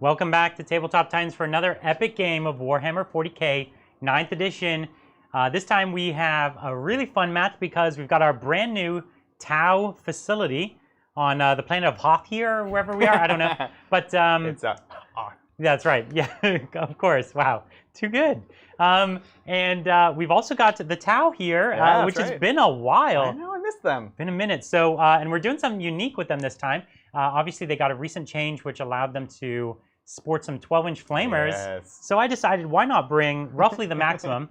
Welcome back to Tabletop Titans for another epic game of Warhammer 40k 9th edition. This time we have a really fun match because we've got our brand new Tau facility on the planet of Hoth here, or wherever we are. I don't know. But It's that's right. Yeah, of course. Wow, too good. And we've also got the Tau here, which has been a while. I know, I missed them. Been a minute. So, and we're doing something unique with them this time. Obviously, they got a recent change which allowed them to sport some 12-inch flamers. Yes. So I decided, why not bring roughly the maximum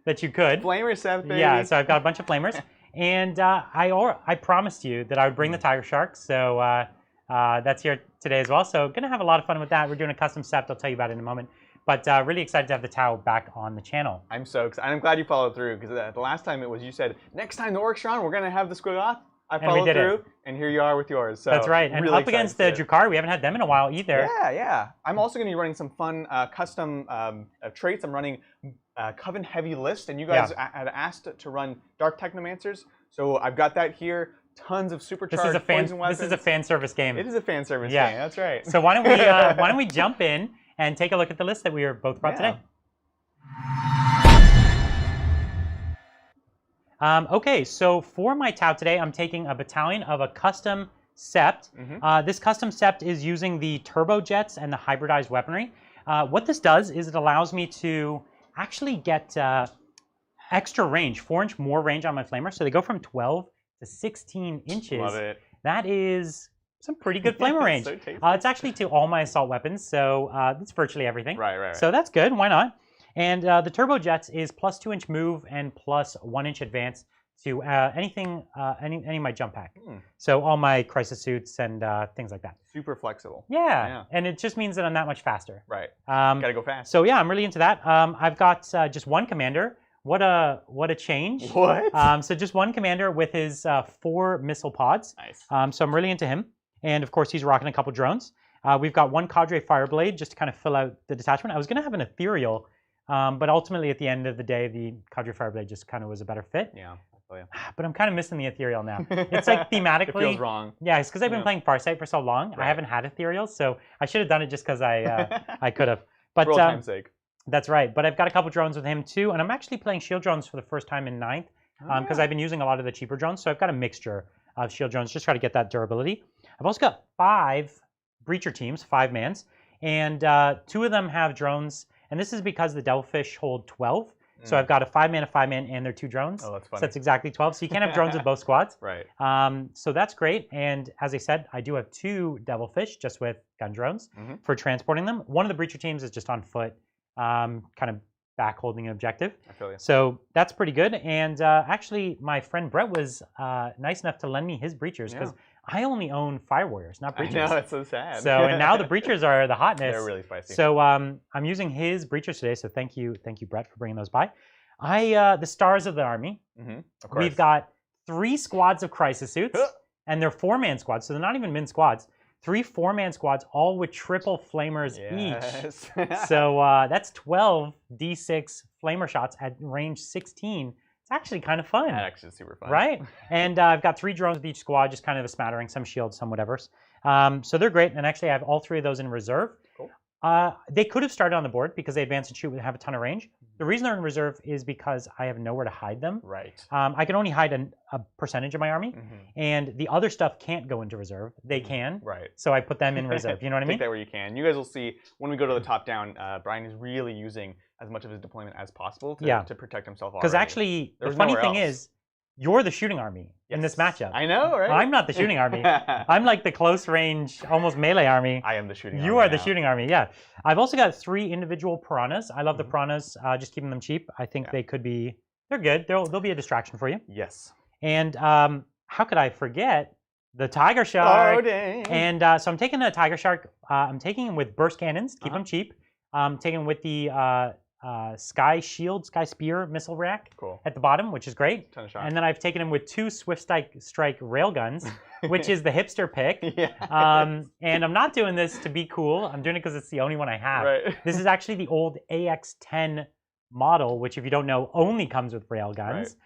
that you could. Flamer set, baby. Yeah, so I've got a bunch of flamers. And I promised you that I would bring the Tiger Shark. So that's here today as well. So going to have a lot of fun with that. We're doing a custom sept. I'll tell you about it in a moment. But really excited to have the Tau back on the channel. I'm so excited. I'm glad you followed through, because the last time it was you said, next time the Orcs are on, we're going to have the Squiggoth. I followed through, and here you are with yours. So that's right. And really up against the Drukhari, we haven't had them in a while either. Yeah, yeah. I'm also going to be running some fun custom traits. I'm running Coven Heavy List, and you guys had asked to run Dark Technomancers. So I've got that here. Tons of supercharged poison weapons. This is a fan service game. It is a fan service game. That's right. So why don't we jump in and take a look at the list that we were both brought today. Okay, so for my Tau today, I'm taking a battalion of a custom sept. This custom sept is using the turbojets and the hybridized weaponry. What this does is it allows me to actually get extra range, 4-inch more range on my flamer. So they go from 12 to 16 inches. Love it. That is some pretty good flamer range. So tasty. It's actually to all my assault weapons, so it's virtually everything. Right. So that's good. Why not? And the turbojets is plus 2-inch move and plus 1-inch advance to any of my jump pack. So all my crisis suits and things like that. Super flexible. Yeah, and it just means that I'm that much faster. Right. Gotta go fast. So yeah, I'm really into that. I've got just one commander. What a change. What? So just one commander with his 4 missile pods. Nice. So I'm really into him. And of course, he's rocking a couple drones. We've got one Cadre Fireblade just to kind of fill out the detachment. I was going to have an Ethereal, but ultimately at the end of the day, the Cadre Fireblade just kind of was a better fit. Yeah. But I'm kind of missing the Ethereal now. It's like thematically. It feels wrong. Yeah, it's because I've been playing Farsight for so long. Right. I haven't had Ethereals, so I should have done it just because I could have. But for old time's sake. That's right. But I've got a couple drones with him too, and I'm actually playing shield drones for the first time in 9th because I've been using a lot of the cheaper drones. So I've got a mixture of shield drones, just try to get that durability. I've also got 5 breacher teams, 5-mans, and 2 of them have drones, and this is because the Devilfish hold 12. So I've got a 5-man, a 5-man, and their 2 drones. Oh, that's funny. So that's exactly 12. So you can't have drones with both squads. Right. So that's great. And as I said, I do have 2 Devilfish just with gun drones for transporting them. One of the breacher teams is just on foot, kind of back holding an objective. I feel you. So that's pretty good. And actually, my friend Brett was nice enough to lend me his breachers because I only own Fire Warriors, not breachers. I know, that's so sad. So and now the breachers are the hotness. They're really spicy. So I'm using his breachers today. So thank you, Brett, for bringing those by. The stars of the army. Of course. We've got 3 squads of crisis suits, and they're 4-man squads, so they're not even min squads. 3 4-man squads, all with triple flamers each. So that's 12 D6 flamer shots at range 16. It's actually kind of fun. That actually is super fun. Right? And I've got 3 drones with each squad, just kind of a smattering, some shields, some whatevers. So they're great, and actually I have all 3 of those in reserve. Cool. They could have started on the board because they advance and shoot and have a ton of range. The reason they're in reserve is because I have nowhere to hide them. Right. I can only hide a percentage of my army, and the other stuff can't go into reserve. They can. Right. So I put them in reserve. You know what I mean? Take that where you can. You guys will see when we go to the top down, Brian is really using as much of his deployment as possible to protect himself. Because actually, the funny thing is, you're the shooting army in this matchup. I know, right? I'm not the shooting army. I'm like the close range, almost melee army. I am the shooting army. You are the shooting army, yeah. I've also got 3 individual piranhas. I love the piranhas, just keeping them cheap. I think they could be, they're good. They'll be a distraction for you. Yes. And how could I forget the Tiger Shark? Oh, dang. And so I'm taking a Tiger Shark. I'm taking him with burst cannons, keep them cheap. I'm taking him with the Sky Shield, Sky Spear missile rack at the bottom, which is great. Ton of shots. And then I've taken him with 2 Swift Strike railguns, which is the hipster pick. And I'm not doing this to be cool. I'm doing it because it's the only one I have. Right. This is actually the old AX-10 model, which if you don't know, only comes with railguns.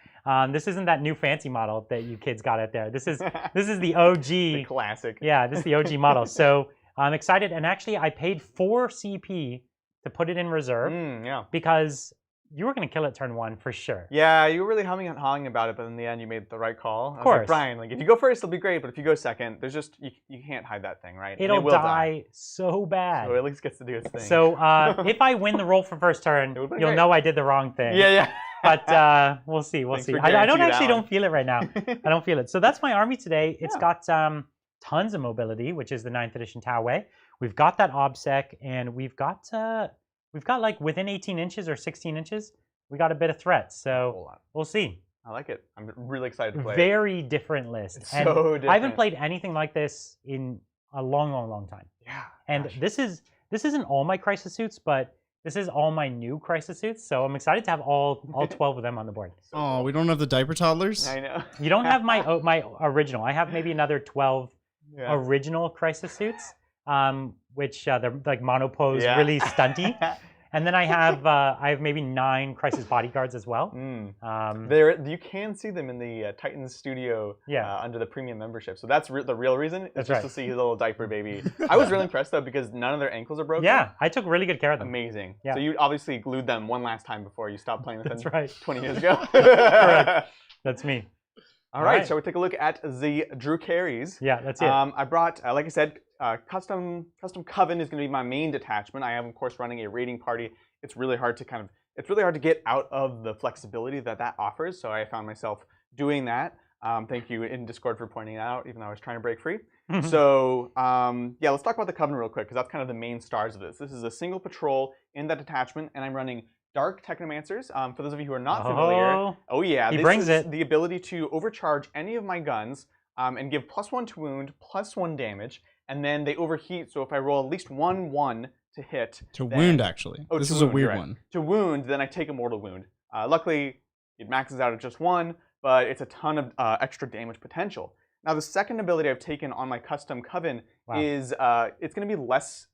This isn't that new fancy model that you kids got out there. This is the OG. The classic. Yeah, this is the OG model. So I'm excited, and actually I paid 4 CP to put it in reserve Yeah. because you were going to kill it turn 1 for sure. Yeah, you were really humming and hawing about it, but in the end you made the right call. Of course. Like, Brian, like if you go first, it'll be great, but if you go second, there's just you can't hide that thing, right? It'll will die so bad. So it at least gets to do its thing. So if I win the roll for first turn, you'll know I did the wrong thing. Yeah. But we'll see. We'll see. I don't feel it right now. I don't feel it. So that's my army today. It's got tons of mobility, which is the 9th edition Tauwei. We've got that OBSEC, and we've got like within 18 inches or 16 inches, we got a bit of threat. So we'll see. I like it. I'm really excited to play. Very different list. It's so different. I haven't played anything like this in a long time. Yeah. And this isn't all my crisis suits, but this is all my new crisis suits. So I'm excited to have all 12 of them on the board. So cool. We don't have the diaper toddlers? I know. You don't have my original. I have maybe another 12 original crisis suits, which they're like monopose, really stunty. And then I have maybe 9 crisis bodyguards as well. You can see them in the Titans studio under the premium membership. So that's the real reason. It's just to see his little diaper baby. I was really impressed though because none of their ankles are broken. Yeah, I took really good care of them. Amazing. Yeah. So you obviously glued them one last time before you stopped playing with them. That's right. 20 years ago. Correct. That's me. All right, so we take a look at the Drukharis. Yeah, that's it. I brought, like I said, custom Coven is going to be my main detachment. I am, of course, running a raiding party. It's really hard to get out of the flexibility that offers. So I found myself doing that. Thank you in Discord for pointing it out, even though I was trying to break free. So yeah, let's talk about the Coven real quick because that's kind of the main stars of this. This is a single patrol in that detachment, and I'm running Dark Technomancers. For those of you who are not familiar, he brings it. The ability to overcharge any of my guns and give +1 to wound, +1 damage, and then they overheat. So if I roll at least 1/1 to hit, wound actually. This is a weird one. To wound, then I take a mortal wound. Luckily, it maxes out at just 1, but it's a ton of extra damage potential. Now the second ability I've taken on my custom Coven is it's going to be less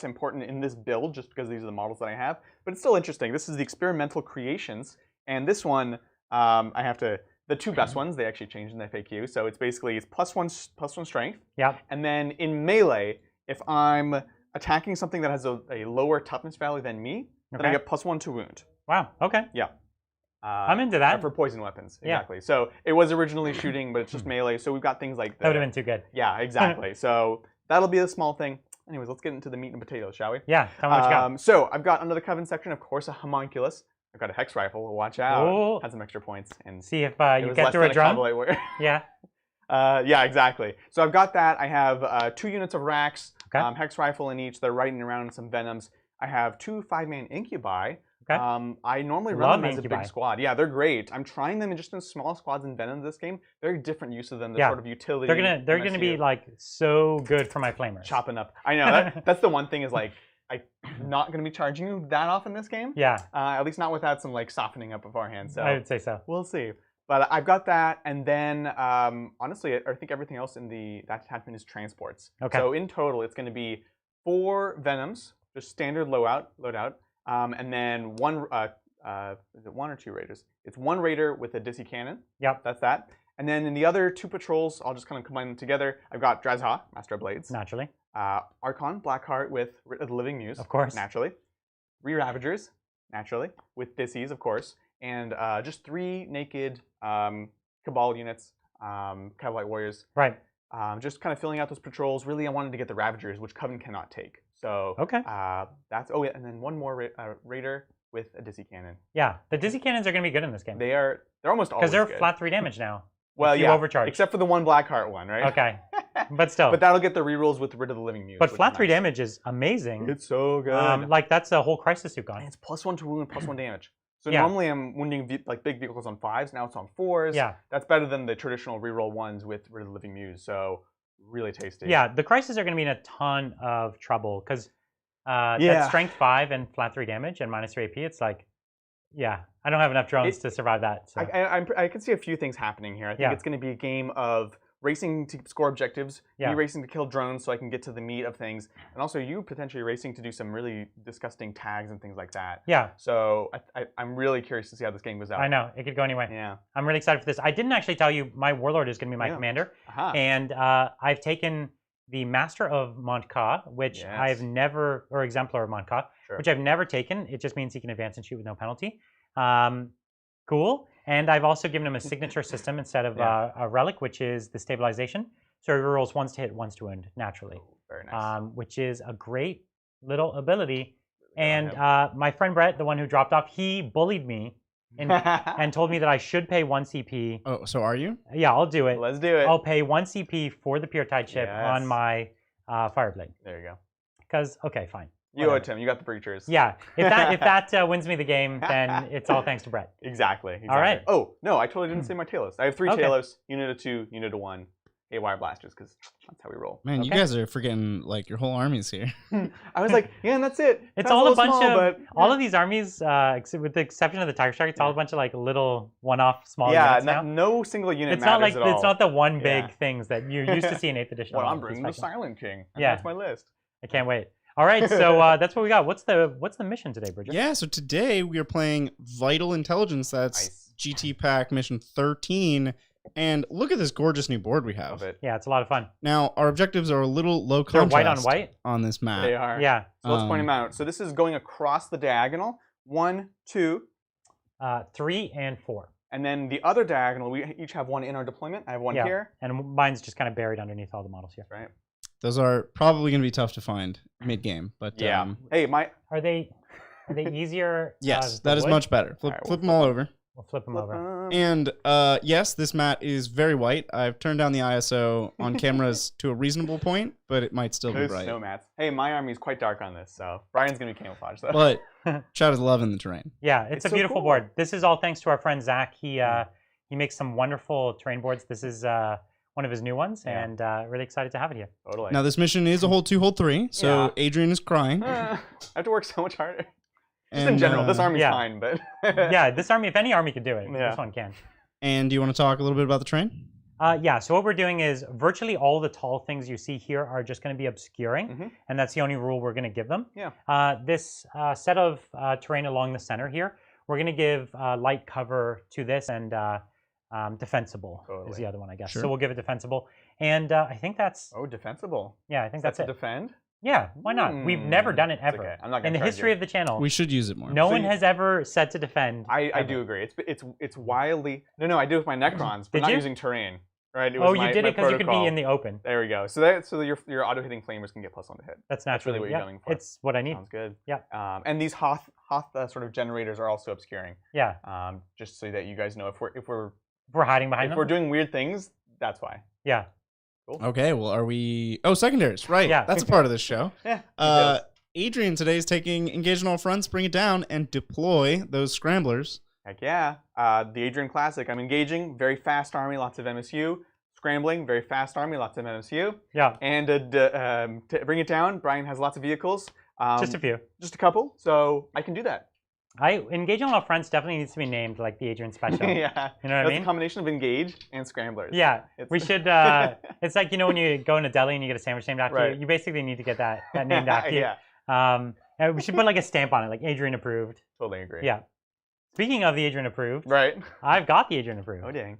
important in this build just because these are the models that I have, but it's still interesting. This is the Experimental Creations, and this one I have to. The 2 best ones they actually changed in the FAQ, so it's basically +1 strength. Yeah. And then in melee, if I'm attacking something that has a lower toughness value than me, then I get +1 to wound. Wow. Okay. Yeah. I'm into that. For poison weapons, exactly. So it was originally shooting, but it's just melee. So we've got things like that. That would have been too good. Yeah, exactly. So that'll be a small thing. Anyways, let's get into the meat and potatoes, shall we? Yeah, tell me what you got. So I've got under the Coven section, of course, a homunculus. I've got a hex rifle. Watch out. Ooh. Had some extra points. And see if you get through a drum. Yeah. Yeah, exactly. So I've got that. I have 2 units of racks, hex rifle in each. They're riding around some venoms. I have 2 5-man incubi. Okay. I normally run them as a big squad. Yeah, they're great. I'm trying them just in small squads in Venom this game. Very different use of them. The sort of utility. They're gonna be like so good for my flamers. Chopping up. I know that's the one thing is like I'm not gonna be charging you that often this game. Yeah. At least not without some like softening up beforehand. So I would say so. We'll see. But I've got that, and then honestly, I think everything else in that detachment is transports. Okay. So in total, it's going to be 4 Venoms, just standard loadout, and then 1. Is it 1 or 2 raiders? It's 1 raider with a Dissy cannon. Yep. That's that. And then in the other 2 patrols, I'll just kind of combine them together. I've got Drazha, Master of Blades. Naturally. Archon, Blackheart with the Living Muse. Of course. Naturally. 3 Ravagers, naturally, with Dissys, of course. And just 3 naked Cabal units, Cavalite Warriors. Right. Just kind of filling out those patrols. Really, I wanted to get the Ravagers, which Coven cannot take. So that's and then 1 more Raider with a Dissy cannon. Yeah, the Dissy cannons are going to be good in this game. They're almost always because they're good. flat 3 damage now. Well, yeah, overcharge. Except for the 1 Blackheart one, right? Okay, but still. But that'll get the rerolls with Rid of the Living Muse. But flat 3 damage is amazing. It's so good. Like that's a whole crisis suit gun. And it's +1 to wound, +1 damage. So normally I'm wounding like big vehicles on 5s. Now it's on 4s. Yeah. That's better than the traditional reroll 1s with Rid of the Living Muse. So really tasty. Yeah, the crises are going to be in a ton of trouble because that's strength 5 and flat 3 damage and -3 AP. It's like, yeah, I don't have enough drones to survive that. So. I can see a few things happening here. I think it's going to be a game of racing to score objectives, me racing to kill drones so I can get to the meat of things, and also you potentially racing to do some really disgusting tags and things like that. Yeah. So I'm really curious to see how this game goes out. I know. It could go anyway. Yeah. I'm really excited for this. I didn't actually tell you my Warlord is going to be my commander. And I've taken the Master of Montka, which I've never, or Exemplar of Montka, which I've never taken. It just means he can advance and shoot with no penalty. Cool. And I've also given him a signature system instead of a relic, which is the stabilization. So he rolls 1s to hit, 1s to wound naturally. Oh, very nice. Which is a great little ability. And my friend Brett, the one who dropped off, he bullied me and told me that I should pay 1 CP. Oh, so are you? Yeah, I'll do it. Let's do it. I'll pay 1 CP for the Pure Tide chip on my Fireblade. There you go. Because, okay, fine. You owe it to him. You got the breachers. Yeah. If that wins me the game, then it's all thanks to Brett. Exactly. All right. Oh, no, I totally didn't say my Talos. I have 3 Talos, unit of 2, unit of 1. Wire blasters, because that's how we roll. Man, you guys are forgetting like your whole army's here. I was like, yeah, and that's it. It's all a bunch of all of these armies, with the exception of the Tiger Strike. It's all a bunch of like little one-off small units now. No single unit it's matters not like at all. It's not the one big things that you used to see in 8th edition. Well, I'm bringing the Silent King. That's my list. I can't wait. All right, so that's what we got. What's the mission today, Bridget? Yeah, so today we are playing Vital Intelligence. That's GT Pack Mission 13. And look at this gorgeous new board we have. Yeah, it's a lot of fun. Now, our objectives are a little low They're contrast white on white on this map. They are. Yeah. So let's point them out. So this is going across the diagonal. 1, 2. 3 and 4. And then the other diagonal, we each have 1 in our deployment. I have 1 here. And mine's just kind of buried underneath all the models here. Right. Those are probably going to be tough to find mid-game. But yeah. Hey, Are they easier? Yes, that is much better. Flip them all over. We'll flip them over. And yes, this mat is very white. I've turned down the ISO on cameras to a reasonable point, but it might still be bright. Snow mats. Hey, my army is quite dark on this, so Brian's going to be camouflaged, though. But Chad is loving the terrain. Yeah, it's a beautiful board. This is all thanks to our friend Zach. He makes some wonderful terrain boards. This is one of his new ones, and really excited to have it here. Totally. Now, this mission is a hold 2, hold 3, so Adrian is crying. I have to work so much harder. Just in general, this army's fine, but... yeah, this army, if any army could do it, this one can. And do you want to talk a little bit about the terrain? Yeah, so what we're doing is virtually all the tall things you see here are just going to be obscuring, and that's the only rule we're going to give them. Yeah. This set of terrain along the center here, we're going to give light cover to this, and defensible is the other one, I guess. Sure. So we'll give it defensible. And I think that's... Oh, defensible. Yeah, I think that's it. Defend? Yeah, why not? We've never done it ever. Okay. I'm not in the history of the channel. We should use it more. No one has ever said to defend. I do agree. It's wildly... No, I do it with my Necrons, but not using terrain. Right? You did it because you could be in the open. There we go. So your auto-hitting flamers can get +1 to hit. That's naturally what you're going for. It's what I need. Sounds good. Yeah. And these Hoth sort of generators are also obscuring. Yeah. Just so that you guys know if we're hiding behind them. If we're doing weird things, that's why. Yeah. Cool. Okay, well, are we... Oh, secondaries, right. Yeah. That's a part of this show. Yeah. Adrian today is taking engage on all fronts, bring it down, and deploy those scramblers. Heck yeah. The Adrian Classic. I'm engaging. Very fast army, lots of MSU. Scrambling. Very fast army, lots of MSU. Yeah. And to bring it down, Brian has lots of vehicles. Just a few. Just a couple. So I can do that. Engage on all fronts definitely needs to be named like the Adrian Special. Yeah. You know what I mean? It's a combination of engage and scramblers. Yeah. We should, it's like, when you go in a deli and you get a sandwich named after you, you basically need to get that named after you. Yeah. And we should put like a stamp on it, like Adrian approved. Totally agree. Yeah. Speaking of the Adrian approved. Right. I've got the Adrian approved. Oh, dang.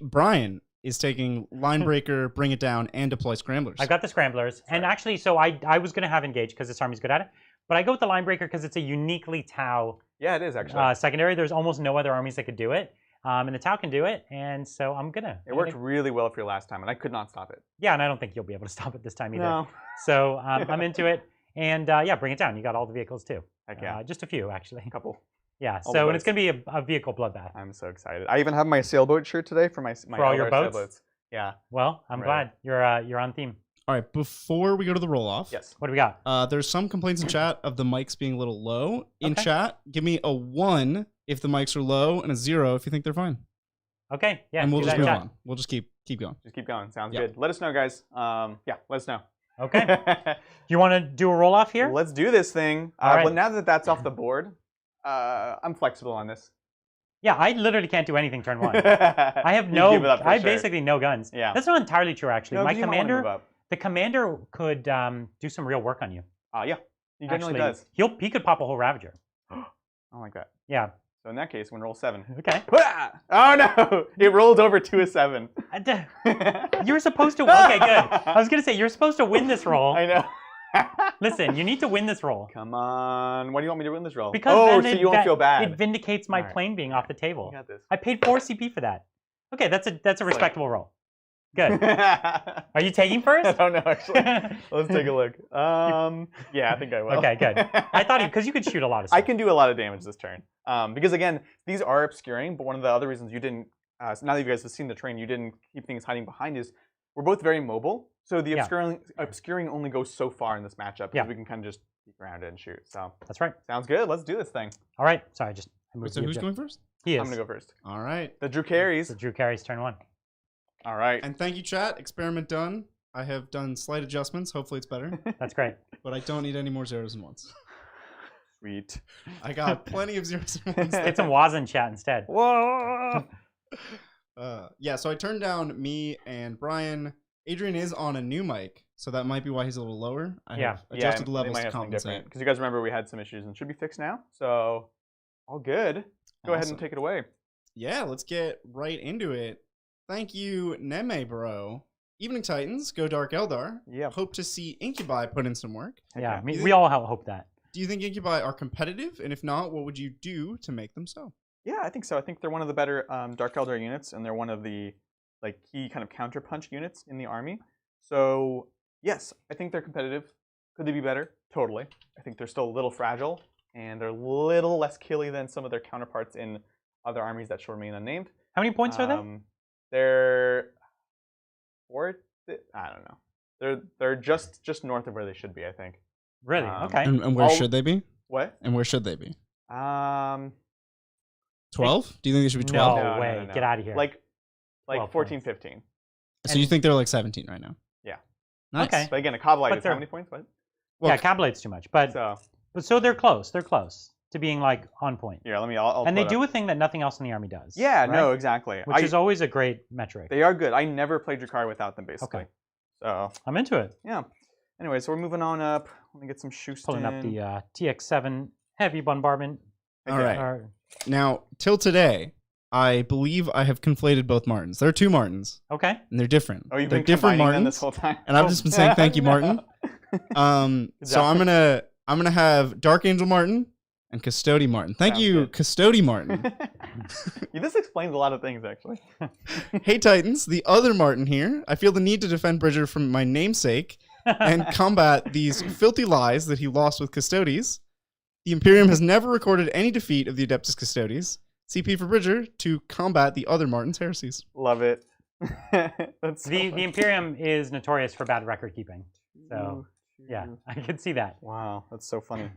Brian is taking line breaker, bring it down, and deploy scramblers. I've got the scramblers. And actually, so I was going to have engage because this army's good at it. But I go with the line breaker because it's a uniquely Tau. Yeah, it is actually. Secondary. There's almost no other armies that could do it. And the Tau can do it. And so I'm going to. It worked really well for you last time, and I could not stop it. Yeah, and I don't think you'll be able to stop it this time either. No. So I'm into it. And yeah, bring it down. You got all the vehicles too. Heck yeah. Just a few, actually. A couple. Yeah, so and it's going to be a vehicle bloodbath. I'm so excited. I even have my sailboat shirt today for my for all your boats? Sailboats. Yeah. Well, I'm glad you're on theme. All right, before we go to the roll-off, yes. What do we got? There's some complaints in chat of the mics being a little low. In chat, give me a 1 if the mics are low and a 0 if you think they're fine. Okay, yeah. And we'll just move on. We'll just keep going. Just keep going. Sounds good. Let us know, guys. Yeah, let us know. Okay. You want to do a roll-off here? Let's do this thing. All right. Well, now that that's off the board, I'm flexible on this. Yeah, I literally can't do anything turn 1. I have basically no guns. Yeah. That's not entirely true, actually. No, My commander, the commander could do some real work on you. Yeah, he generally does. He could pop a whole Ravager. I like that. Yeah. So in that case, I'm going to roll 7. Okay. Oh, no. It rolled over to a 7. You're supposed to... Okay, good. I was going to say, you're supposed to win this roll. I know. Listen, you need to win this roll. Come on. Why do you want me to win this roll? Because so you won't feel bad. It vindicates my All right. plane being off the table. You got this. I paid 4 CP for that. Okay, that's a respectable roll. Good. Are you taking first? I don't know, actually. Let's take a look. Yeah, I think I will. Okay, good. I thought because you could shoot a lot of stuff. I can do a lot of damage this turn. Because again, these are obscuring, but one of the other reasons you didn't, now that you guys have seen the train, you didn't keep things hiding behind is we're both very mobile. So the obscuring only goes so far in this matchup because we can kind of just peek around it and shoot. So that's right. Sounds good. Let's do this thing. All right. Sorry, So who's going first? He is. I'm going to go first. All right. The Drukharis. So Drukari's turn 1. All right. And thank you, chat. Experiment done. I have done slight adjustments. Hopefully it's better. That's great. But I don't need any more 0s and 1s. Sweet. I got plenty of 0s and 1s. It's a Wazin chat instead. Whoa. Yeah, so I turned down me and Brian. Adrian is on a new mic, so that might be why he's a little lower. I have adjusted the levels to compensate. Because you guys remember we had some issues and should be fixed now. So all good. Go ahead and take it away. Yeah, let's get right into it. Thank you, Neme Bro. Evening Titans, go Dark Eldar. Yeah. Hope to see Incubi put in some work. Yeah, we all hope that. Do you think Incubi are competitive? And if not, what would you do to make them so? Yeah, I think so. I think they're one of the better Dark Eldar units, and they're one of the key kind of counterpunch units in the army. So yes, I think they're competitive. Could they be better? Totally. I think they're still a little fragile, and they're a little less killy than some of their counterparts in other armies that shall remain unnamed. How many points are they? They're I don't know. They're just north of where they should be, I think. Really? Okay. And where should they be? What? And where should they be? 12? Do you think they should be 12? No way. Get out of here. Like 14, points. 15. So you think they're like 17 right now? Yeah. Nice. Okay. But again, a Coblite is how they're- many points? What? Yeah, Cablade's too much. But So so they're close. They're close to being like on point. yeah, I'll And they pull it do up. a thing that nothing else in the army does. Yeah, right? no, exactly. Which is always a great metric. They are good. I never played Drukhari without them, basically. Okay. So I'm into it. yeah. Anyway, so we're moving on up. Let me get some Schustin. Pulling up the TX7 heavy bombardment. All right. Now, till today, I believe I have conflated both Martins. There are 2 Martins, Okay. and they're different. Oh, you've they're been different combining them Martins, this whole time. and I've just been saying thank you, Martin. Good So job. I'm gonna have Dark Angel Martin and Custody Martin. Thank Sounds you, good. Custody Martin. This explains a lot of things, actually. Hey Titans, the other Martin here. I feel the need to defend Bridger from my namesake and combat these filthy lies that he lost with Custodes. The Imperium has never recorded any defeat of the Adeptus Custodes. CP for Bridger to combat the other Martin's heresies. Love it. That's so The funny. Imperium is notorious for bad record keeping. So yeah, I can see that. Wow, that's so funny.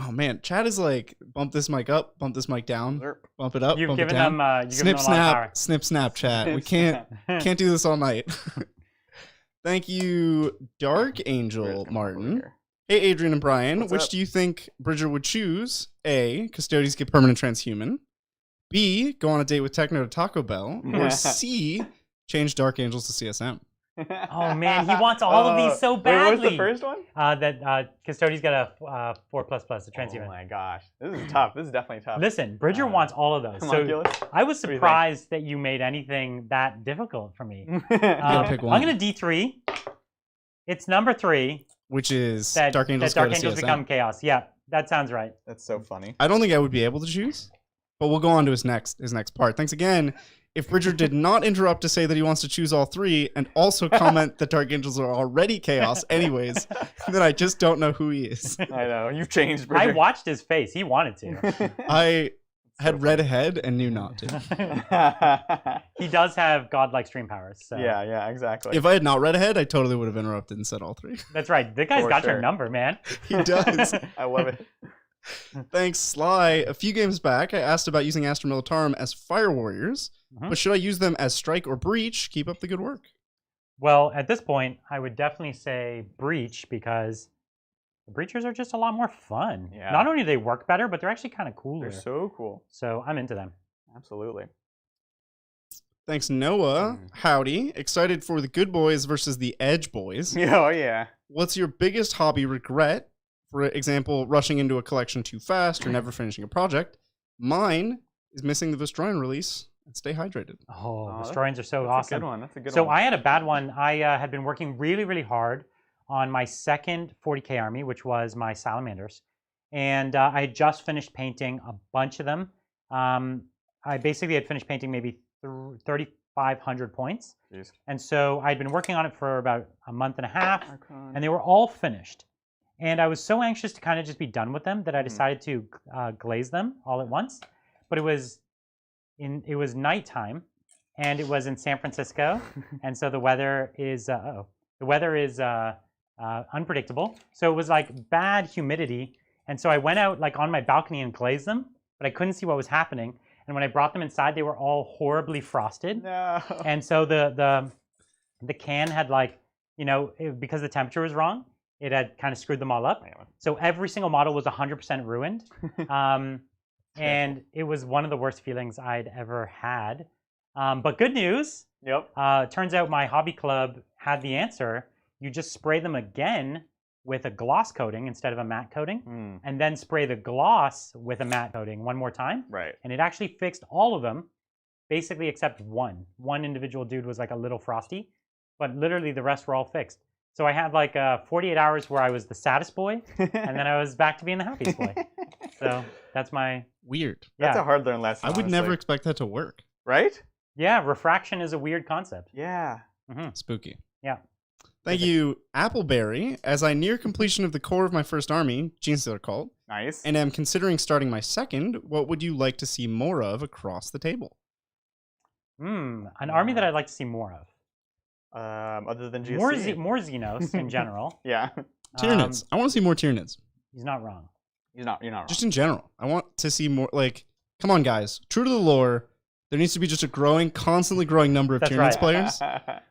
Oh man, Chad is like, bump this mic up, bump this mic down, Zerp. bump it up, You've bump given it down. them. You've Snip given them a lot of snap, snip snap, chat. We Snip can't do this all night. Thank you, Dark Where's Angel it coming Martin. over here? Hey, Adrian and Brian, What's which up? do you think Bridger would choose? A, Custodes get permanent transhuman. B, go on a date with Techno to Taco Bell. Or C, change Dark Angels to CSM. Oh man, he wants all of these so Wait, badly. what was the first one? That Custodes got a 4++, a transhuman. Oh my gosh, this is tough. This is definitely tough. Listen, Bridger wants all of those. So Homunculus? I was do you think? surprised that you made anything that difficult for me. gotta pick one. I'm gonna D3. It's number 3 Which is that Dark Angels, Dark go to Angels CSM. become chaos. Yeah, that sounds right. That's so funny. I don't think I would be able to choose, but we'll go on to his next part. Thanks again. If Bridger did not interrupt to say that he wants to choose all 3 and also comment that Dark Angels are already chaos anyways, then I just don't know who he is. I know, you've changed, I Bridger. watched his face. He wanted to. I had read ahead and knew not to. He does have godlike stream powers. So. Yeah, exactly. If I had not read ahead, I totally would have interrupted and said all 3. That's right. The guy's For got sure. your number, man. He does. I love it. Thanks, Sly. A few games back, I asked about using Astra Militarum as Fire Warriors, Mhm. but should I use them as Strike or Breach? Keep up the good work. Well, at this point, I would definitely say Breach because the Breachers are just a lot more fun. Yeah. Not only do they work better, but they're actually kind of cooler. They're so cool. So I'm into them. Absolutely. Thanks, Noah. Howdy. Excited for the Good Boys versus the Edge Boys. Yeah, oh yeah. What's your biggest hobby regret? For example, rushing into a collection too fast or never finishing a project. Mine is missing the Vestroyan release and stay hydrated. Oh, Vestroyans are so That's awesome. a good one. That's a good So one. I had a bad one. I had been working really, really hard on my second 40K army, which was my Salamanders. And I had just finished painting a bunch of them. I basically had finished painting maybe 3,500 points. Jeez. And so I'd been working on it for about a month and a half, and they were all finished. And I was so anxious to kind of just be done with them that I decided to glaze them all at once. But it was nighttime, and it was in San Francisco, and so the weather is unpredictable. So it was like bad humidity, and so I went out like on my balcony and glazed them, but I couldn't see what was happening. And when I brought them inside, they were all horribly frosted. No. And so the can had like, because the temperature was wrong, it had kind of screwed them all up. So every single model was 100% ruined. And it was one of the worst feelings I'd ever had. But good news. Yep. Turns out my hobby club had the answer. You just spray them again with a gloss coating instead of a matte coating, and then spray the gloss with a matte coating one more time. Right. And it actually fixed all of them, basically except one. One individual dude was like a little frosty, but literally the rest were all fixed. So I had like 48 hours where I was the saddest boy, and then I was back to being the happiest boy. So that's my... Weird. That's a hard learned lesson. I would never expect that to work. Right? Yeah, refraction is a weird concept. Yeah. Spooky. Yeah. Thank you, Appleberry. As I near completion of the core of my first army, Genestealer Cult, Nice. and am considering starting my second, what would you like to see more of across the table? An army that I'd like to see more of. Other than GSC. More Xenos in general. Yeah. Tyranids. I want to see more Tyranids. He's not wrong. You're not wrong. Just in general. I want to see more, like, come on, guys. True to the lore, there needs to be just a constantly growing number of Tyranids players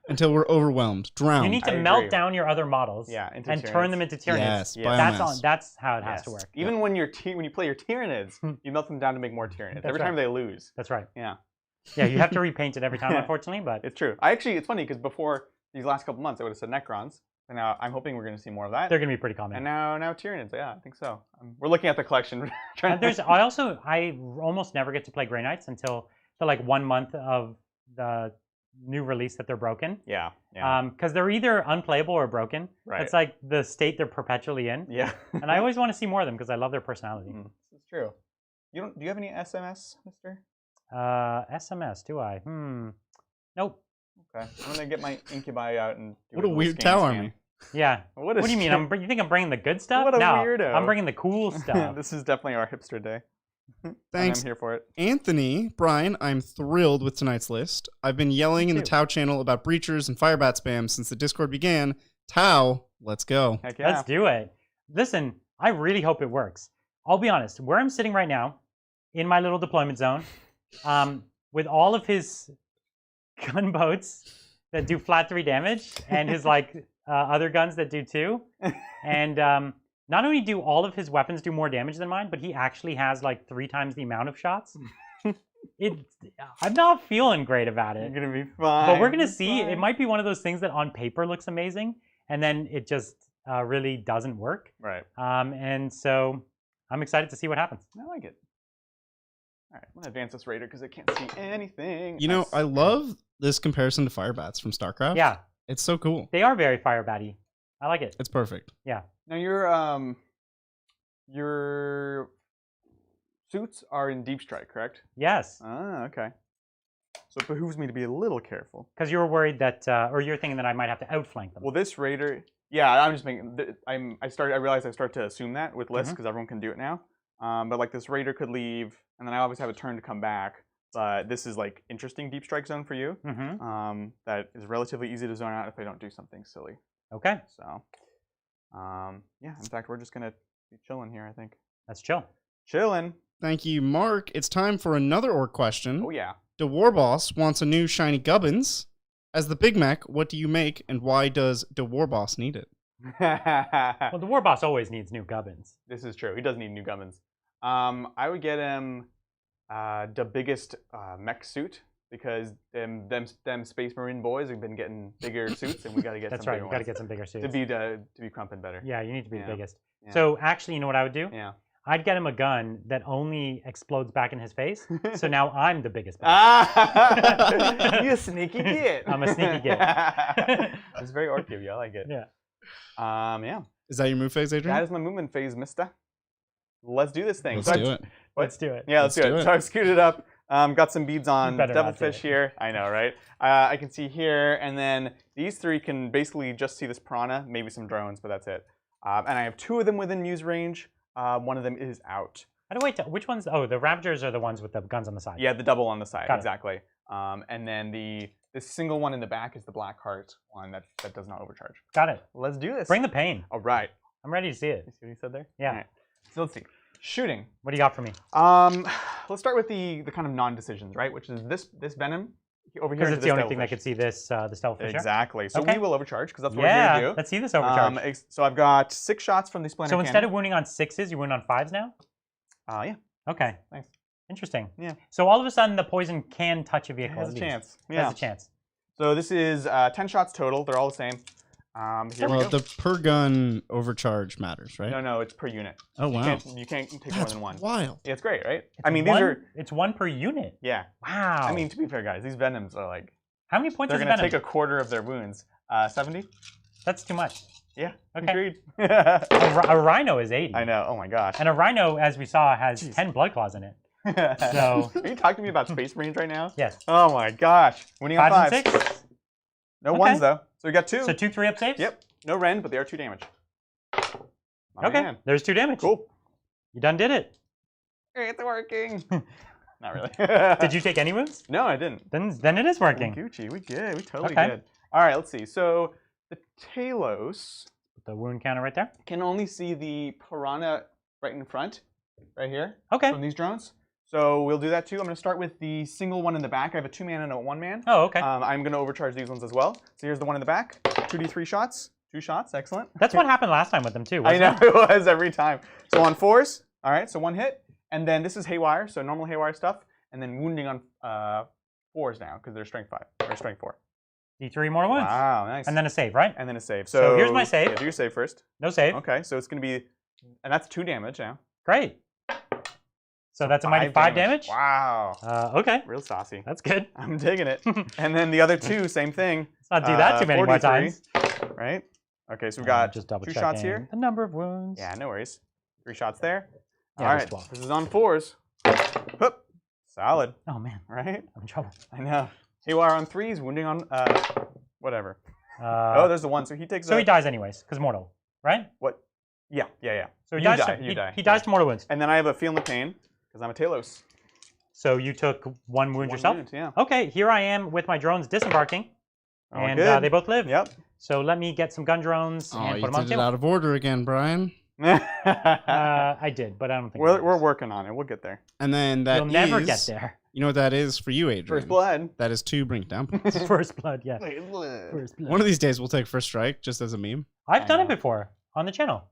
until we're overwhelmed, drowned. You need to melt down your other models and turn them into Tyranids. Yes, that's how it has to work. Even when you play your Tyranids, you melt them down to make more Tyranids. Every time they lose. That's right. Yeah. Yeah, you have to repaint it every time, unfortunately, but... It's true. It's funny, because before these last couple months, I would have said Necrons, and now I'm hoping we're going to see more of that. They're going to be pretty common. And now Tyranids, yeah, I think so. We're looking at the collection. I almost never get to play Grey Knights until like 1 month of the new release that they're broken. Yeah. Because they're either unplayable or broken. Right. It's like the state they're perpetually in. Yeah. And I always want to see more of them because I love their personality. This is true. Do you have any SMS, mister? SMS, do I? Nope. Okay. I'm going to get my Incubi out and do what a weird Tau army. Yeah. What do you mean? You think I'm bringing the good stuff? What a no, weirdo. I'm bringing the cool stuff. This is definitely our hipster day. Thanks. I'm here for it. Anthony, Brian, I'm thrilled with tonight's list. I've been yelling in the Tau channel about breachers and firebat spam since the Discord began. Tau, let's go. Heck yeah. Let's do it. Listen, I really hope it works. I'll be honest, where I'm sitting right now, in my little deployment zone, with all of his gunboats that do flat 3 damage, and his other guns that do 2, and not only do all of his weapons do more damage than mine, but he actually has like 3 times the amount of shots. I'm not feeling great about it. You're gonna be fine. But we're gonna see. It might be one of those things that on paper looks amazing, and then it just really doesn't work. Right. And so I'm excited to see what happens. I like it. All right, I'm gonna advance this raider because I can't see anything. You know, I love this comparison to firebats from StarCraft. Yeah. It's so cool. They are very firebatty. I like it. It's perfect. Yeah. Now your suits are in deep strike, correct? Yes. Ah, okay. So it behooves me to be a little careful. Because you were worried that, or you're thinking that I might have to outflank them. Well, this raider, yeah, I'm just making. I realized I start to assume that with lists because everyone can do it now. But like this raider could leave, and then I always have a turn to come back. But this is like interesting deep strike zone for you. That is relatively easy to zone out if I don't do something silly. Okay. So, yeah. In fact, we're just gonna be chilling here. I think. Let's chill. Chilling. Thank you, Mark. It's time for another orc question. Oh yeah. The Warboss wants a new shiny gubbins. As the Big Mac, what do you make, and why does the Warboss need it? Well, the Warboss always needs new gubbins. This is true. He does need new gubbins. I would get him the biggest mech suit because them Space Marine boys have been getting bigger suits, and we got to get That's some right. bigger We got to ones get some bigger suits. to be crumping better. Yeah, you need to be the Yeah. biggest. Yeah. So actually, you know what I would do? Yeah. I'd get him a gun that only explodes back in his face. So now I'm the biggest. You a sneaky git. I'm a sneaky git. It's very orc of you. I like it. Yeah. Yeah. Is that your move phase, Adrian? That is my movement phase, mister. Let's do this thing. Let's So do it. Let's do it. Yeah, let's do it. So I've scooted up. Got some beads on better not do devilfish it. here. I know, right? I can see here, and then these three can basically just see this piranha, maybe some drones, but that's it. And I have 2 of them within muse range. One of them is out. How do I tell? Which ones? Oh, the Ravagers are the ones with the guns on the side. Yeah, the double on the side, Got it. exactly. And then this single one in the back is the black heart one that does not overcharge. Got it. Let's do this. Bring the pain. All right. I'm ready to see it. You see what he said there? Yeah. All right. So let's see. Shooting. What do you got for me? Let's start with the kind of non-decisions, right? Which is this venom over here. Because it's the only thing that devilfish. could see this the devilfish. Exactly. So Okay. we will overcharge because that's what we're here to do. Let's see this overcharge. So I've got 6 shots from the splinter So cannon. instead of wounding on 6s, you wound on 5s now? Yeah. Okay. Nice. Interesting. Yeah. So all of a sudden, the poison can touch a vehicle. Has a at least. chance. It Yeah. has a chance. So this is 10 shots total. They're all the same. Here we Well, go. the per gun overcharge matters, right? No, it's per unit. Oh, wow. You can't take more That's than one. wild. Yeah, it's great, right? It's I mean, one, these are It's 1 per unit. yeah. Wow. I mean, to be fair, guys, these venoms are like how many points they're is gonna venom? take a quarter of their wounds. 70. That's too much. Yeah. Okay. Agreed. A rhino is 80. I know. Oh my gosh. And a rhino, as we saw, has Jeez. 10 blood claws in it. So- Are you talking to me about Space Marines right now? Yes. Oh my gosh. Winning on 5s 5s. and 6. No Okay. ones though. So we got 2. So 2 3-up saves? Yep. No rend, but they are 2 damage. My Okay. man. There's 2 damage. Cool. You done did it. It's working. Not really. Did you take any wounds? No, I didn't. Then it is working. Gucci, we good. We totally Okay. good. All right, let's see. So the Talos The wound counter right there. can only see the piranha right in front, right here, Okay. from these drones. So we'll do that too. I'm going to start with the single one in the back. I have a 2-man and a 1-man. Oh, okay. I'm going to overcharge these ones as well. So here's the one in the back. 2d3 shots. 2 shots. Excellent. That's what happened last time with them too. I Wasn't know it? it was every time. So on 4s. All right, so 1 hit. And then this is haywire, so normal haywire stuff. And then wounding on 4s now because they're strength 5 or strength 4. D3 more wounds. Wow, nice. And then a save, right? And then a save. So here's my save. Yeah, do your save first. No save. Okay, so it's going to be, and that's 2 damage now. Great. So that's a mighty 5 damage. Wow. Okay. Real saucy. That's good. I'm digging it. And then the other 2, same thing. Let's not do that too many more 43, times. Right? Okay, so we've got just double 2 shots checking here. the number of wounds. Yeah, no worries. 3 shots there. Yeah, All it was right, 12. this is on 4s. Whoop. Solid, Oh man, right? I'm in trouble. I know. Haywire on 3s, wounding on whatever. Oh, There's the 1, so he takes. so he dies anyways, because mortal, right? What? Yeah. So he You dies. die, To, you die. he dies to mortal wounds. And then I have a feel the pain because I'm a Talos. So you took 1 wound 1 yourself. wound, yeah. Okay, here I am with my drones disembarking, Oh, and good. they both live. Yep. So let me get some gun drones Oh, and you put them on did the it table. out of order again, Brian. I did, but I don't think it we're matters. working on it. We'll get there. And then that You'll never get is- there. You know what that is for you, Adrian? First blood. That is 2 bring it down points. First blood, yeah. One First blood. One of these days we'll take first strike just as a meme. I've I done it know. before on the channel.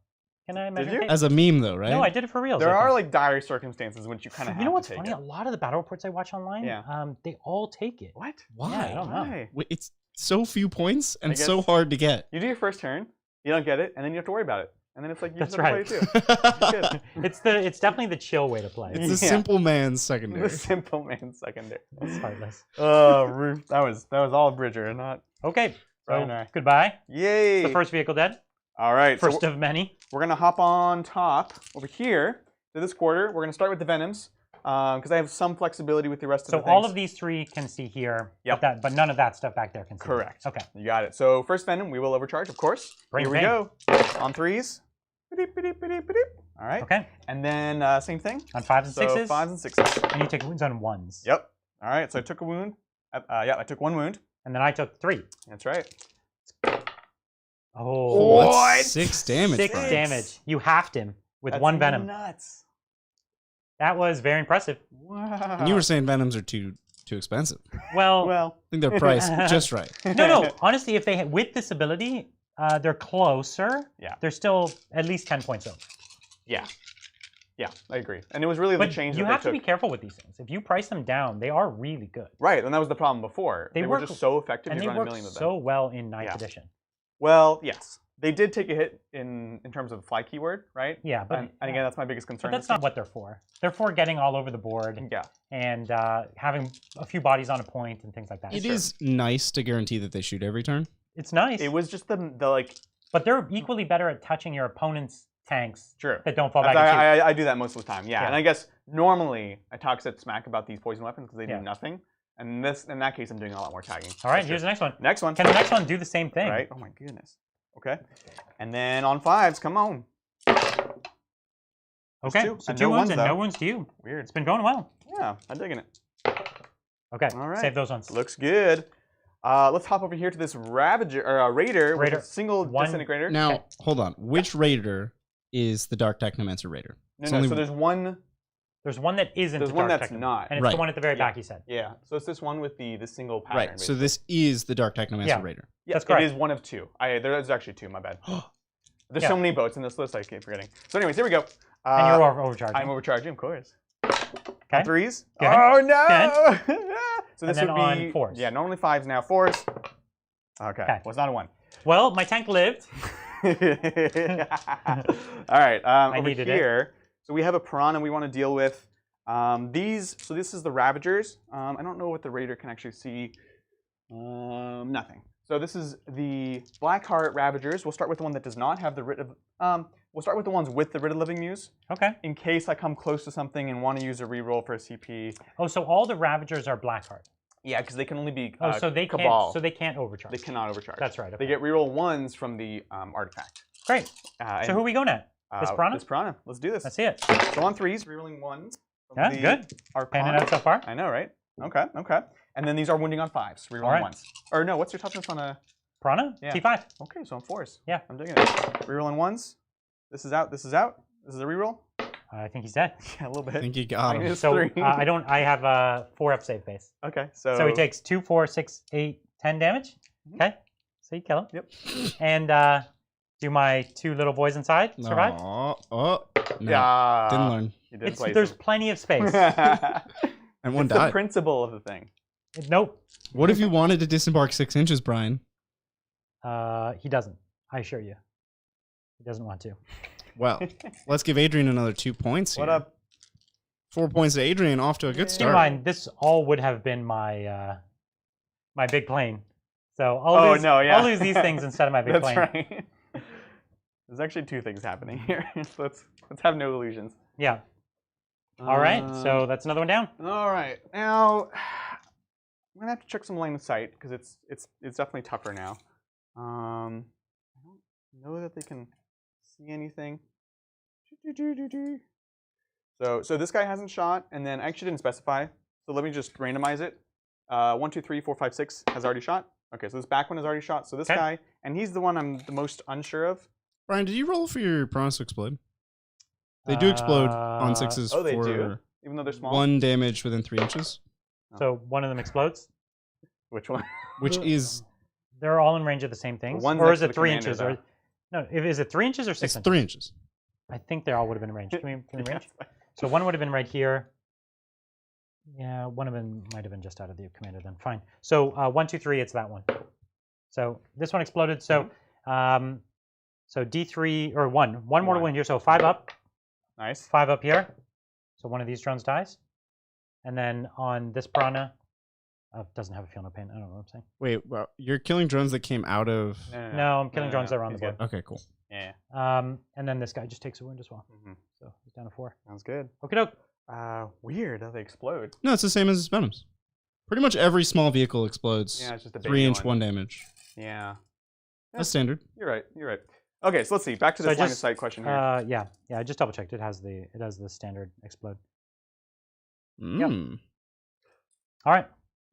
Can I measure you? tape? As a meme though, right? No, I did it for real. There are like dire circumstances in which you kind of have You know what's to take funny? it. A lot of the battle reports I watch online, Yeah. they all take it. What? Why? Yeah, I don't know. Why? It's so few points and I so guess- hard to get. You do your first turn, you don't get it, and then you have to worry about it. And then it's like you That's just have right. to play it too. Good. It's definitely the chill way to play. It's the Yeah. simple man's The secondary. simple man secondary. It's heartless. Oh, Ruth, that was all Bridger, not Okay, so Brian and I. goodbye. yay. The first vehicle dead. All right, First so of many. we're gonna hop on top over here to this quarter. We're gonna start with the venoms because I have some flexibility with the rest of So the things. all of these 3 can see here, Yep. but none of that stuff back there can see. Correct. Okay. You got it. So first venom, we will overcharge, of course. Bring Here we pain. go. On 3s. Beep, beep, beep, beep, beep. All right. Okay. And then same thing. On 5s and So 6s. 5s and 6s. And you take wounds on 1s. Yep. All right. So I took a wound. Yeah, I took 1 wound. And then I took 3. That's right. Oh. That's What? 6 damage. 6 Brian. damage. You halved him with That's 1 venom. Nuts. That was very impressive. Wow. And you were saying venoms are too expensive. I Well, think they're priced just right. no. Honestly, if they with this ability, they're closer. Yeah. They're still at least 10 points over. Yeah. Yeah, I agree. And it was really the change that you they have to took. be careful with these things. If you price them down, they are really good. Right, and that was the problem before. They were work- just so effective. And You they run a work million of them. so well in 9th edition. Well, yes. They did take a hit in terms of fly keyword, right? Yeah, but and again, that's my biggest concern. But that's not what they're for. They're for getting all over the board and having a few bodies on a point and things like that. It is nice to guarantee that they shoot every turn. It's nice. It was just the like. But they're equally better at touching your opponent's tanks True. that don't fall back at you. I do that most of the time. Yeah, and I guess normally I talk smack about these poison weapons because they do nothing. And in that case, I'm doing a lot more tagging. All right, here's the next one. Next one. Can the next one do the same thing? Right. Oh my goodness. Okay. And then on 5s, come on. Okay. So 2 wounds and no wounds to you. Weird. It's been going well. Yeah, I'm digging it. Okay. All right. Save those ones. Looks good. Let's hop over here to this Ravager or Raider with a single disintegrator. Now, hold on. Which Raider is the Dark Technomancer Raider? No, so there's one. There's one that isn't. There's one that's not. And it's the one at the very back, you said. Yeah. So it's this one with the single pattern. Right. So this is the Dark Technomancer Raider. Yeah, that's correct. It is one of 2. There's actually 2. My bad. There's so many boats in this list. I keep forgetting. So, anyways, here we go. And you're overcharging. I'm overcharging, of course. Okay. 3s. Good. Oh no! So this and then would be on 4s. Yeah, normally 5s, now 4s. Okay. Well, it's not a 1. Well, my tank lived. All right. Over needed here, so we have a piranha we want to deal with. These. So this is the Ravagers. I don't know what the Raider can actually see. Nothing. So this is the Blackheart Ravagers. We'll start with the one that does not have the Writ of. We'll start with the ones with the Writ of Living Muse. Okay. In case I come close to something and want to use a reroll for a CP. Oh, so all the Ravagers are Blackheart. Yeah, because they can only be so they Cabal. Can't. So they can't overcharge. They cannot overcharge. That's right. Okay. They get reroll 1s from the artifact. Great. So who are we going at? This piranha? This piranha. Let's do this. Let's see it. So on 3s, rerolling 1s. Yeah, good. Panning out so far. I know, right? Okay. And then these are wounding on 5s, rerolling 1s. Or no, what's your toughness on a piranha? Yeah. T5. Okay, so on 4s. Yeah. I'm digging it. Rerolling 1s. This is out. This is out. This is a reroll. I think he's dead. Yeah, a little bit. I think you got him. So I have a 4 save base. Okay, so. So he takes 2, 4, 6, 8, 10 damage. Okay. So you kill him. Yep. And do my 2 little boys inside survive? Oh, no. Yeah. Didn't learn. There's plenty of space. And one died. The principle of the thing. Nope. What if you wanted to disembark 6 inches, Brian? He doesn't. I assure you. He doesn't want to. Well, let's give Adrian another 2 points here. What up? 4 points to Adrian, off to a good Keep start. in mind, this all would have been my my big plane. So I'll lose these things instead of my big plane. That's right. There's actually 2 things happening here. let's have no illusions. Yeah. All right. So that's another one down. All right. Now I'm gonna have to check some line of sight because it's definitely tougher now. I don't know that they can see anything. So this guy hasn't shot, and then I actually didn't specify. So let me just randomize it. 1, 2, 3, 4, 5, 6 has already shot. Okay, so this back one has already shot. So this guy, and he's the one I'm the most unsure of. Brian, did you roll for your piranhas to explode? They do explode on 6s oh, they for do? Even though they're small? 1 damage within 3 inches. So one of them explodes. Which one? Which is... They're all in range of the same things. Or is it 3 inches? Or no, is it 3 inches or 6 inches? It's 3 inches. I think they all would have been in range. Can we range? So one would have been right here. Yeah, one of them might have been just out of the commander then. Fine. So 1, 2, 3, it's that one. So this one exploded. So so D3 or one mortal wound here. So 5 up. Nice. 5 up here. So one of these drones dies. And then on this piranha, doesn't have a feel no pain. I don't know what I'm saying. Wait, well, you're killing drones that came out of... No, I'm killing drones that are on the board. Okay, cool. Yeah. And then this guy just takes a wound as well. So he's down to 4. Sounds good. Okie doke. Weird how they explode. No, it's the same as Venoms. Pretty much every small vehicle explodes. Yeah, it's just a 3-inch 1 damage. Yeah. That's standard. You're right. You're right. Okay, so let's see. Back to this line of sight question here. Yeah. I just double checked. It has the standard explode. Yep. All right.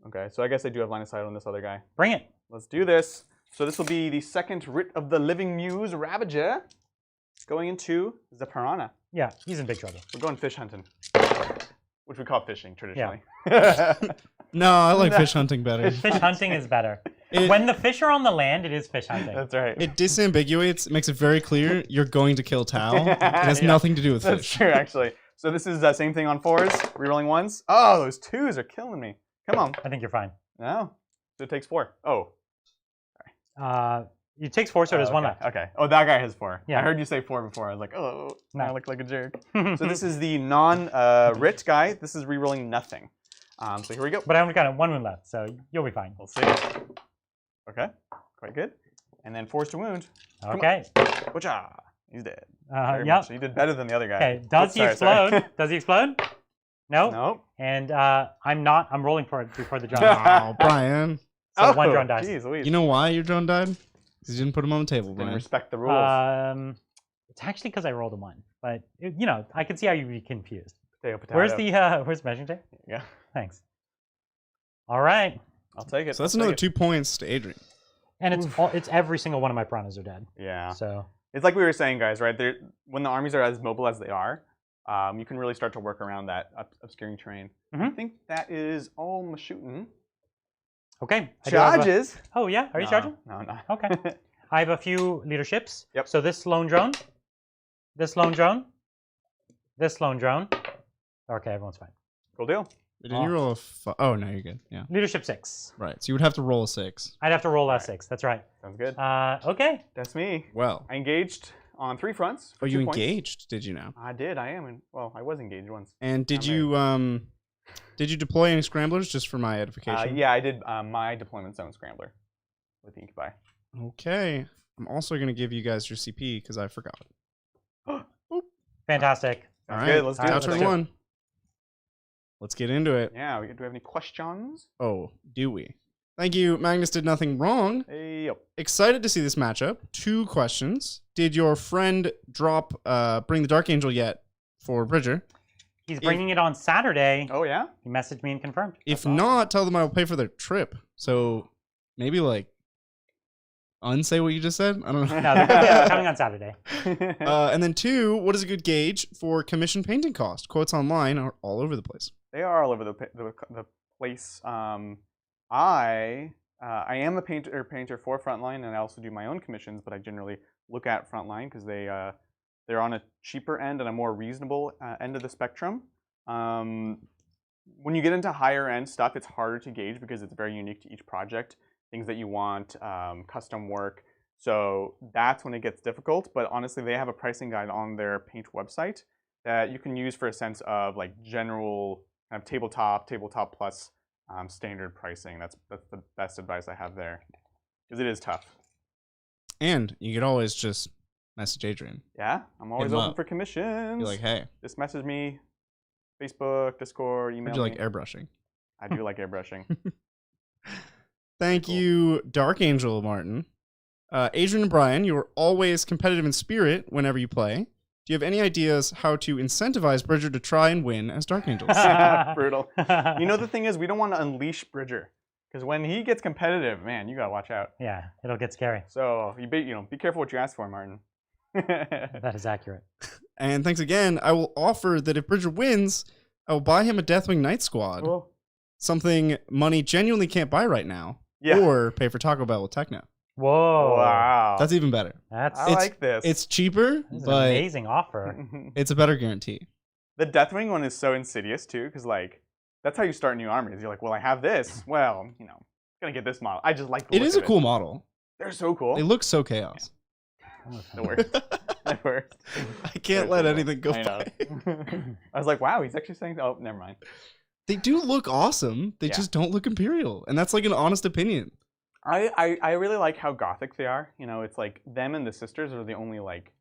Okay, so I guess I do have line of sight on this other guy. Bring it. Let's do this. So this will be the second Writ of the Living Muse Ravager going into the piranha. Yeah, he's in big trouble. We're going fish hunting, which we call fishing traditionally. No, I like fish hunting better. Fish hunting is better. When the fish are on the land, it is fish hunting. That's right. It disambiguates, it makes it very clear you're going to kill Tau. It has nothing to do with That's fish. true, actually. So this is the same thing on 4s, rerolling 1s. Oh, those 2s are killing me. Come on. I think you're fine. No. So it takes 4. Oh. It takes 4, so there's 1 left. Okay. Oh, that guy has 4. Yeah. I heard you say 4 before. I was like, oh, No. I look like a jerk. So this is the non-writ guy. This is rerolling nothing. So here we go. But I only got 1 wound left, so you'll be fine. We'll see. Okay. Quite good. And then force to wound. Okay. Whatcha? He's dead. Very Yep. much. He did better than the other guy. Okay. Does he explode? Does he explode? No. Nope. And I'm not. I'm rolling for it before the drone. Oh, Brian. So 1 drone dies. Geez, Louise. You know why your drone died? Because you didn't put him on the table, Didn't Brian. respect the rules. It's actually because I rolled a 1, but you know, I can see how you'd be confused. Potato, potato. Where's the measuring tape? Yeah. Thanks. All right. I'll take it. So that's I'll another take 2 points to Adrian. And it's every single one of my piranhas are dead. it. Yeah. So It's like we were saying, guys, right? When the armies are as mobile as they are, you can really start to work around that obscuring terrain. I think that is all my shooting. okay. I do have Charges. oh yeah. Are you charging? No. Okay. I have a few leaderships. Yep. So this lone drone, this lone drone, this lone drone. Okay, everyone's fine. Cool deal. Didn't you roll a Oh, no, you're good. Yeah. Leadership 6. Right. So you would have to roll a 6. I'd have to roll that 6. That's right. Sounds good. Okay. That's me. Well. I engaged on 3 fronts. For Oh, you 2 points. engaged, did you now? I did. I am. Well, I was engaged once. And did I'm you deploy any scramblers just for my edification? Yeah, I did my deployment zone scrambler with Incubi. Okay. I'm also going to give you guys your CP because I forgot. Fantastic. All Sounds right. good. Let's do it. Now Let's turn do it. 1. Let's get into it. Yeah. Do we have any questions? Oh, do we? Thank you. Magnus did nothing wrong. Hey, yo. Excited to see this matchup. 2 questions. Did your friend bring the Dark Angel yet for Bridger? He's bringing it on Saturday. Oh, yeah? He messaged me and confirmed. If not, tell them I will pay for their trip. So maybe unsay what you just said? I don't know. No, they're coming on Saturday. And then 2, what is a good gauge for commission painting cost? Quotes online are all over the place. They are all over the place. I am a painter for Frontline, and I also do my own commissions, but I generally look at Frontline because they're on a cheaper end and a more reasonable end of the spectrum. When you get into higher end stuff, it's harder to gauge because it's very unique to each project. Things that you want, custom work. So that's when it gets difficult. But honestly, they have a pricing guide on their Paint website that you can use for a sense of like general kind of tabletop plus standard pricing. That's the best advice I have there because it is tough. And you could always just message Adrian. Yeah, I'm always open for commissions. Be like, hey, just message me, Facebook, Discord, email. would you me. like airbrushing? I do like airbrushing. Thank you, Dark Angel Martin. Adrian and Brian, you are always competitive in spirit whenever you play. Do you have any ideas how to incentivize Bridger to try and win as Dark Angels? Brutal. You know, the thing is, we don't want to unleash Bridger because when he gets competitive, man, you gotta watch out. Yeah, it'll get scary. So be careful what you ask for, Martin. That is accurate. And thanks again. I will offer that if Bridger wins, I will buy him a Deathwing Night Squad. Cool. Something money genuinely can't buy right now. Yeah. Or pay for Taco Bell with Techno. Whoa. Wow. That's even better. That's I like this. It's cheaper, this is an but amazing offer. it's a better guarantee. The Deathwing one is so insidious too, because like that's how you start new armies. You're like, well, I have this. Well, you know, I'm gonna get this model. I just like the It look is of a cool model. They're so cool. They look so chaos. The worst. The worst. I can't let anything go I know. by. I was like, wow, he's actually saying, oh, never mind. They do look awesome. They Yeah. just don't look Imperial. And that's like an honest opinion. I really like how gothic they are. You know, it's like them and the sisters are the only like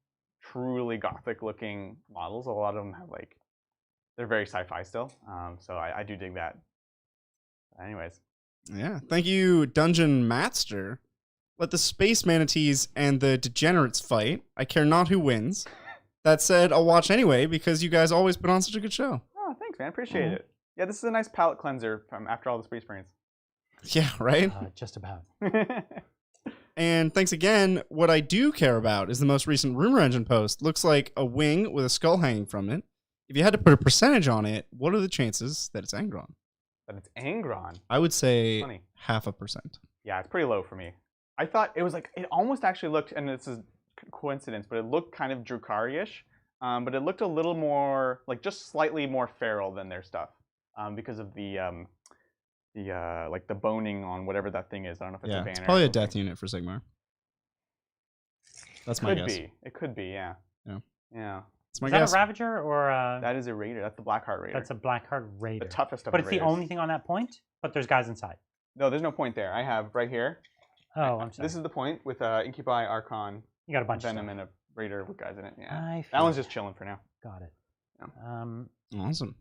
truly gothic looking models. A lot of them have like, they're very sci-fi still. So I do dig that. Anyways. Yeah. Thank you, Dungeon Master. Let the space manatees and the degenerates fight. I care not who wins. That said, I'll watch anyway because you guys always put on such a good show. Oh, thanks, man. Appreciate it. Yeah, this is a nice palate cleanser from after all the space brains. Yeah, right? Just about. And thanks again. What I do care about is the most recent rumor engine post. Looks like a wing with a skull hanging from it. If you had to put a percentage on it, what are the chances that it's Angron? But it's Angron. I would say Funny. 0.5%. Yeah, it's pretty low for me. I thought it was like, it almost actually looked, and this is coincidence, but it looked kind of Drukhari-ish, but it looked a little more, like just slightly more feral than their stuff, because of the like the boning on whatever that thing is. I don't know if it's a banner. It's probably a death unit for Sigmar. That's my guess. Could be. It could be, yeah. Yeah. It's my Is guess. that a Ravager or That is a Raider. That's the Blackheart Raider. That's a Blackheart Raider. The toughest of But the it's the Raiders. only thing on that point. But there's guys inside. No, there's no point there. I have right here. Oh, I'm sorry. This is the point with Incubi, Archon, You got a bunch Venom, of and a Raider with guys in it. Yeah. I That one's just chilling for now. got it. Yeah. Awesome.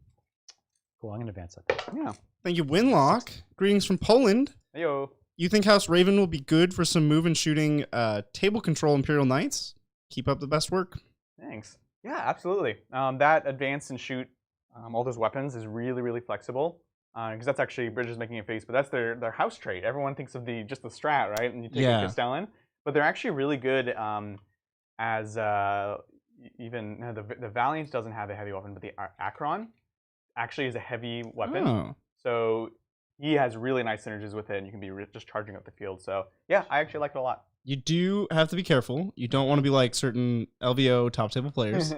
Cool. I'm gonna advance it. Yeah. Thank you, Winlock. Greetings from Poland. Heyo. You think House Raven will be good for some move and shooting table control Imperial Knights? Keep up the best work. Thanks. Yeah, absolutely. That advance and shoot all those weapons is really, really flexible. Because that's actually Bridges making a face, but that's their house trait. Everyone thinks of just the strat, right? And you take a Castellan, but they're actually really good as even the Valiant doesn't have a heavy weapon, but the Akron actually is a heavy weapon. Oh. So he has really nice synergies with it, and you can be just charging up the field. So yeah, I actually like it a lot. You do have to be careful. You don't want to be like certain LVO top table players.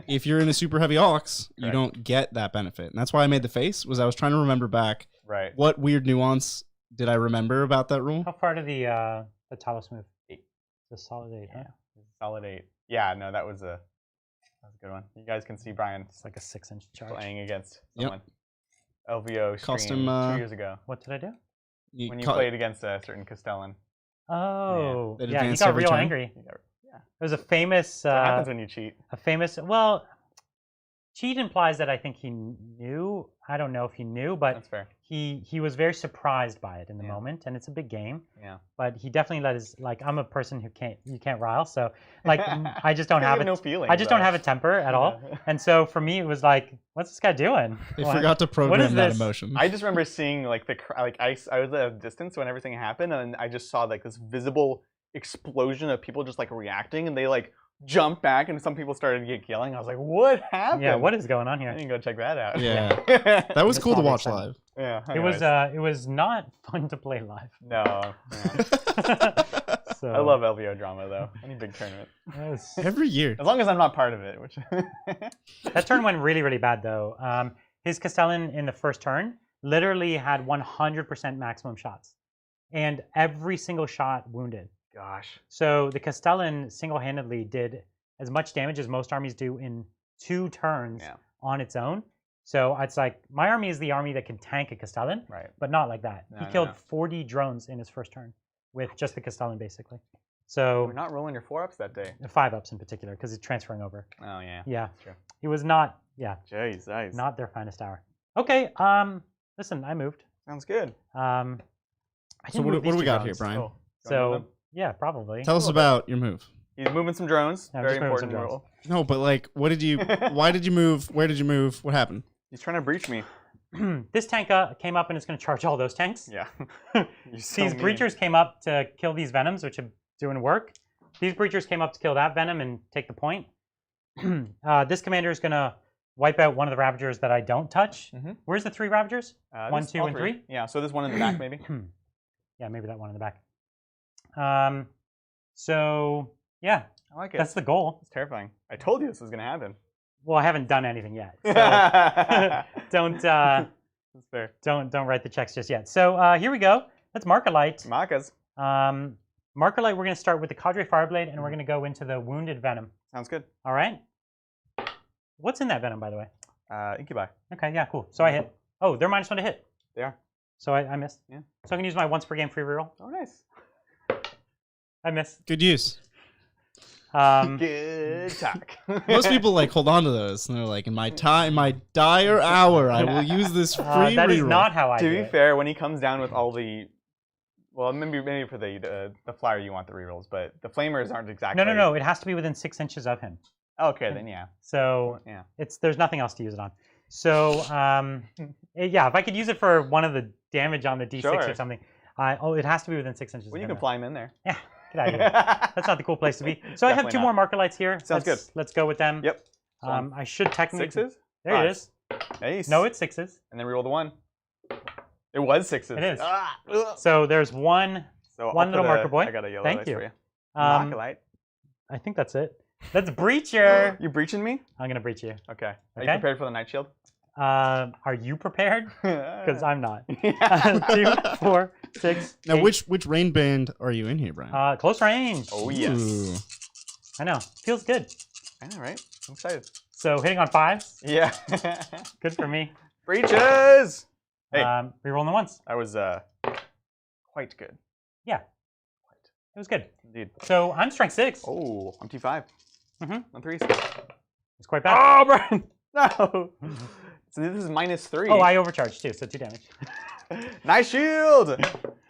If you're in a super heavy Ox, you don't get that benefit. And that's why I made the face, was I was trying to remember back what weird nuance did I remember about that rule. How far did the Talos move? 8. It's a solid 8, huh? Solid 8. Yeah, no, that was a good one. You guys can see Brian. It's like a 6-inch charge. Playing against someone. LVO stream 2 years ago. What did I do? When you played against a certain Castellan. Oh, yeah, he got real angry. Yeah. It was a famous... what happens when you cheat. A famous... Well, cheat implies that I think he knew. I don't know if he knew, but that's fair. He was very surprised by it in the moment, and it's a big game. Yeah. But he definitely let his... Like, I'm a person who you can't rile, so... Like, I just don't have it. No feeling. I just don't have a temper at all. And so for me, it was like, what's this guy doing? They forgot to program that emotion. I just remember seeing like I was at a distance when everything happened, and I just saw like this visible explosion of people just like reacting, and they like jumped back, and some people started yelling. I was like, what happened? Yeah, what is going on here? I need to go check that out. Yeah. That was cool to watch live. Yeah. It was not fun to play live. No. So, I love LVO drama though. Any big tournament. Every year. As long as I'm not part of it, which that turn went really, really bad though. His Castellan in the first turn literally had 100% maximum shots. And every single shot wounded. Gosh. So the Castellan single-handedly did as much damage as most armies do in 2 turns on its own. So it's like, my army is the army that can tank a Castellan, but not like that. He killed 40 drones in his first turn with just the Castellan, basically. So we're not rolling your 4-ups that day. 5-ups in particular, because he's transferring over. Oh yeah. Yeah. That's true. He was not. Jeez, nice. Not their finest hour. Okay. Listen, I moved. Sounds good. So what do we got here, Brian? Oh, so yeah, probably. Tell us about your move. He's moving some drones. Yeah, very important rule. No, but like, what did you? Why did you move? Where did you move? What happened? He's trying to breach me. This tank came up and it's going to charge all those tanks. Yeah. These breachers came up to kill these venoms, which are doing work. These breachers came up to kill that venom and take the point. This commander is going to wipe out one of the Ravagers that I don't touch. Where's the 3 Ravagers? 1, 2, and 3? Yeah, so there's one in the back, maybe. Yeah, maybe that one in the back. So, yeah. I like it. That's the goal. It's terrifying. I told you this was going to happen. Well, I haven't done anything yet. So don't That's fair. Don't write the checks just yet. So here we go. That's Markalite. Markas. Markalite, we're going to start with the Cadre Fireblade, and we're going to go into the Wounded Venom. Sounds good. All right. What's in that Venom, by the way? Incubi. Okay, yeah, cool. So I hit. Oh, they're -1 to hit. They are. So I missed. Yeah. So I can use my once per game free reroll. Oh, nice. I missed. Good use. Good talk. Most people like hold on to those, and they're like, in my dire hour, I will use this free reroll. That is not how I do it. To be fair, when he comes down with all the, well, maybe for the flyer you want the rerolls, but the flamers aren't exactly. No. It has to be within 6 inches of him. Okay, then yeah. So there's nothing else to use it on. So yeah, if I could use it for one of the damage on the D6 or something, it has to be within 6 inches. Well, you can fly him in there. Yeah. Get out of here. That's not the cool place to be. So I have 2 more Markalites here. Sounds good. Let's go with them. Yep. I should technically... 6s? There it is. Nice. No, it's 6s. And then reroll the 1. It was 6s. It is. Ah, ugh. So there's one So one I'll little put marker boy. I got a yellow Thank dice you. for you. Um, Knock-a-light. I think that's it. That's Breacher. You breaching me? I'm gonna breach you. Okay. Are you Okay. prepared for the night shield? Are you prepared? Because I'm not. Yeah. 2, 4, 6. Now, 8. which rain band are you in here, Brian? Close range. Oh yes. Ooh. I know. Feels good. I know, right? I'm excited. So hitting on 5s. Yeah. Good for me. Breaches. Hey, Rerolling the ones. I was quite good. Yeah. It was good. Indeed. So I'm strength 6. Oh, I'm T5. Mhm. On 3s. It's quite bad. Oh, Brian! No. So this is -3. Oh, I overcharged too, so 2 damage. Nice shield.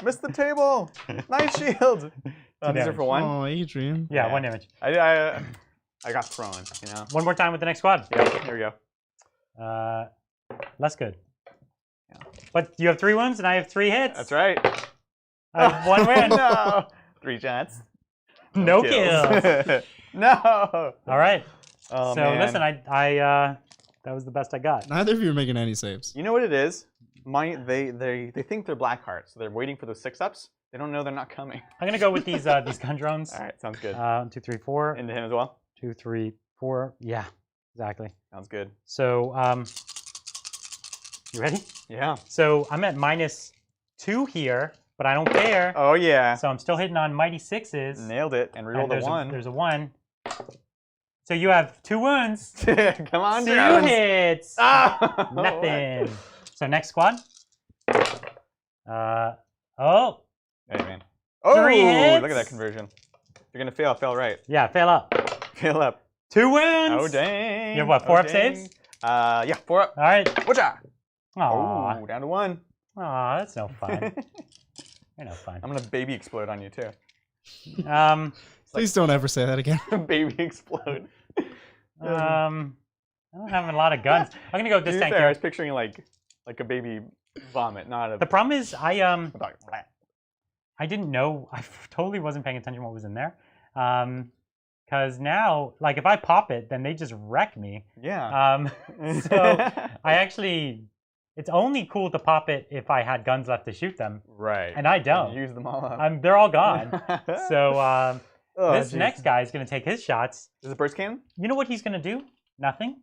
Missed the table. Nice shield. These are damage. for 1. Oh, Adrian. Yeah, Yeah. 1 damage. I got thrown. You know. One more time with the next squad. Yep. Here we go. Less good. Yeah. But you have 3 wounds and I have 3 hits. That's right. I have 1 win. No. 3 shots. No kills. No. All right. Oh, So man. listen, I that was the best I got. Neither of you are making any saves. You know what it is? They think they're Blackheart, so they're waiting for the 6-ups. They don't know they're not coming. I'm gonna go with these gun drones. All right, sounds good. 1, 2, 3, 4. Into him as well. 2, 3, 4. Yeah, exactly. Sounds good. So you ready? Yeah. So I'm at -2 here, but I don't care. Oh yeah. So I'm still hitting on mighty 6s. Nailed it and reroll And the there's 1. there's a 1. So you have 2 wounds. Come on, 2 Dragons. hits. Oh, Nothing. So next squad. Oh. Hey man. Oh, 3 hits. look at that conversion. You're gonna fail. Fail right. Yeah, fail up. Fail up. 2 wounds. Oh dang. You have what, 4 oh, up saves? Yeah, 4 up. All right. Whatcha? Aw. Oh, down to 1. Aw, that's no fun. You're no fun. I'm gonna baby explode on you too. Please don't ever say that again. Baby explode. I don't have a lot of guns. I'm gonna go with To this be tank fair, I here. was picturing like a baby vomit, not a. The problem is I didn't know. I totally wasn't paying attention what was in there. Because now, like, if I pop it, then they just wreck me. Yeah. So I actually, it's only cool to pop it if I had guns left to shoot them, right. and I don't. Use them all up. They're all gone. So Oh, this geez. next guy is gonna take his shots. Is it burst cannon? You know what he's gonna do? Nothing.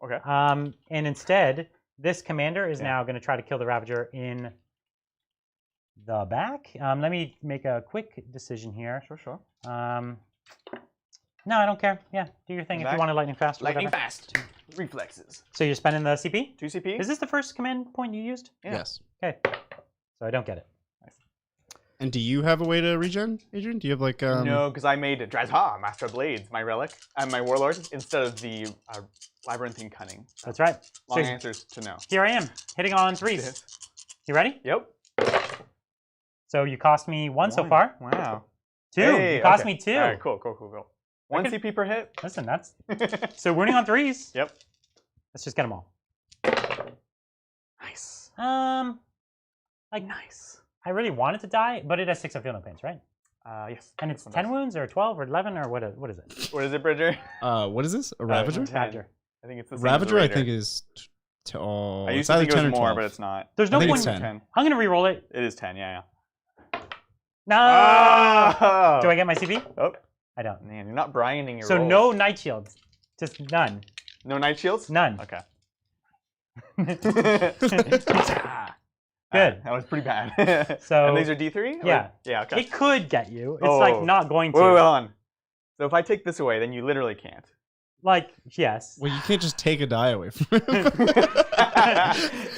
Okay. And instead, this commander is Yeah. now gonna try to kill the Ravager in the back. Let me make a quick decision here. Sure. No, I don't care. Yeah, do your thing if you Back. want to lightning fast. Or Lightning whatever. fast. Reflexes. So you're spending the CP? 2 CP. Is this the first command point you used? Yeah. Yes. Okay. So I don't get it. And do you have a way to regen, Adrian? Do you have like No, because I made Drazha, Master of Blades, my relic, and my warlord, instead of the labyrinthine cunning. That's right. Long So answers to no. here I am, hitting on 3s. You ready? Yep. So you cost me 1 so far. Wow. 2. Hey, You cost okay. me 2. All right, cool. 1 could- CP per hit. Listen, that's so wounding on 3s. Yep. Let's just get them all. Nice. Nice. I really wanted to die, but it has 6 of feel no pains, right? Yes. And it's It 10 does. wounds or 12 or 11 or what is it? What is it, Bridger? what is this? A Ravager? 10. Ravager. I think it's the same as the Ravager, I Raider. think is. I It's used to either think it 10 was or more, 12. but it's not. There's no I think point. it's 10. 10. I'm gonna re-roll it. It is 10. Yeah. No. Oh! Do I get my CP? Oh, I don't. man, you're not Brianing your So rolls. no night shields. Just none. No night shields. None. Okay. Good. That was pretty bad. So- and these are D3? Or- Yeah. Yeah. Okay. It could get you. It's Oh. like not going to. Wait, hold on. So if I take this away, then you literally can't. Like yes. Well, you can't just take a die away from him.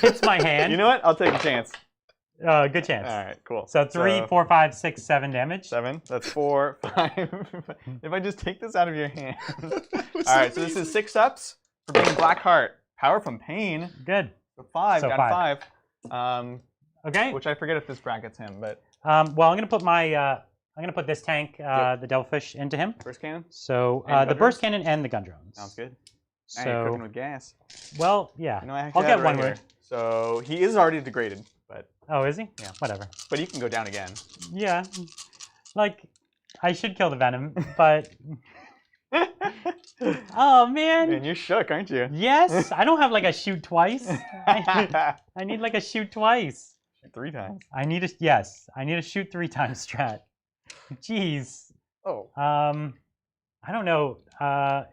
Hits my hand. You know what? I'll take a chance. Good chance. All right, cool. So 3, 4, 5, 6, 7 damage. 7. That's 4, 5. If I just take this out of your hand. All right, so this is 6 ups for being Blackheart. Power from pain. Good. So 5, So down 5. 5. Okay. Which I forget if this brackets him, but Well, I'm gonna put my I'm gonna put this tank, Yep. the Devilfish, into him. burst cannon. So And the gun burst drones? cannon and the gun drones. Sounds good. Now you're cooking So with gas. well, yeah. You know, I I'll actually get have it one right word. here. So he is already degraded, but Oh, is he? Yeah. Whatever. he can go down again. Yeah. Like, I should kill the venom, but oh man. Man, you're shook, aren't you? Yes, I don't have like a shoot twice. I need like a shoot twice. 3 times. I need to, yes, I need to shoot 3 times strat. Jeez. Oh. I don't know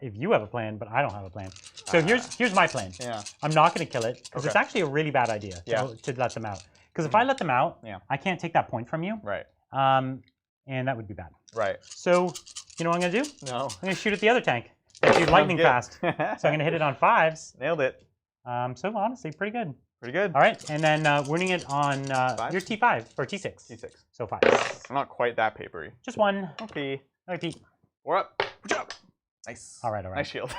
if you have a plan, but I don't have a plan. So here's my plan. Yeah. I'm not going to kill it because it's actually a really bad idea to let them out. Because if I let them out, I can't take that point from you. Right. And that would be bad. Right. So you know what I'm going to do? No. I'm going to shoot at the other tank. That's you lightning fast. So I'm going to hit it on 5s. Nailed it. So honestly, pretty good. Pretty good. All right, and then winning it on your T5 or T6. T6. So 5. I'm not quite that papery. Just 1. Okay. All right, Pete. We're up. Good job. Nice. All right, all right. Nice shield.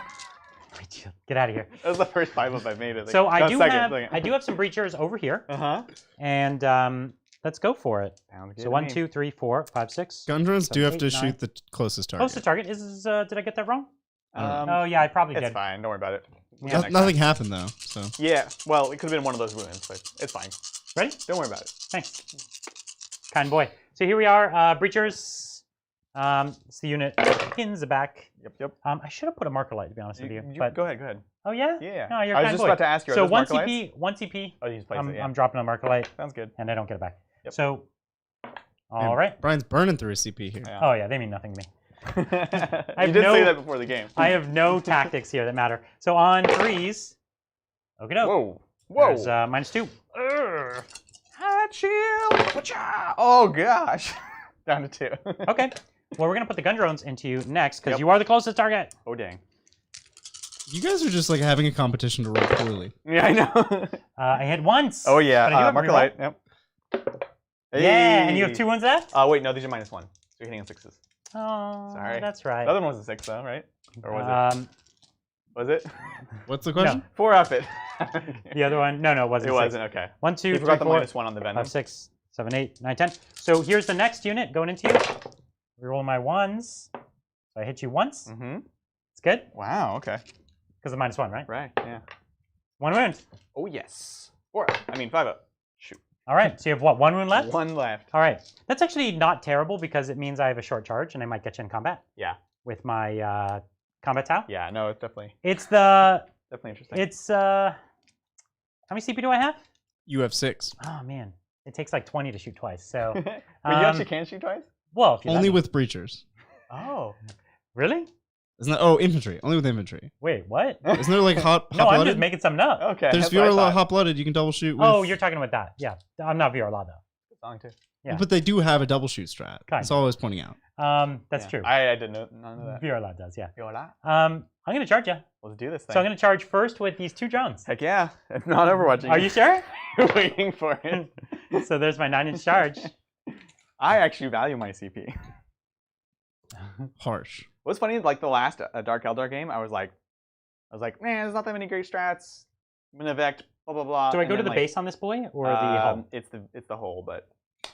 Great shield. Get out of here. That was the first 5-up I've made. So I do have some breachers over here. And let's go for it. So 1, 2, 3, 4, 5, 6. Gun drones So do have 8, to 9. shoot the closest target. Closest target is did I get that wrong? Oh yeah, I probably did. It's fine. Don't worry about it. Nothing happened though. So. Yeah. Well, it could have been one of those ruins, but it's fine. Ready? Don't worry about it. Thanks. Kind boy. So here we are, breachers. It's the unit in the back. Yep. I should have put a marker light to be honest with you. But Go ahead. oh yeah. Yeah. No, you're I was kind just boy. about to ask you. So are those one marker lights? CP, 1 CP. Oh, you just place it. Yeah. I'm dropping a marker light. Sounds good. And I don't get it back. Yep. So, all right. Brian's burning through his CP here. Yeah. Oh yeah, they mean nothing to me. You did say that before the game. I have no tactics here that matter. So on 3s. Okay, no. Whoa. There's -2. Hot shield. Oh gosh. Down to 2. Okay. Well, we're gonna put the gun drones into you next because you are the closest target. Oh dang. You guys are just like having a competition to roll poorly. Yeah, I know. I hit once. Oh yeah. But I do have Marker reroll. light. Yep. Yeah, and you have 2 ones left. Oh wait, no, these are -1. So you're hitting on 6s. Oh, Sorry. that's right. The other one was a 6 though, right? Or was it? Was it? What's the question? 4 up it. The other one, no, it wasn't. It wasn't. Okay. 1, 2, You 3, forgot the 4, -1 on the Venom. 5, 6, 7, 8, 9, 10. So here's the next unit going into you. Reroll my 1s. So I hit you once. Mm-hmm. It's good Wow. Okay. because of -1, right? Right. Yeah. 1 wound. Oh yes. 4 up. I mean 5 up. Shoot. All right. So you have what? 1 wound left. 1 left. All right. That's actually not terrible because it means I have a short charge and I might get you in combat. Yeah. With my combat towel. Yeah. No, it's definitely Definitely interesting. How many CP do I have? You have 6. Oh man, it takes like 20 to shoot twice. So. Wait, you actually can shoot twice? Well, if you Only let me. with breachers. Oh. Really? Isn't that? Oh, infantry. Only with infantry. Wait, what? Isn't there like hot No, I'm just blooded? making something up. Okay. There's that's what I VR thought. hot blooded. You can double shoot. With... Oh, you're talking about that. Yeah, I'm not VR law though. Good song too. Yeah. But they do have a double shoot strat. Kind That's all I was pointing out. That's Yeah. true. I didn't know none of that. VR law does, yeah. Yola. I'm gonna charge you. Let's do this thing. So I'm gonna charge first with these 2 drones. Heck yeah. It's not Overwatching. Are you sure? waiting for it? So there's my 9-inch charge. I actually value my CP. Harsh. What's funny, like the last Dark Eldar game, I was like, man, there's not that many great strats. I'm gonna Vect, blah blah blah. Do I And go to then, the like, base on this boy or the hull? It's the whole, but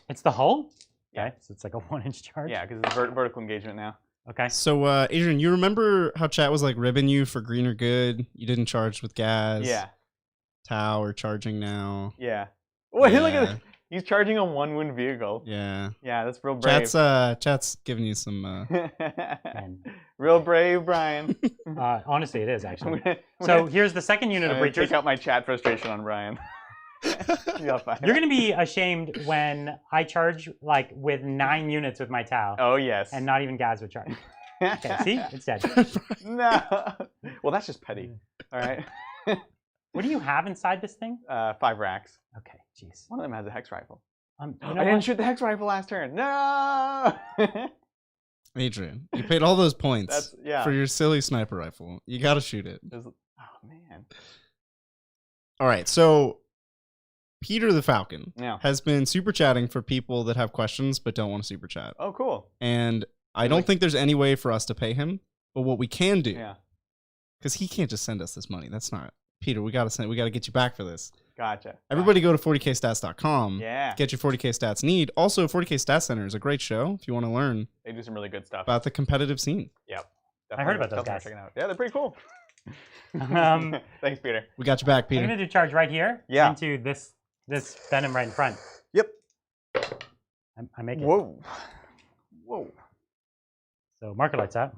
It's the hull. Yeah. Okay, so it's like a 1-inch charge. yeah, because it's vertical engagement now. Okay. So, Adrian, you remember how chat was like ribbing you for green or good? You didn't charge with gas. Yeah, Tau or charging now. yeah. Wait, look at Yeah. this. He's charging a 1-wound vehicle. Yeah. Yeah, that's real brave. Chat's giving you some. And, real brave, Brian. honestly, it is actually. I'm gonna- So here's the second unit I'm of gonna breachers. take out my chat frustration on Brian. Yeah, fine. You're gonna be ashamed when I charge like with 9 units with my Tau Oh yes. and not even Gaz would charge. Okay, see, it's dead. No. Well, that's just petty. All right. What do you have inside this thing? 5 racks. Okay, jeez. One of them has a hex rifle. You I know didn't what? shoot the hex rifle last turn. No. Adrian, you paid all those points That's yeah. for your silly sniper rifle. You got to shoot it. Oh man. All right, so Peter the Falcon Yeah. has been super chatting for people that have questions but don't want to super chat. Oh cool. And I don't think there's any way for us to pay him. But what we can do, Yeah. because he can't just send us this money. That's not Peter. We got to get you back for this. Gotcha. Everybody go to 40kstats.com. Yeah. Get your 40k stats need. Also, 40k Stats Center is a great show if you want to learn They do some really good stuff. about the competitive scene. Yep. I heard about those Definitely guys. check it out. Yeah, they're pretty cool. Um, Thanks, Peter. We got you back, I'm Peter. gonna do charge right here Yeah. into this venom right in front. Yep. I make it. Whoa. Whoa. So marker lights out.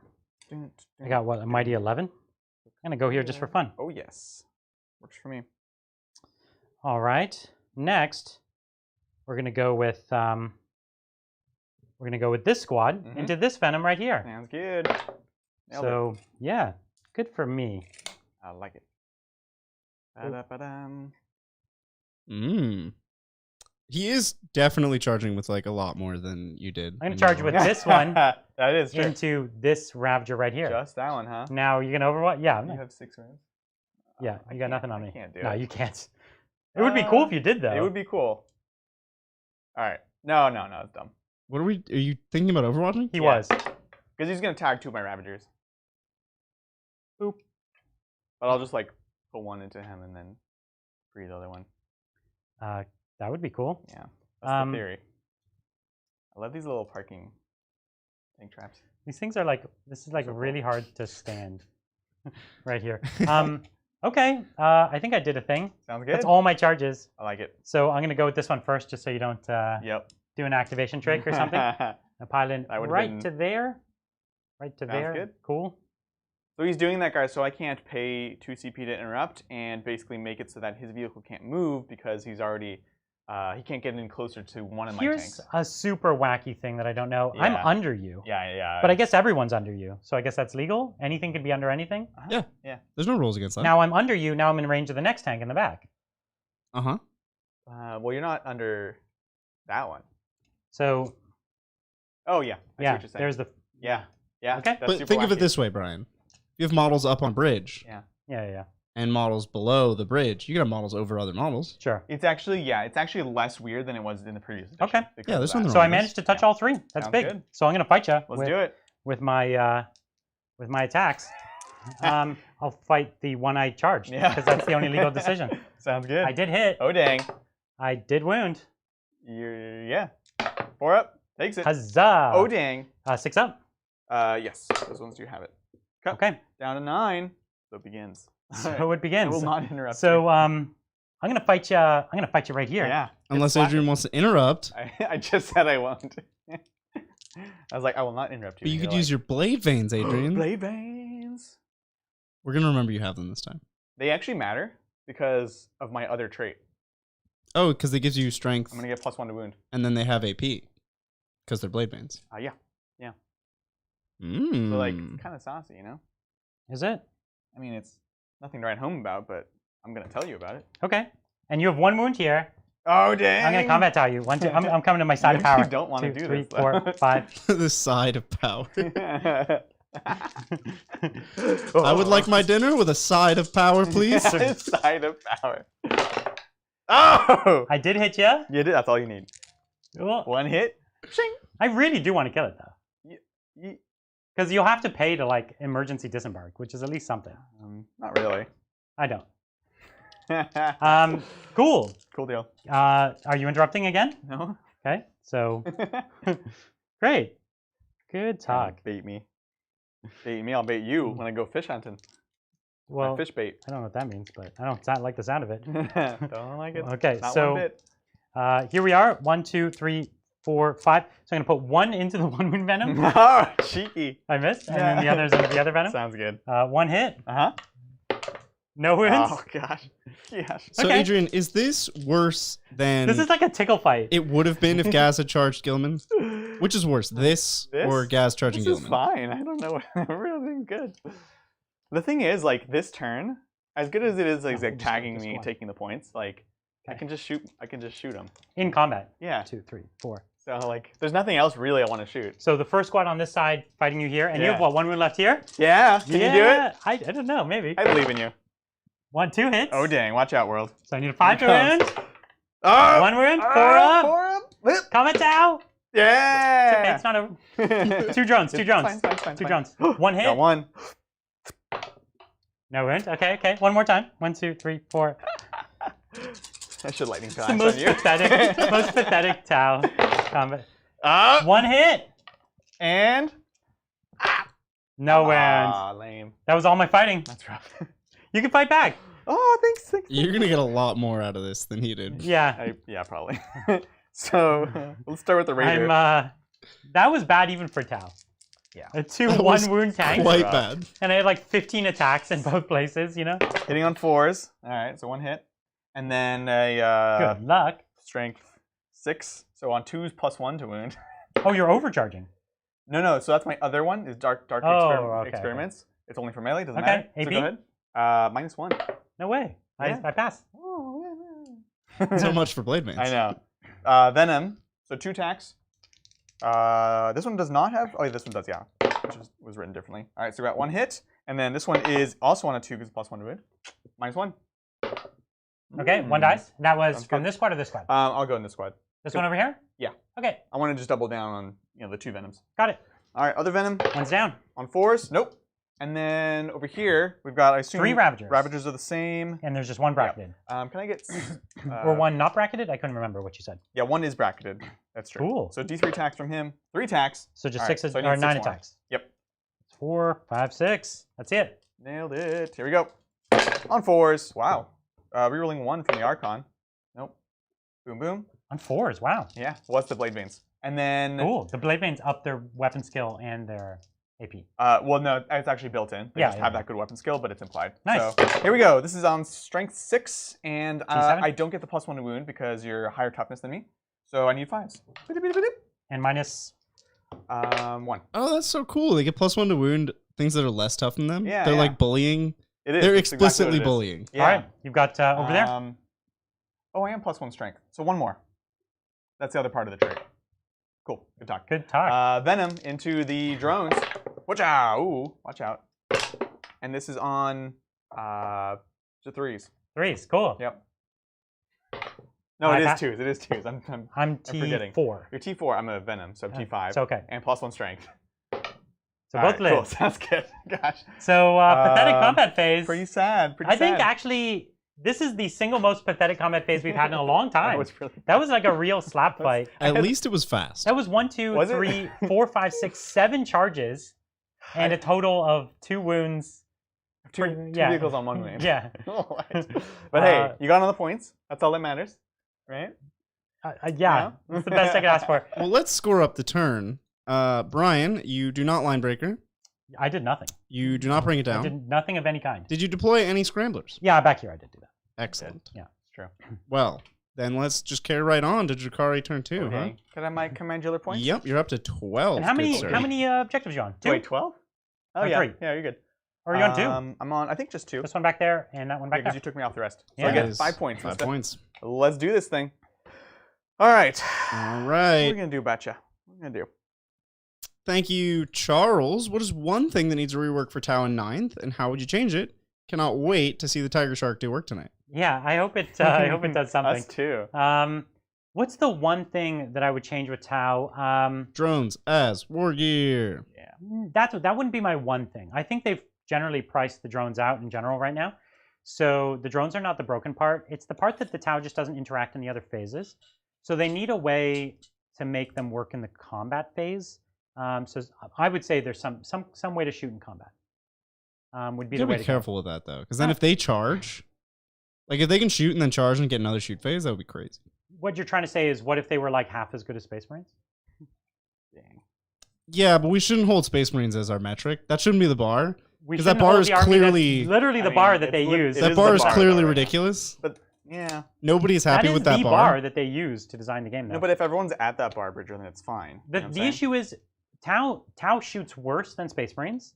I got what, a mighty 11. I'm gonna go here just for fun. Oh yes. Works for me. All right. Next, we're gonna go with this squad into this Venom right here. Sounds good. Nailed So yeah, good for me. I like it. Ba-da-ba-dum. He is definitely charging with like a lot more than you did. I'm gonna charge with this one That is true. into this Ravager right here. Just that one, huh? Now you can overwatch. Yeah, You have 6 rounds. yeah. You got nothing on me. I can't do No, it. you can't. It would be cool if you did though. It would be cool. All right. No, it's dumb. What are you thinking about overwatching? He was. Because he's gonna tag 2 of my Ravagers. Boop. But I'll just like put 1 into him and then free the other one. That would be cool. Yeah, that's the theory. I love these little parking tank traps. These things are like, this is like So cool. really hard to stand right here. Okay, I think I did a thing. Sounds good. That's all my charges. I like it. So I'm gonna go with this one first, just so you don't Yep. do an activation trick or something. A pylon That would've right been- to there. Right to Sounds there. good. Cool. So he's doing that, guys, so I can't pay 2 CP to interrupt and basically make it so that his vehicle can't move because he's already, he can't get in closer to one of my Here's tanks. a super wacky thing that I don't know. I'm Yeah. under you. Yeah. But I guess everyone's under you. So I guess that's legal. Anything can be under anything. Yeah. There's no rules against that. Now I'm under you. Now I'm in range of the next tank in the back. Uh-huh. Well, you're not under that one. So Oh, yeah. I see yeah, what you're saying. there's the Yeah. Okay. That's But super think of it wacky. this way, Brian. You have models up on bridge yeah. and models below the bridge. You can have models over other models. Sure. It's actually less weird than it was in the previous edition. Okay. because Yeah, of there's that. nothing So wrong I with managed to touch Yeah. all 3. That's Sounds big. good. So I'm gonna fight you Let's do it. with my attacks. I'll fight the one I charged Yeah. because that's the only legal decision. Sounds good. I did hit. Oh, dang. I did wound. Yeah. 4 up. Takes it. Huzzah! Oh, dang. 6 up. Yes. Those ones do have it. Okay. Down to 9. So it begins. So it I begins. will not interrupt So you. I'm gonna fight you. I'm gonna fight you right here. Yeah. Unless It's Adrian wants to interrupt. I just said I won't. I was like, I will not interrupt you. But you could use your blade veins, Adrian. blade veins. We're going to remember you have them this time. They actually matter because of my other trait. Oh, because they gives you strength, I'm gonna get +1 to wound. and then they have AP. Because they're blade veins. Yeah. Mm. So like, kind of saucy, you know. Is it? I mean, it's nothing to write home about, but I'm gonna tell you about it. Okay. And you have 1 wound here. Oh dang! I'm gonna combat tell you. 1, 2. I'm coming to my side of Maybe you power. don't wanna 2, do 3, this, 4, though. 5. the side of power. I I would like my dinner with a side of power, please. side of power. Oh! I did hit you. You did. That's all you need. Cool. 1 hit. Shing. I really do want to kill it though, Ye- because you'll have to pay to like emergency disembark, which is at least something. Not really. I don't. Cool. Cool deal. Are you interrupting again? No. Okay. So great. Good talk. Bait me. Bait me. I'll bait you when I go fish hunting. Well, Fish bait. I don't know what that means, but I don't like the sound of it. Don't like it. Okay, Not so one bit. Here we are. 1, 2, 3, 4, 5. So I'm gonna put 1 into the 1 wound venom. Oh, cheeky. I missed, and then the other's into the other venom. Sounds good. 1 hit. Uh-huh. No wounds. Oh, gosh. Yes. So, Okay. Adrian, is this worse than This is like a tickle fight. it would have been if Gaz had charged Gilman? Which is worse, this or Gaz charging This is Gilman? fine. I don't know. Everything's good. The thing is, like, this turn, as good as it is, like, we'll just tagging start this me and one. taking the points, like, I Okay. can just shoot him. In combat. Yeah. 2, 3, 4. So, like, there's nothing else really I want to shoot. So the first squad on this side fighting you here, and you Yeah. have what, 1 wound left here? Yeah. Can you do it? I don't know, maybe. I believe in you. 1, 2 hits. Oh, dang. Watch out, world. So I need a 5 Here it wound. comes. Oh! 1 wound. 4 up. 4 up. Whip. Combat out. Okay, Yeah. it's not over. 2 drones. 2 drones. Fine, 2 drones. 1 hit. Got 1. No wound. Okay. 1 more time. 1, 2, 3, 4. I should lightning The flash most on you. pathetic Tau combat. 1 hit. And No wound. Ah, lame. That was all my fighting. That's rough. You can fight back. Oh, thanks. You're going to get a lot more out of this than he did. Yeah. Yeah, probably. So let's start with the Raider. That was bad even for Tau. Yeah. A 2 That was 1 wound tank. Quite rough. bad. And I had like 15 attacks in both places, you know? Hitting on 4s. All right, so 1 hit. And then a Good luck. strength 6. So on 2s +1 to wound. Oh, you're overcharging. No. So that's my other one. Is Dark Experiments. Okay. It's only for melee. Doesn't matter. AP? So go ahead. -1. No way. Yeah. I pass. So much for Blade Mains. I know. Venom. So 2 attacks. This one does not have. Oh, this one does. Yeah, which was written differently. All right. So we got 1 hit, and then this one is also on a 2 because +1 to wound. -1. Okay, 1 dice. That was from this squad or this squad? I'll go in this squad. This one over here? Yeah. Okay. I want to just double down on the 2 venoms. Got it. All right, other venom. 1's down. On 4s, nope. And then over here we've got, I assume, 3 Ravagers. Ravagers are the same. And there's just 1 bracketed. Can I get? Or 1 not bracketed? I couldn't remember what you said. Yeah, 1 is bracketed. That's true. Cool. So D3 attacks from him. 3 attacks. So just All 6 right, so I need or 6 9 more. attacks. Yep. 4, 5, 6. That's it. Nailed it. Here we go. On 4s. Wow. Rerolling 1 from the Archon. Nope. Boom, boom. On 4s. Wow. Yeah. What's the Blade Veins? And then. Cool. The Blade Veins up their weapon skill and their AP. Well, no, it's actually built in. They just have that good weapon skill, but it's implied. Nice. So here we go. This is on Strength 6, and T7? I don't get the +1 to wound because you're higher toughness than me. So I need 5s. And minus. 1. Oh, that's so cool. They get +1 to wound things that are less tough than them. Yeah, They're yeah. like bullying. It is. They're It's exactly explicitly what it is. bullying. Yeah. All right. You've got over there. Oh, I am +1 strength. So 1 more. That's the other part of the trait. Cool. Good talk. Good talk. Venom into the drones. Watch out. Ooh, watch out. And this is on the 3s. 3s. Cool. Yep. No, it is 2s. It is 2s. I'm forgetting. T4. You're T4. I'm a Venom, so T5. It's okay. And +1 strength. So All both right, live. cool. Sounds good. Gosh. So pathetic combat phase. Pretty sad. I think actually this is the single most pathetic combat phase we've had in a long time. Really That was like a real slap fight. At least it was fast. That was 1, 2, 3, 4, 5, 6, 7 charges, and a total of 2 wounds. two vehicles on 1 wave. Yeah. But hey, you got all the points. That's all that matters, right? Yeah, that's the best I could ask for. Well, let's score up the turn. Brian, you do not line breaker. I did nothing. You do not bring it I down. did nothing of any kind. Did you deploy any scramblers? Yeah, back here I did do that. Excellent. Yeah. It's true. Well, then let's just carry right on to Drukhari turn 2, huh? Okay. Can I my commandular points? Yep, you're up to 12. And how good sir. many objectives are you on? 2? Wait, 12? Oh, Or yeah. 3? Yeah, you're good. Or are you on 2? I'm on, I think just 2. This one back there and that one back Because there. you took me off the rest. So Yeah. I That get is 5 points. 5 points. Let's do this thing. All right. All What are right. we going to do, Batcha? What are we going to do? Thank you, Charles. What is one thing that needs a rework for Tau in 9th, and how would you change it? Cannot wait to see the Tiger Shark do work tonight. Yeah, I hope it does something. Us too. What's the one thing that I would change with Tau? Drones as war gear. Yeah, that wouldn't be my one thing. I think they've generally priced the drones out in general right now. So the drones are not the broken part. It's the part that the Tau just doesn't interact in the other phases. So they need a way to make them work in the combat phase. So I would say there's some way to shoot in combat. Would be You the gotta way be to go. careful with that, though. Because then if they charge, like if they can shoot and then charge and get another shoot phase, that would be crazy. What you're trying to say is, what if they were like half as good as Space Marines? Dang. Yeah, but we shouldn't hold Space Marines as our metric. That shouldn't be the bar. We 'Cause that shouldn't bar hold is the army that's clearly- literally the I mean, bar that it's they lit- use. it That is bar the is bar, clearly though, right? ridiculous. But yeah. Nobody's happy with that the bar. bar that they use to design the game. Though. No, but if everyone's at that bar, Bridger, then it's fine. The issue is Tau shoots worse than Space Marines,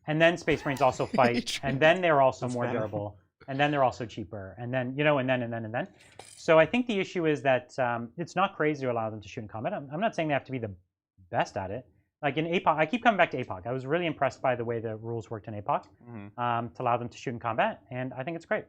and then Space Marines also fight, and then they're also That's more bad. durable, and then they're also cheaper, and then and then. So I think the issue is that it's not crazy to allow them to shoot in combat. I'm not saying they have to be the best at it. Like in APOC, I keep coming back to APOC. I was really impressed by the way the rules worked in APOC to allow them to shoot in combat, and I think it's great.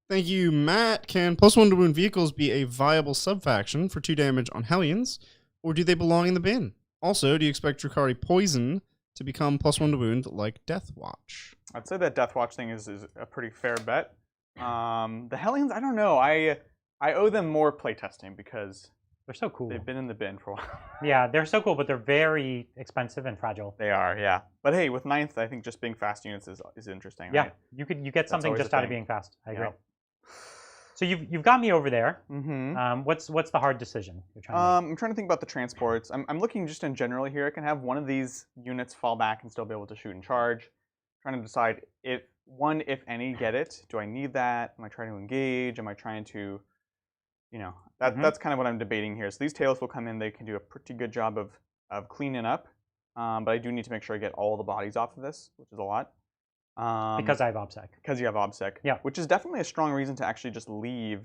Thank you, Matt. Can +1 to wound vehicles be a viable sub-faction for 2 damage on Hellions, or do they belong in the bin? Also, do you expect Drukhari Poison to become +1 to wound like Death Watch? I'd say that Death Watch thing is a pretty fair bet. The Hellions, I don't know. I owe them more playtesting because They're so cool. they've been in the bin for a while. Yeah, they're so cool, but they're very expensive and fragile. They are, yeah. But hey, with 9th, I think just being fast units is interesting. Yeah, Right? you get something always just a out of thing. being fast. I agree. Yeah. So you've got me over there. Mm-hmm. What's the hard decision you're trying to make? I'm trying to think about the transports. I'm looking just in general here. I can have one of these units fall back and still be able to shoot and charge. Trying to decide if any, get it. Do I need that? Am I trying to engage? Am I trying to you know, that's kind of what I'm debating here. So these tails will come in. They can do a pretty good job of cleaning up. But I do need to make sure I get all the bodies off of this, which is a lot. Because I have OBSEC. Because you have OBSEC. Yeah. Which is definitely a strong reason to actually just leave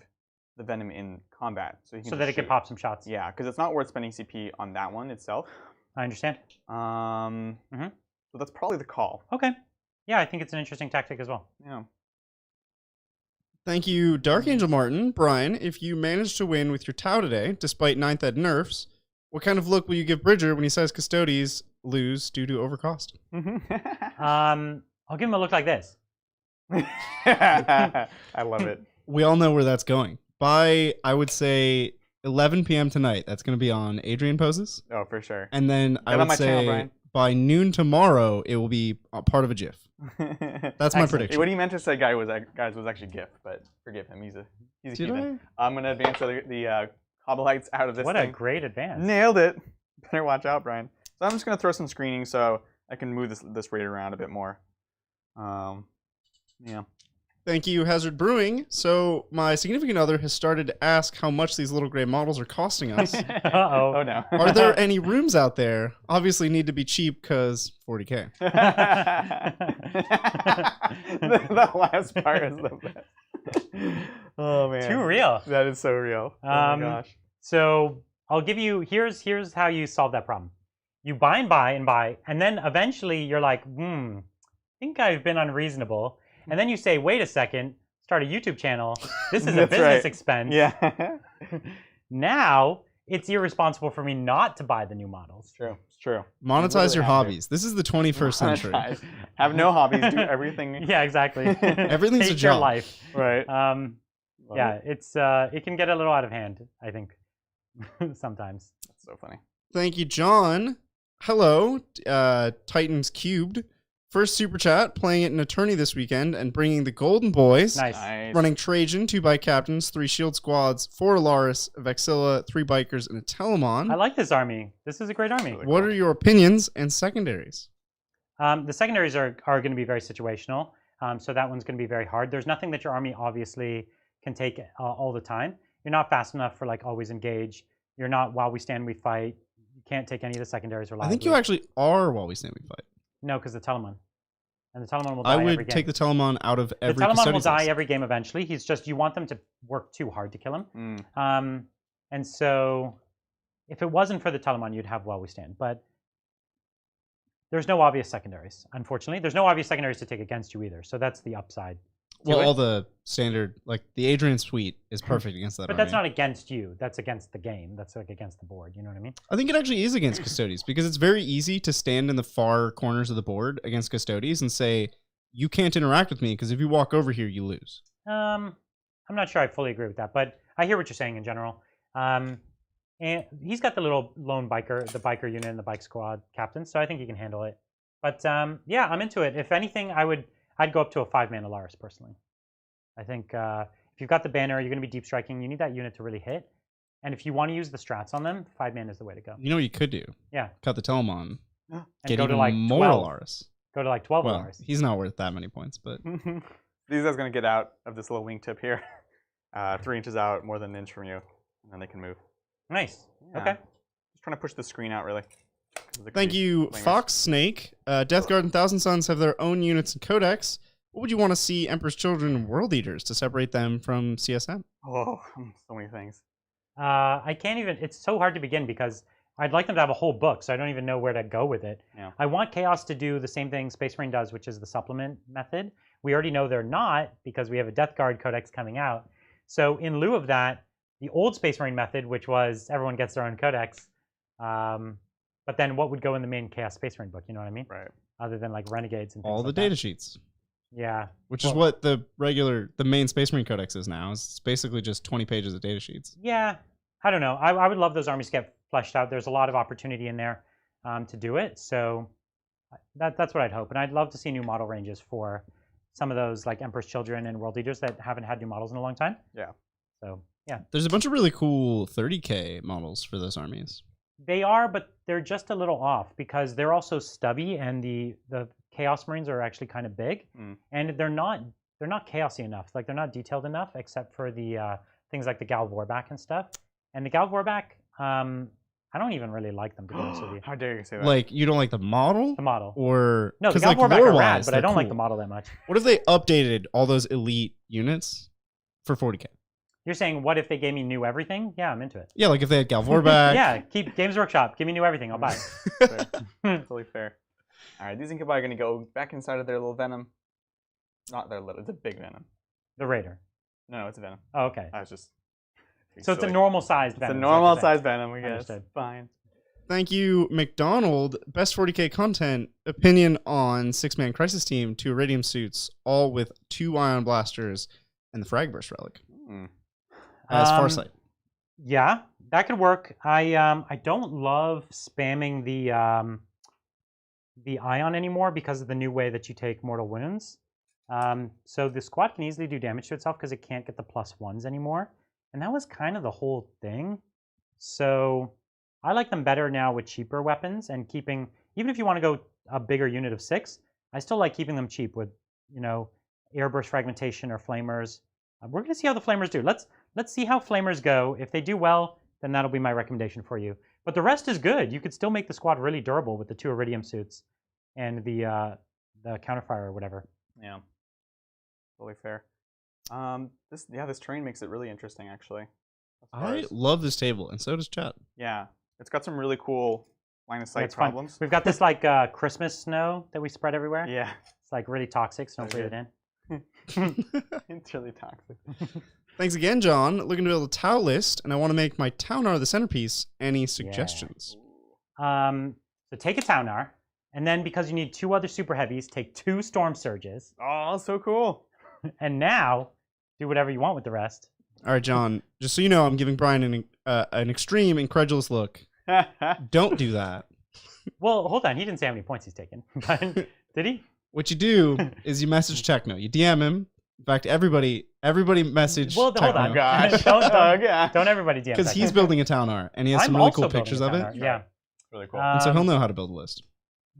the Venom in combat. So that it can pop some shots. Yeah, because it's not worth spending CP on that one itself. I understand. So that's probably the call. Okay. Yeah, I think it's an interesting tactic as well. Yeah. Thank you, Dark Angel Martin. Brian, if you manage to win with your Tau today, despite 9th Ed nerfs, what kind of look will you give Bridger when he says Custodes lose due to overcost? I'll give him a look like this. I love it. We all know where that's going. By, I would say, 11 p.m. tonight, that's going to be on Adrian poses. Oh, for sure. And then I would say by noon tomorrow, it will be a part of a GIF. That's my prediction. What he meant to say, guys, was actually GIF, but forgive him. He's a heathen. I'm going to advance the Hobbleites out of this What thing. a great advance. Nailed it. Better watch out, Brian. So I'm just going to throw some screening so I can move this raid around a bit more. Yeah. Thank you, Hazard Brewing. So my significant other has started to ask how much these little gray models are costing us. Uh-oh. Oh, no. Are there any rooms out there? Obviously need to be cheap because 40K. The last part is the best. Oh, man. Too real. That is so real. Oh, my gosh. So I'll give you, here's how you solve that problem. You buy and buy and buy, and then eventually you're like, I think I've been unreasonable. And then you say, wait a second, start a YouTube channel. This is a business expense. Yeah. Now it's irresponsible for me not to buy the new models. It's true. Monetize your hobbies. This is the 21st century. Have no hobbies. Do everything. Yeah, exactly. Everything's a Take your job. life. Right. Yeah, it can get a little out of hand, I think, sometimes. That's so funny. Thank you, John. Hello, Titans Cubed. First super chat, playing it in Attorney this weekend and bringing the Golden Boys. Nice. Running Trajan, 2 bike captains, 3 shield squads, 4 Alaris, Vexilla, 3 bikers, and a Telemon. I like this army. This is a great army. Really What are your opinions and secondaries? The secondaries are going to be very situational, so that one's going to be very hard. There's nothing that your army obviously can take all the time. You're not fast enough for like always engage. You're not while we stand we fight. You can't take any of the secondaries reliably. I think you actually are while we stand we fight. No, because the Telemon. And the Telemon will die every game. I would take the Telemon out of every The Telemon will Custodes die list. every game eventually. He's just, you want them to work too hard to kill him. And so if it wasn't for the Telemon, you'd have while we stand. But there's no obvious secondaries, unfortunately. There's no obvious secondaries to take against you either. So that's the upside. Well, all the standard, like the Adrian suite is perfect against that But army. that's not against you. That's against the game. That's like against the board. You know what I mean? I think it actually is against Custodes because it's very easy to stand in the far corners of the board against Custodes and say, you can't interact with me because if you walk over here, you lose. I'm not sure I fully agree with that, but I hear what you're saying in general. And he's got the little lone biker, the biker unit and the bike squad captain, so I think he can handle it. But yeah, I'm into it. If anything, I'd go up to a 5-man Alaris personally. I think if you've got the banner, you're going to be deep striking. You need that unit to really hit. And if you want to use the strats on them, 5-man is the way to go. You know what you could do? Yeah. Cut the Telemon. And Get go even to like more 12. Alaris. Go to like 12 Well, Alaris. he's not worth that many points, but... These guys are going to get out of this little wingtip here. 3 inches out, more than an inch from you. And then they can move. Nice. Yeah. Okay. Just trying to push the screen out, really. Thank you, Fox Snake. Death Guard and Thousand Suns have their own units and codex. What would you want to see Emperor's Children and World Eaters to separate them from CSM? Oh, so many things. I can't even, it's so hard to begin because I'd like them to have a whole book, so I don't even know where to go with it. Yeah. I want Chaos to do the same thing Space Marine does, which is the supplement method. We already know they're not because we have a Death Guard codex coming out. So in lieu of that, the old Space Marine method, which was everyone gets their own codex, but then what would go in the main Chaos Space Marine book, you know what I mean? Right. Other than like Renegades and things All the like data that. sheets. Yeah. Which is what the main Space Marine Codex is now. It's basically just 20 pages of data sheets. Yeah. I don't know. I would love those armies to get fleshed out. There's a lot of opportunity in there to do it. So that's what I'd hope. And I'd love to see new model ranges for some of those like Emperor's Children and World Eaters that haven't had new models in a long time. Yeah. So, yeah. There's a bunch of really cool 30K models for those armies. They are, but they're just a little off because they're also stubby and the Chaos Marines are actually kind of big. And they're not chaosy enough. Like they're not detailed enough except for the things like the Gal Vorback and stuff. And the Gal Vorback, I don't even really like them, to be honest with you. How dare you say that? Like, you don't like the model? The model. Or no, the 'cause, Gal like, Vorback are rad, lore-wise, but I they're don't like the cool. model that much. What if they updated all those elite units for 40K? You're saying, what if they gave me new everything? Yeah, I'm into it. Yeah, like if they had Gal Vorback. Yeah, keep Games Workshop. Give me new everything. I'll buy it. Fair. Totally fair. All right, these Incubi are going to go back inside of their little Venom. Not their little, it's a big Venom. The Raider. No, it's a Venom. Oh, okay. I was just... So it's a normal-sized Venom. It's a normal-sized Venom, I guess. Understood. Fine. Thank you, McDonald. Best 40K content. Opinion on 6-man Crisis Team, 2 Iridium suits, all with 2 Ion Blasters and the Frag Burst Relic. As Farsight. Yeah, that could work. I don't love spamming the Ion anymore because of the new way that you take mortal wounds. So the squad can easily do damage to itself because it can't get the +1s anymore. And that was kind of the whole thing. So I like them better now with cheaper weapons and keeping, even if you want to go a bigger unit of 6, I still like keeping them cheap with, airburst fragmentation or flamers. We're going to see how the flamers do. Let's see how flamers go. If they do well, then that'll be my recommendation for you. But the rest is good. You could still make the squad really durable with the 2 Iridium suits and the counterfire or whatever. Yeah, totally fair. This terrain makes it really interesting, actually. I love this table, and so does Chet. Yeah, it's got some really cool line of sight It's problems. Fun. We've got this like Christmas snow that we spread everywhere. Yeah, it's like really toxic, so don't breathe it in. It's really toxic. Thanks again, John. Looking to build a Tau list, and I want to make my Taunar the centerpiece. Any suggestions? Yeah. So take a Taunar, and then because you need 2 other super heavies, take 2 Storm Surges. Oh, so cool. And now, do whatever you want with the rest. All right, John. Just so you know, I'm giving Brian an extreme, incredulous look. Don't do that. Well, hold on. He didn't say how many points he's taken. Did he? What you do is you message Techno. You DM him. In fact, everybody message Well, Techno. hold on. Gosh. Don't everybody DM Because he's Techno. building a Taunar, and he has some I'm really also cool building pictures a of it. Taunar, Yeah. Really cool. And so he'll know how to build a list.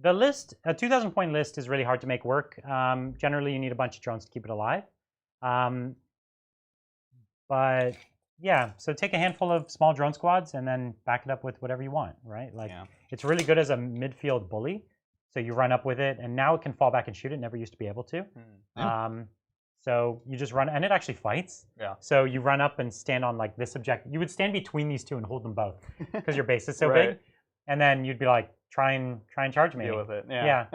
The list, a 2,000 point list is really hard to make work. Generally, you need a bunch of drones to keep it alive. But yeah, so take a handful of small drone squads and then back it up with whatever you want, right? Like it's really good as a midfield bully. So you run up with it, and now it can fall back and shoot. It never used to be able to. So you just run, and it actually fights. Yeah. So you run up and stand on like this objective. You would stand between these 2 and hold them both because your base is so big. And then you'd be like, try and charge me. Deal with it. Yeah.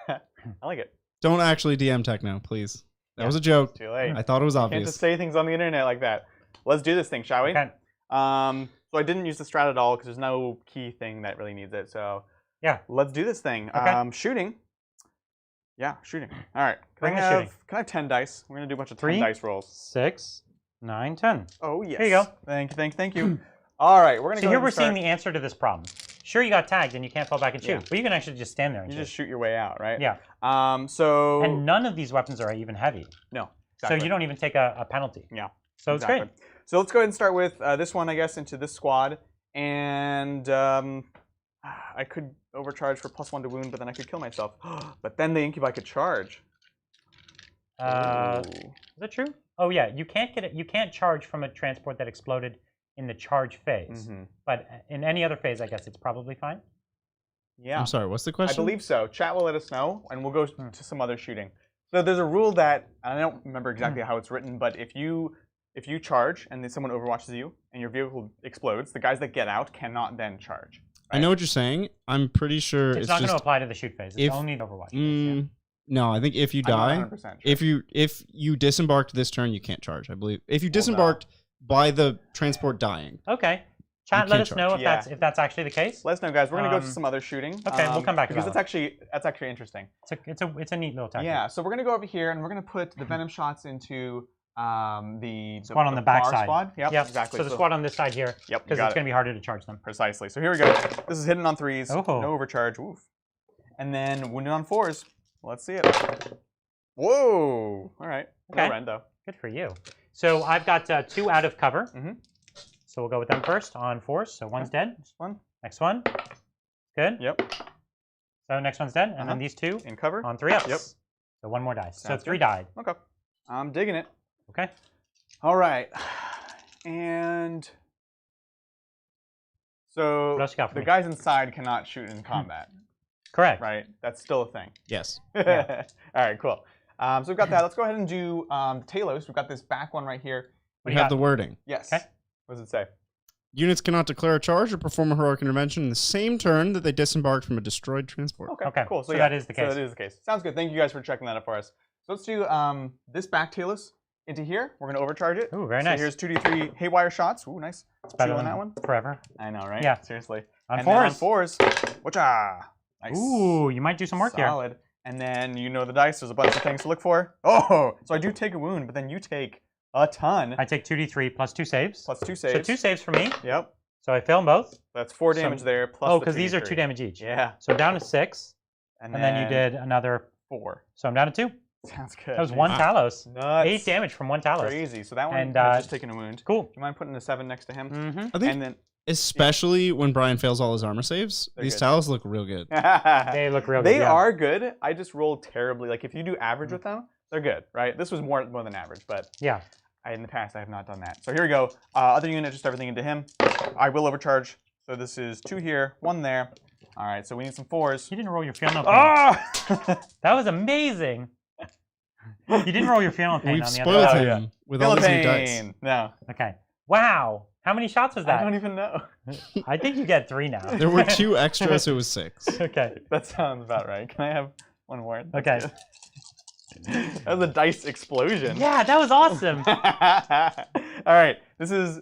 I like it. Don't actually DM Techno, please. That was a joke. Too late. I thought it was Can't obvious. just say things on the internet like that. Let's do this thing, shall we? Okay. So I didn't use the strat at all because there's no key thing that really needs it. So yeah, let's do this thing. Okay. Shooting. Yeah, shooting. All right. Bring the shooting. Can I have 10 dice? We're gonna do a bunch of 3, 10 dice rolls. 6, 9, 10. Oh yes. Here you go. Thank you. All right, we're gonna So go. here ahead we're and start. seeing the answer to this problem. Sure, you got tagged and you can't fall back and shoot, Yeah. but you can actually just stand there and You shoot. just shoot your way out, right? Yeah. So. And none of these weapons are even heavy. No. So you don't even take a penalty. Yeah. So it's great. So let's go ahead and start with this one, I guess, into this squad. And I could overcharge for +1 to wound, but then I could kill myself. But then the Incubi could charge. Is that true? Oh yeah, you can't get it. You can't charge from a transport that exploded in the charge phase. But in any other phase, I guess it's probably fine. Yeah. I'm sorry, what's the question? I believe so. Chat will let us know, and we'll go to some other shooting. So there's a rule that, and I don't remember exactly how it's written, but if you charge and then someone overwatches you and your vehicle explodes, the guys that get out cannot then charge. Right? I know what you're saying. I'm pretty sure it's not going to apply to the shoot phase. It's only Overwatch. No, I think if you die, if you disembarked this turn, you can't charge. I believe if you disembarked by the transport dying. Okay. Chat, let us know if that's actually the case. Let us know, guys. We're gonna go to some other shooting. Okay, we'll come back to because that. That's actually interesting. It's a neat little tactic. Yeah. So we're gonna go over here and we're gonna put the venom shots into the squad on the back side. Squad. Yep, exactly. So the squad on this side here. Yep. Because it's gonna be harder to charge them. Precisely. So here we go. This is hidden on 3s. Oh. No overcharge. Oof. And then wounded on 4s. Let's see it. Whoa. All right. Okay. No rendo. Good for you. So I've got 2 out of cover. So we'll go with them first on 4s. So one's dead. Next one. Good. Yep. So next one's dead. And then these 2 in cover on 3 ups. Yep. So 1 more dice. Sounds so 3 good. died. Okay. I'm digging it. Okay. All right. And so What else you got for the me? guys inside cannot shoot in combat, Correct. right? That's still a thing. Yes. All right, cool. So we've got that. Let's go ahead and do Talos. We've got this back one right here. We have the wording. Yes. Okay. What does it say? Units cannot declare a charge or perform a heroic intervention in the same turn that they disembark from a destroyed transport. Okay, cool. So that is the case. So that is the case. Sounds good. Thank you guys for checking that up for us. So let's do this back Talos into here. We're going to overcharge it. Ooh, very nice. So here's 2d3 haywire shots. Ooh, nice. It's better Two on than that one. forever. I know, right? Yeah. Seriously. On and then on fours. Whatcha? Nice. Ooh, you might do some work here. Solid. And then you know the dice. There's a bunch of things to look for. Oh, so I do take a wound, but then you take a ton. I take 2d3 plus 2 saves. Plus 2 saves. So 2 saves for me. Yep. So I fail them both. That's 4 damage there. Plus Oh, the because these are 2d3. 2 damage each. Yeah. So down to 6. And then you did another 4. So I'm down to 2. Sounds good. That was 1 Talos. Nuts. 8 damage from 1 Talos. Crazy. So that one And, has just taken a wound. Cool. Do you mind putting a 7 next to him? Mm-hmm. I think, And then especially when Brian fails all his armor saves, They're these good. towels look real good. They look real good. They yeah. are good. I just rolled terribly. Like if you do average with them, they're good, right? This was more than average, but Yeah. in the past I have not done that. So here we go. Other unit, just everything into him. I will overcharge. So this is 2 here, 1 there. All right. So we need some 4s. You didn't roll your funeral pain. Ah! That was amazing. You didn't roll your funeral pain We've on the spoiled other Oh, him yeah. with all these new dice. Philippine. No, Okay. Wow. How many shots was I that? don't even know. I think you get 3 now. There were 2 extra, so it was 6. Okay. That sounds about right. Can I have one more? That's Okay. good. That was a dice explosion. Yeah, that was awesome. All right. This is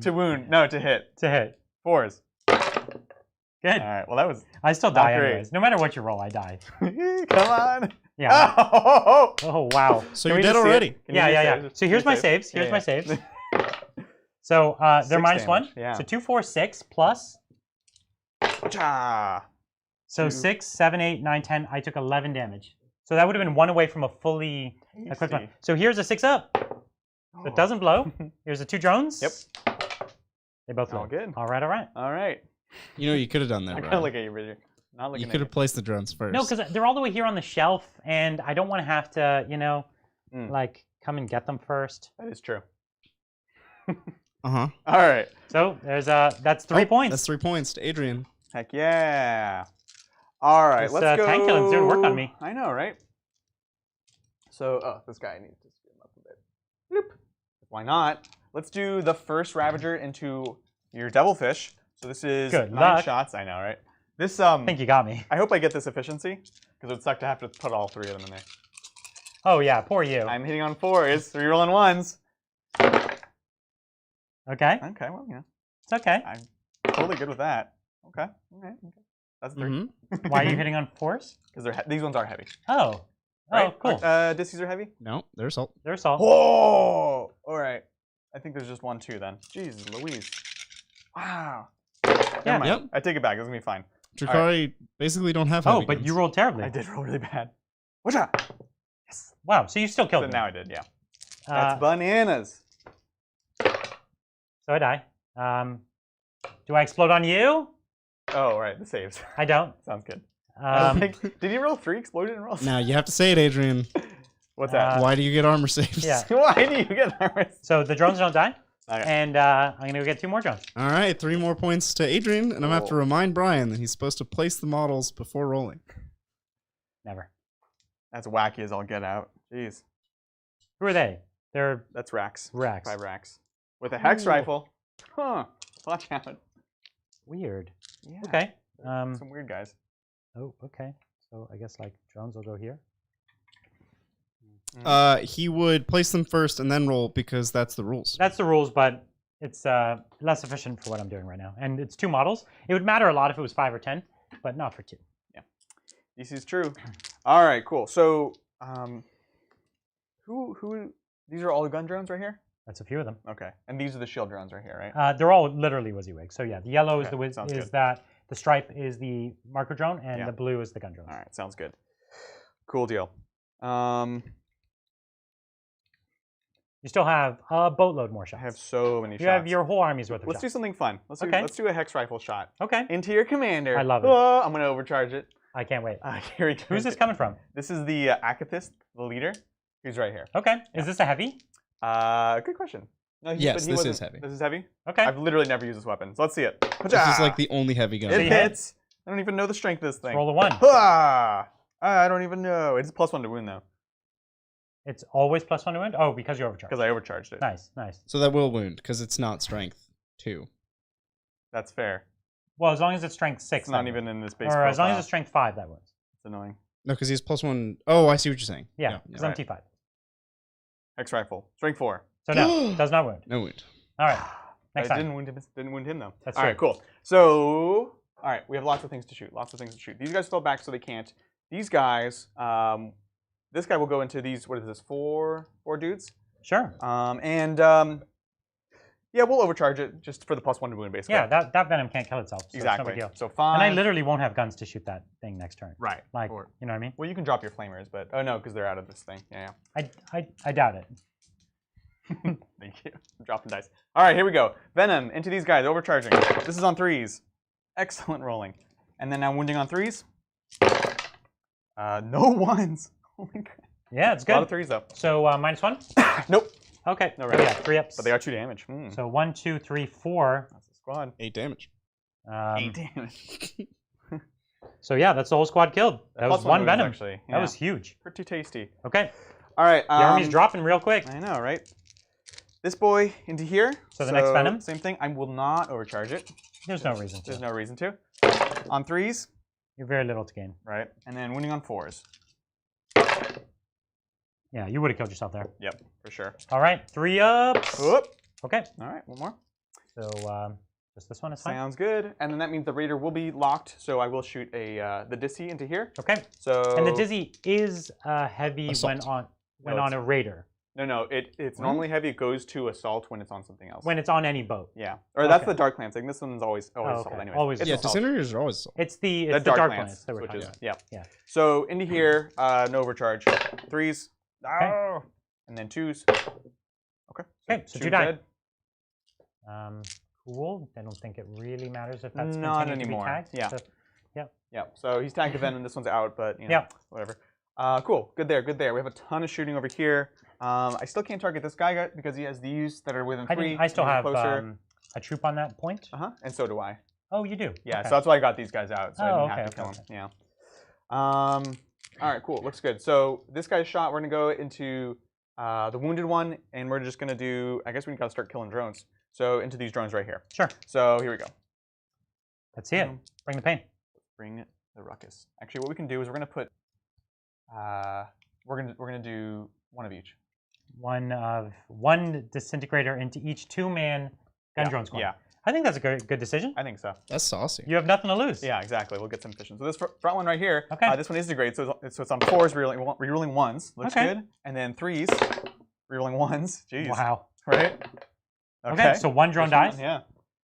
to wound. No, to hit. To hit. 4s. Good. All right. Well, that was. I still Not die great. anyways. No matter what you roll, I die. Come on. Yeah. Oh, Oh, wow. So Can you're we dead just see it? already. Can you Yeah, do yeah, yeah. saves? So here's Do my saves? saves. Here's Yeah, my yeah. saves. So they're 6 minus 1. damage, yeah. So 2, 4, 6 plus. Cha. So 6, 7, 8, 9, 10. I took 11 damage. So that would have been 1 away from a fully equipped one. So here's a 6 up. So it doesn't blow. Here's the 2 drones. Yep. They both All live. good. All right, all right. All right. You know, you could have done that, I kind of Brian. look at you, Bridger. Not looking You at could have placed the drones first. No, because they're all the way here on the shelf, and I don't want to have to, Mm. like come and get them first. That is true. Uh-huh. All right. So there's that's 3 points. That's 3 points to Adrian. Heck yeah. All right, This, let's go. tank killing's doing work on me. I know, right? So, this guy needs to speed him up a bit. Bloop. Why not? Let's do the first Ravager into your Devilfish. So this is Good 9 luck. shots. I know, right? This I think you got me. I hope I get this efficiency because it would suck to have to put all 3 of them in there. Oh yeah, poor you. I'm hitting on 4s, 3 rolling 1s. Okay, Okay, well, it's okay. I'm totally good with that. Okay. That's 3. Mm-hmm. Why are you hitting on 4s? Because these ones are heavy. Oh, Right? oh, cool. Dissies are heavy. No, they're assault. They're assault. Oh, all right. I think there's just 1, 2 then. Jeez Louise. Wow. Yeah. Never mind. Yep. I take it back. It's gonna be fine. Drukhari basically don't have Oh, heavy but guns. you rolled terribly. I did roll really bad. What's that? Yes. Wow, so you still killed So me. now I did, yeah. That's Uh, bananas. so I die. Do I explode on you? Oh, right. The saves. I don't. Sounds good. I don't Um, think, did you roll 3 explosion rolls? Now, you have to say it, Adrian. What's that? Why do you get armor saves? yeah. Why do you get nervous? So the drones don't die, Okay. and I'm gonna go get 2 more drones. All right, 3 more points to Adrian, and I'm going to have to Cool. remind Brian that he's supposed to place the models before rolling. Never. That's wacky as all get out. Jeez. Who are they? They're That's racks. Rex. 5 racks. With a hex Ooh. rifle. Huh. Watch out. Weird. Yeah. Okay. Some weird guys. Oh, okay. So I guess like drones will go here. He would place them first and then roll because that's the rules. That's the rules, but it's less efficient for what I'm doing right now. And it's 2 models. It would matter a lot if it was 5 or 10, but not for 2. This is true. All right, cool. So, who? These are all the gun drones right here. That's a few of them. Okay, and these are the shield drones right here, right? They're all literally WYSIWYG. So yeah, the yellow is Okay, the sounds is good. that the stripe is the marker drone, and Yeah. the blue is the gun drone. All right, sounds good. Cool deal. You still have a boatload more I shots. have so many You shots. have your whole army's worth of Let's do shots. something fun. Okay. Let's do a hex rifle shot Okay. into your commander. I love it. Oh, I'm gonna overcharge it. I can't wait. Here we go. Who's this coming from? This is the Akathist, the leader. He's right here. Okay. Is this a heavy? Good question. No, Yes, this is heavy. This is heavy? Okay. I've literally never used this weapon, so let's see it. This is like the only heavy gun. It hits. I don't even know the strength of this thing. Roll a 1. I don't even know. It's +1 to wound, though. It's always +1 to wound? Oh, because you overcharged. Because I overcharged it. Nice, nice. So that will wound, because it's not strength 2. That's fair. Well, as long as it's strength 6. It's not even in this base Or as long as profile. it's strength 5, that wounds. It's annoying. No, because he's +1. Oh, I see what you're saying. Yeah, because I'm right. T5. Hex rifle. Strength 4. So no, does not wound. No wound. All right, next I time. didn't wound him, though. That's all right, true. cool. So, all right, we have lots of things to shoot. Lots of things to shoot. These guys fell back, so they can't. These guys, this guy will go into these, what is this, four dudes? Sure. Yeah, we'll overcharge it just for the +1 to wound, basically. Yeah, that venom can't kill itself. So exactly. It's no big deal. So 5. And I literally won't have guns to shoot that thing next turn. Right. Like, you know what I mean? Well, you can drop your flamers, but oh no, because they're out of this thing. Yeah. I doubt it. Thank you. I'm dropping dice. All right, here we go. Venom into these guys, overcharging. This is on 3s. Excellent rolling. And then now wounding on 3s. No 1s. Holy crap. Yeah, it's A lot good. of 3s though. So -1? Nope. Okay. No, Oh, right. yeah, 3 ups. But they are 2 damage. So 1, 2, 3, 4. That's a squad. 8 damage. 8 damage. So yeah, that's the whole squad killed. That was +1 one wounds, venom. actually. That was huge. Pretty tasty. Okay. All right. The army's dropping real quick. I know, right? This boy into here. So the next venom? Same thing. I will not overcharge it. There's no reason to. There's no reason to. On 3s. You're very little to gain. Right. And then wounding on 4s. Yeah, you would have killed yourself there. Yep, for sure. All right, 3 ups. Whoop. Okay. All right, one more. So just this one is fine. Sounds good. And then that means the Raider will be locked, so I will shoot the Dizzy into here. Okay. So. And the Dizzy is heavy Assault. when on a Raider. No, it's normally heavy. It goes to assault when it's on something else. When it's on any boat. Yeah. Or that's Okay. the Dark Lancing. This one's always assault okay. anyway. Always It's Yeah, assault. disintegrators are always assault. It's the The Dark Lance, Lance that we're which talking is, about. yeah. Yeah. So into here, no overcharge. 3s. Okay. Oh. And then 2s. Okay. Okay, so 2 2 die. dead. Cool. I don't think it really matters if that's Not continued to be anymore. tagged. Yeah. So, Yeah. So he's tagged to Venom. This one's out, but you know, Yeah. whatever. Cool. Good there. Good there. We have a ton of shooting over here. I still can't target this guy because he has these that are within 3. I still and he's have closer. a troop on that point. And so do I. Oh, you do? Yeah. Okay. So that's why I got these guys out. So I Oh, didn't have okay, to kill okay. him. Yeah. All right. Cool. Looks good. So this guy's shot. We're gonna go into the wounded one, and we're just gonna do. I guess we gotta start killing drones. So into these drones right here. Sure. So here we go. Let's see it. Bring the pain. Bring the ruckus. Actually, what we can do is we're gonna put. We're gonna do one of each. One disintegrator into each 2-man gun drone squad. Yeah. I think that's a good decision. I think so. That's saucy. You have nothing to lose. Yeah, exactly. We'll get some efficient. So this front one right here, Okay. this one is degrade. So it's on 4s, rerolling 1s. Looks Okay. good. And then 3s, rerolling 1s. Jeez. Wow. Right? Okay, so 1 drone First one, dies. yeah.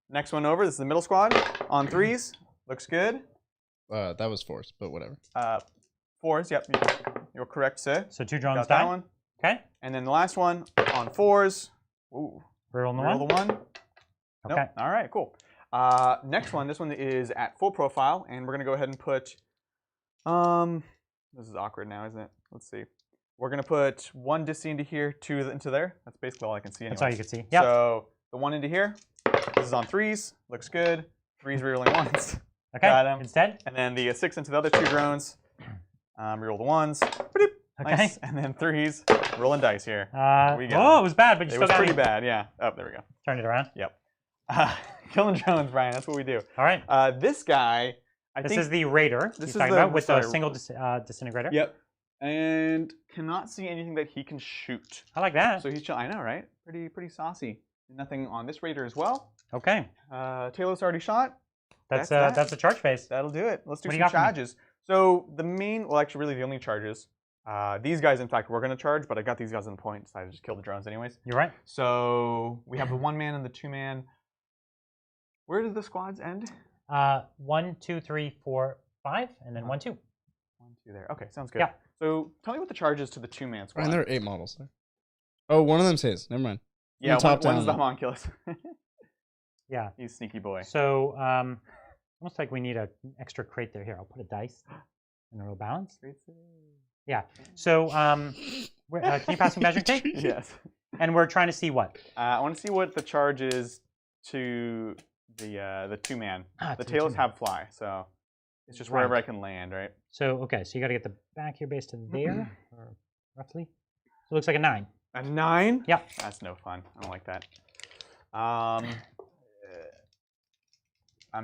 Next one over. This is the middle squad on 3s. Looks good. That was force, but whatever. 4s. Yep. You're correct, sir. So 2 drones Got die. that one. Okay. And then the last one on 4s. Ooh. Reroll the Reroll one. the 1. Okay. Nope. All right, cool. Next one, this one is at full profile, and we're gonna go ahead and put. This is awkward now, isn't it? Let's see. We're gonna put 1 Dizzy into here, 2 into there. That's basically all I can see. That's Anyway. all you can see. Yeah. So the 1 into here. This is on 3s. Looks good. 3s rerolling 1s. Okay. Got him. Instead. And then the 6 into the other 2 drones. Reroll the 1s. Bloop. Okay. Nice. And then 3s. Rolling dice here. We got Oh, it. it was bad, but you It still was got pretty me. bad. Yeah. Oh, there we go. Turn it around. Yep. Killing drones, Brian. That's what we do. All right. This guy, I This think. is the Raider. This he's is talking the- about with the sorry. single disintegrator. Yep. And cannot see anything that he can shoot. I like that. So he's chill. I know, right? Pretty saucy. Nothing on this Raider as well. Okay. Taylor's already shot. That's that. a charge phase. That'll do it. Let's do What do some you got for me? charges. So the main, well, actually, really the only charges. These guys, in fact, were going to charge, but I got these guys on the point. Decided to just kill the drones anyways. You're right. So we have the 1-man and the 2-man. Where did the squads end? 1, 2, 3, 4, 5, and then 1, 2. 1, 2 there. Okay, sounds good. Yeah. So tell me what the charge is to the 2-man squad. And there are 8 models there. Oh, one of them's his. Never mind. Yeah, top one's the down. homunculus. Yeah. He's sneaky boy. So almost like we need an extra crate there. Here, I'll put a dice and a roll balance. Yeah. So can you pass me measuring tape? Yes. And we're trying to see what? I want to see what the charge is to the 2-man. The to tails 2-man. have fly, so it's just wherever I can land, right? So, okay, so you got to get the back of your base to there, or roughly. So it looks like a 9. A 9? Yeah. That's no fun. I don't like that. I'm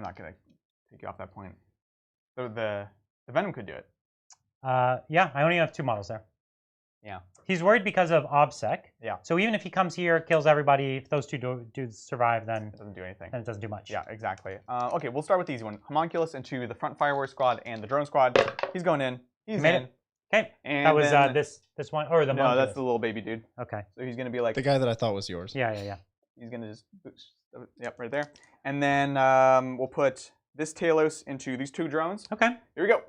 not going to take you off that point. So the Venom could do it. Yeah, I only have 2 models there. Yeah. He's worried because of OBSEC. Yeah. So even if he comes here, kills everybody, if those 2 dudes survive, then It doesn't do anything. it doesn't do much. Yeah, exactly. Okay, we'll start with the easy one. Homunculus into the front fireworks squad and the drone squad. He's going in. He's Made in. it. Okay. And That was then, this one, or the no, Homunculus? that's the little baby dude. Okay. So he's going to be like, The guy that I thought was yours. Yeah. he's going to just, yep, right there. And then we'll put this Talos into these 2 drones. Okay. Here we go.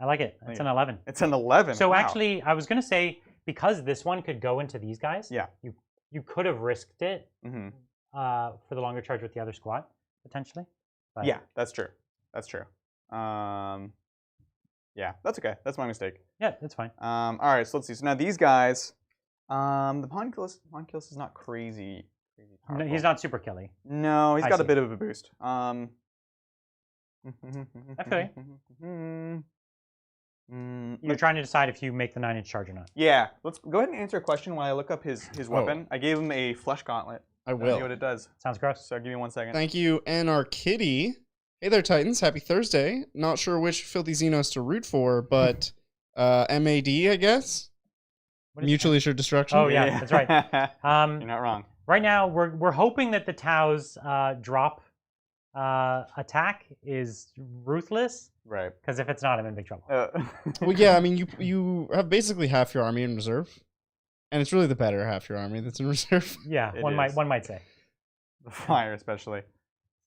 I like it. It's an 11. It's an 11. So wow. actually, I was going to say, because this one could go into these guys, Yeah. you could have risked it Mm-hmm. For the longer charge with the other squad, potentially. But Yeah, that's true. That's true. Yeah, that's okay. That's my mistake. Yeah, that's fine. All right, so let's see. So now these guys, the Homunculus is not crazy No, powerful. he's not super killy. No, he's I got a see. bit of a boost. Okay. You're trying to decide if you make the 9-inch charge or not. Yeah, let's go ahead and answer a question while I look up his weapon. I gave him a flesh gauntlet. I See will. what it does. Sounds gross. So give me 1 second. Thank you, NR Kitty. Hey there, Titans. Happy Thursday. Not sure which filthy Xenos to root for, but MAD, I guess. What is Mutually assured destruction. Oh, yeah, that's right. You're not wrong. Right now, we're hoping that the Tau's drop attack is ruthless, Right. because if it's not, I'm in big trouble. Well, yeah, I mean, you have basically half your army in reserve, and it's really the better half your army that's in reserve. Yeah, It one is. might say. The flyer especially.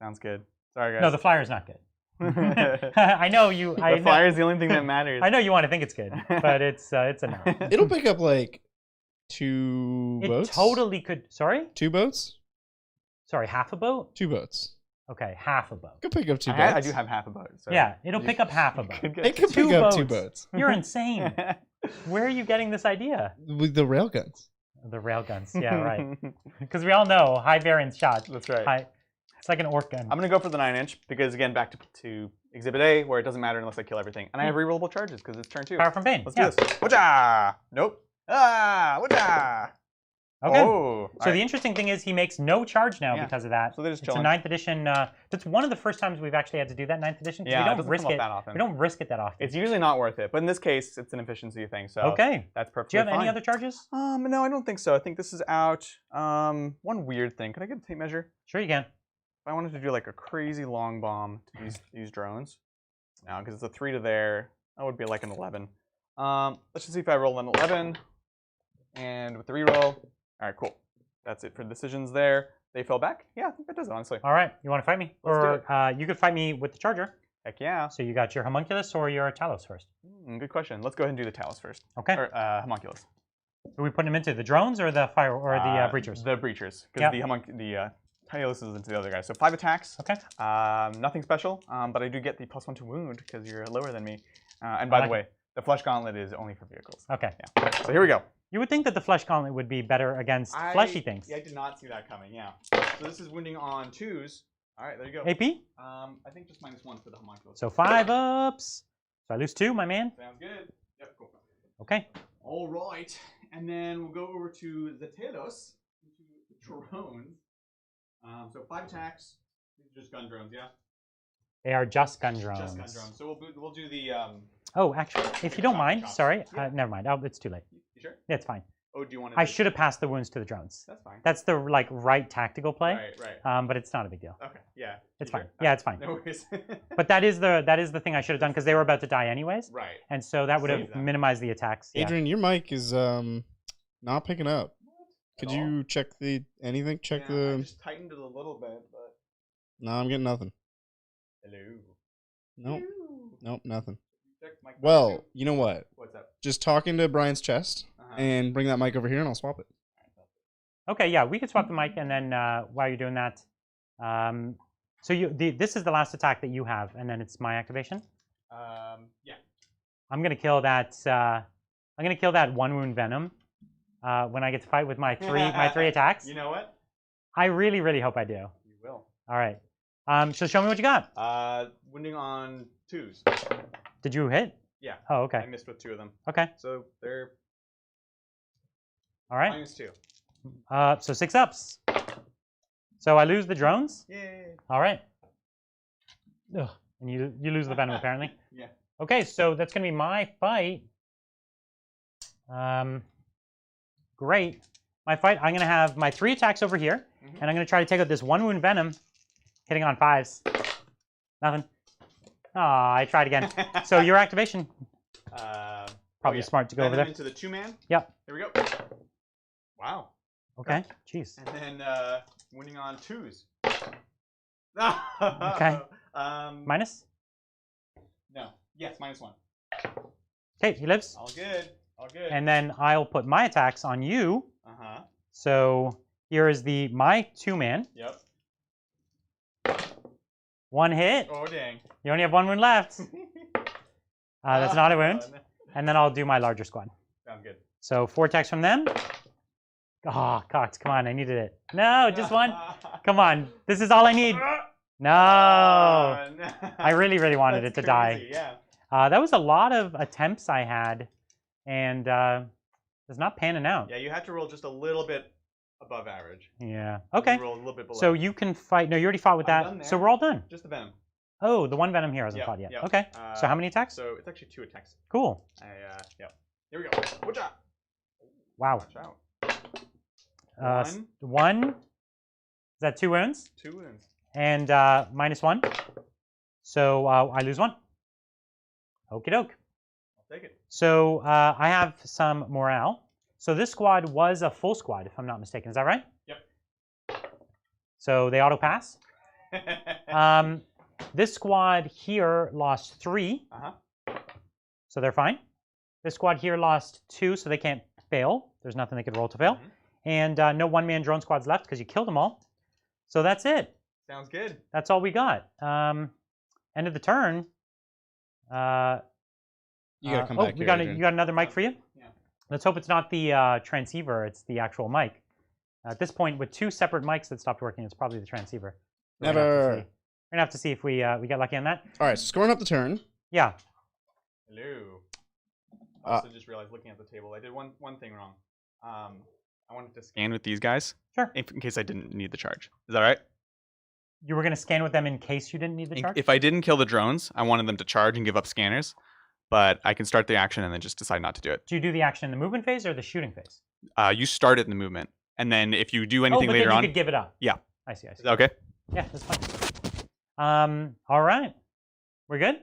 Sounds good. Sorry, guys. No, the flyer's not good. the I know you. I know, flyer is the only thing that matters. I know you want to think it's good, but it's a no. It'll pick up like 2 It boats. totally could. Sorry, 2 boats. half a boat. 2 boats. Okay, half a boat. Could pick up 2 boats. I do have half a boat. So Yeah, it'll pick up half a boat. It could Two pick up 2 boats. boats You're insane. Where are you getting this idea? with the railguns. The railguns. Yeah, right. Because we all know high variance shots. That's right. It's like an orc gun. I'm gonna go for the 9-inch because again, back to Exhibit A, where it doesn't matter unless I kill everything, and I have rerollable charges because it's turn 2. Power from pain. Let's Yeah. do this. Whatcha? Nope. Whatcha? Okay. Oh. So the interesting thing is he makes no charge now Yeah. because of that. So they're just It's a chilling. 9th edition. That's one of the first times we've actually had to do that 9th edition. 'Cause Yeah, we it don't doesn't risk come up it. that often. We don't risk it that often. It's usually not worth it, but in this case, it's an efficiency thing. So Okay. that's perfectly Do you have fine. any other charges? No, I don't think so. I think this is out. One weird thing. Could I get a tape measure? Sure, you can. If I wanted to do like a crazy long bomb to these drones, no, because it's a 3 to there, that would be like an 11. Let's just see if I roll an 11, and with the reroll, all right, cool. That's it for decisions there. They fell back. Yeah, I think that does it, honestly. All right. You want to fight me? Let's do Or you could fight me with the charger. Heck yeah. So you got your homunculus or your Talos first. Good question. Let's go ahead and do the Talos first. Okay. Or homunculus. Are we putting them into the drones or the fire or the breachers? The breachers, Yep. because the Talos is into the other guy. So 5 attacks. Okay. Nothing special, but I do get the +1 to wound because you're lower than me. And by like the way, the flesh gauntlet is only for vehicles. Okay. Yeah. So here we go. You would think that the flesh gauntlet would be better against fleshy things. Yeah, I did not see that coming. Yeah. So this is wounding on 2s. All right, there you go. AP? I think just -1 for the homunculus. So 5 ups. So I lose 2, my man. Sounds good. Yep, cool. Okay. All right, and then we'll go over to the Talos, into the drones. So 5 attacks. These are just gun drones, yeah. They are just gun drones. Just gun drones. So we'll do the. Oh, actually, if you don't mind, chops. sorry. Yeah. Never mind. Oh, it's too late. You sure? Yeah, it's fine. Oh, do you want to? I should have passed the wounds to the drones. That's fine. That's the right tactical play. Right. But it's not a big deal. Okay. Yeah. It's You fine. sure? Yeah, it's fine. No worries. But that is the thing I should have done because they were about to die anyways, Right. and so that would Save have them. minimized the attacks. Yeah. Adrian, your mic is not picking up. Could At you check anything? Check I the. just tightened it a little bit, but. No, I'm getting nothing. Hello. Nope. Nope, nothing. Check my Well, you know what? What's up? Just talk into Brian's chest Uh-huh. and bring that mic over here, and I'll swap it. Okay, yeah, we could swap the mic, and then while you're doing that, so this is the last attack that you have, and then it's my activation. Yeah. I'm gonna kill that. I'm gonna kill that 1 wound venom, when I get to fight with my three attacks? You know what? I really, really hope I do. You will. All right. So show me what you got. Wounding on 2s. Did you hit? Yeah. Oh, okay. I missed with 2 of them. Okay. So they're All right. -2. So 6 ups. So I lose the drones? Yay. All right. Ugh. And you lose the venom, apparently. Yeah. Okay, so that's going to be my fight. Great. My fight, I'm going to have my 3 attacks over here, and I'm going to try to take out this 1 wound venom, hitting on 5s. Nothing. Ah, I tried again. So your activation. Probably smart to go over there. Into the 2-man. Yep. Here we go. Wow. Okay. Jeez. And then winning on 2s. Okay. Minus? No. Yes, -1. Okay, he lives. All good. All good. And then I'll put my attacks on you. Uh-huh. So here is my 2-man. Yep. 1 hit. Oh, dang. You only have 1 wound left. That's not a wound. And then I'll do my larger squad. Sounds good. So 4 attacks from them. Oh, cocked. Come on, I needed it. No, just 1. Come on. This is all I need. No. I really, really wanted it to die. Yeah. That was a lot of attempts I had, and it's not panning out. Yeah, you had to roll just a little bit above average. Yeah. Okay. You roll a little bit below. So you can fight. No, you already fought with that. So we're all done. Just the venom. Oh, the 1 venom here hasn't fought yet. Okay. So how many attacks? So it's actually 2 attacks. Cool. Yep. Here we go. Watch out. Wow. Watch out. 1. Is that 2 wounds? 2 wounds. And -1. So I lose 1. Okie doke. I'll take it. So I have some morale. So this squad was a full squad, if I'm not mistaken. Is that right? Yep. So they auto pass. This squad here lost 3. So they're fine. This squad here lost 2, so they can't fail. There's nothing they could roll to fail. And no 1-man drone squads left because you killed them all. So that's it. Sounds good. That's all we got. End of the turn. You gotta come back here, you got another mic for you? Yeah. Let's hope it's not the transceiver, it's the actual mic. At this point, with 2 separate mics that stopped working, it's probably the transceiver. Never. We're gonna have to see if we get lucky on that. All right, so scoring up the turn. Yeah. Hello. I also just realized looking at the table, I did one thing wrong. I wanted to scan with these guys. Sure. In case I didn't need the charge. Is that right? You were gonna scan with them in case you didn't need the charge? If I didn't kill the drones, I wanted them to charge and give up scanners. But I can start the action and then just decide not to do it. Do you do the action in the movement phase or the shooting phase? You start it in the movement. And then if you do anything later then on. You could give it up. Yeah. I see. Is that okay? Yeah, that's fine. All right. We're good?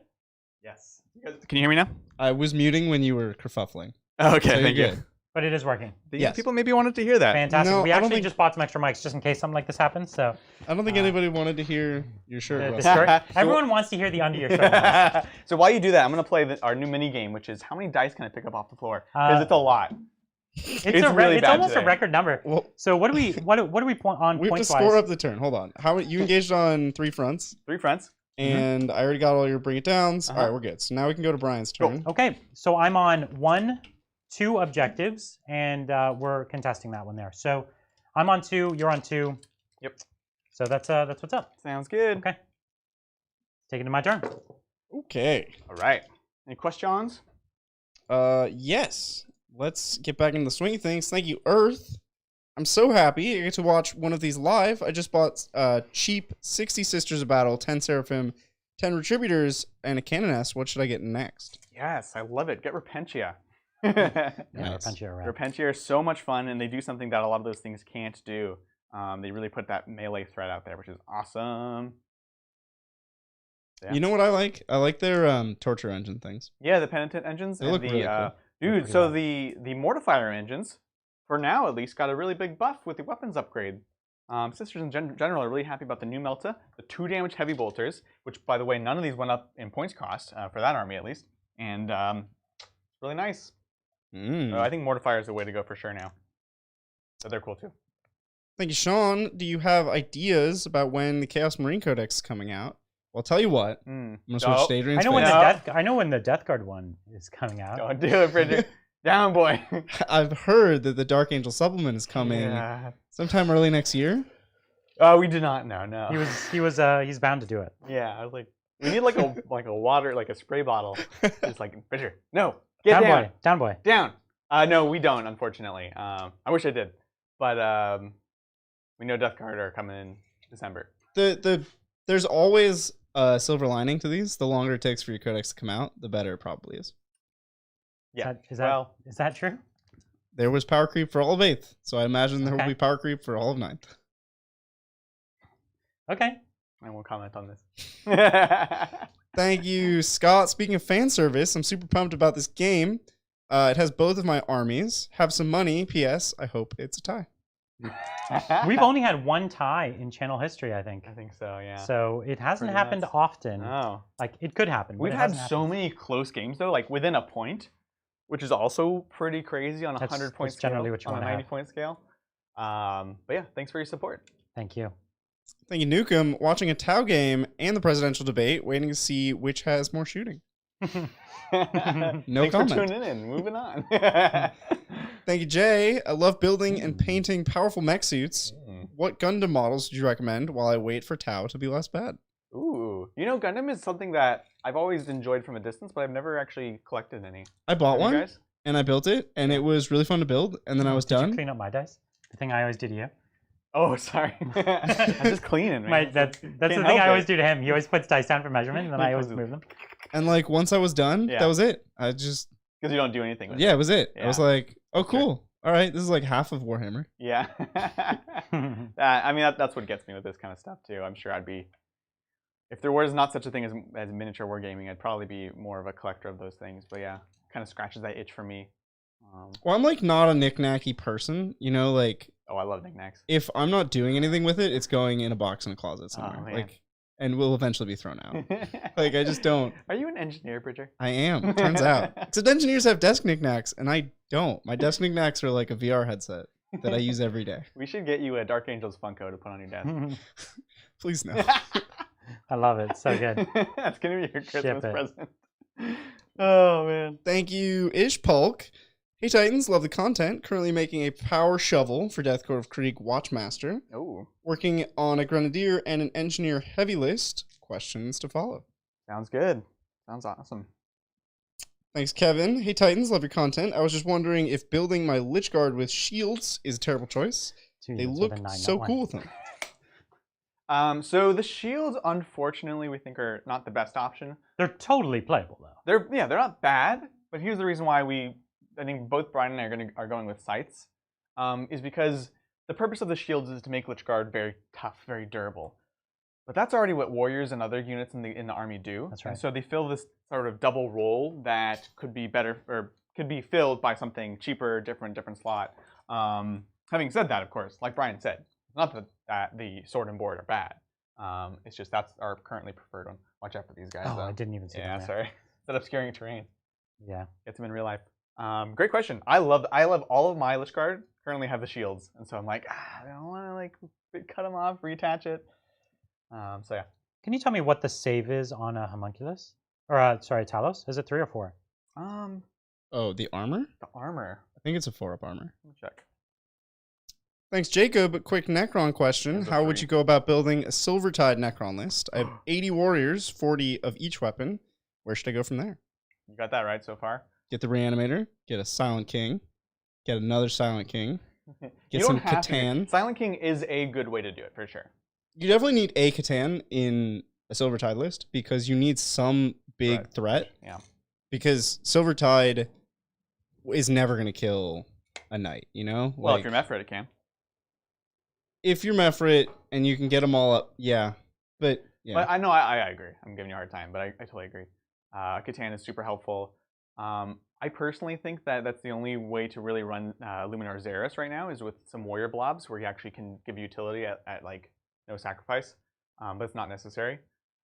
Yes. Can you hear me now? I was muting when you were kerfuffling. Okay, So thank you're you. good. But it is working. Yes. People maybe wanted to hear that. Fantastic. No, We I don't actually think- just bought some extra mics just in case something like this happens. So I don't think anybody wanted to hear your shirt the rustle. skirt. Everyone wants to hear the under your shirt. So while you do that, I'm going to play our new mini game, which is how many dice can I pick up off the floor? Because it's a lot. It's really bad almost today. a record number. Well, So what do we point on we have to points score wise? up the turn. Hold on. How you engaged on 3 fronts, 3 fronts. and I already got all your bring it downs. All right, we're good. So now we can go to Brian's turn. Okay, so I'm on 1, 2 objectives, and we're contesting that one there. So I'm on 2, you're on 2. Yep. So that's what's up. Sounds good. Okay. Taking to my turn. Okay. All right. Any questions? Yes. Let's get back into the swing of things. Thank you, Earth. I'm so happy I get to watch one of these live. I just bought cheap 60 Sisters of Battle, 10 Seraphim, 10 Retributors, and a Canoness. What should I get next? Yes, I love it. Get Repentia. Yeah, Nice. Repentia around. Repentia are so much fun, and they do something that a lot of those things can't do. They really put that melee threat out there, which is awesome. Yeah. You know what I like? I like their torture engine things. Yeah, the penitent engines. They and look the, really cool. Dude, so the mortifier engines, for now at least, got a really big buff with the weapons upgrade. Sisters in general are really happy about the new Melta, the 2 damage heavy bolters, which, by the way, none of these went up in points cost, for that army at least. And it's really nice. So I think mortifier is the way to go for sure now. So they're cool too. Thank you, Sean. Do you have ideas about when the Chaos Marine Codex is coming out? Well, I'll tell you what. I'm going to switch to Adrian's I know when face. I know when the Death Guard one is coming out. Don't do it, Bridger. Down, boy. I've heard that the Dark Angel supplement is coming sometime early next year. We did not know. No. He's bound to do it. Yeah, I was like, we need like a water, like a spray bottle. It's like, Bridger, no, get down. Down, boy. Down. No, we don't, unfortunately. I wish I did, but we know Death Guard are coming in December. There's always a silver lining to these. The longer it takes for your codex to come out, the better it probably is. Yeah. Is that true? There was power creep for all of 8th, so I imagine there will be power creep for all of 9th. Okay. I won't comment on this. Thank you, Scott. Speaking of fan service, I'm super pumped about this game. It has both of my armies. Have some money. P.S. I hope it's a tie. We've only had one tie in channel history, I think. I think so, yeah. So it hasn't happened often. No. Like, it could happen. We've had so many close games, though, like within a point, which is also pretty crazy on a 100-point scale. Generally what you on a 90-point scale. But yeah, thanks for your support. Thank you. Thank you, Nukem. Watching a Tau game and the presidential debate, waiting to see which has more shooting. No Thanks comment. For tuning in. Moving on. Thank you, Jay. I love building and painting powerful mech suits. What Gundam models do you recommend while I wait for Tau to be less bad? Ooh, you know, Gundam is something that I've always enjoyed from a distance, but I've never actually collected any. I bought one, and I built it, and it was really fun to build, and then I was done. Did you clean up my dice? The thing I always do to you. Oh, sorry. I'm just cleaning, man. That's the thing I always do to him. He always puts dice down for measurement, and then I always move them. And like once I was done, that was it. I just because you don't do anything with it. Yeah, it was it. Yeah. I was like, oh, cool. All right, this is like half of Warhammer. Yeah. I mean, that's what gets me with this kind of stuff too. I'm sure I'd be, if there was not such a thing as miniature wargaming, I'd probably be more of a collector of those things. But yeah, kind of scratches that itch for me. Well, I'm like not a knick-knacky person, you know, like. Oh, I love knickknacks. If I'm not doing anything with it, it's going in a box in a closet somewhere. Oh, like, and will eventually be thrown out. Like, I just don't. Are you an engineer, Bridger? I am. Turns out. Except engineers have desk knickknacks, and I don't. My desk knickknacks are like a VR headset that I use every day. We should get you a Dark Angels Funko to put on your desk. Please no. I love it. So good. That's going to be your Christmas present. Oh, man. Thank you, Ishpulk. Hey Titans, love the content. Currently making a power shovel for Death Court of Krieg Watchmaster. Oh. Working on a Grenadier and an Engineer heavy list. Questions to follow. Sounds good. Sounds awesome. Thanks, Kevin. Hey Titans, love your content. I was just wondering if building my Lich Guard with shields is a terrible choice. They look so cool with them. So the shields, unfortunately, we think are not the best option. They're totally playable, though. They're not bad, but here's the reason why I think both Brian and I are going with sights, is because the purpose of the shields is to make Lich Guard very tough, very durable. But that's already what warriors and other units in the army do. That's right. And so they fill this sort of double role that could be better or could be filled by something cheaper, different slot. Having said that, of course, like Brian said, it's not that the sword and board are bad. It's just that's our currently preferred one. Watch out for these guys. Oh, I didn't even see that. Yeah, sorry. That obscuring terrain. Yeah. Gets them in real life. Great question. I love all of my Lich Guard currently have the shields, and so I'm like, I don't want to like cut them off, reattach it. So yeah. Can you tell me what the save is on a homunculus? Or sorry, Talos? Is it 3 or 4? Oh, the armor? The armor. I think it's a 4-up armor. Let me check. Thanks, Jacob. Quick Necron question. How would you go about building a Silvertide Necron list? I have 80 warriors, 40 of each weapon. Where should I go from there? You got that right so far. Get the Reanimator, get a Silent King, get another Silent King, get some Catan. Silent King is a good way to do it, for sure. You definitely need a Catan in a Silvertide list because you need some big threat. Yeah. Because Silvertide is never going to kill a knight, you know? Well, if you're Mephrit, it can. If you're Mephrit and you can get them all up, yeah. But, yeah. But I know, I agree. I'm giving you a hard time, but I totally agree. Catan is super helpful. I personally think that that's the only way to really run Luminar Xeris right now is with some warrior blobs where he actually can give utility at like no sacrifice, but it's not necessary.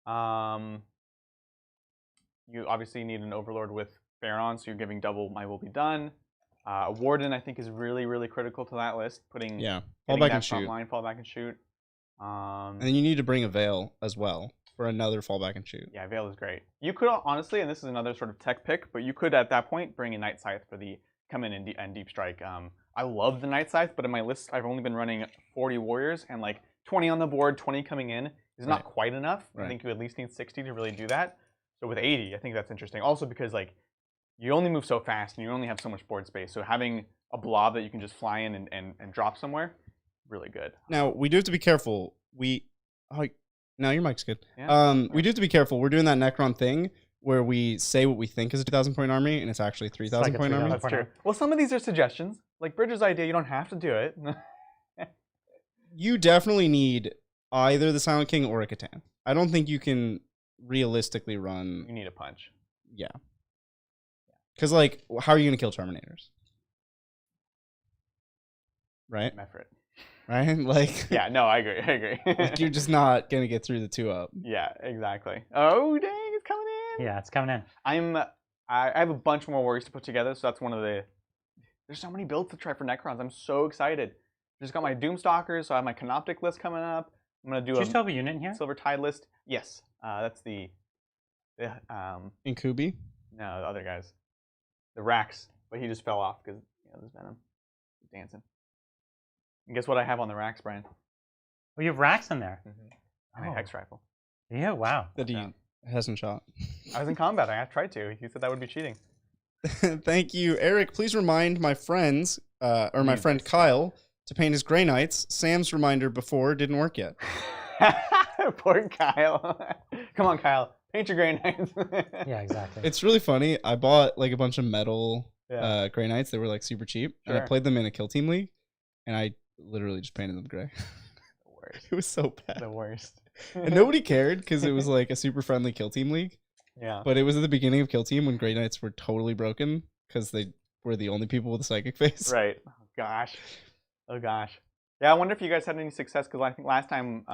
You obviously need an Overlord with Pharaon, so you're giving double My Will Be Done. A Warden, I think, is really, really critical to that list. Fall back and shoot. Fall back and shoot. And then you need to bring a Veil as well for another fall back and shoot. Yeah, Veil is great. You could honestly, and this is another sort of tech pick, but you could at that point bring a Night Scythe for the come in and deep strike. I love the Night Scythe, but in my list, I've only been running 40 warriors, and like 20 on the board, 20 coming in is not quite enough. I think you at least need 60 to really do that. So with 80, I think that's interesting. Also because like you only move so fast and you only have so much board space. So having a blob that you can just fly in and drop somewhere, really good. Now we do have to be careful. Now your mic's good. Yeah. We do have to be careful. We're doing that Necron thing where we say what we think is a 2,000 point army, and it's actually a 3,000 point army. That's true. Well, some of these are suggestions. Like Bridger's idea, you don't have to do it. You definitely need either the Silent King or a Catan. I don't think you can realistically run. You need a punch. Yeah. Because, like, how are you going to kill Terminators? Right? Effort. Right? Like. Yeah, no, I agree. Like, you're just not going to get through the 2-up. Yeah, exactly. Oh, dang, it's coming in. Yeah, it's coming in. I have a bunch more warriors to put together, so that's one of the... There's so many builds to try for Necrons. I'm so excited. Just got my Doomstalkers, so I have my Canoptic list coming up. I'm going to do Do you still have a unit in here? Silver Tide list. Yes, that's the Incubi? No, the other guys. The Rax, but he just fell off because there's Venom. He's dancing. And guess what I have on the Rax, Brian? Oh, you have racks in there. And a Hex Rifle. Yeah, wow. That he hasn't shot. I was in combat. I tried to. He said that would be cheating. Thank you, Eric. Please remind my friends, or my friend Kyle, to paint his Grey Knights. Sam's reminder before didn't work yet. Poor Kyle. Come on, Kyle. Paint your Grey Knights. Yeah, exactly. It's really funny. I bought like a bunch of metal Grey Knights. They were like super cheap. Sure. And I played them in a Kill Team League. And I literally just painted them gray. The worst. It was so bad. The worst. And nobody cared because it was like a super friendly Kill Team League. Yeah. But it was at the beginning of Kill Team when Grey Knights were totally broken because they were the only people with a psychic face. Right. Oh, gosh. Oh, gosh. Yeah, I wonder if you guys had any success because I think last time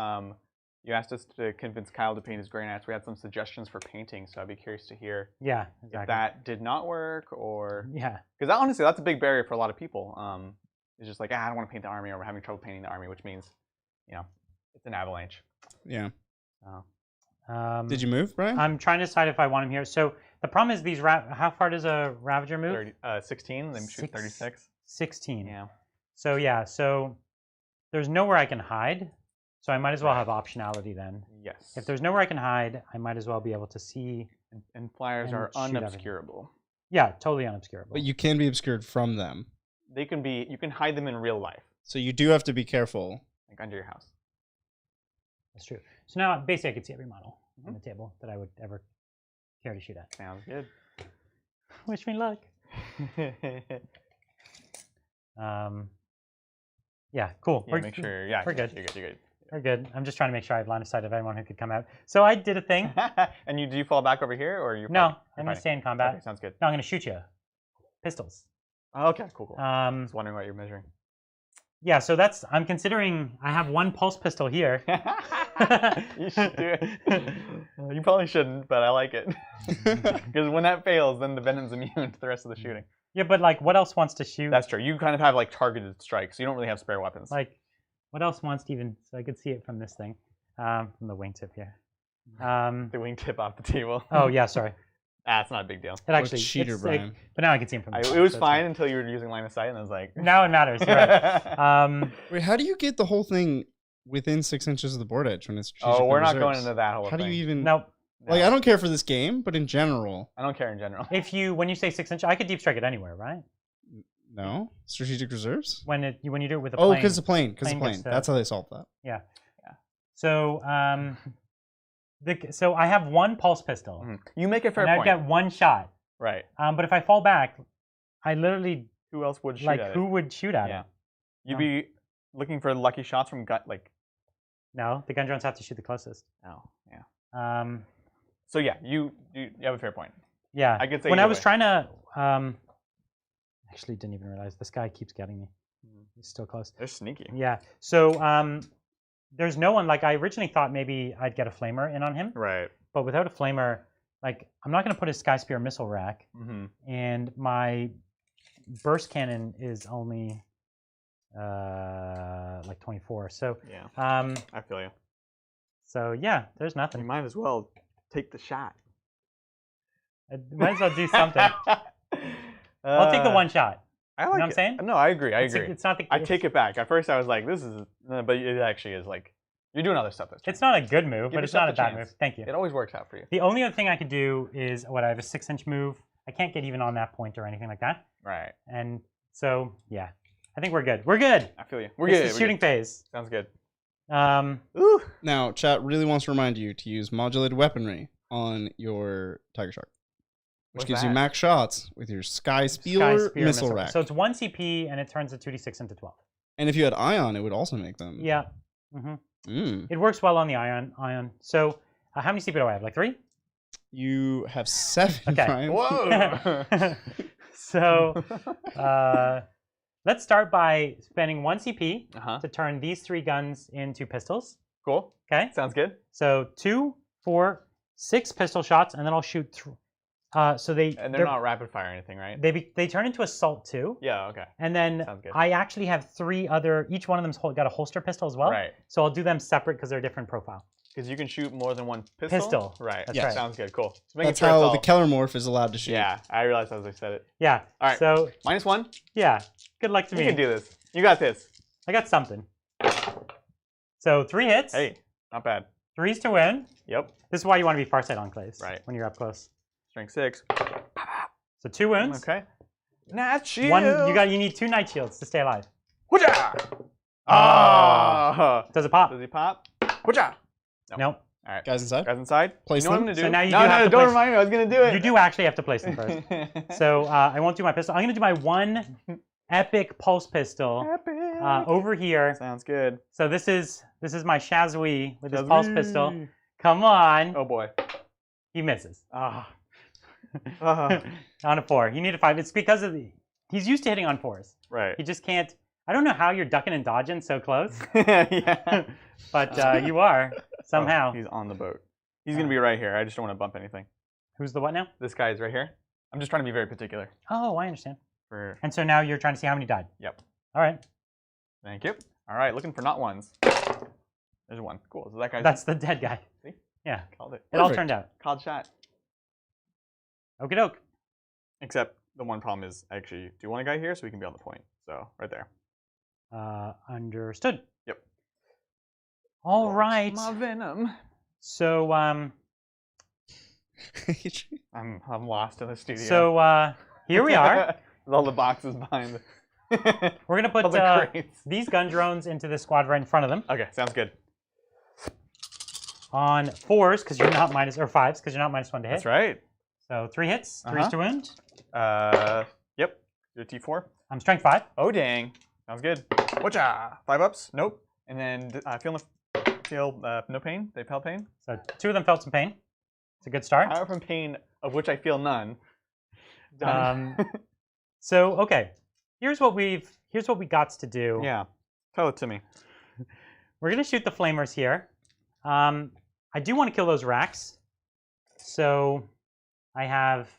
you asked us to convince Kyle to paint his Grey Knights. We had some suggestions for painting, so I'd be curious to hear Yeah, exactly. if that did not work or... Yeah. Because honestly, that's a big barrier for a lot of people. It's just like, I don't want to paint the army, or we're having trouble painting the army, which means, it's an avalanche. Yeah. So. Did you move, Brian? I'm trying to decide if I want him here. So the problem is these how far does a Ravager move? 16. They shoot 36. 16. Yeah. So there's nowhere I can hide. So I might as well have optionality then. Yes. If there's nowhere I can hide, I might as well be able to see. And flyers are shoot unobscurable. Yeah, totally unobscurable. But you can be obscured from them. They can be. You can hide them in real life. So you do have to be careful. Like under your house. That's true. So now basically I could see every model on the table that I would ever care to shoot at. Sounds good. Wish me luck. Yeah, cool. Yeah, make sure. Yeah, we're good. You're good. We're good. I'm just trying to make sure I have line of sight of anyone who could come out. So I did a thing. And do you fall back over here, or you? No, I'm gonna stay in combat. Okay, sounds good. No, I'm gonna shoot you. Pistols. Oh, okay, cool. I Um, was wondering what you're measuring. yeah, so I'm considering I have one pulse pistol here. You should do it. You probably shouldn't, but I like it. Because when that fails, then the Venom's immune to the rest of the shooting. Yeah, but like, what else wants to shoot? That's true. You kind of have like targeted strikes. So you don't really have spare weapons. Like, what else wants to even? So I could see it from this thing, from the wingtip here. The wingtip off the table. Oh yeah, sorry. It's not a big deal. It actually cheater, it's Brian. but now I can see him from. It was fine until you were using line of sight, and I was like. Now it matters. You're right. Wait, how do you get the whole thing within 6 inches of the board edge when it's? We're not going into that whole thing. How do you even? Nope. Like, I don't care for this game, but in general. I don't care in general. When you say 6 inches, I could deep strike it anywhere, right? No strategic reserves. When you do it with a plane. Oh, because the plane. Because the Plane plane. gets That's how they solved that. Yeah. So so I have one pulse pistol. You make a fair and point. I get one shot. Right. But if I fall back, I literally Who else would shoot at who it? would shoot at Yeah. it? You'd be looking for lucky shots from No, the gun drones have to shoot the closest. Oh, yeah. So yeah, you have a fair point. Yeah. I could say when I either was way. trying to actually didn't even realize this guy keeps getting me. He's still close. They're sneaky. Yeah. So there's no one, like I originally thought maybe I'd get a flamer in on him. Right. But without a flamer, like I'm not gonna put a Sky Spear missile rack. And my burst cannon is only like 24. So yeah. I feel you. So yeah, there's You nothing. might as well take the shot. I might as well do something. I'll take the one shot. I like You know what I'm saying? No, I agree. It's not the. I take it back. At first, I was like, "This is," but it actually is like you're doing other stuff. It's not a good move, but it's not a bad move. Thank you. It always works out for you. The only other thing I could do is I have a 6-inch move. I can't get even on that point or anything like that. Right. And so yeah, I think we're good. We're good. I feel you. We're good. It's the shooting phase. Sounds good. Ooh. Now, chat really wants to remind you to use modulated weaponry on your Tiger Shark, which gives you max shots with your Sky Spear missile rack. So it's 1 CP and it turns the 2d6 into 12. And if you had Ion, it would also make them. Yeah. It works well on the Ion. So how many CP do I have? Like 3? You have 7. Okay. Brian. Whoa. So let's start by spending 1 CP to turn these 3 guns into pistols. Cool. Okay. Sounds good. So 2, 4, 6 pistol shots, and then I'll shoot through. So they're not rapid fire or anything, right? They turn into assault 2. Yeah. Okay. And then I actually have 3 other. Each one of them's got a holster pistol as well. Right. So I'll do them separate because they're different profile. Because you can shoot more than 1 pistol. Right. That's right. Sounds good. Cool. That's how the Kellermorph is allowed to shoot. Yeah, I realized as I said it. Yeah. All right. So -1. Yeah. Good luck to me. You can do this. You got this. I got something. So 3 hits. Hey, not bad. 3s to win. Yep. This is why you want to be Farsight Enclaves. Right. When you're up close. Strength 6. So 2 wounds. Okay. Nat shield. 1. You need 2 night shields to stay alive. Ah! Does it pop? Does he pop? Whatcha? Nope. All right. Guys inside? Guys inside? Place you know them? what I'm So gonna do? now you no, don't remind me. I was gonna do it. You do actually have to place them first. So I won't do my pistol. I'm gonna do my 1 epic pulse pistol over here. Sounds good. So this is my Shazui with his pulse pistol. Come on. Oh boy. He misses. Ah. On a 4. You need a 5. It's because of he's used to hitting on 4s. Right. He just can't. I don't know how you're ducking and dodging so close. Yeah. But you are somehow. Oh, he's on the boat. He's gonna be right here. I just don't want to bump anything. Who's the what now? This guy is right here. I'm just trying to be very particular. Oh, I understand. For And so now you're trying to see how many died. Yep. All right. Thank you. All right, looking for not ones. There's 1. Cool. So that guy's. That's the dead guy. See? Yeah. Called it. It all turned out. Called shot. Okie doke. Except the one problem is I actually do want a guy here so we can be on the point. So right there. Understood. Yep. All right. My venom. So I'm lost in the studio. So here we are. With all the boxes behind. We're gonna put these gun drones into the squad right in front of them. Okay, sounds good. On 4s because you're not minus or 5s because you're not -1 to hit. That's right. So 3 hits, 3s to wound. Yep. Your T4. I'm strength 5. Oh dang. Sounds good. Whatcha? 5 ups? Nope. And then feel no pain. They felt pain. So 2 of them felt some pain. It's a good start. Power from pain, of which I feel none. So okay, here's what we got to do. Yeah. Tell it to me. We're gonna shoot the flamers here. I do want to kill those racks. So I have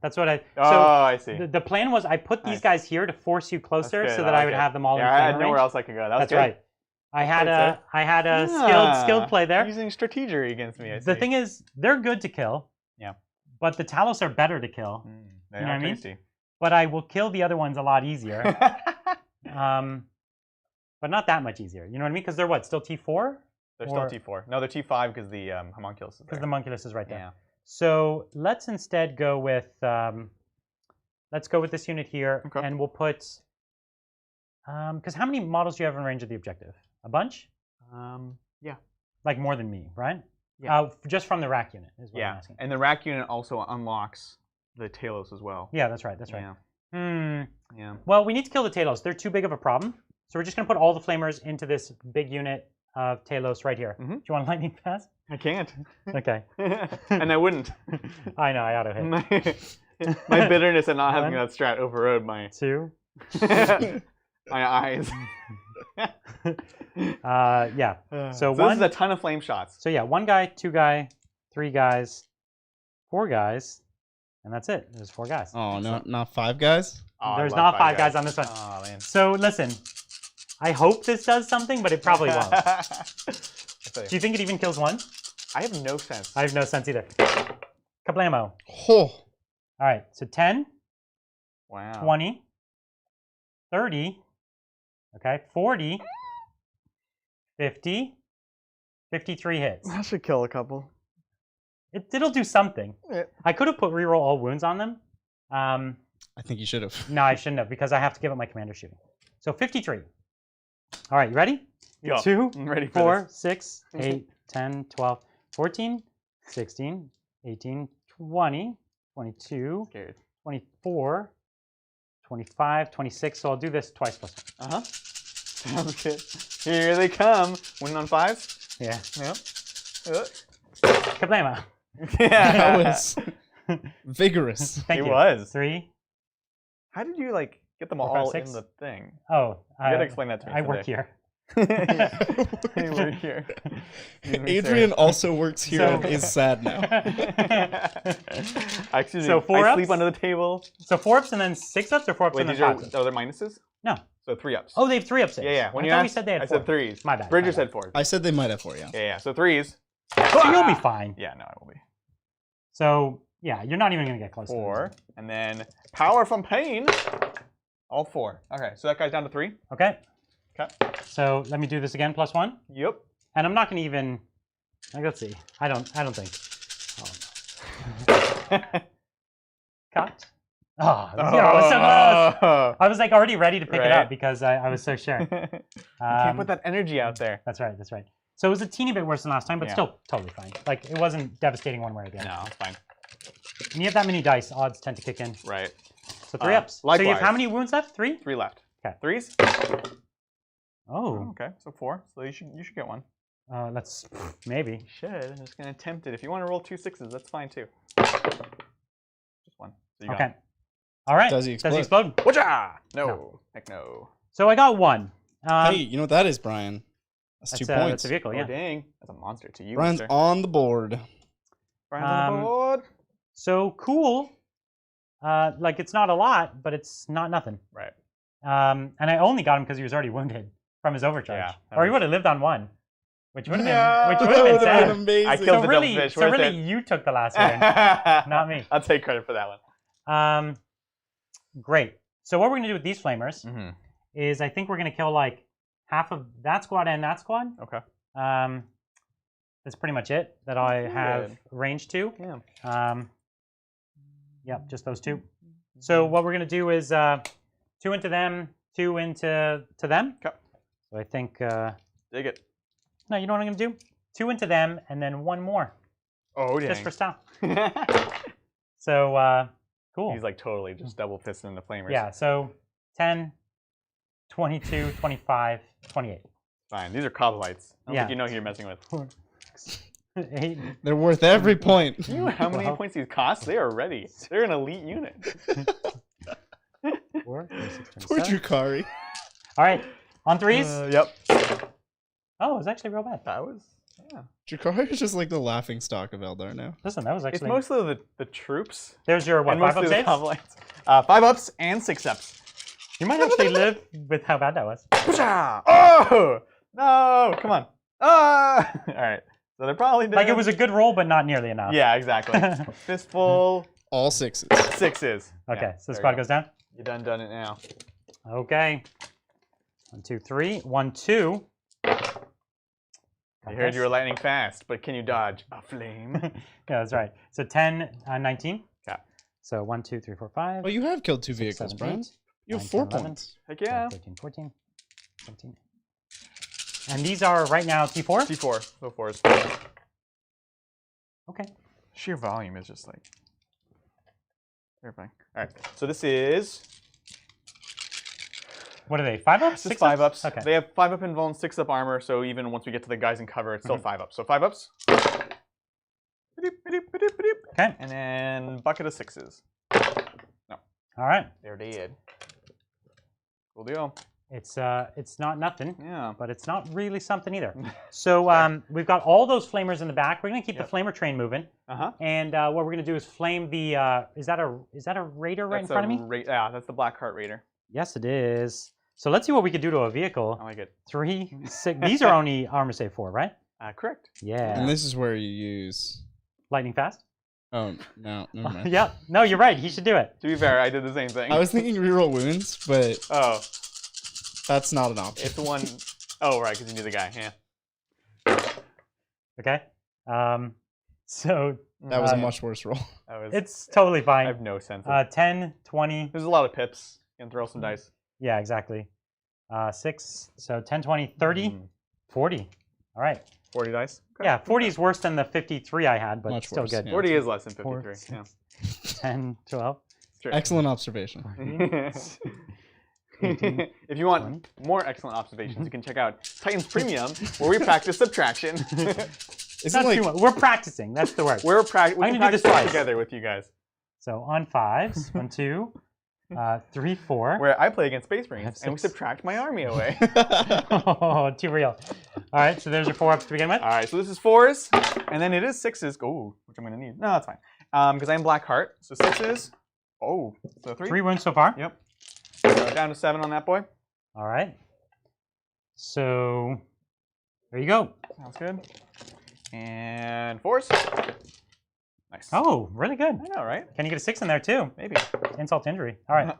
that's what I. I see. The plan was I put these guys here to force you closer so that I would have them all in I flame had range. nowhere else I could go. That's right. I had a skilled play there. Using strategery against me. I see. The thing is, they're good to kill. Yeah. But the Talos are better to kill. They you know are what I mean? tasty. But I will kill the other ones a lot easier. But not that much easier. You know what I mean? Because they're what? Still T4? They're still T4. No, they're T5 because the homunculus is there. Because the homunculus is right there. Yeah. So let's instead go with this unit here, and we'll put. Because how many models do you have in range of the objective? A bunch? Yeah. Like more than me, right? Yeah. Just from the rack unit is what I'm asking. And the rack unit also unlocks the Talos as well. Yeah, that's right. That's right. Yeah. Well, we need to kill the Talos. They're too big of a problem. So we're just going to put all the flamers into this big unit of Talos right here. Do you want lightning fast? I can't. Okay. And I wouldn't. I know, I auto-hit. My bitterness at not having that strat overrode my... 2. my eyes. Yeah. So this is a ton of flame shots. So yeah, 1 guy, 2 guy, 3 guys, 4 guys, and that's it. There's 4 guys. Oh, no, not 5 guys? Oh, there's not 5 guys on this one. Oh, man. So listen, I hope this does something, but it probably won't. Do you think it even kills 1? I have no sense. I have no sense either. Kablamo. Oh. All right, so 10, wow. 20, 30. Okay, 40. 50. 53 hits. That should kill a couple. It'll do something. Yeah. I could have put reroll all wounds on them. I think you should have. No, I shouldn't have because I have to give up my commander shooting. So 53. All right, you ready? Yo, 2, I'm ready for 4, this. 6, 8, 10, 12, 14, 16, 18, 20, 22, Scared. 24, 25, 26. So I'll do this twice plus one. Uh-huh. Sounds good. Here they come. Winning on 5s? Yeah. Yep. Kablama. Yeah. That was vigorous. Thank It you. was. 3. How did you, like, get them 4, 5, all 6. in the thing? Oh. You gotta explain that to me I work someday. here. I work here. Adrian also works here So- and is sad now. Excuse me. So 4 I ups? sleep under the table. So 4 ups and then 6 ups or 4 ups Wait, and then these are 5 ups? other minuses? No. So 3 ups. Oh, they have 3 ups. Yeah. When I you thought asked, we said they had I 4. said 3s. My bad. Bridger my said bad. 4s. I said they might have for you. Yeah. So 3s. So you'll be fine. Yeah, no, I will be. So, yeah, you're not even going to get close 4. to And then power from pain. All 4. Okay, so that guy's down to 3. it. Okay. Okay. So let me do this again, plus 1. Yep. And I'm not going to even, like, let's see. I don't think. Cut. Oh, 0. I was so close. I was like already ready to pick it Right. up because I was so sure. You can't put that energy out there. That's right. That's right. So it was a teeny bit worse than last time, but Yeah. still totally fine. Like it wasn't devastating one way or the other. No, it's fine. When you have that many dice, odds tend to kick in. Right. So 3 ups. So you have likewise. how many wounds left? 3? 3 left. Okay. 3s? Oh. Okay, so 4. So you should get one. Let's maybe. You should. I'm just gonna attempt it. If you want to roll 2 6s, that's fine too. Just one. So you got Okay. All right. Does he explode? it. Whatcha? No. No. Heck no. So I got 1. Hey, you know what that is, Brian? That's 2 That's points. a vehicle, Oh yeah. dang. That's a monster to you, Brian's mister. on the board. Brian's on the board. So cool. Like it's not a lot, but it's not nothing. Right. And I only got him because he was already wounded from his overcharge, Yeah, that or he was- would have lived on 1, which would have Yeah. been, which would have been That would've sad. amazing. I killed So the really, devilfish. so Worth really, it. you took the last turn, not me. I'll take credit for that one. Great. So what we're gonna do with these flamers Mm-hmm. is I think we're gonna kill like half of that squad and that squad. Okay. That's pretty much it that I have Good. range to. Yeah. Yep, just those 2. So what we're gonna do is 2 into them, 2 into them. Okay. So I think Dig it. no, you know what I'm gonna do? 2 into them and then 1 more Oh dang. just for style. So cool. He's like totally just double fisting the flamers. Yeah. So 10, 22, 25, 28. Fine. These are coblites. I don't Yeah. think you know who you're messing with. 8. They're worth every point. You know how many Well. points these cost? They are ready. They're an elite unit. 4, 26, Poor 27. Drukhari. All right, on 3s. Yep. Oh, it was actually real bad. That was, yeah. Drukhari is just like the laughing stock of Eldar now. Listen, that was It's actually. mostly the troops. There's your what? and 5 mostly up the saves. coblites. 5 ups and 6 ups. You might actually live with how bad that was. Oh! No! Come on. Ah! All right. So they're probably dead. Like it was a good roll, but not nearly enough. Yeah, exactly. Fistful. All 6s. 6s. Okay, Yeah, so the there squad you go. goes down. You done it now. Okay. 1, 2, 3. 1, 2. I heard you were lightning fast, but can you dodge a flame? Yeah, that's right. So 10, 19. Okay. So 1, 2, 3, 4, 5. Well, you have killed 2 6, vehicles, 7, Brian. 8, You have 9, 4 10, 11, points. Heck yeah. 13, 14, 17. And these are right now T4? T4. So 4s. Okay. Sheer volume is just like terrifying. All right. So this is What are they? 5 ups? just 6 5 ups. Okay. They have 5 up invuln, 6 up armor. So even once we get to the guys in cover, it's still 5 ups. So 5 ups. Okay. And then bucket of 6s. All right. They're dead. Cool deal. It's not nothing, Yeah. but it's not really something either. So we've got all those flamers in the back. We're gonna keep Yep. the flamer train moving, Uh-huh. and what we're gonna do is flame the. Is that a raider right in front of me? Yeah, that's the Black Heart Raider. Yes, it is. So let's see what we could do to a vehicle. I like it. 3, 6. These are only armor save 4, right? Correct. Yeah. And this is where you use Lightning fast. Oh, no, never mind. Yeah, no, you're right. He should do it. To be fair, I did the same thing. I was thinking reroll wounds, but Oh, that's not an option. it's one. Oh, right, because you knew the guy. Yeah. Okay. So That was a much worse roll. That was. it's totally I fine. have no sense. Of, 10, 20. there's a lot of pips. You can throw some dice. Yeah, exactly. 6. So 10, 20, 30, 40. All right. 40 dice. Okay. Yeah, 40 is worse than the 53 I had, but Much still worse, good. yeah. 40 is less than 4, 53. Yeah. 10, 12. Sure. Excellent observation. 18. If you want more excellent observations, you can check out Titans Premium, where we practice subtraction. It's not too much. We're practicing. That's the word. we I'm can gonna do practice this twice. together with you guys. So on 5s, 1, 2, 3, 4. Where I play against Space Marines, Have and we 6. subtract my army away. Oh, too real. All right, so there's your 4 ups to begin with. All right, so this is 4s, and then it is 6s. Oh, which I'm going to need. No, that's fine. Because I'm Black Heart. So 6s. Oh, so 3. 3 wounds so far. Yep. So down to 7 on that boy. All right. So there you go. Sounds good. And 4s. Nice. Oh, really good. I know, right? Can you get a 6 in there too? Maybe. Insult to injury. All right.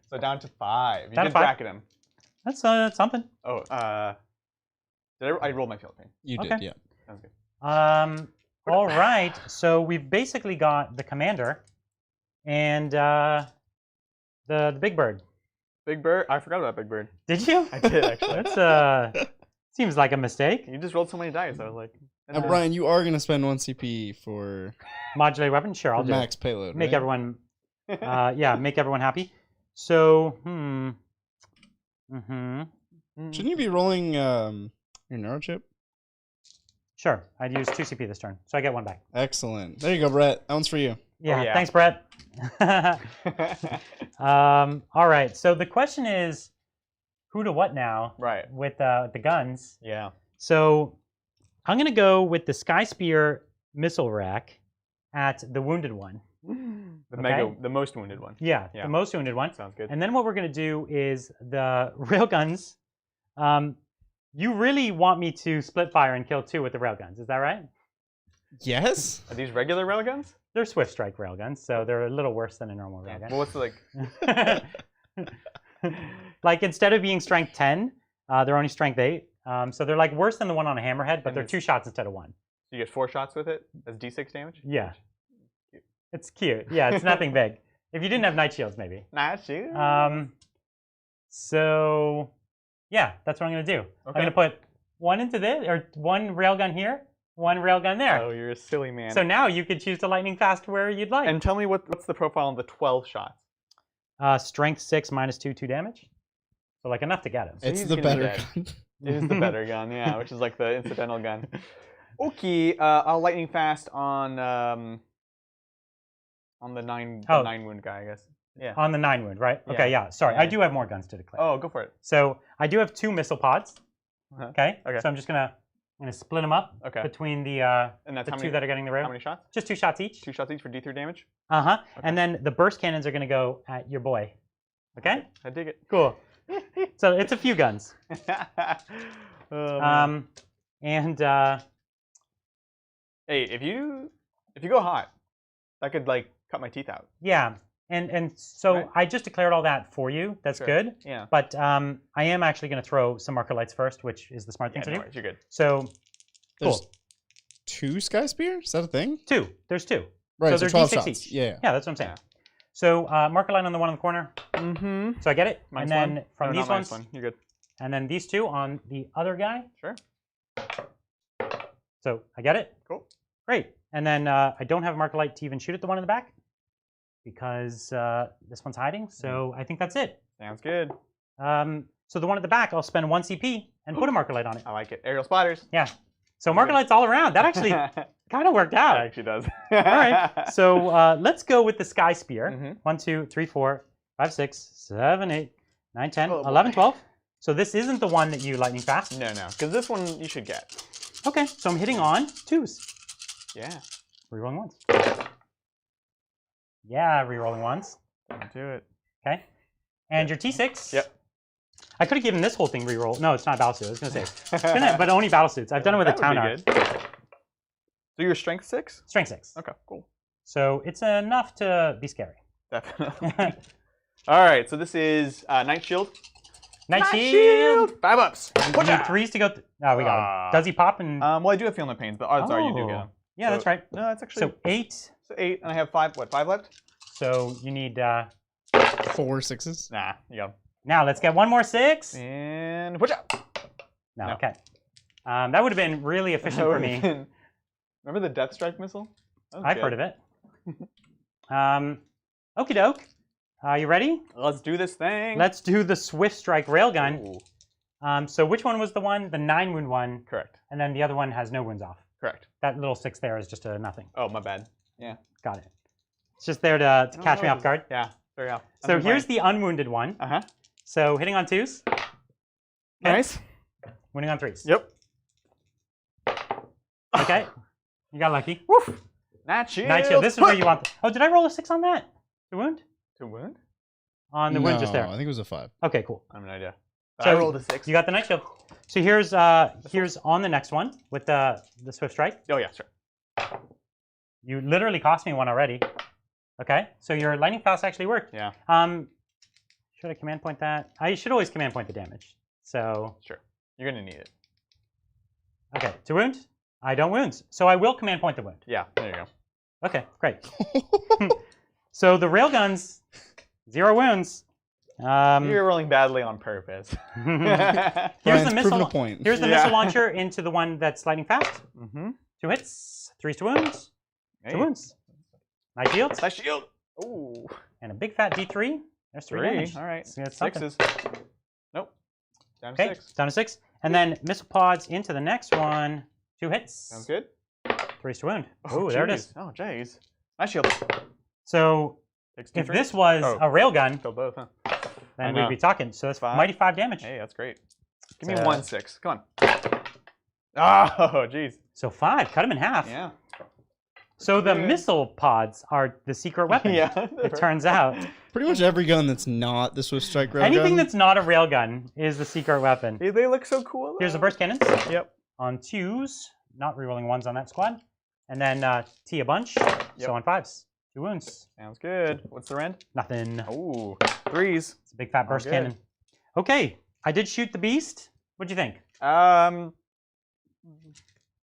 So down to 5. You Down to did 5. bracket him. That's something. Oh, did I rolled my field pain. You Okay. did, yeah. Sounds good. All right. So we've basically got the commander and the big bird. Big Bird? I forgot about Big Bird. Did you? I did, actually. That's seems like a mistake. You just rolled so many dice. I was like, Now, Brian, you are going to spend 1 CP for Modulate weapon. Sure, I'll do it. max payload, Make right? everyone, yeah, make everyone happy. So, Shouldn't you be rolling your neurochip? Sure, I'd use 2 CP this turn, so I get 1 back. Excellent. There you go, Brett. That one's for you. Yeah, yeah. thanks, Brett. All right, so the question is, who to what now? right. With the guns. Yeah. So, I'm gonna go with the Sky Spear missile rack at the wounded one. The most wounded one. Yeah, Yeah. the most wounded one. Sounds good. And then what we're gonna do is the railguns. You really want me to split fire and kill 2 with the railguns, is that right? Yes? Are these regular railguns? They're Swift Strike railguns, so they're a little worse than a normal railgun. Well, what's the, like? Like instead of being strength 10, they're only strength 8. So they're like worse than the one on a hammerhead, but And they're it's- 2 shots instead of 1. You get 4 shots with it? That's D6 damage? Yeah. Cute. It's cute. Yeah, it's nothing big. If you didn't have night shields, maybe. Nah, shoot. So yeah, that's what I'm gonna do. I'm gonna put 1 into this, or 1 railgun here, 1 railgun there. Oh, you're a silly man. So now you could choose to lightning fast where you'd like. And tell me what's the profile on the 12 shots? Strength 6 minus 2 damage. So like enough to get him. It's he's the gonna be better dead. gun. It is the better gun, yeah, which is like the incidental gun. Okay, I'll lightning fast on the 9 wound guy, I guess. Yeah. On the 9 wound, right? Okay, yeah. Sorry, Yeah. I do have more guns to declare. Oh, go for it. So I do have 2 missile pods. Uh-huh. Okay. Okay. So I'm just gonna split them up Okay. between the And that's the how 2 many, that are getting the rail. how many shots? Just 2 shots each. 2 shots each for D3 damage? Uh-huh. Okay. And then the burst cannons are gonna go at your boy. Okay? I dig it. Cool. So it's a few guns. Oh, man. And Hey, if you go hot, that could like cut my teeth out. yeah. And so Right. I just declared all that for you. That's Sure. good. Yeah. But I am actually gonna throw some marker lights first, which is the smart Yeah, thing to no do. worries, you're good. So There's cool. 2 Sky Spear? Is that a thing? 2. There's 2. Right, so so they're 12 D6 shots. each. Yeah. Yeah, that's what I'm saying. Yeah. So marker line on the one in the corner. Mm-hmm. So I get it. Minus and then one. from No, these not minus ones, one. You're good. and then these 2 on the other guy. Sure. So I get it. Cool. Great. And then I don't have a marker light to even shoot at the one in the back because this one's hiding. So I think that's it. Sounds good. So the one at the back, I'll spend 1 CP and put a marker light on it. I like it. Aerial spotters. Yeah. So marker lights all around. That actually kind of worked out. It actually does. All right. So let's go with the Sky Spear. Mhm. 1, 2, 3, 4, 5, 6, 7, 8, 9, 10, Oh, boy. 11, 12. So this isn't the one that you lightning fast. No, because this one you should get. Okay. So I'm hitting on 2s. Yeah. Rerolling once. Yeah, rerolling once. Don't do it. Okay. And your T6. Yep. I could have given this whole thing reroll. No, it's not battle suit. I was going to say. But only battle suits. I've done it with a That would town be art. good. So you're strength 6? Strength 6. Okay, cool. So it's enough to be scary. Definitely. All right, so this is Night Shield. Night Shield! 5 ups. You need 3s to go. Oh, we got him. Does he pop? And well, I do have Feel No Pains, but odds are you do get him. Yeah, so, that's right. No, that's actually. So 8. So 8, and I have 5. What, 5 left? So you need 4 6s. Nah, you got him. Now let's get one more 6. And push out. No, No. okay. That would have been really efficient for me. Remember the Death Strike missile? I've heard of it. Okie doke. Are you ready? Let's do this thing. Let's do the Swift Strike Railgun. Ooh. So which one was the one? The 9 wound one. Correct. And then the other one has no wounds off. Correct. That little 6 there is just a nothing. Oh, my bad. Yeah. Got it. It's just there to catch me off guard. Yeah. Very off. So here's the unwounded one. Uh-huh. So hitting on 2s. Nice. Winning on 3s. Yep. Okay. You got lucky. Woof. Night Shield. Night Shield. This is where you want. Oh, did I roll a 6 on that? To wound? To wound? On the wound just there. I think it was a 5. Okay, cool. I have no idea. So I rolled a 6. You got the Night Shield. So here's on the next one with the Swift Strike. Oh yeah, sure. You literally cost me 1 already. Okay, so your lightning fast actually worked. Yeah. Should I command point that? I should always command point the damage. So Sure. You're gonna need it. okay, to wound. I don't wound, so I will command point the wound. Yeah. There you go. Okay, great. So the railguns, 0 wounds. You're rolling badly on purpose. Here's Brian's the missile. proven a point. Here's the missile launcher into the one that's lightning fast. Mm-hmm. 2 hits, 3s to wounds, Hey. 2 wounds. Night Shield. Night Shield. Ooh. And a big fat D3. There's 3 damage. All right. So that's something. 6s. Nope. Down to Okay, 6. down to 6. And then missile pods into the next one. 2 hits. Sounds good. 3s to wound. Oh, there it jeez. is. Oh, jeez. Night Shield. So Takes if 2 this was a railgun, Kill both, huh? then we'd be talking. So that's 5. mighty 5 damage. Hey, that's great. Give me So- 1 6. Come on. Oh, jeez. So 5, cut him in half. Yeah. So the Good. missile pods are the secret weapon. Yeah. It turns out. Pretty much every gun that's not the Swift Strike railgun. Anything that's not a railgun is the secret weapon. Hey, they look so cool. Here's the burst cannons. Yep. On 2s, not rerolling 1s on that squad. And then T a bunch. Yep. So on 5s, 2 wounds. Sounds good. What's the rend? Nothing. Ooh, 3s. It's a big fat burst good. cannon. Okay, I did shoot the beast. What'd you think?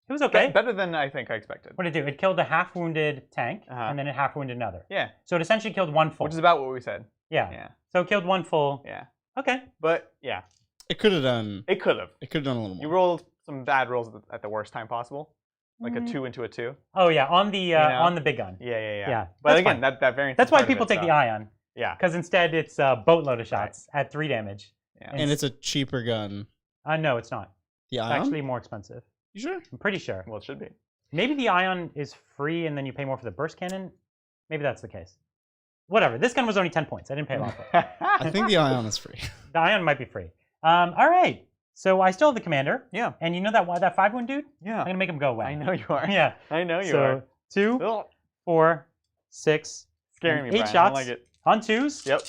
It was okay. Better than I think I expected. What did it do? It killed a half-wounded tank, Uh-huh. and then it half-wounded another. Yeah. So it essentially killed 1 full. Which is about what we said. Yeah. Yeah. So it killed 1 full. Yeah. Okay. But yeah, It could have done. it could have. It could have done a little more. You rolled some bad rolls at the worst time possible, like Mm. a 2 into a 2. Oh yeah, on the know? on the big gun. Yeah. Yeah, But that's again, fine. that variance. That's is why part of people it, take so- the ion, Yeah. because instead it's a boatload of shots at 3 damage. Yeah. and it's a cheaper gun. No, it's not. The It's ion? actually more expensive. You sure? I'm pretty sure. Well, it should be. Maybe the ion is free and then you pay more for the burst cannon. Maybe that's the case. Whatever. This gun was only 10 points. I didn't pay a lot for it. I think the ion is free. The ion might be free. All right. So I still have the commander. Yeah. And you know that 5 wound dude? Yeah. I'm gonna make him go away. I know you are. Yeah. I know you so are. 2, Ugh. 4, 6, Scaring me, 8 Brian. shots I don't like it. on 2s. Yep.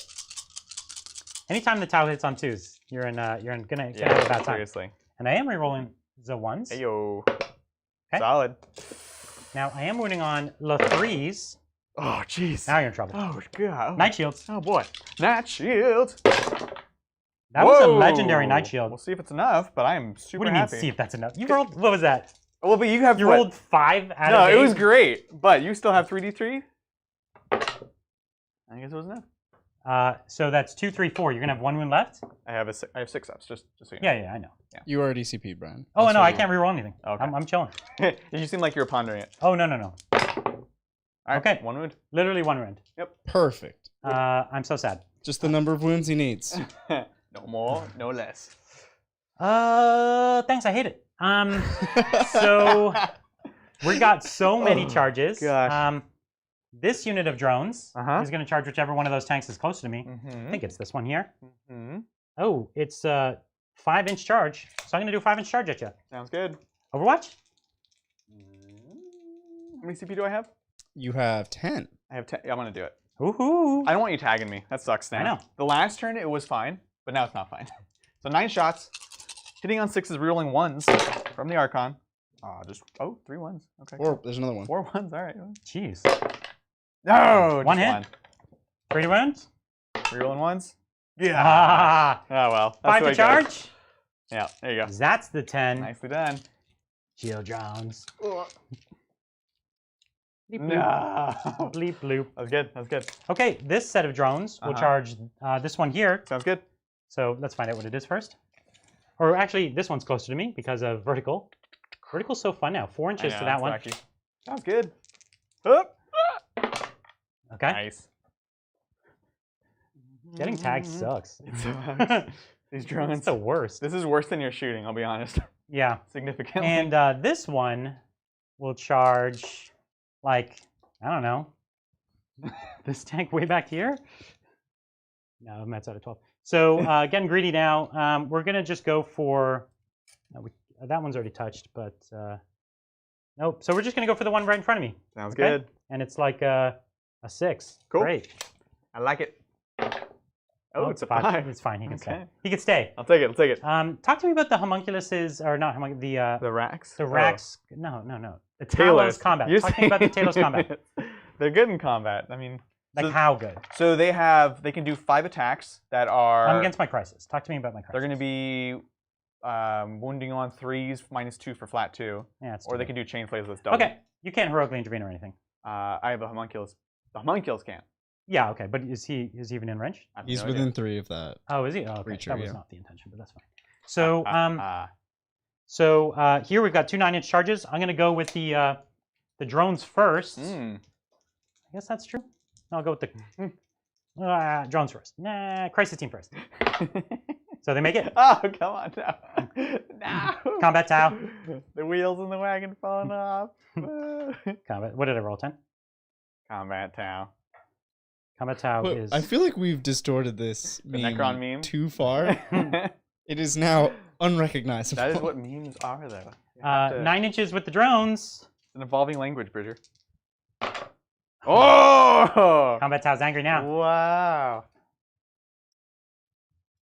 Anytime the tile hits on 2s, you're gonna have a Yeah. bad time. Seriously. And I am rerolling the 1s. Hey yo. Okay. Solid. Now I am wounding on the 3s. Oh jeez. Now you're in trouble. Oh god. Night shields. Oh boy. Night shield. That was a Whoa. legendary night shield. We'll see if it's enough, but I am super What do you mean? happy. See if that's enough. You rolled. What was that? Well, but you have You what? rolled 5 out No, of 8. it was great, but you still have 3d3. I guess it was enough. So that's 2, 3, 4. You're gonna have 1 wound left. I have 6 ups. Just so you know. Yeah, I know. You already CP'd, Brian. Oh That's no, what I you- can't reroll anything. Okay. I'm chilling. You seem like you're pondering it. Oh no. All right, Okay. 1 wound. Literally 1 wound. Perfect. I'm so sad. Just the number of wounds he needs. No more, no less. Thanks. I hate it. So we got so many Oh, charges. gosh. This unit of drones Uh-huh. is going to charge whichever one of those tanks is closer to me. I Mm-hmm. think it's this one here. Mm-hmm. Oh, it's a 5-inch charge. So I'm going to do a 5-inch charge at you. Sounds good. Overwatch? How many CP do I have? You have 10. I have 10. Yeah, I'm gonna do it. Woohoo! I don't want you tagging me. That sucks now. I know. The last turn it was fine, but now it's not fine. So 9 shots, hitting on 6s, rerolling 1s from the Archon. 3 1s. Okay. Or there's another one. 4 1s. All right. Jeez. No, One just hit. one. 3 wounds. Rerolling ones. Yeah. Ah, Oh well. That's 5 the to way it goes. charge. Yeah, there you go. That's the 10. Nicely done. Shield drones. Bleep, bloop. No. Bleep bloop. That was good. That was good. Okay, this set of drones will charge this one here. Sounds good. So let's find out what it is first. Or actually, this one's closer to me because of vertical. Vertical's so fun now. 4 inches to that one. Wacky. Sounds good. Up. Okay. Nice. Getting tagged sucks. It sucks. These drones. It's the worst. This is worse than your shooting, I'll be honest. Yeah. Significantly. And this one will charge, like, I don't know, this tank way back here? No, I'm out of 12. So getting greedy now. We're going to just go for, that one's already touched, but nope. So we're just going to go for the one right in front of me. Sounds Okay? good. And it's like a 6. Cool. Great. I like it. Oh, it's a 5. It's fine. He can Okay. stay. He can stay. I'll take it. I'll take it. Talk to me about the homunculuses, or not The racks? the racks. No. The Talos. Talos combat. You're Talk to me about the saying- Talos combat. They're good in combat. I mean, Like so, how good? so they can do 5 attacks that are. I'm against my crisis. Talk to me about my crisis. They're going to be wounding on 3s, -2 for flat 2. Yeah, it's Or they too can do chain flays with double. Okay, you can't heroically intervene or anything. I have a homunculus. The homunculus can. Yeah, okay, but is he even in range? I have He's no within idea. 3 of that. Oh, is he? Oh, okay. Creature, That was yeah. not the intention, but that's fine. So here we've got 2 9-inch charges. I'm going to go with the drones first. I guess that's true. I'll go with the drones first. Nah, crisis team first. So they make it. Oh, come on. No. No. Combat Tau. The wheels in the wagon falling off. Combat. What did I roll? 10? Combat Tau. Combat Tau But is. I feel like we've distorted this Necron meme? too far. It is now unrecognizable. That is what memes are, though. You have to- 9 inches with the drones. It's an evolving language, Bridger. Oh! Combat Tau's angry now. Wow.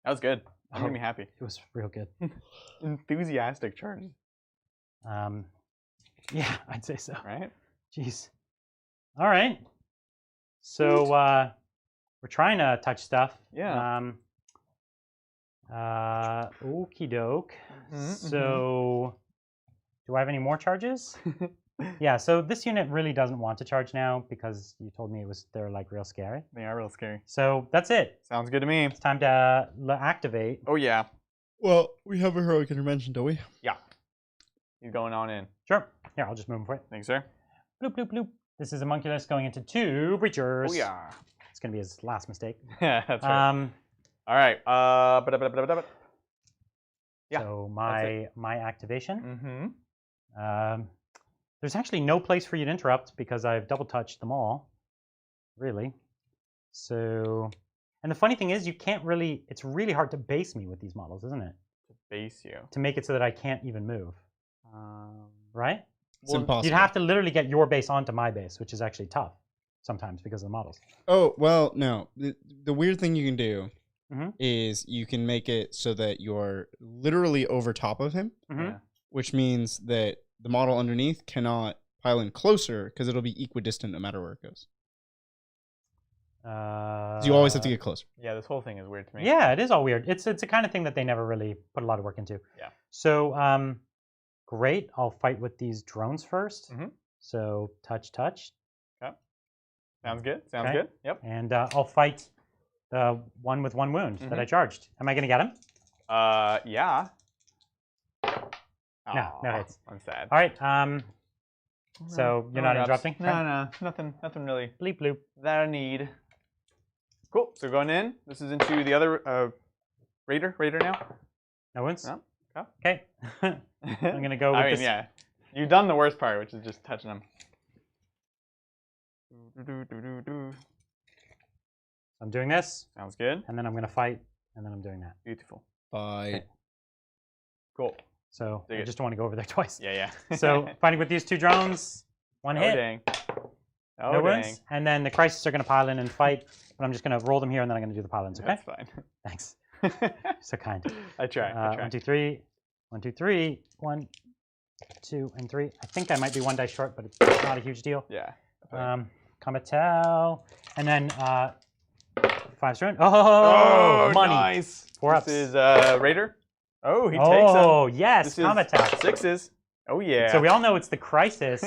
That was good. That made me happy. It was real good. Enthusiastic charges, Yeah, I'd say so. right? Jeez. All right. So we're trying to touch stuff. Yeah. Okie doke. Mhm, So do I have any more charges? Yeah, so this unit really doesn't want to charge now because you told me they're like real scary. They are real scary. So that's it. Sounds good to me. It's time to activate. Oh, yeah. Well, we have a heroic intervention, don't we? Yeah. He's going on in. Sure. Here, I'll just move him for it. Thanks, sir. Bloop, bloop, bloop. This is a homunculus going into 2 breachers. Oh, yeah. It's going to be his last mistake. That's right. All right. Yeah, So my activation. Mm-hmm. There's actually no place for you to interrupt because I've double touched them all. Really. So, and the funny thing is, you can't really. It's really hard to base me with these models, isn't it? Base you. To make it so that I can't even move. Right? It's impossible. You'd have to literally get your base onto my base, which is actually tough sometimes because of the models. Oh, well, no. The weird thing you can do Mhm. is you can make it so that you're literally over top of him, Mhm. which means that the model underneath cannot pile in closer because it'll be equidistant no matter where it goes. So you always have to get closer. Yeah, this whole thing is weird to me. Yeah, it is all weird. It's a kind of thing that they never really put a lot of work into. Yeah. So great. I'll fight with these drones first. Mhm. So touch. Okay. Sounds good. Sounds Okay. good. Yep. And I'll fight the one with 1 wound that I charged. Am I going to get him? Yeah. No Aw, hits. I'm sad. All right. So you're not interrupting? No, nothing really Bleep bloop. that I need. Cool. So going in. This is into the other Raider now. No wounds? No. Okay. I'm going to go with I mean, this. yeah. You've done the worst part, which is just touching them. I'm doing this, Sounds good. and then I'm going to fight, and then I'm doing that. Beautiful. By Cool. So Dig I it. just don't want to go over there twice. Yeah. So fighting with these 2 drones, 1 oh, hit. dang. Oh, No dang. wounds. And then the crisis are going to pile in and fight, but I'm just going to roll them here, and then I'm going to do the pile-ins, okay? That's fine. Thanks. So kind. I try. 1, 2, 3. 1, 2, 3. 1, 2, and 3. I think I might be 1 die short, but it's not a huge deal. Yeah. Combat Tau. And then 5 turn. Oh, money. Nice. 4 ups. This is Raider. Oh, he takes them. Oh, yes. This is Combat Tau. 6s. Oh, yeah. So we all know it's the Crisis.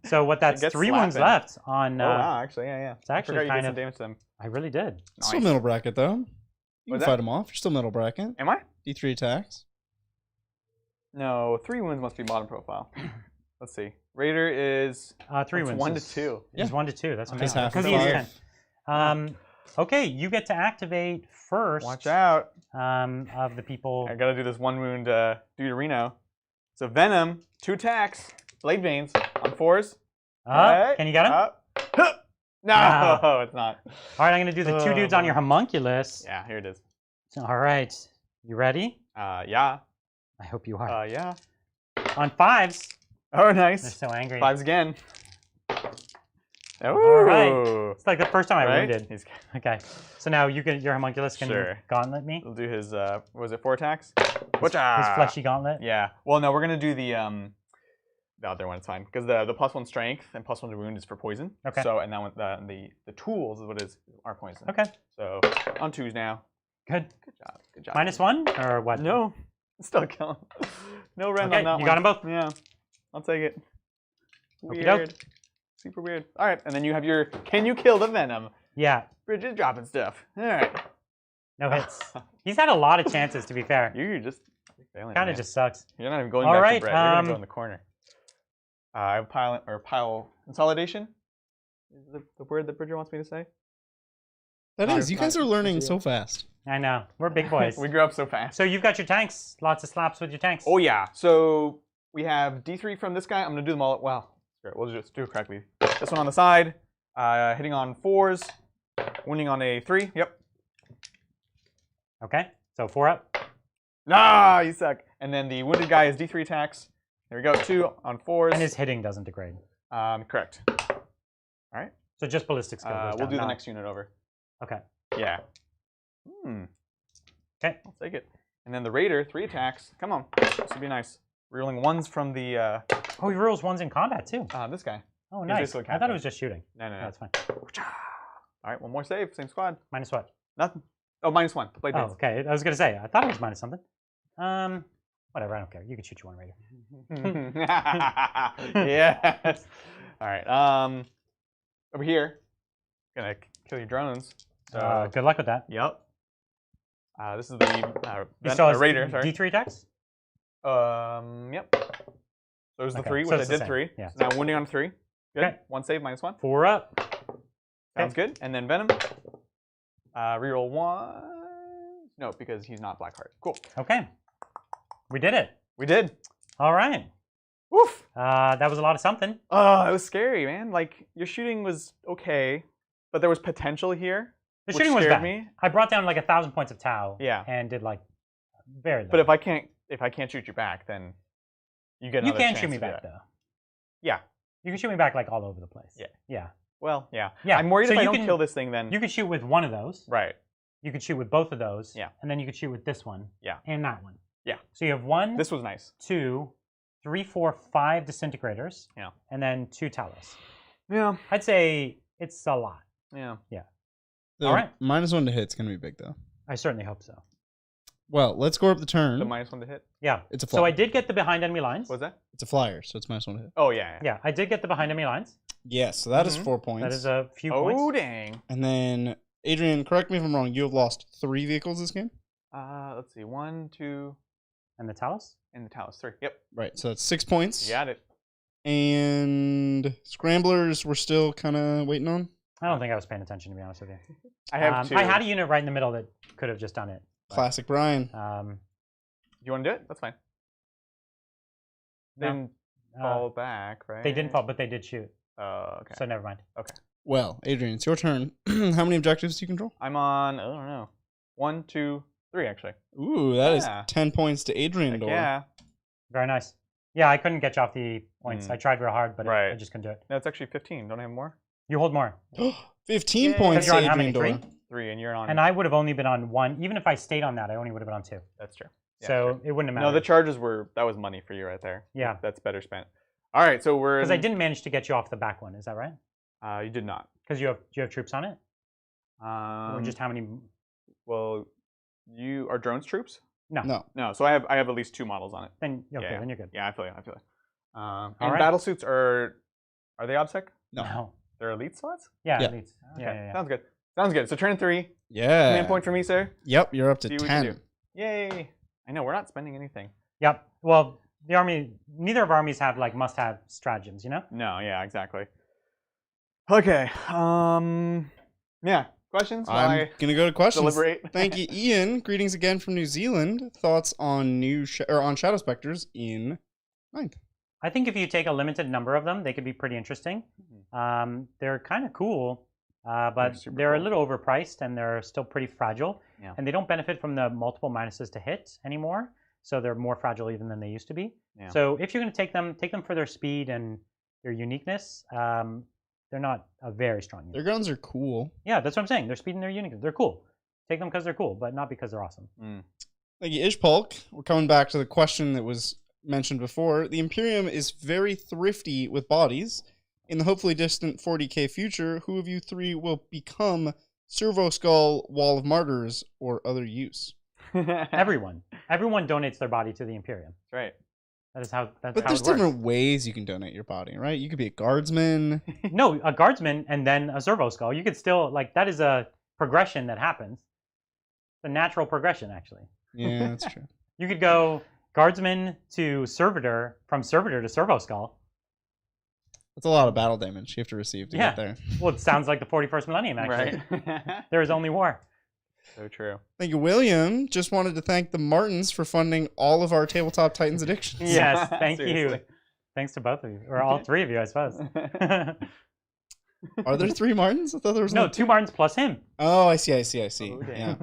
So what that's gets 3 wounds slapping. left on. oh, wow, actually, yeah. It's actually I forgot you kind did of. some damage to them. I really did. Still Nice. middle bracket though. You can What's fight that? them off. You're still middle bracket. Am I? D3 attacks. No, 3 wounds must be bottom profile. Let's see. Raider is 3 it's wins. 1 to is- 2. He's 1 to 2. That's He's amazing. half Because of he is 5. 10. Okay, you get to activate first. Watch out. Of the people. I gotta do this 1 wound due to Reno. So Venom, 2 attacks. Blade Veins on 4s. Right. Can you get him? Up. No, Wow. it's not. All right, I'm going to do the 2 dudes on your homunculus. Yeah, here it is. All right. You ready? Yeah. I hope you are. Yeah. On 5s. Oh, They're nice. so angry. 5s again. All right. Ooh. It's like the first time I Right? wounded. He's, Okay. So now your homunculus can Sure. gauntlet me. he'll do his, was it 4 attacks? His fleshy gauntlet. Yeah. Well, no, we're gonna do the other one. It's fine because the +1 strength and +1 to wound is for poison. Okay. So and that one the tools is what is our poison. Okay. So on 2s now. Good. Good job. Good job. -1 or what? No. Still killing. No rend Okay, on that one. you got them both. Yeah. I'll take it. Okey doke. Weird. Super weird. All right, and then you have your. Can you kill the Venom? Yeah. Bridge is dropping stuff. All right. No hits. He's had a lot of chances, to be fair. You're just failing. Kind of man. just sucks. You're not even going All back right, to Brett. You're gonna go in the corner. I have pile consolidation. Is the word that Bridger wants me to say? That Not- is. You guys not- are learning not so fast. I know. We're big boys. We grew up so fast. So you've got your tanks. Lots of slaps with your tanks. Oh yeah. So we have D3 from this guy. I'm gonna do them all. Well, we'll just do it correctly. This one on the side, hitting on 4s, wounding on a 3. Yep. Okay. So 4 up. Nah, you suck. And then the wounded guy is D3 attacks. There we go. 2 on 4s. And his hitting doesn't degrade. Correct. All right. So just ballistic skill. goes We'll down, do the not- next unit over. Okay. Yeah. Okay. I'll take it. And then the Raider, 3 attacks. Come on. This would be nice. Rerolling 1s from the Oh, he rolls 1s in combat too. this guy. Oh, He's nice. basically I thought captain. it was just shooting. No. That's fine. All right, one more save. Same squad. Minus what? Nothing. Oh, -1. Blade Oh, Veins. okay. I was gonna say. I thought it was minus something. Whatever. I don't care. You can shoot you one right here. Yes. All right. Over here, gonna kill your drones. So, Good luck with that. yep. This is the He still has Raider. Sorry. D3 attacks. Yep. So there's the Okay, 3, so which I it's the did same. 3. Yeah. So now wounding on 3. Good. Okay. 1 save, -1. 4 up. Sounds good. And then Venom. Reroll 1. No, because he's not Blackheart. Cool. Okay. We did it. We did. All right. Woof. That was a lot of something. Oh, it was scary, man. Like, your shooting was okay, but there was potential here. The which shooting was scared bad. me. I brought down like 1,000 points of Tau. Yeah. And did like very little. But if I can't shoot you back, then you get you another can chance shoot me to do back that. though. Yeah. You can shoot me back like all over the place. Yeah. Yeah. Well, yeah. Yeah, I'm worried so if I you don't can- kill this thing, then. You could shoot with one of those. Right. You could shoot with both of those. Yeah. And then you could shoot with this one. Yeah. And that one. Yeah. So you have 1, This was nice. 2, 3, 4, 5 disintegrators. Yeah. And then 2 Talos. Yeah. I'd say it's a lot. Yeah. The All right. -1 to hit's gonna be big though. I certainly hope so. Well, let's go up the turn. The -1 to hit. Yeah. It's a So I flyer. did get the behind enemy lines. What's that? It's a flyer, so it's -1 to hit. Oh, yeah. Yeah, I did get the behind enemy lines. Yes, so that is Mhm. 4 points. That is a few Oh, points. dang. And then, Adrian, correct me if I'm wrong. You have lost 3 vehicles this game. Let's see. 1, 2, And the Talos? and the Talos. 3. Yep. Right, so that's 6 points. Got it. And scramblers we're still kind of waiting on. I don't think I was paying attention, to be honest with you. I have 2. I had a unit right in the middle that could have just done it. Classic Brian. You want to do it? That's fine. They No, didn't fall back, right? they didn't fall, but they did shoot. Oh, okay. So never mind. Well, Adrian, it's your turn. How many objectives do you control? I'm on, I don't know, 1, 2, 3, actually. Ooh, that is Yeah. 10 points to Adrian. Heck door. yeah. Very nice. Yeah, I couldn't get you off the points. I tried real hard, but I Right. just couldn't do it. No, it's actually 15. Don't I have more? You hold more. 15 Yay. points You're to on how Adrian. many? door. 3? 3, and you're on. And I would have only been on 1. Even if I stayed on that, I only would have been on 2. That's true. Yeah, So sure. it wouldn't have No, mattered. the charges that was money for you right there. Yeah. That's better spent. All right, so we're. Because I didn't manage to get you off the back one. Is that right? You did not. Because do you have troops on it? Or just how many? Well, you are drones troops? No. No. So I have at least 2 models on it. Then okay, then you're good. Yeah, I feel it. And right. battle suits are they OBSEC? No. They're elite slots? Yeah, Yeah. elites. Okay, Yeah. Sounds good. So turn 3. Yeah. Command point for me, sir. Yep, you're up to See what we can 10. do. Yay! I know we're not spending anything. Yep. Well, the army. Neither of our armies have like must-have stratagems. You know. No. Yeah. Exactly. Okay. Yeah. Questions? While I'm gonna go to questions. deliberate. Thank you, Ian. Greetings again from New Zealand. Thoughts on on Shadow Specters in 9th? I think if you take a limited number of them, they could be pretty interesting. They're kind of cool, but they're a little overpriced and they're still pretty fragile. Yeah. And they don't benefit from the multiple minuses to hit anymore. So they're more fragile even than they used to be. Yeah. So if you're going to take them for their speed and their uniqueness. They're not a very strong unit. Their guns are cool. Yeah, that's what I'm saying. Their speed and their uniqueness. They're cool. Take them because they're cool, but not because they're awesome. Thank you, Ishpulk. We're coming back to the question that was mentioned before. The Imperium is very thrifty with bodies. In the hopefully distant 40k future, who of you 3 will become Servo Skull, Wall of Martyrs, or other use? Everyone donates their body to the Imperium. That's right. That is how. That's But how there's it works. different ways you can donate your body, right? You could be a guardsman. No, a guardsman and then a servo skull. You could still that is a progression that happens. It's a natural progression, actually. Yeah, that's true. You could go guardsman to servitor, from servitor to servo skull. That's a lot of battle damage you have to receive to get there. Well, it sounds like the 41st millennium, actually. Right. There is only war. So true. Thank you, William. Just wanted to thank the Martins for funding all of our Tabletop Titans addictions. Yes, thank you. Seriously. Thanks to both of you, or all 3 of you, I suppose. Are there 3 Martins? I thought there was No, 2 Martins plus him. Oh, I see. Oh, Yeah.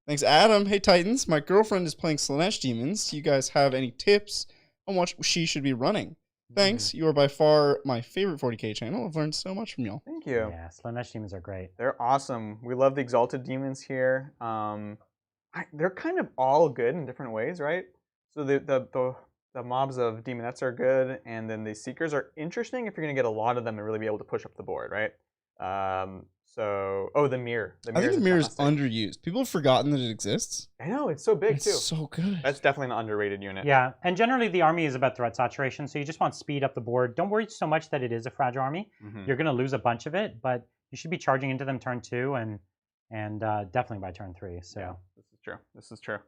Thanks, Adam. Hey, Titans. My girlfriend is playing Slanesh Demons. Do you guys have any tips on what she should be running? Thanks. You are by far my favorite 40k channel. I've learned so much from y'all. Thank you. Yeah, Slanesh demons are great. They're awesome. We love the Exalted Demons here. They're kind of all good in different ways, right? So the mobs of Demonettes are good, and then the Seekers are interesting if you're going to get a lot of them and really be able to push up the board, right? The Mirror. I think the Mirror is underused. People have forgotten that it exists. I know, it's so big, It's too. so good. That's definitely an underrated unit. Yeah, and generally the army is about threat saturation, so you just want speed up the board. Don't worry so much that it is a fragile army. You're going to lose a bunch of it, but you should be charging into them turn 2 and definitely by turn 3. So Yeah, this is true.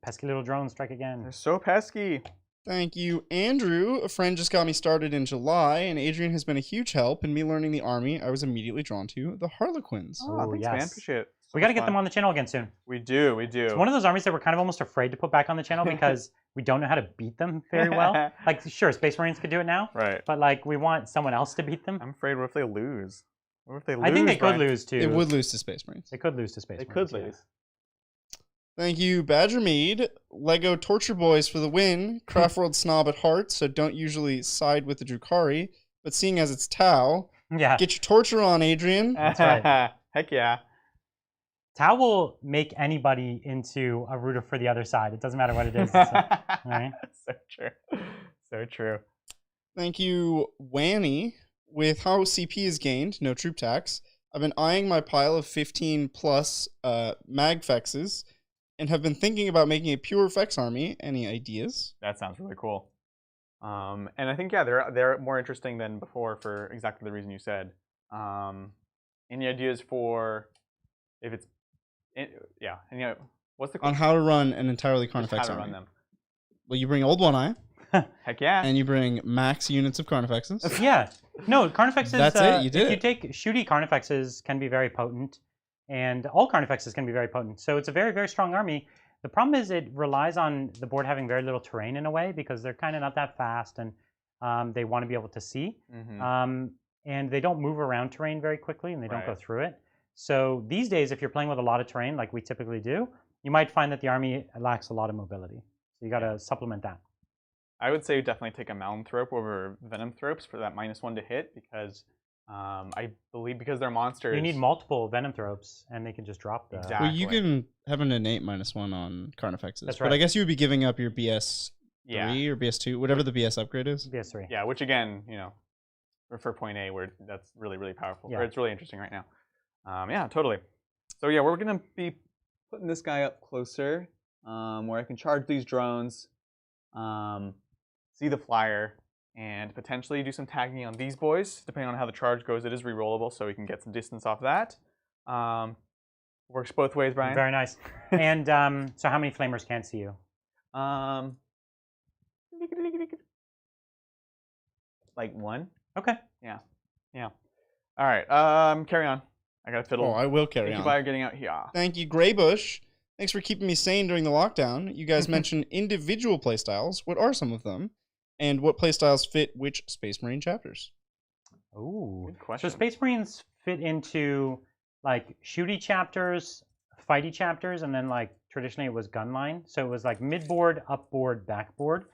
pesky little drones strike again. They're so pesky. Thank you, Andrew. A friend just got me started in July, and Adrian has been a huge help in me learning the army. I was immediately drawn to the Harlequins. Oh, thanks, man. yes. Appreciate it. We got to get them on the channel again soon. We do. It's one of those armies that we're kind of almost afraid to put back on the channel because we don't know how to beat them very well. Like, sure, Space Marines could do it now, Right. but like we want someone else to beat them. I'm afraid what if they lose? What if they lose? I think they could Brian? lose to. It would lose to Space Marines. They could lose to Space They Marines. could yeah. lose. Thank you, Badger Mead. Lego Torture Boys for the win. Craft World snob at heart, so don't usually side with the Drukhari. But seeing as it's Tau, Yeah. get your torture on, Adrian. That's right. Heck yeah. Tau will make anybody into a rooter for the other side. It doesn't matter what it is. Right? So true. So true. Thank you, Wanny. With how CP is gained, no troop tax, I've been eyeing my pile of 15 plus magfexes and have been thinking about making a pure fex army. Any ideas? That sounds really cool. And I think, yeah, they're more interesting than before for exactly the reason you said. Any ideas for if it's, yeah, and you know, what's the On how to run an entirely just how Carnifex to army. run them? Well, you bring Old One Eye, Heck yeah. and you bring max units of Carnifexes. Yeah. No, Carnifexes. That's it, you did If you it. take shooty Carnifexes, can be very potent, and all Carnifexes can be very potent. So it's a very, very strong army. The problem is it relies on the board having very little terrain in a way because they're kind of not that fast, and they want to be able to see. And they don't move around terrain very quickly, and they don't go Right. through it. So these days, if you're playing with a lot of terrain, like we typically do, you might find that the army lacks a lot of mobility. So you got to supplement that. I would say definitely take a Mountain Thrope over Venom Thropes for that -1 to hit because I believe because they're monsters. You need multiple Venom Thropes, and they can just drop the... Exactly. Well, you can have an innate -1 on Carnifexes. That's But right. I guess you would be giving up your BS3 Yeah. or BS2, whatever the BS upgrade is. BS3. Yeah, which again, you know, for point A, where that's really, really powerful. Yeah. Or it's really interesting right now. Yeah, totally. So yeah, we're going to be putting this guy up closer, where I can charge these drones, see the flyer, and potentially do some tagging on these boys. Depending on how the charge goes, it is rerollable, so we can get some distance off that. Works both ways, Brian. Very nice. And so how many flamers can see you? Like 1. Okay. Yeah. All right. Carry on. I got to fiddle. Oh, I will carry Thank on. you by getting out here. Thank you, Greybush. Thanks for keeping me sane during the lockdown. You guys mentioned individual playstyles. What are some of them? And what playstyles fit which Space Marine chapters? Ooh. Good question. So Space Marines fit into like shooty chapters, fighty chapters, and then like traditionally it was gunline. So it was like midboard, upboard, backboard.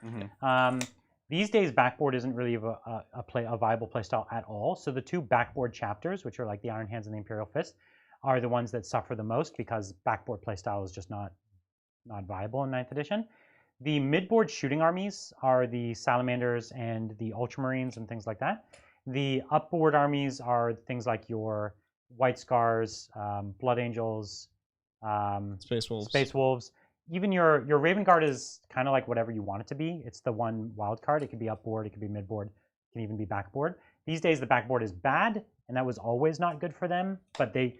These days, backboard isn't really a viable playstyle at all. So the 2 backboard chapters, which are like the Iron Hands and the Imperial Fist, are the ones that suffer the most because backboard playstyle is just not viable in 9th edition. The midboard shooting armies are the Salamanders and the Ultramarines and things like that. The upboard armies are things like your White Scars, Blood Angels, Space Wolves. Even your Raven Guard is kind of like whatever you want it to be. It's the one wild card. It could be upboard, it could be midboard, it can even be backboard. These days the backboard is bad, and that was always not good for them. But their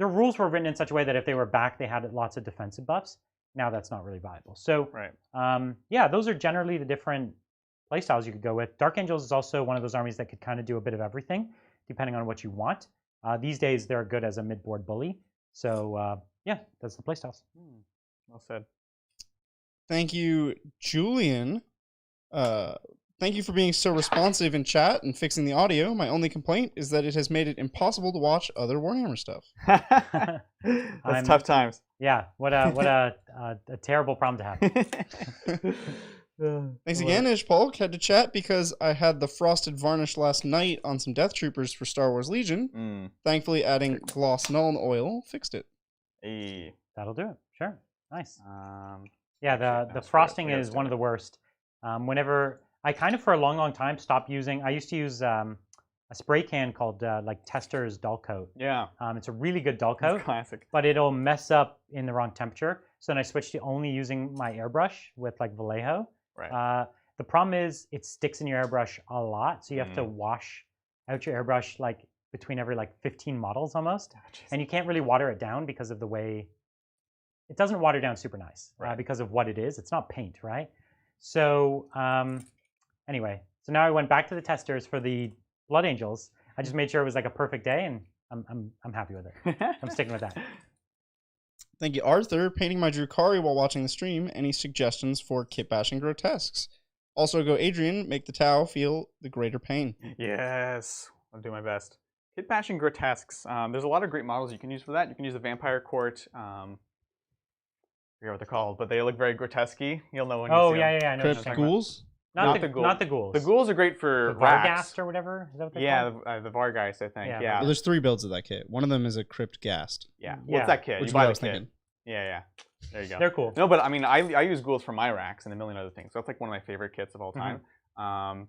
rules were written in such a way that if they were back, they had lots of defensive buffs. Now that's not really viable. So yeah, those are generally the different playstyles you could go with. Dark Angels is also one of those armies that could kind of do a bit of everything, depending on what you want. These days they're good as a midboard bully. So yeah, that's the playstyles. Well said. Thank you, Julian. Thank you for being so responsive in chat and fixing the audio. My only complaint is that it has made it impossible to watch other Warhammer stuff. That's tough times. Yeah, what a terrible problem to have. Thanks again, Ishpolk. Had to chat because I had the frosted varnish last night on some Death Troopers for Star Wars Legion. Thankfully, adding gloss null oil fixed it. Hey. That'll do it. Sure. Nice. Yeah, the frosting is one of the worst. Whenever I kind of for a long time stopped using. I used to use a spray can called like Tester's Dull Coat. Yeah. It's a really good dull coat. It's classic. But it'll mess up in the wrong temperature. So then I switched to only using my airbrush with like Vallejo. Right. The problem is it sticks in your airbrush a lot, so you have to wash out your airbrush like between every like 15 models almost, and you can't really water it down because of the way it doesn't water down super nice because of what it is. It's not paint, right? So anyway, so now I went back to the testers for the Blood Angels. I just made sure it was like a perfect day, and I'm happy with it. I'm sticking with that. Thank you, Arthur. Painting my Drukhari while watching the stream. Any suggestions for kit bashing grotesques? Also, go Adrian. Make the Tau feel the greater pain. Yes, I'll do my best. Kit bashing grotesques. There's a lot of great models you can use for that. You can use the Vampire Court. I forget what they're called, but they look very grotesque-y. You'll know when you see them. I know. Crypt ghouls? Not the ghouls. The ghouls are great for the racks. Varghast or whatever. Is that what they're called? the Varghast, I think. Yeah. Yeah. Well, there's 3 builds of that kit. One of them is a Crypt Ghast. Yeah. Yeah. What's that kit? Which You is what buy I the was kit. thinking. Yeah. There you go. They're cool. No, but I mean, I use ghouls for my racks and a million other things. So that's like one of my favorite kits of all time.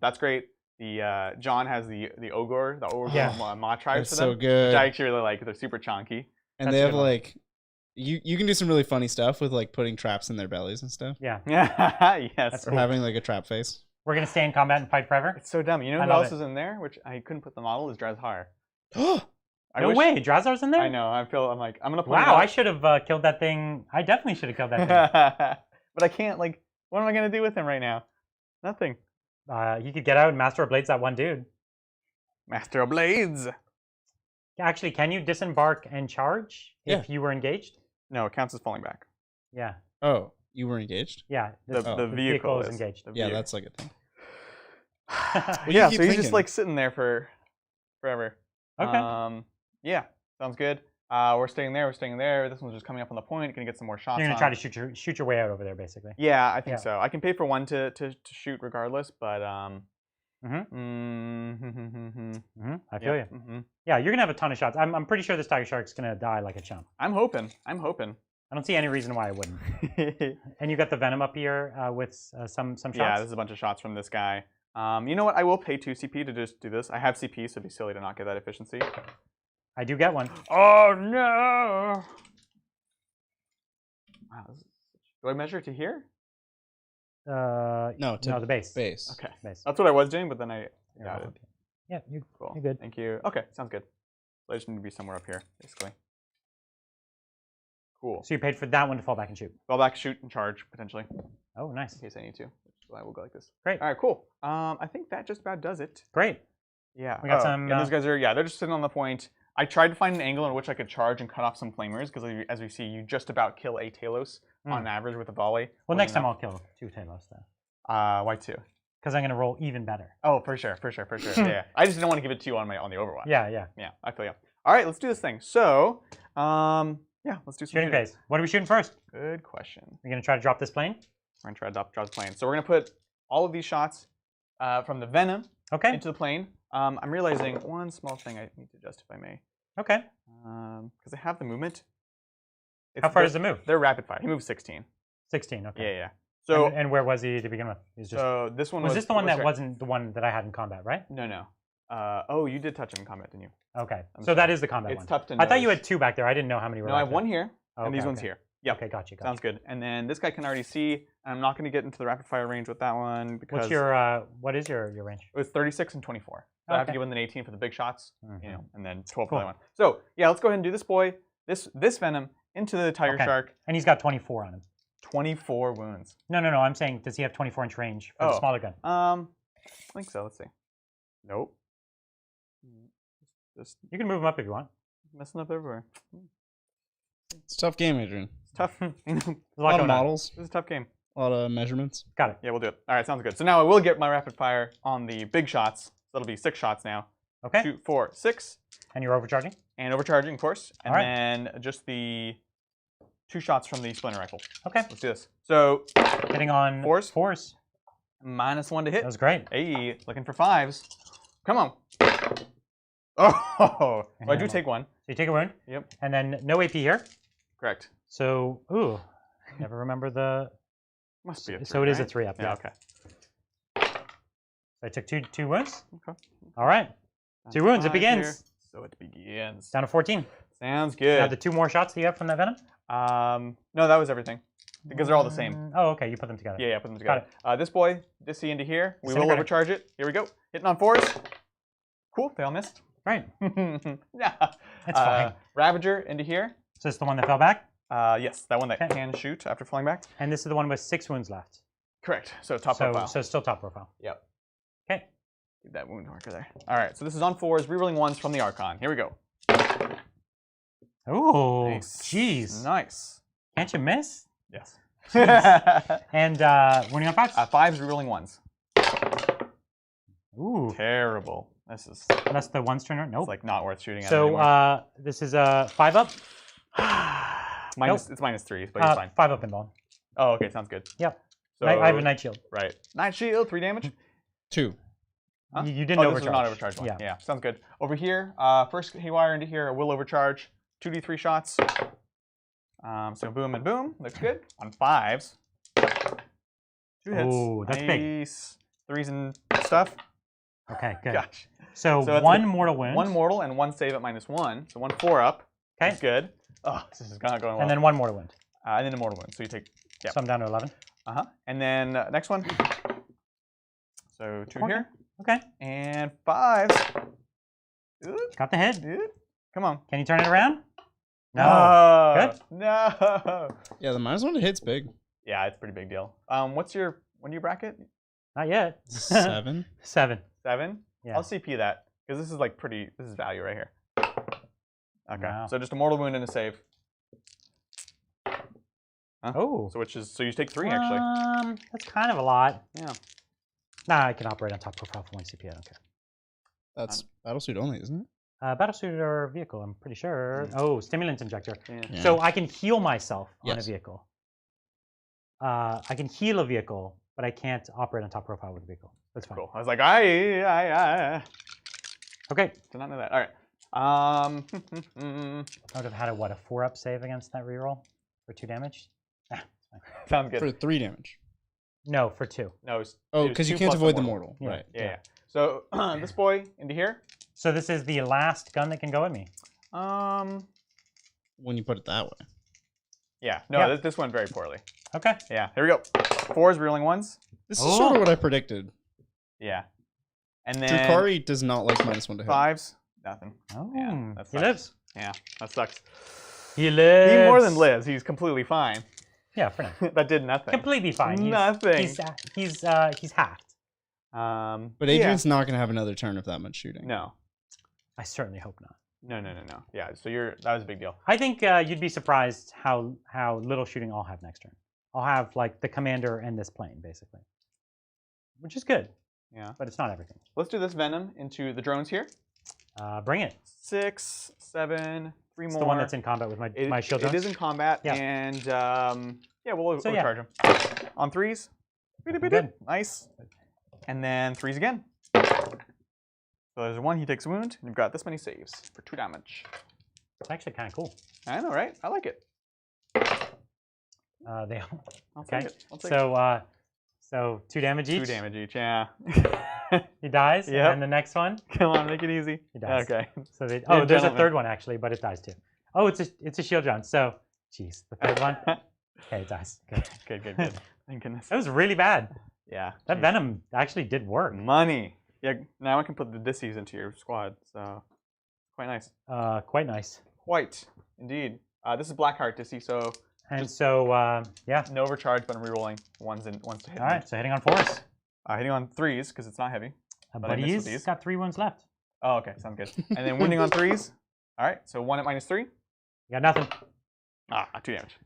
That's great. The John has the Ogre, Maw tribes That's for them. so good. Which I actually really like. They're super chonky. And That's they a have good one. like, you can do some really funny stuff with like putting traps in their bellies and stuff. Yeah. Yes. That's Or cool. having like a trap face. We're gonna stay in combat and fight forever. It's so dumb. You know I who love else it. is in there? Which I couldn't put the model is Drazhar. No way, Drazar's in there? I know. I'm gonna put. Wow, I should have killed that thing. I definitely should have killed that thing. But I can't. Like, what am I gonna do with him right now? Nothing. You could get out and Master of Blades that one dude. Master of Blades. Actually, can you disembark and charge if you were engaged? No, it counts as falling back. Yeah. Oh, you were engaged? Yeah. The vehicle is engaged. The Yeah, vehicle. that's like a thing. Yeah, keep so he's thinking. just like sitting there for forever. Okay. Yeah, sounds good. We're staying there. This one's just coming up on the point. Gonna get some more shots. You're gonna on. try to shoot your way out over there, basically. Yeah, I think Yeah. so. I can pay for one to shoot regardless, but I yeah, feel you. Yeah, you're gonna have a ton of shots. I'm pretty sure this Tiger Shark's gonna die like a chump. I'm hoping. I don't see any reason why I wouldn't. And you got the Venom up here with some shots. Yeah, this is a bunch of shots from this guy. You know what? I will pay 2 CP to just do this. I have CP, so it'd be silly to not get that efficiency. I do get one. Oh no! Wow. Do I measure to here? No, the base. Base. Okay. Base. That's what I was doing, but then I got it. Yeah, you're Cool. good. Thank you. Okay, sounds good. So I just need to be somewhere up here, basically. Cool. So you paid for that one to fall back and shoot. Fall back, shoot, and charge, potentially. Oh, nice. In case I need to. So I will go like this. Great. All right, cool. I think that just about does it. Great. Yeah. We got some. And those guys are, they're just sitting on the point. I tried to find an angle in which I could charge and cut off some flamers, because as we see, you just about kill a Talos on average with a volley. Well, next time I'll kill 2 Talos then. Why 2? Because I'm going to roll even better. Oh, for sure. Yeah. I just didn't want to give it to you on the Overwatch. Yeah. Yeah, I feel you. All right, let's do this thing. So, yeah, let's do some Shooting phase. What are we shooting first? Good question. We're going to try to drop this plane? We're going to try to drop the plane. So we're going to put all of these shots from the Venom into the plane. I'm realizing one small thing I need to adjust, if I may. Okay. Because I have the movement. How far does it move? They're rapid fire. He moves 16. 16, okay. Yeah. So and where was he to begin with? He's just, so this one was this the one that wasn't the one that I had in combat, right? No. Oh, you did touch him in combat, didn't you? Okay. So that is the combat one. It's tough to I thought you had 2 back there. I didn't know how many were No, I have 1 here, and these ones here. Yep. Okay, gotcha. Sounds good. And then this guy can already see, and I'm not going to get into the rapid fire range with that one because what is your range? It was 36 and 24. So I have to give him an 18 for the big shots, and then 12 for Cool. the other one. So yeah, let's go ahead and do this boy, this Venom into the Tiger Shark. And he's got 24 on him. 24 wounds. No. I'm saying, does he have 24-inch range for the smaller gun? I think so. Let's see. Nope. Just You can move him up if you want. messing up everywhere. It's a tough game, Adrian. It's tough. There's A lot of models, This is a tough game. a lot of measurements. Got it. Yeah, we'll do it. All right, sounds good. So now I will get my rapid fire on the big shots. So that'll be 6 shots now. Okay. 2, 4, 6. And you're overcharging? And overcharging, of course. And All right. then just the 2 shots from the splinter rifle. Okay. Let's do this. So Hitting on Fours? -1 to hit. -1 to hit. That was great. Hey, looking for 5s. Come on. Oh, well, I do take 1. So you take a wound. Yep. And then no AP here. Correct. So, never remember the. Must be a 3. So it is a right? 3 up. Yeah, okay. So I took two wounds. Okay. All right. 2 wounds. It 5 begins. here. So it begins. Down to 14. Sounds Now good. the 2 more shots that you have from that venom. No, that was everything. Because they're all the same. Oh, okay. You put them together. Yeah, put them together. This boy, this into here. We will Disintegrating. overcharge it. Here we go. Hitting on 4s. Cool. They all missed. Right. Yeah. That's fine. Ravager into here. So this is the one that fell back. Yes, that one that Okay. can shoot after falling back. And this is the one with 6 wounds left. Correct. So top profile. So still top profile. Yep. Okay. Keep that wound marker there. All right. So this is on 4s, rerolling 1s from the Archon. Here we go. Oh, Nice. jeez. Nice. Can't you miss? Yes. And winning on 5s? 5s, rerolling 1s. Ooh. Terrible. This is That's the 1's turn. Nope. it's like not worth shooting at So anymore. this is a 5 up. It's -3s, but it's fine. 5 up involved. Oh, okay. Sounds good. Yep. So, I have a night shield. Right. Night shield, 3 damage. 2. Huh? You didn't This overcharge. is not overcharged one. Yeah. Yeah, sounds good. Over here, first haywire into here, I will overcharge. 2d3 shots. So boom and boom. Looks good. On 5s. 2 hits. Ooh, that's big. Nice. 3s and stuff. Okay, good. Gosh. So that's 1 good. mortal wound. 1 mortal and 1 save at -1. So 1 4 up. Okay. That's good. Oh, this is not going well. And then 1 mortal wound. and then a mortal wound. So you take. Yep. So I'm down to 11. And then next one. So 2 here. Okay. And 5s. Ooh, Got the hit. dude. Come on. Can you turn it around? No. Good. No. Yeah, the -1 to hit's big. Yeah, it's a pretty big deal. When do you bracket? Not yet. 7. 7. 7? Yeah. I'll CP that, because this is like this is value right here. Okay, Wow. so just a mortal wound and a save. Oh. So you take 3 actually. That's kind of a lot. Yeah. Nah, I can operate on top profile for 1 CP. I don't care. That's battlesuit only, isn't it? Battlesuit or vehicle, I'm pretty sure. Oh, stimulant injector. Yeah. So I can heal myself on a Yes. vehicle. I can heal a vehicle, but I can't operate on top profile with a vehicle. That's fine. Cool. I was like, I Okay. did not know that. All right. I would have had a 4-up save against that reroll for 2 damage. Sounds good. For 3 damage. No, for 2. No, it's because you 2 can't plus avoid the mortal. Yeah. Right. Yeah. So this boy into here. So this is the last gun that can go at me. When you put it that way. Yeah. No, Yeah. this went very poorly. Okay. Yeah. Here we go. 4s, rerolling 1s. This is sort of what I predicted. Yeah. And then Drukhari does not like -1 to hit. 5s. Nothing. Oh, Yeah, that he sucks. lives. Yeah, that sucks. He lives. He more than lives. He's completely fine. Yeah, for now. That did nothing. Completely fine. Nothing. He's halved. But Adrian's not going to have another turn of that much shooting. No. I certainly hope not. No. Yeah. So that was a big deal. I think you'd be surprised how little shooting I'll have next turn. I'll have like the commander and this plane basically, which is good. Yeah. But it's not everything. Let's do this venom into the drones here. Bring it. 6, 7, 3 It's more. the one that's in combat with my shield drones. It is in combat, Yeah. and yeah, we'll charge him on 3s. Good. Nice. And then 3s again. So there's 1. He takes a wound. And you've got this many saves for 2 damage. It's actually kind of cool. I know, right? I like it. They I'll okay. take it. I'll take it. So 2 damage each. 2 damage each. Yeah. He dies. Yep. And the next one. Come on, make it easy. He dies. Okay. So they, You're a there's a gentleman. 3rd one actually, but it dies too. Oh, it's a shield drone. So, jeez, the 3rd one. Okay, it dies. Good. Good. Thank goodness. That was really bad. Yeah. That geez. venom actually did work. Money. Yeah. Now I can put the dissies into your squad. So quite nice. Quite nice. Quite indeed. This is Blackheart dissy, so And so, yeah. no overcharge, but I'm rerolling 1s to hit. All right, so hitting on 4s. Hitting on 3s because it's not heavy. But I missed with Buddy's these. got 3 wounds left. Oh, okay, sounds good. And then wounding on 3s. All right, so 1 at -3. You got nothing. 2 damage.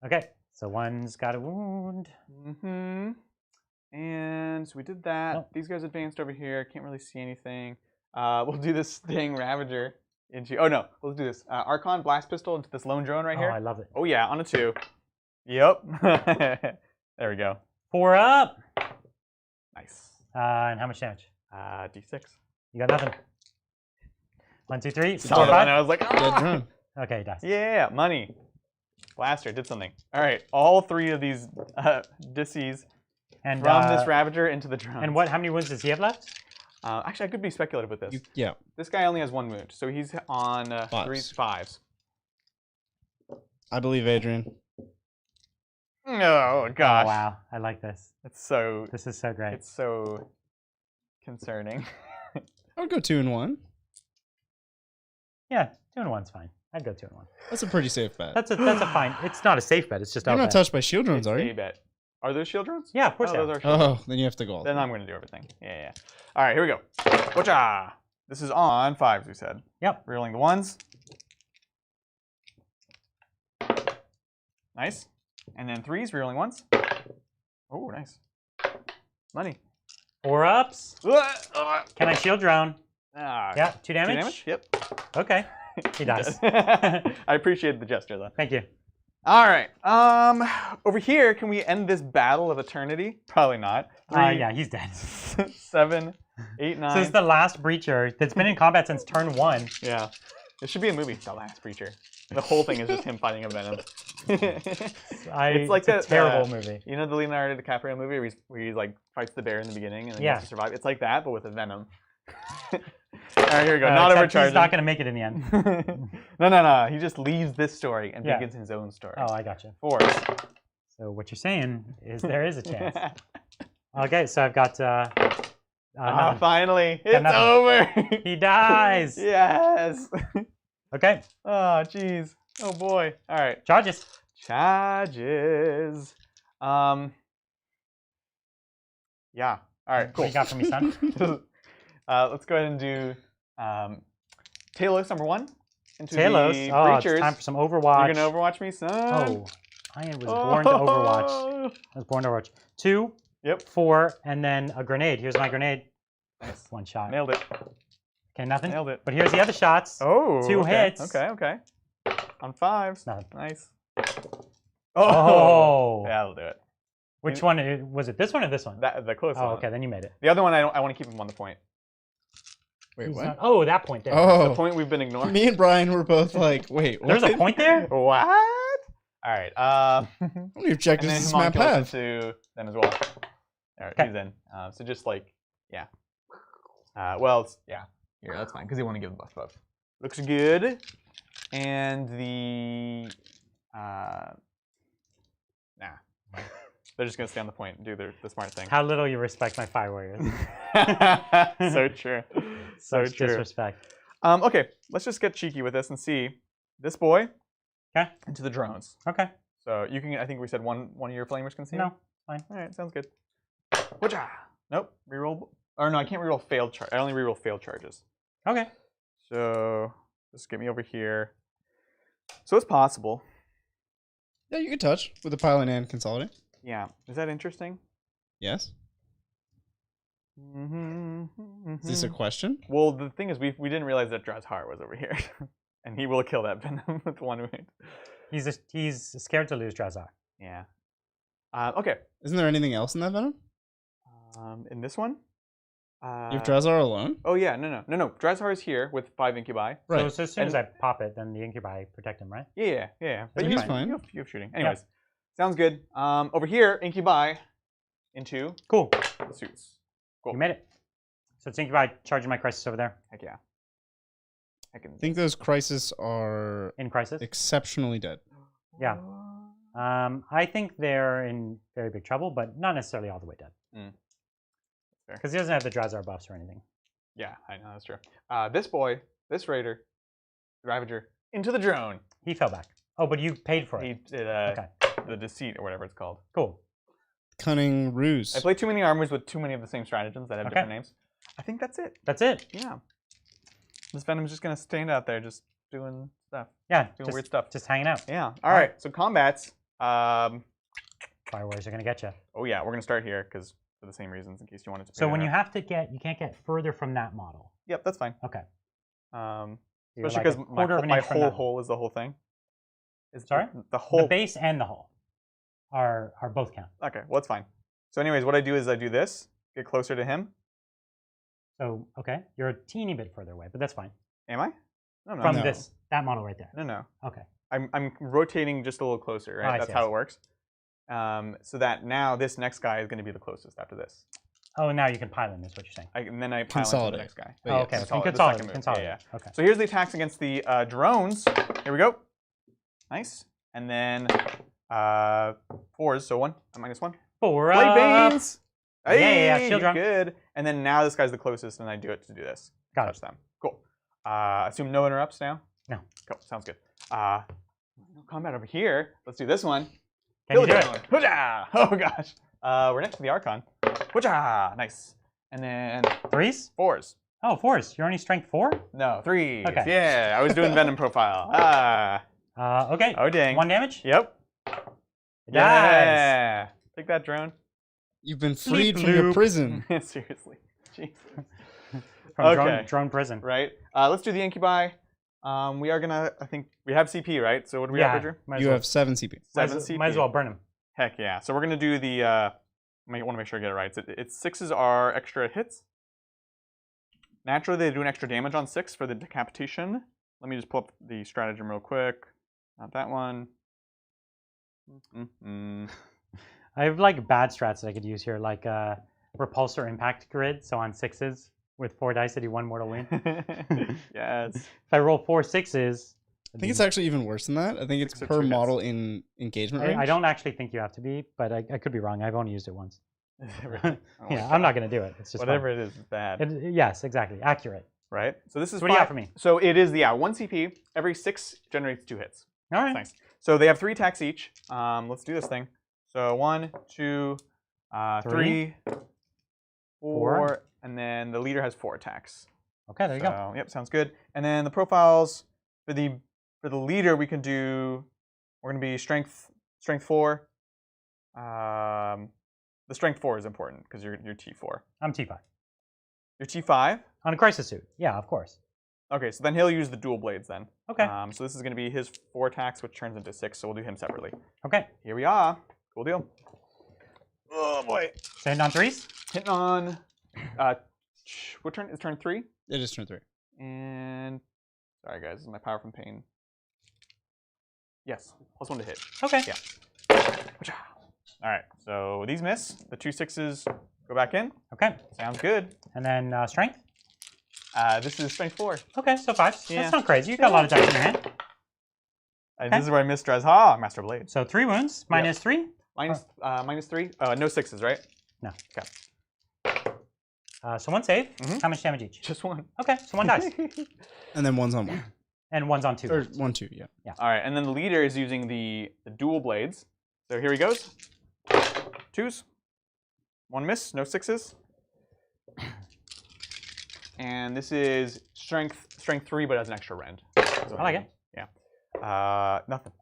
Okay, so 1's got a wound. And so we did that. Oh. These guys advanced over here. Can't really see anything. We'll do this thing, Ravager, into. Oh no, let's do this. Archon blast pistol into this lone drone right here. Oh, I love it. Oh yeah, on a 2. Yep. There we go. 4 up. Nice. And how much damage? D6. You got nothing. 1, 2, 3. Solid 4, one. 5. I was like, Dead drone. Okay, he dies. yeah, money. Blaster did something. All right, all 3 of these dissies And from this Ravager into the drone. And how many wounds does he have left? Actually, I could be speculative with this. Yeah. This guy only has 1 wound, so he's on 5s. 5s. I believe Adrian. Oh gosh. Oh, wow, I like this. It's so. This is so great. It's so concerning. I would go 2 and 1. Yeah, 2 and 1's fine. I'd go 2 and 1. That's a pretty safe bet. That's a fine. It's not a safe bet. It's just You're out not there. touched by shield drones, are A you? bet. Are those shield drones? Yeah, of course Oh, they those are. are shield drones. Oh, then you have to go all. Then I'm going to do everything. Yeah. All right, here we go. Whatcha? This is on 5s, we said. Yep. Rerolling the 1s. Nice. And then 3s, rerolling 1s. Oh, nice. Money. 4 ups. Can I shield drone? Yeah, 2 damage? 2 damage? Yep. Okay. He dies. I appreciate the gesture, though. Thank you. All right. Over here, can we end this battle of eternity? Probably not. 3, Yeah, he's dead. 7, 8, 9. So this is the last breacher that's been in combat since turn 1. Yeah. It should be a movie, The Last Breacher. The whole thing is just him fighting a venom. It's like a terrible movie. You know the Leonardo DiCaprio movie where he like fights the bear in the beginning and then he Yeah. has to survive? It's like that, but with a venom. All right, here we go. Except Not overcharging. He's not going to make it in the end. No. He just leaves this story and Yeah. begins his own story. Oh, I gotcha. 4s. So what you're saying is there is a chance. Okay, so I've got... nothing. Finally, Got it's nothing. over. He dies. Yes. Okay, Oh, jeez. Oh, boy. All right. charges. Charges. Yeah. All right, cool. What you got for me, son? Let's go ahead and do Talos number 1 into Talos. the Oh, Breachers. it's time for some Overwatch. You're gonna Overwatch me, son? Oh, I was born to Overwatch. I was born to Overwatch. 2, Yep. 4, and then a grenade. Here's my grenade. Nice. 1 shot. Nailed it. Okay, nothing. Nailed it. But here's the other shots. Oh. 2 okay. hits. Okay. On 5s. Nothing. Nice. Oh. Yeah, that'll do it. Which one? Was it this one or this one? The close one. Oh, okay, then you made it. The other one, I want to keep him on the point. Wait, He's what? not- oh, that point there. The Oh, point we've been ignoring. me and Brian were both like, wait, There's a what? point there? What? All right. How many objectives and then does this map homunculus have? into them as well. There, Okay. he's in. So just like, yeah. Well, yeah. Here, that's fine, because they want to give the buff. Looks good. And the... nah. They're just going to stay on the point and do the smart thing. How little you respect my Fire Warriors. So true. So Such true. disrespect. Okay, let's just get cheeky with this and see this boy Okay. into the drones. Okay. So you can, I think we said one of your flamers can see. No, fine. All right, sounds good. Whatcha? Nope. Reroll. Or no, I can't reroll failed charge. I only reroll failed charges. Okay. So just get me over here. So it's possible. Yeah, you can touch with the pilot and consolidate. Yeah. Is that interesting? Yes. Mm-hmm. Is this a question? Well, the thing is, we didn't realize that Drukhari was over here, and he will kill that venom with one wound. He's scared to lose Drazar. Yeah. Okay. Isn't there anything else in that venom? In this one. You have Drazar alone? Oh yeah, no. Drukhari is here with 5 incubi. Right. So as soon as I pop it, then the incubi protect him, right? Yeah. But He's you fine. You have shooting. Anyways, sounds good. Over here, incubi into Cool. the suits. Cool. You made it. So it's incubi charging my crisis over there. Heck yeah. I think those crises are In crisis. exceptionally dead. Yeah. I think they're in very big trouble, but not necessarily all the way dead. Fair. Because he doesn't have the Drazar buffs or anything. Yeah, I know, that's true. This boy, this raider, the Ravager, into the drone. He fell back. Oh, but you paid for it. He did Okay. the deceit or whatever it's called. Cool. Cunning ruse. I play too many armies with too many of the same stratagems that have Okay. different names. I think that's it. That's it. Yeah. This Venom's just going to stand out there just doing stuff. Yeah. Doing weird stuff. Just hanging out. Yeah. All right. So combats. Fire Warriors are going to get you. Oh, yeah. We're going to start here because for the same reasons in case you wanted to. So when you have to get, you can't get further from that model. Yep, that's fine. Okay. Especially like because a quarter of an my inch from whole that. hole is the whole thing. Sorry? The whole. The base and the hull are both count. Okay, well, that's fine. So anyways, what I do is I do this, get closer to him. So, okay. You're a teeny bit further away, but that's fine. Am I? No. From No. that model right there. No. Okay. I'm rotating just a little closer, right? Oh, I That's see, how I it see. works. So that now this next guy is going to be the closest after this. Oh, now you can pilot him, is what you're saying. And then I pile into the Consolidate. next guy. But Oh, yes. okay. Consolidate, the Consolidate. second move. Consolidate. Yeah. Okay. So here's the attacks against the drones. Here we go. Nice. And then 4s, so 1, a -1. For Blade Banes! Yeah, Hey, shield drum. good. And then now this guy's the closest, and I do it to do this. Got Touch it. them. Cool. Assume no interrupts now? No. Cool, sounds good. No combat over here. Let's do this one. Can you do it? Hoo-ja! Oh gosh. We're next to the Archon. Hoo-ja! Nice. And then 3s? 4s. Oh, 4s. You're only strength 4? No, 3s. Okay. Yeah, I was doing Venom profile. Okay. Oh dang. 1 damage? Yep. It dies. Yeah. Take that, drone. You've been Sleep freed from your loop. prison. Seriously. Jesus. From Okay. drone prison. Right. Let's do the incubi. We are gonna. I think we have CP, right? So what do we have, Bridger? might as You well. have 7 CP. 7 might as, CP. might as well burn him. Heck yeah. So we're gonna do the. I want to make sure I get it right. It's 6s are extra hits. Naturally, they do an extra damage on 6 for the decapitation. Let me just pull up the stratagem real quick. Not that one. I have like bad strats that I could use here, like repulsor impact grid. So on 6s with 4 dice, I do 1 mortal wound. Yes. If I roll 4 6s, I think it's actually even worse than that. I think it's 6 or per 2 hits. model in engagement range. I don't actually think you have to be, but I could be wrong. I've only used it once. Really? Oh my Yeah, I'm God. not going to do it. It's just Whatever fun. it is bad. Yes, exactly. Accurate. Right? So this is So what do you 5. got for me? So it is, 1 CP. Every 6 generates 2 hits. All right. Nice. So they have 3 attacks each. Let's do this thing. So 1, 2, 3, 4, and then the leader has 4 attacks. Okay, there you go. Yep, sounds good. And then the profiles for the leader we can do. We're gonna be strength 4. The strength 4 is important because you're T4. I'm T5. You're T5. On a crisis suit. Yeah, of course. Okay, so then he'll use the dual blades then. Okay. So this is going to be his 4 attacks, which turns into 6, so we'll do him separately. Okay. Here we are. Cool deal. Oh, boy. Send on 3s? Hitting on... what turn? Is turn 3? It is turn 3. And... Sorry, guys. This is my power from pain. Yes. +1 to hit. Okay. Yeah. All right. So these miss. The 2 6s Go back in. Okay. Sounds good. And then strength. This is strength 4. Okay, so 5. Yeah. That's not crazy. You got a lot of dice in your hand. This is where I misstress. Ha! Master Blade. So 3 wounds. Minus 3. Minus 3. No 6s, right? No. Okay. So 1 save. How much damage each? Just 1. Okay, so 1 dice. And then one's on 1. And 1's on 2. Or 1, 2, yeah. All right, and then the leader is using the dual blades. So here he goes. 2s. 1 miss. No 6s. And this is strength 3, but has an extra rend. So I like it. Yeah. Nothing.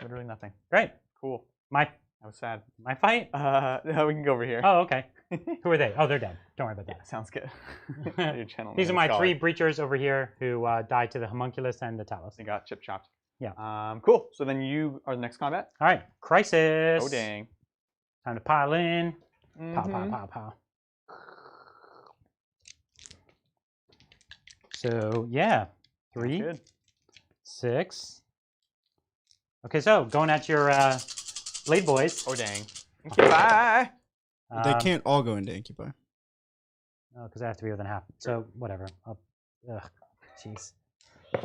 Literally nothing. Great. Cool. I was sad. My fight? No, we can go over here. Oh, okay. Who are they? Oh, they're dead. Don't worry about that. Yeah, sounds good. These are my 3 breachers over here who died to the homunculus and the talus. They got chip chopped. Yeah. Cool. So then you are the next combat. All right. Crisis. Oh, dang. Time to pile in. Pow, pow, pow, pow. So, yeah. 3, Good. 6. Okay, so going at your blade boys. Oh, dang. Bye. They can't all go into Incubi. Oh, because I have to be within half. So, whatever. Ugh. Jeez. Do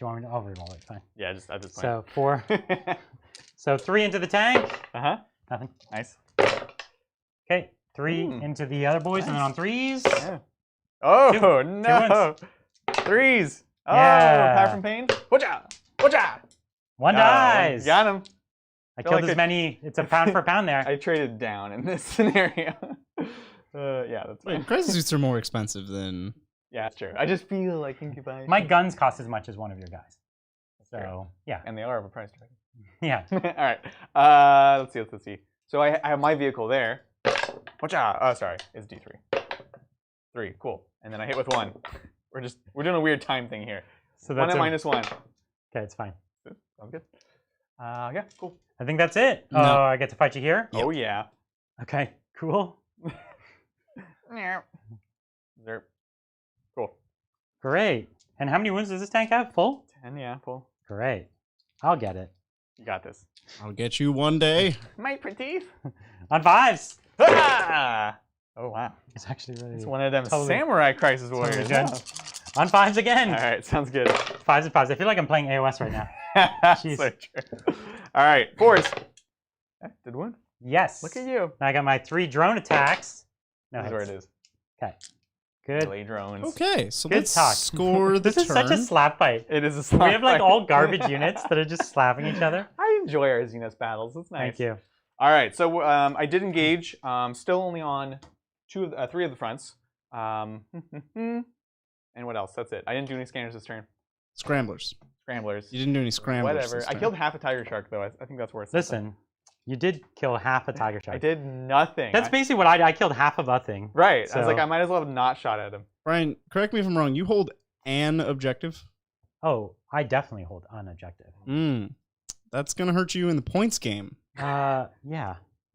you want me to? I'll reroll it. Fine. Yeah, just at this point. So, 4. So, 3 into the tank. Uh-huh. Nothing. Nice. Okay. 3 into the other boys, and then on 3s. Yeah. Oh, 2. no. 3s. Oh, Yeah. power from pain. Whatcha? Whatcha? 1 dies. Got him. I killed as many. It's a pound for pound there. I traded down in this scenario. Yeah, that's fine. Wait, crisis suits are more expensive than... Yeah, that's true. I just feel like Incubi. My guns cost as much as one of your guys. So, yeah. And they are overpriced already. Yeah. All right. Let's see. So I have my vehicle there. Whatcha? Oh, sorry. It's D3. 3. Cool. And then I hit with 1. We're doing a weird time thing here. So 1 that's and minus 1. Okay, it's fine. Sounds good. Yeah, cool. I think that's it. No. Oh, I get to fight you here? Yep. Oh, yeah. Okay, cool. Zerp. Cool. Great. And how many wounds does this tank have? Full? 10, yeah, full. Great. I'll get it. You got this. I'll get you one day. My pretty. On 5s. Ah! Oh, wow. It's actually really... It's one of them totally- samurai crisis warriors. good. Yeah. On 5s again. All right, sounds good. 5s and 5s. I feel like I'm playing AOS right now. Jeez. So true. All right, 4s. Did 1? Yes. Look at you. Now I got my 3 drone attacks. No This is where it hits. is. Okay. Good. Melee drones. Okay, so Good let's talk. score the This is turn. such a slap fight. It is a We slap have like fight. all garbage units that are just slapping each other. I enjoy our Xenos battles. It's nice. Thank you. All right, so I did engage. Still only on 3 of the fronts. And what else? That's it. I didn't do any scanners this turn. Scramblers. Scramblers. You didn't do any scramblers. Whatever. this I turn. killed half a tiger shark though. I think that's worth something. Listen, you did kill half a tiger shark. I did nothing. That's basically what I killed half of a thing. right. I So- was like, I might as well have not shot at him. Brian, correct me if I'm wrong. You hold an objective? Oh, I definitely hold an objective. That's going to hurt you in the points game. Yeah.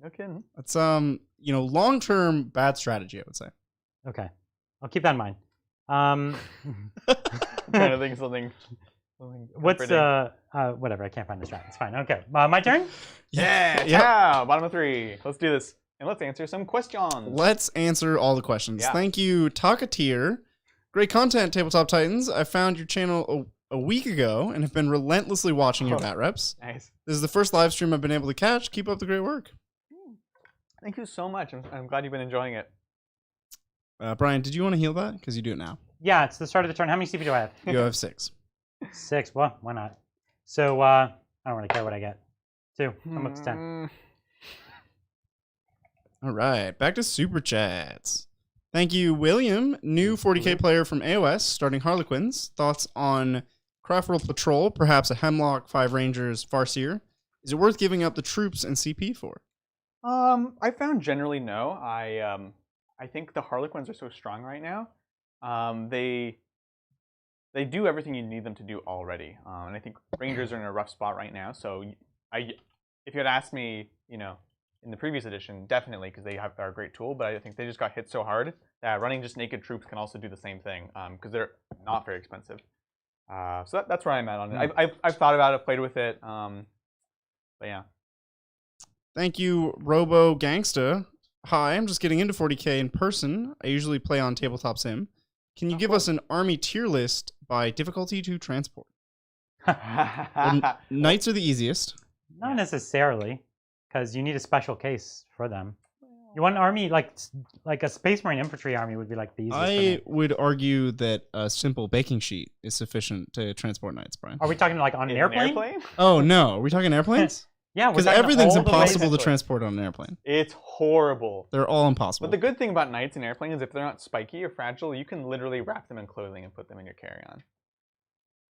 No kidding. That's, long-term bad strategy, I would say. Okay. I'll keep that in mind. I'm trying to think of something. What's comforting. whatever, I can't find the strat. It's fine. Okay. My turn? Yeah. Yeah. Bottom of 3. Let's do this. And let's answer some questions. Let's answer all the questions. Yeah. Thank you, Talkateer. Great content, Tabletop Titans. I found your channel a week ago and have been relentlessly watching your bat reps. Nice. This is the first live stream I've been able to catch. Keep up the great work. Thank you so much. I'm glad you've been enjoying it. Brian, did you want to heal that? Because you do it now. Yeah, it's the start of the turn. How many CP do I have? You have 6. 6. Well, why not? So, I don't really care what I get. 2. I'm up to 10. All right, back to Super Chats. Thank you, William, new 40k player from AOS, starting Harlequins. Thoughts on Craft World Patrol, perhaps a Hemlock, 5 Rangers, Farseer? Is it worth giving up the troops and CP for? I found generally no. I think the Harlequins are so strong right now. They do everything you need them to do already, and I think Rangers are in a rough spot right now. So if you had asked me, in the previous edition, definitely, because are a great tool, but I think they just got hit so hard that running just naked troops can also do the same thing, because they're not very expensive. So that's where I'm at on it. I've thought about it, played with it, but yeah. Thank you, Robo Gangsta. Hi, I'm just getting into 40K in person. I usually play on Tabletop Sim. Can you give us an army tier list by difficulty to transport? Well, knights are the easiest. Not necessarily, because you need a special case for them. You want an army like a Space Marine infantry army would be like the easiest. I would argue that a simple baking sheet is sufficient to transport knights, Brian. Are we talking like on an airplane? Oh no, are we talking airplanes? Yeah, because everything's impossible to transport on an airplane. It's horrible. They're all impossible. But the good thing about knights and airplanes, if they're not spiky or fragile, you can literally wrap them in clothing and put them in your carry-on.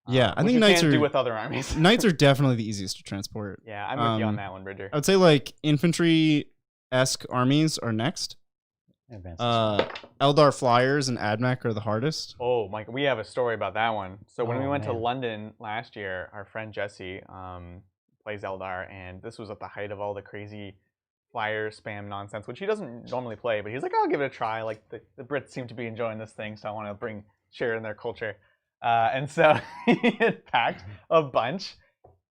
Yeah, I think you knights can't are do with other armies. Knights are definitely the easiest to transport. Yeah, I'm with you on that one, Bridger. I would say like infantry-esque armies are next. Eldar flyers and AdMech are the hardest. Oh my! We have a story about that one. So when we went to London last year, our friend Jesse plays Eldar, and this was at the height of all the crazy flyer spam nonsense, which he doesn't normally play, but he's like, I'll give it a try. Like the Brits seem to be enjoying this thing, so I want to share in their culture. And so he had packed a bunch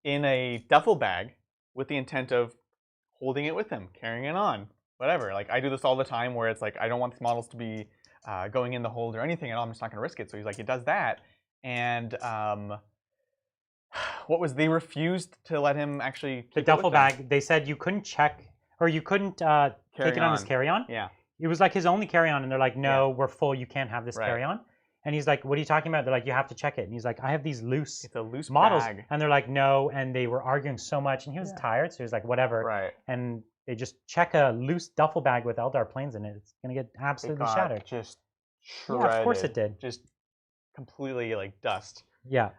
in a duffel bag with the intent of holding it with him, carrying it on, whatever. Like I do this all the time where it's like, I don't want these models to be going in the hold or anything at all. I'm just not going to risk it. So he's like, he does that. And they refused to let him actually keep the duffel bag. They said you couldn't check or you couldn't take it on his carry-on. Yeah. It was like his only carry-on, and they're like, no, we're full. You can't have this carry-on. And he's like, what are you talking about? They're like, you have to check it. And he's like, I have these loose models. Bag. And they're like, no. And they were arguing so much. And he was tired. So he was like, whatever. Right. And they just check a loose duffel bag with Eldar planes in it. It's going to get absolutely shattered. Just shredded. Yeah, of course it did. Just completely like dust. Yeah.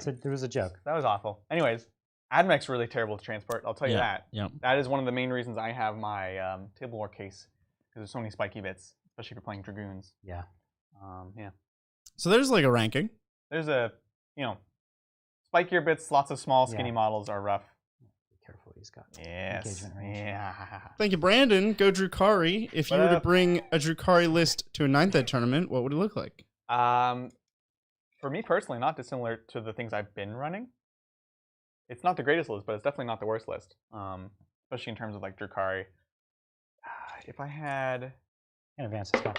So there was a joke. That was awful. Anyways, AdMech's really terrible to transport. I'll tell you that. Yeah. That is one of the main reasons I have my Table War case, because there's so many spiky bits, especially if you're playing Dragoons. Yeah. Yeah. So there's like a ranking. There's a, spikier bits, lots of small, skinny models are rough. Be careful, he's got yes. engagement range. Yeah. Thank you, Brandon. Go Drukhari. If you were to bring a Drukhari list to a 9th Ed tournament, what would it look like? For me personally, not dissimilar to the things I've been running. It's not the greatest list, but it's definitely not the worst list. Especially in terms of like Drukhari. If I had... In advance as well.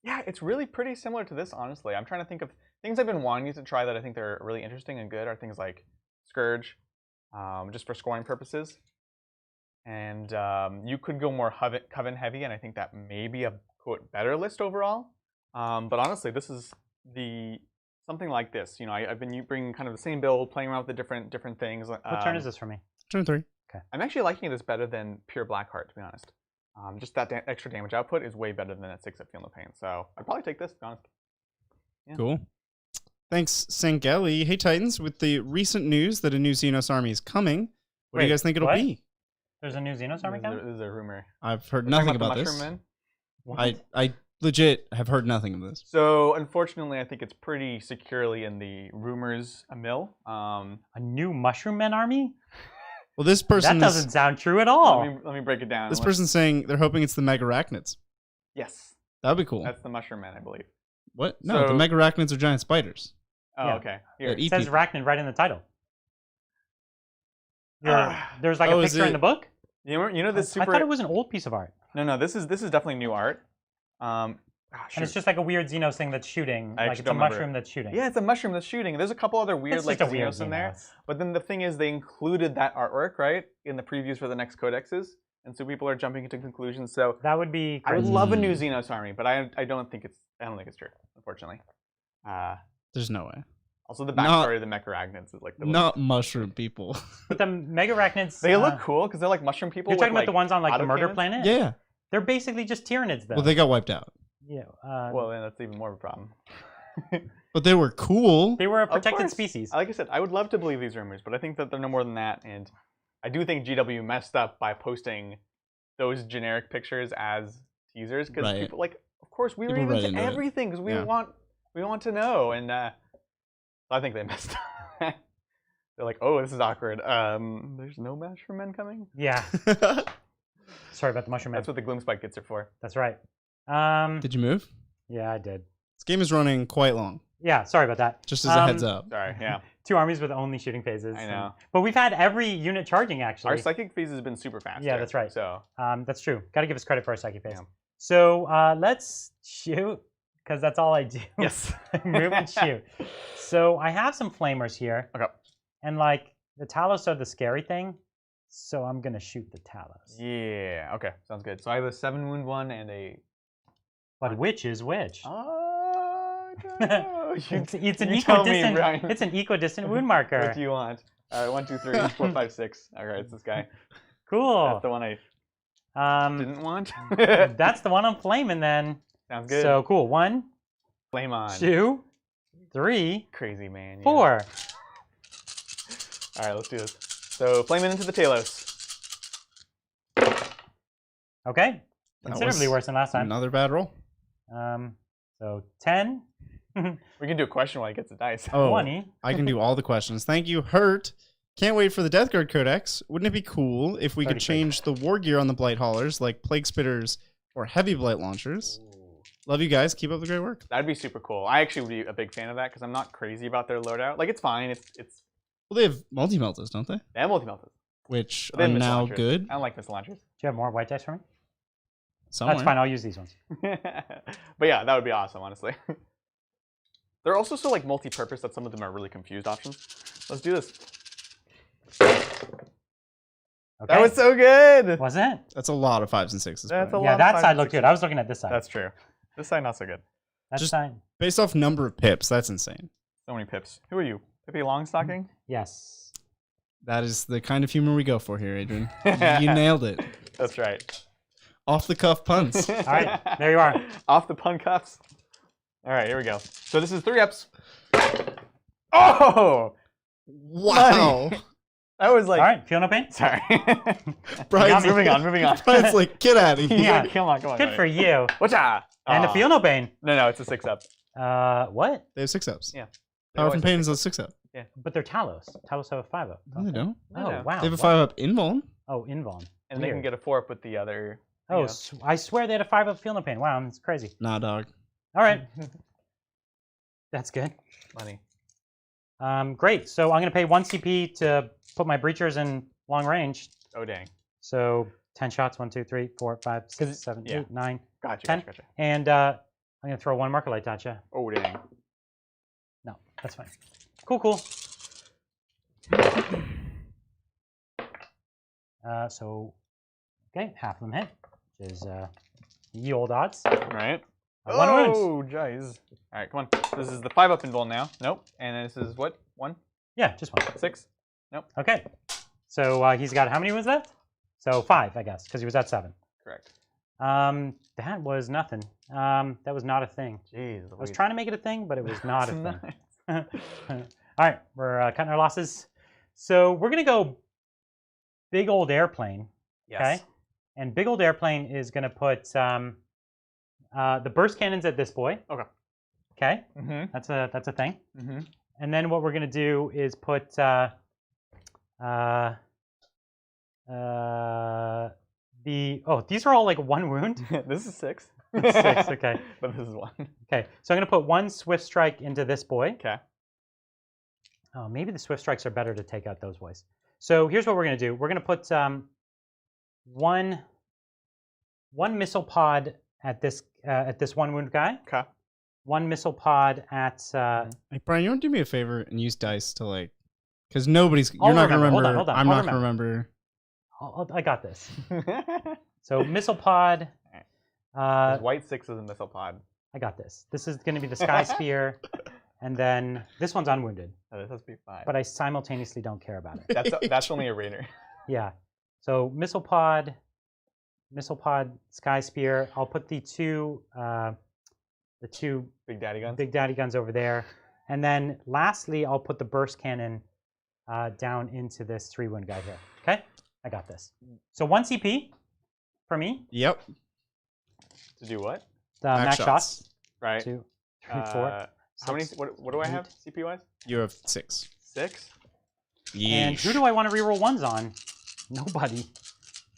Yeah, it's really pretty similar to this, honestly. I'm trying to think of things I've been wanting to try that I think they're really interesting and good are things like Scourge, just for scoring purposes. And you could go more Coven heavy, and I think that may be a, quote, better list overall. But honestly, this is something like this. I've been bringing kind of the same build, playing around with the different things. What turn is this for me? Turn 3. Okay. I'm actually liking this better than pure Blackheart, to be honest. Just that extra damage output is way better than that 6 at Feel No Pain. So I'd probably take this, to be honest. Yeah. Cool. Thanks, Sangeli. Hey, Titans, with the recent news that a new Xenos army is coming, what do you guys think it'll be? There's a new Xenos army coming? This is a rumor. I've heard nothing about this. I legit have heard nothing of this. So, unfortunately, I think it's pretty securely in the rumors mill. A new Mushroom Men army? Well, this person that doesn't sound true at all. Let me break it down. This person's saying they're hoping it's the Megarachnids. Yes. That'd be cool. That's the Mushroom Men, I believe. What? No, the Megarachnids are giant spiders. Oh, okay. Here. It says Arachnid right in the title. There's like a picture in the book? You know this super... I thought it was an old piece of art. No, this is definitely new art. And it's just like a weird Xenos thing that's shooting. Like it's a mushroom that's shooting. Yeah, it's a mushroom that's shooting. There's a couple other weird like Xenos in there. But then the thing is they included that artwork, right, in the previews for the next codexes. And so people are jumping into conclusions. So that would be crazy. I would love a new Xenos army, but I don't think it's true, unfortunately. There's no way. Also, the backstory of the Megarachnids is like the not mushroom people. But the Megarachnids, they look cool because they're like mushroom people. You're talking about the ones on like the Murder Planet? Yeah. They're basically just Tyranids, though. Well, they got wiped out. Yeah. Well, then that's even more of a problem. But they were cool. They were a protected species. Like I said, I would love to believe these rumors, but I think that they're no more than that. And I do think GW messed up by posting those generic pictures as teasers because people like, of course, we read into everything because we want to know. And I think they messed up. They're like, oh, this is awkward. There's no Mushroom Men coming? Yeah. Sorry about the Mushroom Men. That's what the Gloom Spike kits are for. That's right. Did you move? Yeah, I did. This game is running quite long. Yeah, sorry about that. Just as a heads up. Sorry, yeah. 2 armies with only shooting phases. I know. But we've had every unit charging, actually. Our psychic phase has been super fast. Yeah, that's right. So that's true. Got to give us credit for our psychic phase. Yeah. So let's shoot, because that's all I do. Yes. Move and shoot. So I have some flamers here. Okay. And like the Talos are the scary thing, so I'm gonna shoot the Talos. Yeah. Okay. Sounds good. So I have a 7 wound one and a. But which is which? I don't know. it's an you tell me, equidistant. Brian. It's an equidistant wound marker. What do you want? All right, 1, 2, 3, 4, 5, 6. All right, it's this guy. Cool. That's the one I didn't want. That's the one I'm flaming then. Sounds good. So cool. 1, Flame on. 2, 3, Crazy man. Yeah. 4. All right, let's do this. So flaming into the Talos. Okay. That Considerably was worse than last time. Another bad roll. So 10. We can do a question while he gets the dice. Oh, 20. I can do all the questions. Thank you, Hurt. Can't wait for the Death Guard Codex. Wouldn't it be cool if we could 33. change the war gear on the Blight Haulers, like Plague Spitters or Heavy Blight Launchers? Love you guys. Keep up the great work. That'd be super cool. I actually would be a big fan of that because I'm not crazy about their loadout. Like, it's fine. It's Well, they have multi-meltas, don't they? they have multi-meltas. Which But they are have missile now launchers. good. I don't like missile launchers. Do you have more white dice for me? Somewhere. That's fine. I'll use these ones. But yeah, that would be awesome, honestly. They're also so like multi-purpose that some of them are really confused options. Let's do this. Okay. That was so good. Was it? That's a lot of 5s and 6s. That's Brian. a Yeah, lot of that 5s side and looked 6s. good. I was looking at this side. That's true. This side not so good. That just- side. Based off number of pips, that's insane. So many pips. Who are you? Pippi Longstocking? Yes. That is the kind of humor we go for here, Adrian. You nailed it. That's right. Off the cuff puns. All right, there you are. Off the pun cuffs. All right, here we go. So this is 3 ups. Oh! Wow. That was like. All right, feel no pain? Sorry. Brian's moving on, moving on. Brian's like, get out of here. Yeah. Come on, come on. Good for you. Whatcha? And the feel no pain. No, it's a 6 up. What? They have 6-ups. Yeah. Power from Pain is a 6-up. But they're Talos. Talos have a 5-up. No, they don't. Oh, No. wow. They have a Wow. 5-up invuln. Oh, invuln. And they can Weird. get a 4 up with the other. Oh, Yeah. I swear they had a 5-up feel no pain. Wow, that's crazy. Nah, dog. All right. That's good. Money. Great. So I'm going to pay 1 CP to put my breachers in long range. Oh, dang. So 10 shots. 1, 2, 3, 4, 5, 6, 'Cause- 7, yeah. 8, 9, Gotcha, 10. gotcha. And I'm going to throw 1 marker light at you. Oh, dang. No, that's fine. Cool, cool. So, okay, half of them hit, which is ye old odds. All right. 1 wound. Oh, jeez. All right, come on. This is the 5-up invuln now. Nope. And this is what? 1? Yeah, just 1. 6? Okay. So he's got how many wounds left? So 5, I guess, because he was at 7. Correct. That was nothing. That was not a thing. Jeez. I was trying to make it a thing, but it was not a thing. Nice. All right, we're cutting our losses. So we're going to go big old airplane. Yes. Okay. And big old airplane is going to put the burst cannons at this boy. Okay. Okay. Mm-hmm. That's a thing. Mm-hmm. And then what we're going to do is put these are all like 1 wound. This is 6. 6, okay. But this is 1. Okay, so I'm going to put 1 swift strike into this boy. Okay. Oh, maybe the swift strikes are better to take out those boys. So here's what we're going to do. We're going to put one missile pod at this 1 wound guy. Okay. 1 missile pod at. Hey, Brian, you want to do me a favor and use dice to like, because nobody's. I'll You're not gonna remember. remember. Hold on, I'm I'll not gonna remember. I got this. So missile pod. There's white 6 is a missile pod. I got this. This is going to be the sky sphere, and then this one's unwounded. Oh, this has to be 5. But I simultaneously don't care about it. That's only a raider. Yeah. So missile pod, sky spear. I'll put the two Big daddy guns. big daddy guns over there, and then lastly, I'll put the burst cannon down into this 3 wound guy here. Okay, I got this. So 1 CP for me. Yep. To do what? The max shots. Right. 2, 3, 4. How many? 6, What do I have? 8. CP wise? You have 6. 6. And who do I want to reroll 1s on? Nobody.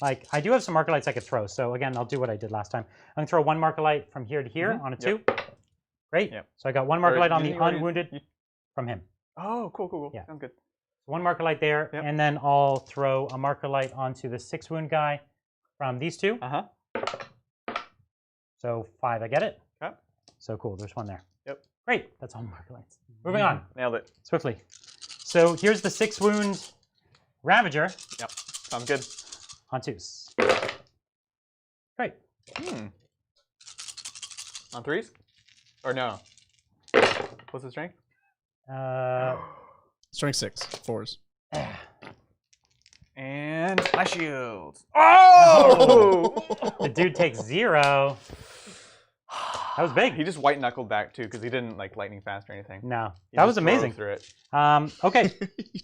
Like, I do have some marker lights I could throw. So again, I'll do what I did last time. I'm gonna throw 1 marker light from here to here on a 2. Great. Yep. So I got one marker light on the you already- unwounded from him. Oh, cool. Yeah. Sounds good. One marker light there, Yep. and then I'll throw a marker light onto the 6 wound guy from these two. So 5, I get it. Okay. So cool, there's one there. Yep. Great, that's all marker lights. Moving on, Nailed it. swiftly. So here's the 6 wound Ravager Yep. Sounds good. on 2s. Great. On 3s? Or no? What's the strength? Strength 6, 4s. And my shields. Oh! The dude takes 0. That was big. He just white knuckled back too because he didn't like lightning fast or anything. No, He that just was amazing. drove through it. Okay,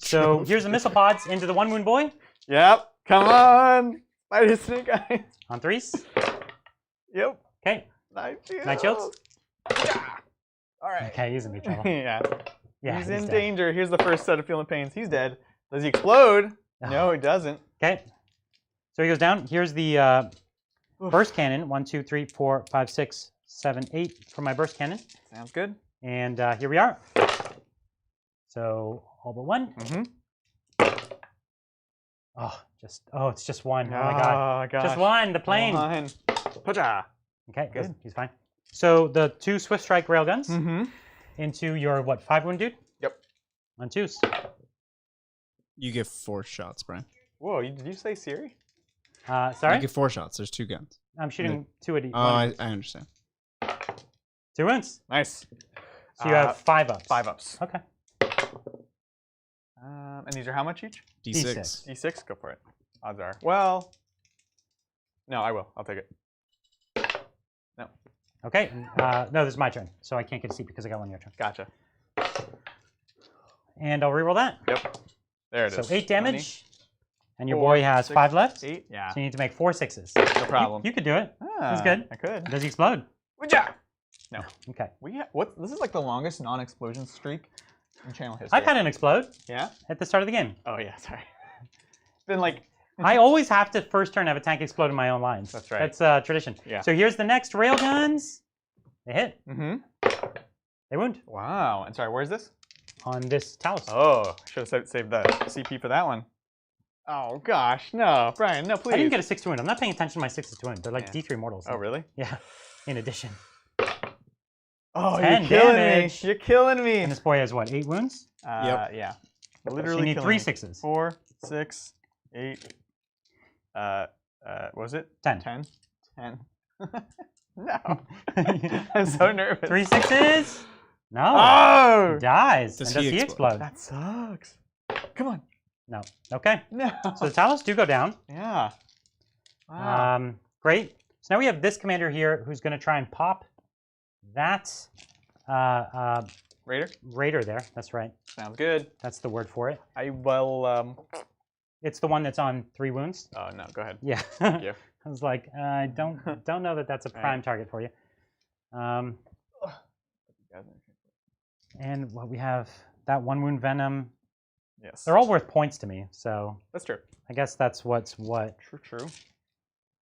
so here's the missile pods into the 1 wound boy Yep. Come on. Spider snake eyes. on 3s. Yep. Okay, Night shields. night shields. Yeah. All right. Okay, he's in big trouble. Yeah. Yeah, he's in dead. danger. Here's the first set of feeling pains. He's dead. Does he explode? No, he doesn't. Okay, so he goes down. Here's the burst cannon. 1, 2, 3, 4, 5, 6, 7, 8 for my burst cannon. Sounds good. And here we are. So all but 1. Oh, it's just 1. Oh my god. gosh. Just 1, the plane. Come on. Pacha. Okay, Good. he's fine. So the 2 swift strike railguns Mm-hmm. into your, what, 5 wound dude? Yep. On 2s. You get 4 shots, Brian. Whoa, did you say Siri? Sorry? You get 4 shots. There's 2 guns. I'm shooting 2 at each. Oh, I understand. 2 wounds. Nice. So you have 5 ups. 5 ups. Okay. And these are how much each? D6. D6? Go for it. Odds are. Well, no, I will. I'll take it. No. Okay. No, this is my turn. So I can't get a seat because I got 1 your turn. Gotcha. And I'll reroll that. Yep. There it is. So 8 damage. And your 4, boy has 6, 5 left. 8? Yeah. So you need to make 4 6s. No problem. You could do it. That's good. I could. Does he explode? Wooja! No. Okay. This is like the longest non-explosion streak in channel history. I've had an explode Yeah? at the start of the game. Oh, yeah, sorry. It's been like... I always have to first turn have a tank explode in my own lines. That's right. That's tradition. Yeah. So here's the next railguns. They hit. Mm-hmm. They wound Wow. And sorry, where's this? on this Talos. Oh, should have saved the CP for that one. Oh, gosh. No. Brian, no, please. I didn't get a 6 to wound. I'm not paying attention to my 6s to wound. They're like Yeah. D3 mortals. Oh, really? Yeah. In addition. Oh, 10 you're killing damage. me. You're killing me. And this boy has what, 8 wounds? Yep. Yeah. So Literally you need killing 3 me. 6s. 4, 6, 8. What was it? 10. 10. 10. No. I'm so nervous. 3 6s? No. Oh! He dies. Does and does he he explode? explode? That sucks. Come on. No. Okay. No. So the Talos do go down. Yeah. Wow. Great. So now we have this commander here who's going to try and pop that Raider? raider there. That's right. Sounds good. That's the word for it. I will. It's the one that's on 3 wounds. Oh no. Go ahead. Yeah. Thank you. I was like, I don't know that that's a prime target for you. And what we have, that 1 wound venom. Yes. They're all worth points to me, so That's true. I guess that's what's what. True.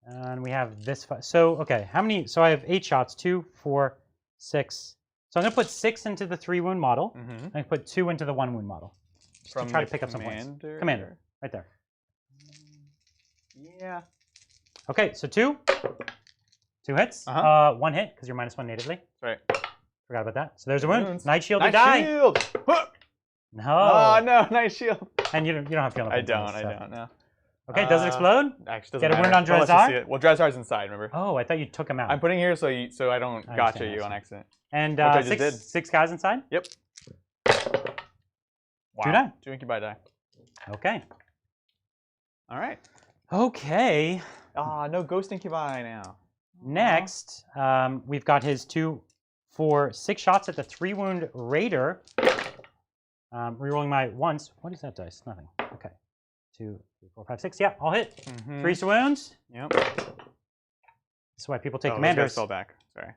And we have this. So okay, how many? So I have 8 shots. 2, 4, 6. So I'm gonna put 6 into the 3 wound model. Mm-hmm. I'm gonna put 2 into the 1 wound model. Just to try to pick up some points. Commander, right there. Yeah. Okay, so 2 hits. Uh-huh. 1 hit because you're -1 natively. Right. Forgot about that. So there's a wound. Wounds. Night shield to Nice die. shield. Huh! No. Oh no, nice shield. And you don't have feeling. I don't know. Okay, does it explode? Actually, doesn't Get a wound matter. on We'll let you Drazar? see it. Well, Drazar's inside, remember? Oh, I thought you took him out. I'm putting here so I don't I gotcha understand, you I on accident. And Which I just did. 6 guys inside. Yep. Wow. 2 die. 2 incubi die. Okay. All right. Okay. Ah, no ghost incubi now. Next, we've got his 2, 4, 6 shots at the 3 wound raider. Rerolling my once. What is that dice? Nothing. Okay. 2, 3, 4, 5, 6. Yeah, I'll hit. Mm-hmm. 3 wounds. Yep. That's why people take Those commanders. guys fell back. Sorry.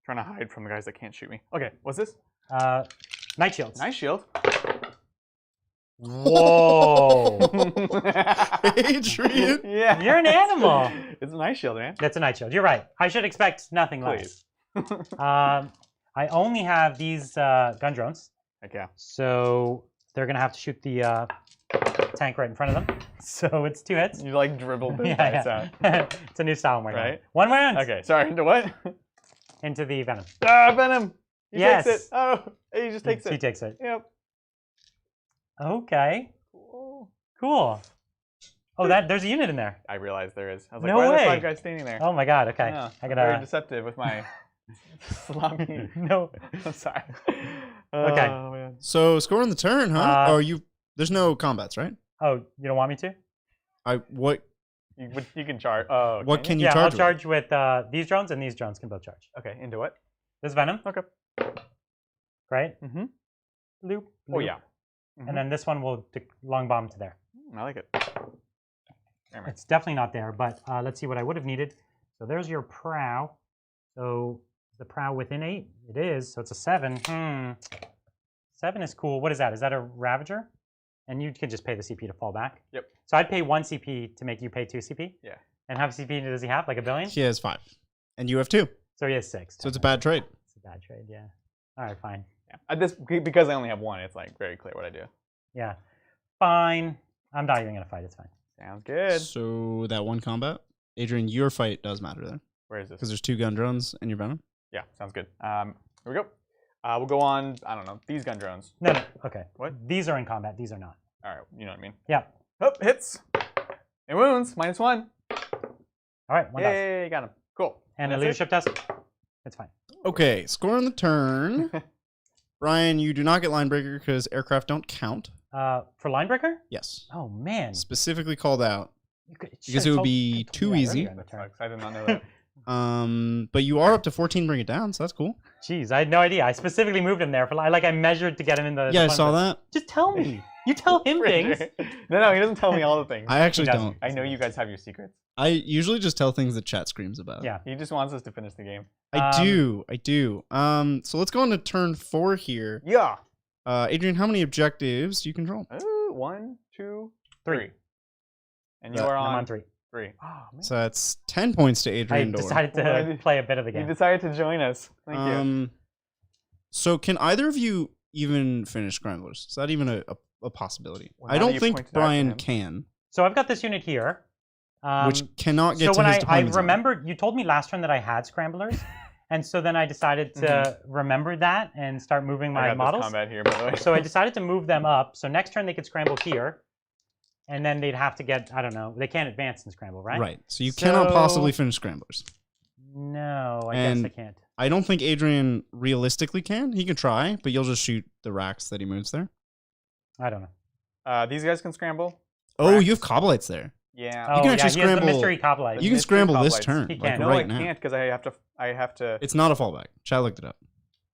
Trying to hide from the guys that can't shoot me. Okay, what's this? Night shields. Nice shield. Whoa. Adrian. Yeah. You're an animal. It's a nice shield, man. That's a night shield. You're right. I should expect nothing less. Please. I only have these gun drones, Heck yeah. so they're gonna have to shoot the tank right in front of them. So it's 2 hits. You like dribbled this dice out. It's a new style I'm working on. Right. 1 round. Okay, sorry, into what? Into the venom. Ah, Venom! He Yes. takes it. Oh, he just takes He it. takes it. Yep. Okay. Cool. Oh, there's a unit in there. I realized there is. I was like, No why are way. there 5 guys standing there? Oh my god. Okay. Yeah, I I'm very gotta. deceptive with my sloppy. No. I'm sorry. Okay. Oh, man. So score on the turn, huh? Or you? There's no combats, right? Oh, you don't want me to? What? You can charge. Oh, okay. What can you Yeah, charge? I'll charge with these drones, and these drones can both charge. Okay, into what? This venom. Okay. Right. Mm-hmm. Loop. Oh, loop. yeah. Mm-hmm. And then this one will long bomb to there. I like it. Damn it. It's definitely not there, but let's see what I would have needed. So there's your prow. So is the prow within 8? It is. So it's a 7. 7 is cool. What is that? Is that a Ravager? And you can just pay the CP to fall back. Yep. So I'd pay 1 CP to make you pay 2 CP. Yeah. And how much CP does he have? Like a billion? He has 5, and you have 2. So he has 6. So it's a bad trade. It's a bad trade, yeah. All right, fine. Yeah. Because I only have 1, it's like very clear what I do. Yeah. Fine. I'm not even going to fight. It's fine. Sounds good. So that 1 combat, Adrian, your fight does matter there Where is this? because there's 2 gun drones and your venom. Yeah, sounds good. Here we go. We'll go on, I don't know, these gun drones. No. Okay. What? These are in combat. These are not. All right, you know what I mean. Yeah. Oh, hits. And wounds, -1. All right. 1 dice. Yay, got him. Cool. And a that's leadership test. It's fine. Okay, score on the turn. Brian, you do not get line breaker because aircraft don't count. For linebreaker? Yes. Oh man. Specifically called out. Because Because it would be too easy. That sucks. I did not know that. But you are up to 14, bring it down, so that's cool. Jeez, I had no idea. I specifically moved him there for I measured to get him in the. Yeah, I front saw of it. that. Just tell me. You tell him things. No, he doesn't tell me all the things. I actually He doesn't. don't. I know you guys have your secrets. I usually just tell things that chat screams about. Yeah. He just wants us to finish the game. I do. So let's go on to turn 4 here. Yeah. Adrian, how many objectives do you control? 1, 2, 3. 3. And you That- are I'm on on 3. 3. Oh, man. So that's 10 points to I Adrian Dorr. decided to play a bit of the You game. decided to join us. Thank you. So can either of you even finish Scramblers? Is that even a possibility? Well, I now that don't you think pointed out to Brian him. can, So I've got this unit here. which cannot get So to when his I deployment zone. remembered, you told me last turn that I had scramblers, and so then I decided to remember that and start moving I my got models. this combat here, by the way. So I decided to move them up. So next turn they could scramble here, and then they'd have to get, I don't know, they can't advance and scramble, right? Right. So you cannot So- possibly finish Scramblers. No, I And- guess I can't. I don't think Adrian realistically can. He can try, but you'll just shoot the racks that he moves there. I don't know. These guys can scramble. Oh, Racks. you have Coblites there. Yeah. Oh, can yeah, actually he has the scramble- mystery coblite. You can mystery scramble this Coblites. turn, He like can. No, right I now. can't because I have to. It's not a fallback. Chat looked it up.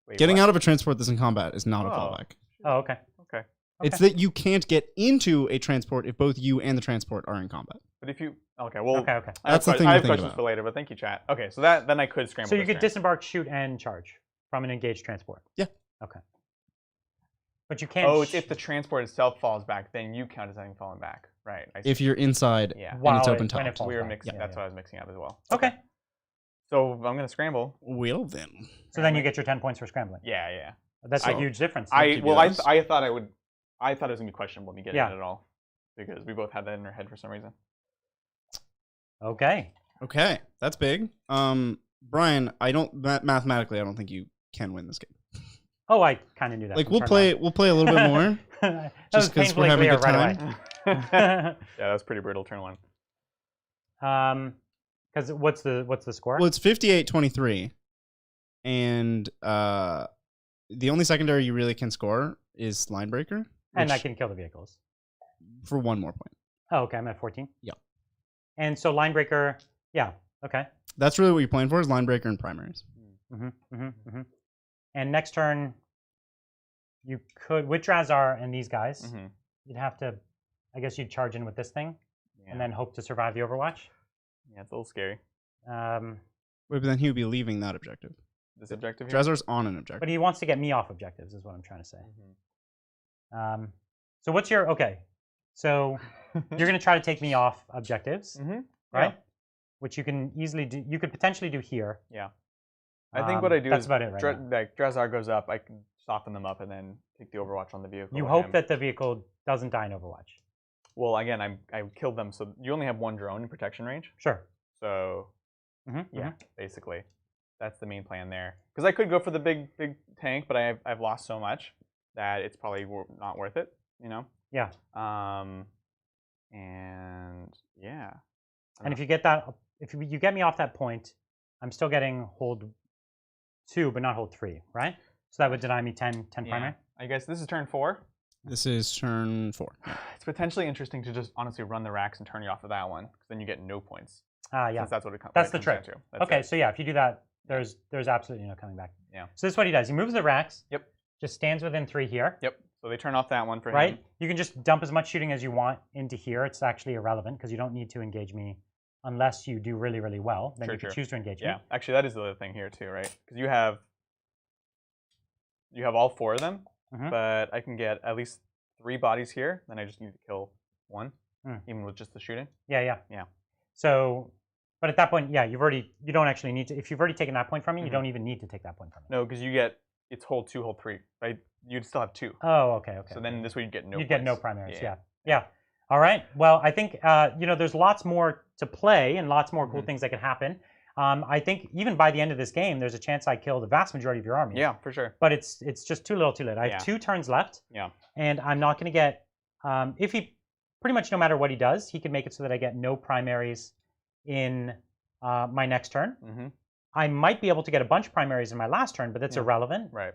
Wait, Getting what? out of a transport that's in combat is not a Oh. fallback. Oh, okay. Okay. It's that you can't get into a transport if both you and the transport are in combat. But if you okay, well, Okay. I have, That's the thing I to have think questions about. for later, but thank you, chat. Okay, so then I could scramble. So you this could turn. disembark, shoot, and charge from an engaged transport. Yeah. Okay. But you can't. Oh, it's if the transport itself falls back, then you count as having fallen back, right? I see. If you're inside Yeah. and While it's it- open when it top. falls we were back. mixing. Yeah, That's yeah. what I was mixing up as well. Okay. So I'm gonna scramble. Well then. So then you get your 10 points for scrambling. Yeah, yeah. That's a So, huge difference. I to be well, I honest. I thought I would. I thought it was gonna be questionable me getting Yeah. it at all because we both had that in our head for some reason. Okay. Okay, that's big. Brian, I don't mathematically I don't think you can win this game. Oh, I kind of knew that. Like from we'll turn play one. we'll play a little bit more. That just was 'cause we're painfully having a clear good right Yeah, that was pretty brutal. Turn one. away. Because what's the score? Well, it's 58-23. And the only secondary you really can score is Linebreaker. And I which- can kill the vehicles. for 1 more point. Oh, okay. I'm at 14. Yeah. And so linebreaker. Yeah. Okay. That's really what you're playing for is Linebreaker and primaries. And next turn, you could with Drazar and these guys. Mm-hmm. You'd have to, I guess, you'd charge in with this thing, Yeah. and then hope to survive the Overwatch. Yeah, it's a little scary. Wait, but then he would be leaving that objective. This objective here. Drazar's on an objective. But he wants to get me off objectives, is what I'm trying to say. Mm-hmm. So what's your okay? So you're going to try to take me off objectives, Mm-hmm. right? Yeah. Which you can easily do. You could potentially do here. Yeah. I think what I do that's is about it right now. like Drazar goes up, I can soften them up and then take the Overwatch on the vehicle. You hope that the vehicle doesn't die in Overwatch. Well, again, I killed them, so you only have one drone in protection range. Sure. So, basically, that's the main plan there. Because I could go for the big tank, but I've lost so much that it's probably not worth it. You know. Yeah. And yeah. And if you get that, if you get me off that point, I'm still getting hold 2, but not hold 3, right? So that would deny me 10 primary. I guess this is turn 4. This is turn 4. It's potentially interesting to just honestly run the racks and turn you off of that one, because then you get no points. Yeah. Since that's what it comes. That's the trick. Okay, it. so yeah, if you do that, there's absolutely no coming back. Yeah. So this is what he does. He moves the racks. Yep. Just stands within 3 here. Yep. So they turn off that one for him. Right. You can just dump as much shooting as you want into here. It's actually irrelevant because you don't need to engage me unless you do really, really well. Then you can choose to engage me. Yeah. Actually, that is the other thing here too, right? Because you have all 4 of them, but I can get at least 3 bodies here. Then I just need to kill 1, even with just the shooting. Yeah. So, but at that point, yeah, you don't actually need to. If you've already taken that point from me, you don't even need to take that point from me. No, because you get it's hold 2, hold 3, right? You'd still have 2. Oh, okay. So then this way you'd get no. You'd get no primaries. Yeah. All right. Well, I think there's lots more to play and lots more cool things that could happen. I think even by the end of this game, there's a chance I kill the vast majority of your army. Yeah, for sure. But it's just too little, too late. I have 2 turns left. Yeah. And I'm not going to get if he pretty much no matter what he does, he can make it so that I get no primaries in my next turn. I might be able to get a bunch of primaries in my last turn, but that's irrelevant. Right.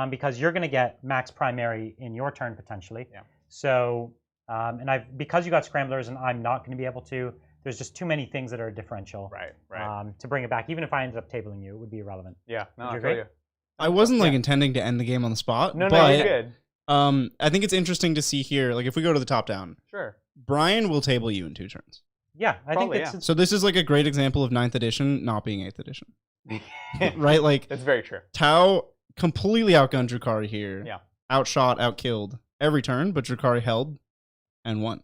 Because you're going to get max primary in your turn potentially. Yeah. So, because you got scramblers and I'm not going to be able to, there's just too many things that are differential. Right. To bring it back, even if I ended up tabling you, it would be irrelevant. Yeah. No, I feel you. I wasn't intending to end the game on the spot. No, but, you did. I think it's interesting to see here, like if we go to the top down. Sure. Brian will table you in 2 turns. Yeah, I think it's so this is like a great example of 9th edition not being 8th edition. Right? Like that's very true. Tau completely outgunned Drukhari here. Yeah. Outshot, outkilled every turn, but Drukhari held and won.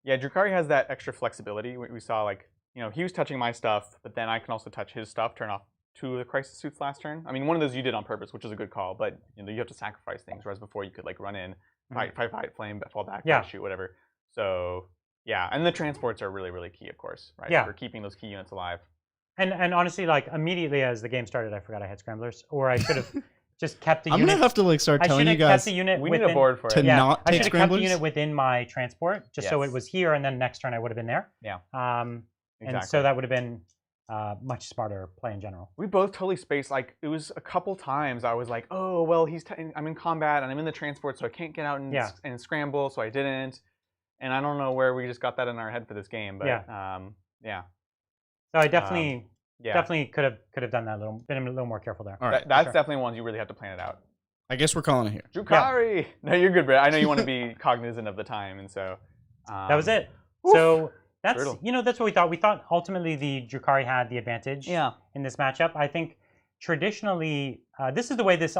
Yeah, Drukhari has that extra flexibility. We saw like, he was touching my stuff, but then I can also touch his stuff, turn off 2 of the crisis suits last turn. I mean, one of those you did on purpose, which is a good call, but you have to sacrifice things, whereas before you could like run in, fight, flame, fall back, shoot, whatever. So yeah, and the transports are really, really key, of course, right? Yeah. For keeping those key units alive. And honestly, like immediately as the game started, I forgot I had scramblers, or I should have just kept the unit. I'm gonna have to like start telling you guys. Kept the unit we within, need a board for it. Not I take should have kept the unit within my transport, just so it was here, and then next turn I would have been there. Yeah. Exactly. And so that would have been much smarter play in general. We both totally spaced. Like it was a couple times I was like, oh well, I'm in combat and I'm in the transport, so I can't get out and scramble, so I didn't. And I don't know where we just got that in our head for this game, but yeah. So I definitely could have done that been a little more careful there. All right, that's definitely ones you really have to plan it out. I guess we're calling it here. Drukhari! No, you're good, Brett. I know you want to be cognizant of the time, and so that was it. Oof. So that's that's what we thought. We thought ultimately the Drukhari had the advantage in this matchup. I think traditionally this is the way this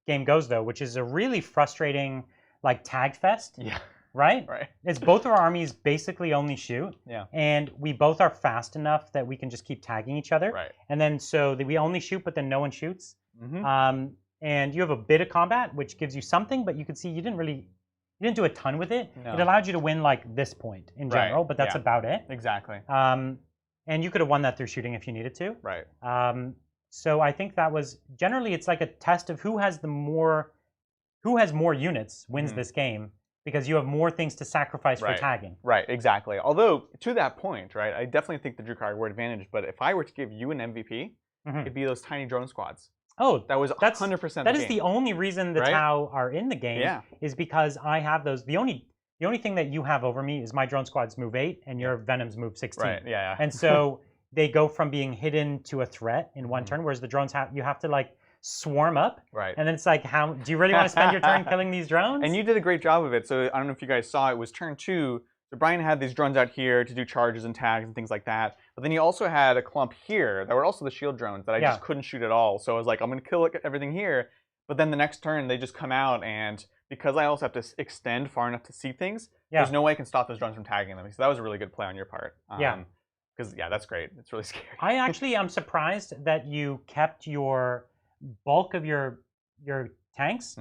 game goes though, which is a really frustrating like tag fest. Yeah. Right? It's both of our armies basically only shoot. Yeah. And we both are fast enough that we can just keep tagging each other. Right. And then so we only shoot, but then no one shoots. And you have a bit of combat, which gives you something, but you can see you didn't do a ton with it. No. It allowed you to win like this point in general, but that's about it. Exactly. And you could have won that through shooting if you needed to. Right. So I think that was generally it's like a test of who has more units wins this game. Because you have more things to sacrifice for tagging. Right, exactly. Although, to that point, right, I definitely think the Drukhari were advantaged, but if I were to give you an MVP, it'd be those tiny drone squads. Oh, that was 100% That is the only reason the Tau are in the game, is because I have those. The only thing that you have over me is my drone squads move 8 and your Venoms move 16. Right, yeah. And so they go from being hidden to a threat in one turn, whereas the drones you have to like swarm up, right? And then it's like, how do you really want to spend your turn killing these drones? And you did a great job of it. So I don't know if you guys saw, it was turn 2. So Brian had these drones out here to do charges and tags and things like that. But then he also had a clump here that were also the shield drones that I just couldn't shoot at all. So I was like, I'm going to kill everything here. But then the next turn they just come out, and because I also have to extend far enough to see things, there's no way I can stop those drones from tagging them. So that was a really good play on your part. Because yeah, that's great. It's really scary. I actually am surprised that you kept your bulk of your tanks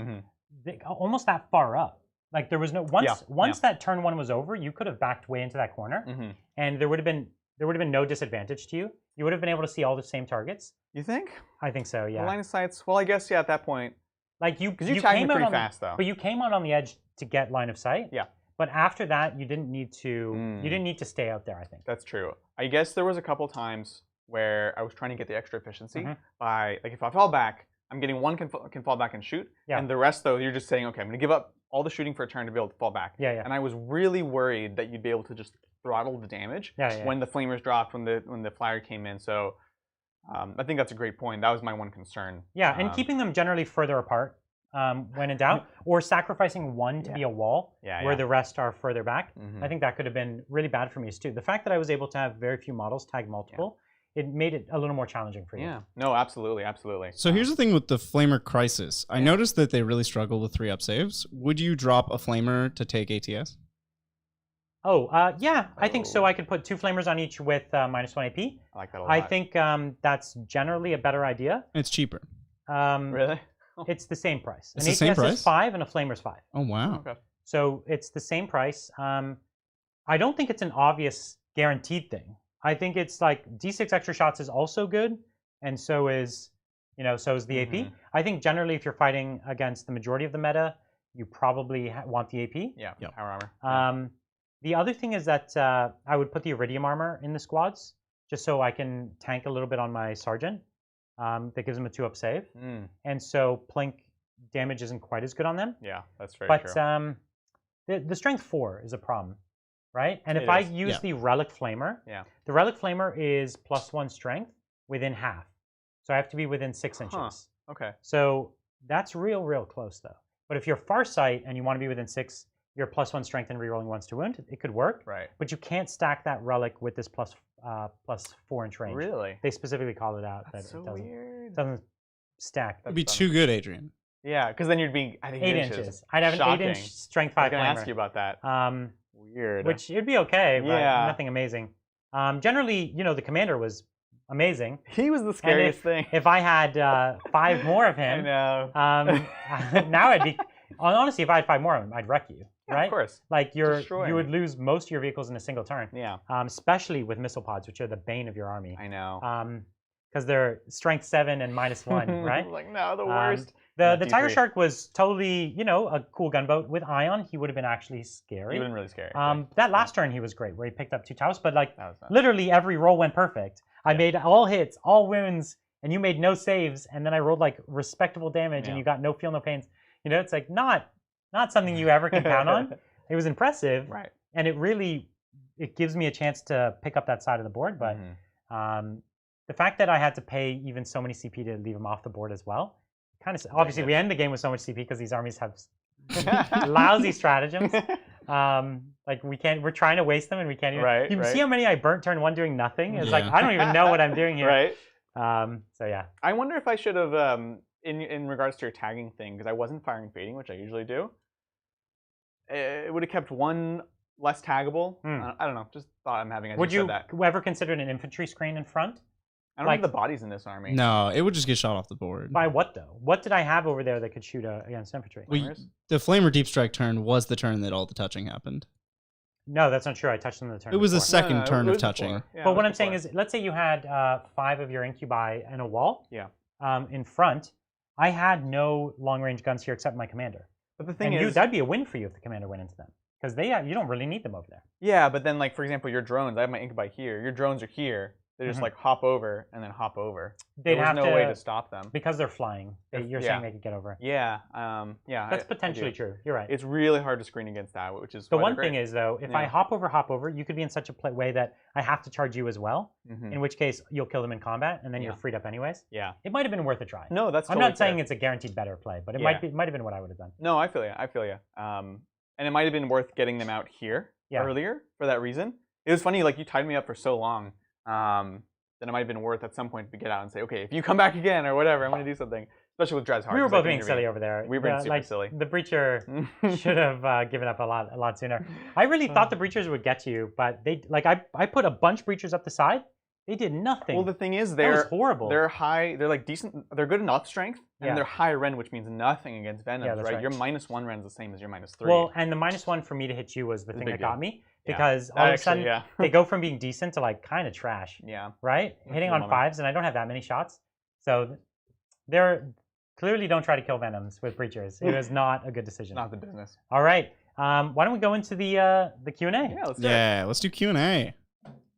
almost that far up. Like there was no once that turn 1 was over, you could have backed way into that corner, and there would have been no disadvantage to you. You would have been able to see all the same targets. You think? I think so. Yeah. The line of sights. Well, I guess at that point. Like you tagged me came pretty out fast though. But you came out on the edge to get line of sight. Yeah. But after that, you didn't need to stay out there, I think. That's true. I guess there was a couple times where I was trying to get the extra efficiency by, like, if I fall back, I'm getting one can fall back and shoot, and the rest, though, you're just saying, okay, I'm going to give up all the shooting for a turn to be able to fall back. Yeah, yeah. And I was really worried that you'd be able to just throttle the damage when the flamers dropped, when the flyer came in. So I think that's a great point. That was my one concern. Yeah, and keeping them generally further apart. When in doubt, or sacrificing one to be a wall where the rest are further back. I think that could have been really bad for me too. The fact that I was able to have very few models tag multiple, it made it a little more challenging for you. Yeah, no, absolutely, absolutely. So here's the thing with the Flamer Crisis. I noticed that they really struggle with 3-up saves. Would you drop a Flamer to take ATS? Oh, yeah, I think so. I could put 2 Flamers on each with -1 AP. I like that a lot. I think that's generally a better idea. It's cheaper. Really? It's the same price. It's the same price? Is 5 and a Flamer's 5. Oh, wow. Okay. So it's the same price. I don't think it's an obvious guaranteed thing. I think it's like D6 extra shots is also good, and so is the AP. I think generally if you're fighting against the majority of the meta, you probably want the AP. Yeah, power armor. The other thing is that I would put the Iridium armor in the squads, just so I can tank a little bit on my Sergeant. That gives them a 2-up save. And so Plink damage isn't quite as good on them. Yeah, that's very true. But the Strength 4 is a problem, right? And if I use the Relic Flamer, the Relic Flamer is +1 Strength within half. So I have to be within 6 inches. Okay. So that's real close, though. But if you're Farsight and you want to be within 6, you're +1 Strength and rerolling 1s to wound, it could work. Right. But you can't stack that Relic with this +4 inch range. Really? They specifically call it out. That's so weird. It doesn't stack. That'd be too good, Adrian. Yeah, because then you'd be at 8 inches. I'd have an 8-inch Strength 5 I was going Flamer. to ask you about that. Weird. Which it'd be okay, but nothing amazing. Generally, the commander was amazing. He was the scariest thing. If I had 5 more of him, I know. now I'd be. Honestly, if I had 5 more of him, I'd wreck you. Right? Of course. Like you would lose most of your vehicles in a single turn. Yeah. Especially with missile pods, which are the bane of your army. I know. Because they're Strength 7 and -1, right? Like, no, the worst. The Tiger Shark was totally, a cool gunboat. With Ion, he would have been actually scary. He would have been really scary. That last turn, he was great, where he picked up 2 Taos, but literally every roll went perfect. I made all hits, all wounds, and you made no saves, and then I rolled like respectable damage, and you got no feel, no pains. It's like not something you ever can count on. It was impressive, right? And it gives me a chance to pick up that side of the board. But the fact that I had to pay even so many CP to leave them off the board as well, kind of obviously we end the game with so much CP because these armies have lousy stratagems. Like we're trying to waste them and we can't even. Right. You see how many I burnt turn 1 doing nothing? It's like I don't even know what I'm doing here. Right. So yeah. I wonder if I should have. In regards to your tagging thing, because I wasn't firing fading, which I usually do, it would have kept 1 less taggable. I don't know. Just thought I'm having. Would you ever consider an infantry screen in front? I don't have the bodies in this army. No, it would just get shot off the board. By what though? What did I have over there that could shoot against infantry? The Flamer Deep Strike turn was the turn that all the touching happened. No, that's not true. I touched them the turn. It was before. the second turn of touching. Yeah, but what I'm saying is, let's say you had 5 of your incubi and a wall. Yeah. In front. I had no long-range guns here except my commander. But the thing is, that'd be a win for you if the commander went into them, because you don't really need them over there. Yeah, but then, like, for example, your drones. I have my incubi here. Your drones are here. They just like hop over and then hop over. There's no way to stop them because they're flying. You're saying they could get over. Yeah, That's potentially true. You're right. It's really hard to screen against that, which is the one thing is though, if I hop over, you could be in such a way that I have to charge you as well. In which case you'll kill them in combat, and then you're freed up anyways. Yeah, it might have been worth a try. No, that's. I'm not saying it's a guaranteed better play, but it might have been what I would have done. No, I feel you. And it might have been worth getting them out here earlier for that reason. It was funny, like you tied me up for so long. then it might have been worth at some point to get out and say, okay, if you come back again or whatever, I'm going to do something. Especially with Drezhar. We were both being silly over there. We were being super silly. The Breacher should have given up a lot sooner. I really thought the Breachers would get you, but they I put a bunch of Breachers up the side. They did nothing. Well, the thing is, that was horrible. They're high. They're like decent. They're good enough strength, and they're high rend, which means nothing against Venoms, right? Your -1 rend's the same as your -3. Well, and the -1 for me to hit you was the thing that got me, because all of a sudden they go from being decent to like kind of trash. Yeah. Right? Hitting on 5s, and I don't have that many shots, so they're clearly don't try to kill Venoms with Breachers. It was not a good decision. Not the business. All right. Why don't we go into the Q&A? Yeah, let's do it. Let's do Q&A.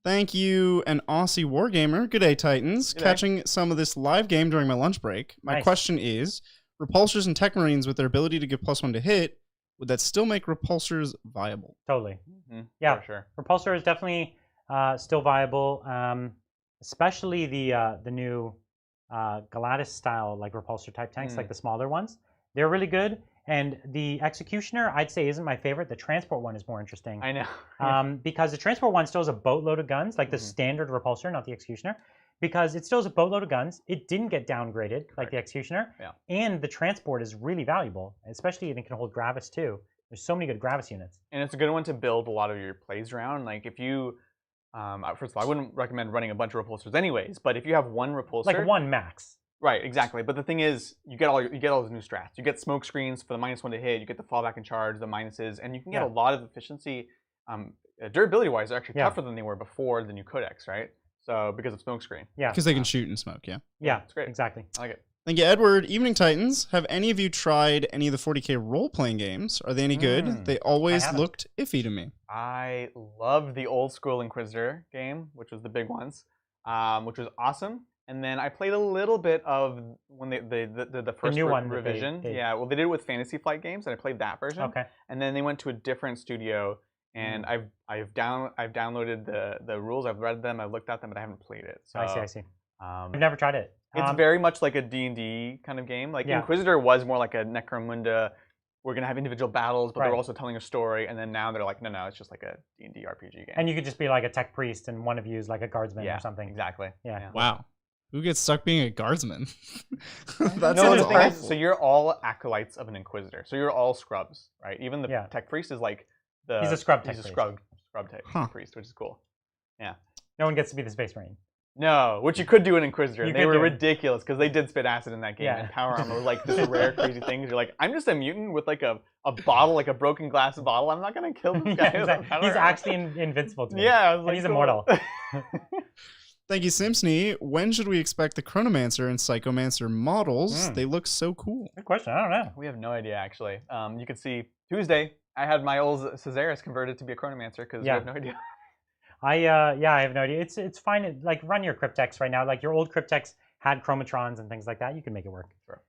Thank you, an Aussie Wargamer. Good day, Titans. Good day. Catching some of this live game during my lunch break. My question is, repulsors and tech marines with their ability to give +1 to hit, would that still make repulsors viable? Totally. Mm-hmm. Yeah, for sure. Repulsor is definitely still viable, especially the new Galatis style like repulsor type tanks, like the smaller ones. They're really good. And the Executioner, I'd say, isn't my favorite. The Transport one is more interesting. I know. Because the Transport one still has a boatload of guns, like the standard Repulsor, not the Executioner. Because it still has a boatload of guns. It didn't get downgraded like the Executioner. Yeah. And the Transport is really valuable, especially if it can hold Gravis too. There's so many good Gravis units. And it's a good one to build a lot of your plays around. Like if you, first of all, I wouldn't recommend running a bunch of Repulsors anyways. But if you have one Repulsor, like one max. Right, exactly. But the thing is, you get all those new strats. You get smoke screens for the -1 to hit. You get the fallback and charge, the minuses, and you can get a lot of efficiency. Durability-wise, they're actually tougher than they were before the new Codex, right? So because of smoke screen. Yeah. Because they can shoot and smoke. Yeah. Yeah, it's great. Exactly. I like it. Thank you, Edward. Evening Titans. Have any of you tried any of the 40K role-playing games? Are they any good? They always looked iffy to me. I loved the old school Inquisitor game, which was the big ones, which was awesome. And then I played a little bit of when they did the first new one revision. Yeah, well, they did it with Fantasy Flight Games, and I played that version. Okay. And then they went to a different studio, and I've downloaded the rules. I've read them. I've looked at them, but I haven't played it. So, I see. I've never tried it. It's very much like a D&D kind of game. Like Inquisitor was more like a Necromunda. We're gonna have individual battles, but they're also telling a story. And then now they're like, no, it's just like a D&D RPG game. And you could just be like a tech priest, and one of you is like a guardsman or something. Exactly. Yeah. Wow. Who gets stuck being a guardsman? That's no, the thing is, so you're all acolytes of an Inquisitor. So you're all scrubs, right? Even the tech priest is like he's a scrub tech. He's a scrub tech priest, which is cool. Yeah. No one gets to be the Space Marine. No, which you could do in Inquisitor. They were ridiculous because they did spit acid in that game. And power armor were like this rare, crazy things. You're like, I'm just a mutant with like a bottle, like a broken glass bottle. I'm not gonna kill this guy. Exactly. He's actually invincible to me. Yeah, I was like, and he's immortal. Thank you, Simpsony. When should we expect the Chronomancer and Psychomancer models? They look so cool. Good question. I don't know. We have no idea, actually. You can see Tuesday, I had my old Caesaris converted to be a Chronomancer because we have no idea. I have no idea. It's fine. Like run your Cryptex right now. Like your old Cryptex had Chromatrons and things like that. You can make it work. Sure.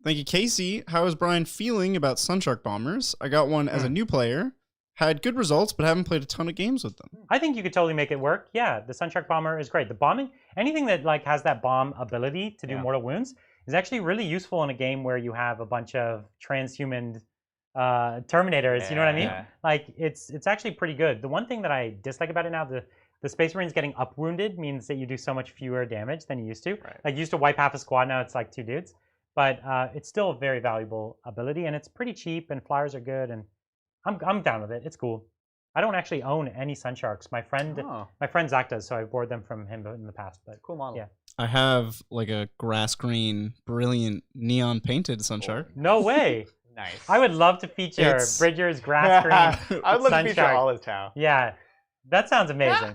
Thank you, Casey. How is Brian feeling about Sunshark Bombers? I got one as a new player. Had good results, but haven't played a ton of games with them. I think you could totally make it work. Yeah, the Sunshark Bomber is great. The bombing, anything that like has that bomb ability to do mortal wounds is actually really useful in a game where you have a bunch of transhuman Terminators. You know what I mean? Like it's actually pretty good. The one thing that I dislike about it now, the Space Marines getting up wounded means that you do so much fewer damage than you used to. Right. Like you used to wipe half a squad, now it's like 2 dudes. But it's still a very valuable ability, and it's pretty cheap, and flyers are good, and I'm down with it. It's cool. I don't actually own any Sunsharks. My friend Zach does, so I borrowed them from him in the past. But cool model. Yeah. I have like a grass green, brilliant neon painted Sunshark. No way. Nice. I would love to feature Bridger's grass green. I would love to feature all his Tau. Yeah, that sounds amazing.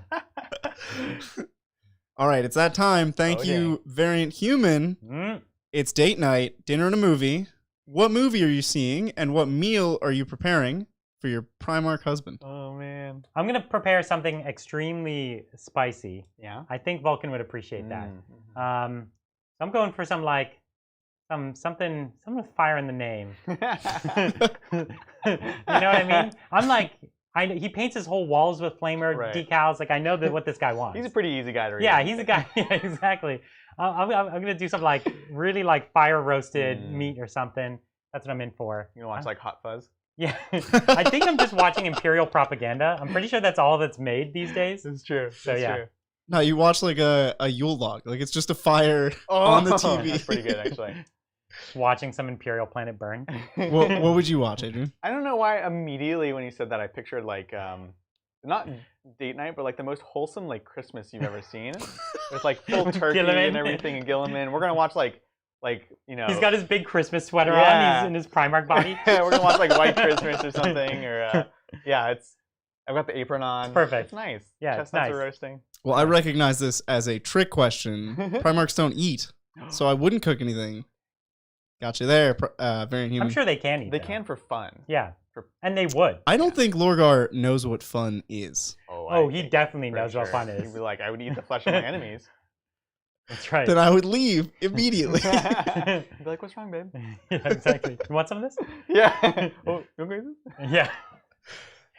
All right, it's that time. Thank you, Variant Human. It's date night, dinner and a movie. What movie are you seeing, and what meal are you preparing for your Primarch husband? Oh, man. I'm going to prepare something extremely spicy. Yeah? I think Vulcan would appreciate that. So I'm going for something with fire in the name. You know what I mean? I'm like, he paints his whole walls with flamer decals. Like, I know what this guy wants. He's a pretty easy guy to read. Yeah, he's a guy. Yeah, exactly. I'm going to do something like really like fire roasted meat or something. That's what I'm in for. You want to watch like Hot Fuzz? Yeah. I think I'm just watching Imperial propaganda. I'm pretty sure that's all that's made these days. It's true. So yeah. True. No, you watch like a Yule log. Like it's just a fire on the TV. That's pretty good, actually. Watching some Imperial planet burn. What would you watch, Adrian? I don't know why immediately when you said that I pictured like not date night, but like the most wholesome like Christmas you've ever seen. With like full turkey and everything and Gilliman. We're gonna watch like you know. He's got his big Christmas sweater on. He's in his Primarch body. We're gonna watch like White Christmas or something, or I've got the apron on. It's perfect. It's nice. Yeah, Chestnuts it's nice. are roasting. Well, I recognize this as a trick question. Primarchs don't eat, so I wouldn't cook anything. Gotcha there, Variant Human. I'm sure they can eat. They can for fun. Yeah, and they would. I don't think Lorgar knows what fun is. Oh, he definitely knows what fun is. He'd be like, I would eat the flesh of my enemies. That's right. Then I would leave immediately. He'd be like, what's wrong, babe? Yeah, exactly. You want some of this? Yeah. Oh, you want this? Yeah.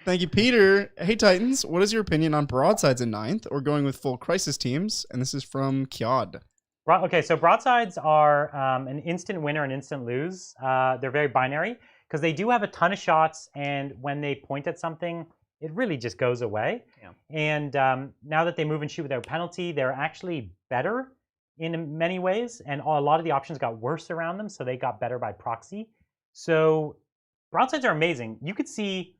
Thank you, Peter. Hey, Titans, what is your opinion on broadsides in 9th or going with full crisis teams? And this is from Kiad. Okay, so broadsides are an instant win or an instant lose. They're very binary because they do have a ton of shots, and when they point at something, it really just goes away. Yeah. And now that they move and shoot without penalty, they're actually better in many ways, and a lot of the options got worse around them, so they got better by proxy. So broadsides are amazing. You could see,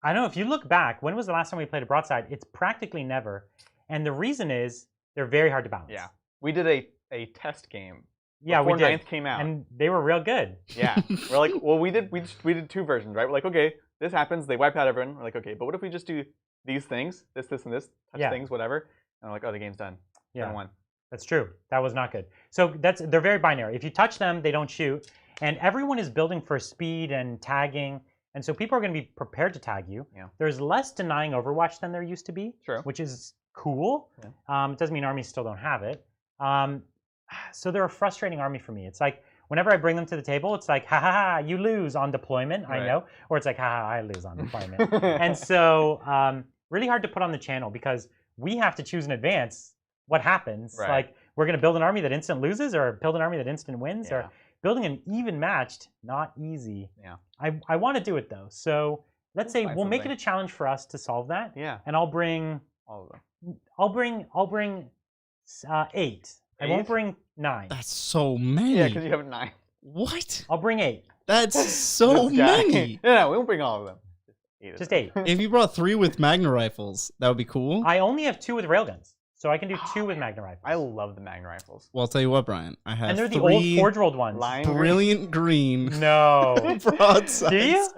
I don't know, if you look back, when was the last time we played a broadside? It's practically never. And the reason is they're very hard to balance. Yeah. We did a test game. Yeah, before we did. 9th came out. And they were real good. Yeah. We're like, well, we did 2 versions, right? We're like, okay, this happens, they wipe out everyone. We're like, okay, but what if we just do these things, this, and this, touch things, whatever. And we're like, oh, the game's done. Yeah. One. That's true. That was not good. So they're very binary. If you touch them, they don't shoot. And everyone is building for speed and tagging. And so people are going to be prepared to tag you. Yeah. There's less denying Overwatch than there used to be, True. which is cool. Yeah. It doesn't mean armies still don't have it. So they're a frustrating army for me. It's like whenever I bring them to the table, it's like, ha ha ha, you lose on deployment, right. I know. Or it's like, ha ha, I lose on deployment. And so really hard to put on the channel because we have to choose in advance what happens. Right. Like we're going to build an army that instant loses or build an army that instant wins or building an even matched, not easy. Yeah. I want to do it though. So let's say we'll make it something. a challenge for us to solve that. Yeah. And I'll bring All of them. I'll bring 8. I won't bring 9. That's so many. Yeah, because you have 9. What? I'll bring 8. That's so many. No, we won't bring all of them. Just 8. If you brought 3 with Magna rifles, that would be cool. I only have 2 with railguns, so I can do 2 with Magna rifles. I love the Magna rifles. Well, I'll tell you what, Brian. I have And they're the 3 old Forge World ones. brilliant green No. broadsides. Do you?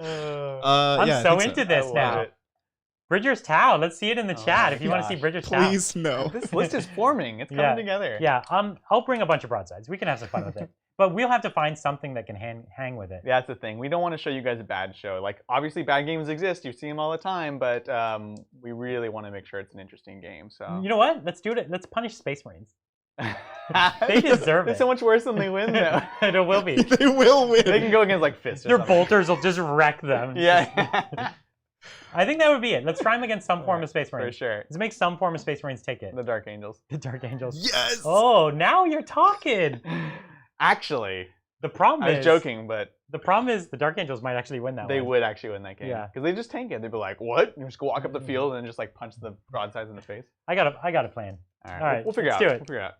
I'm I'm so into this now. it. Bridger's Tau. Let's see it in the chat if you want to see Bridger's Tau. Please no. This list is forming. It's coming together. Yeah, I'll bring a bunch of broadsides. We can have some fun with it. But we'll have to find something that can hang with it. Yeah, that's the thing. We don't want to show you guys a bad show. Like, obviously, bad games exist. You see them all the time, but we really want to make sure it's an interesting game. So you know what? Let's do it. Let's punish Space Marines. They deserve it. It's so much worse than they win, though. It will be. They will win. They can go against like fists. Their bolters will just wreck them. Yeah. I think that would be it. Let's try them against some form of Space Marines. For sure. Let's make some form of Space Marines take it. The Dark Angels. The Dark Angels. Yes. Oh, now you're talking. Actually, The problem I was joking, but the problem is the Dark Angels might actually win that they one. would actually win that game. Yeah. Because they just tank it. They'd be like, what? You just go walk up the field and just like punch the broadsides in the face. I got a plan. All right. All right, We'll figure it let's out. do it. We'll figure it out.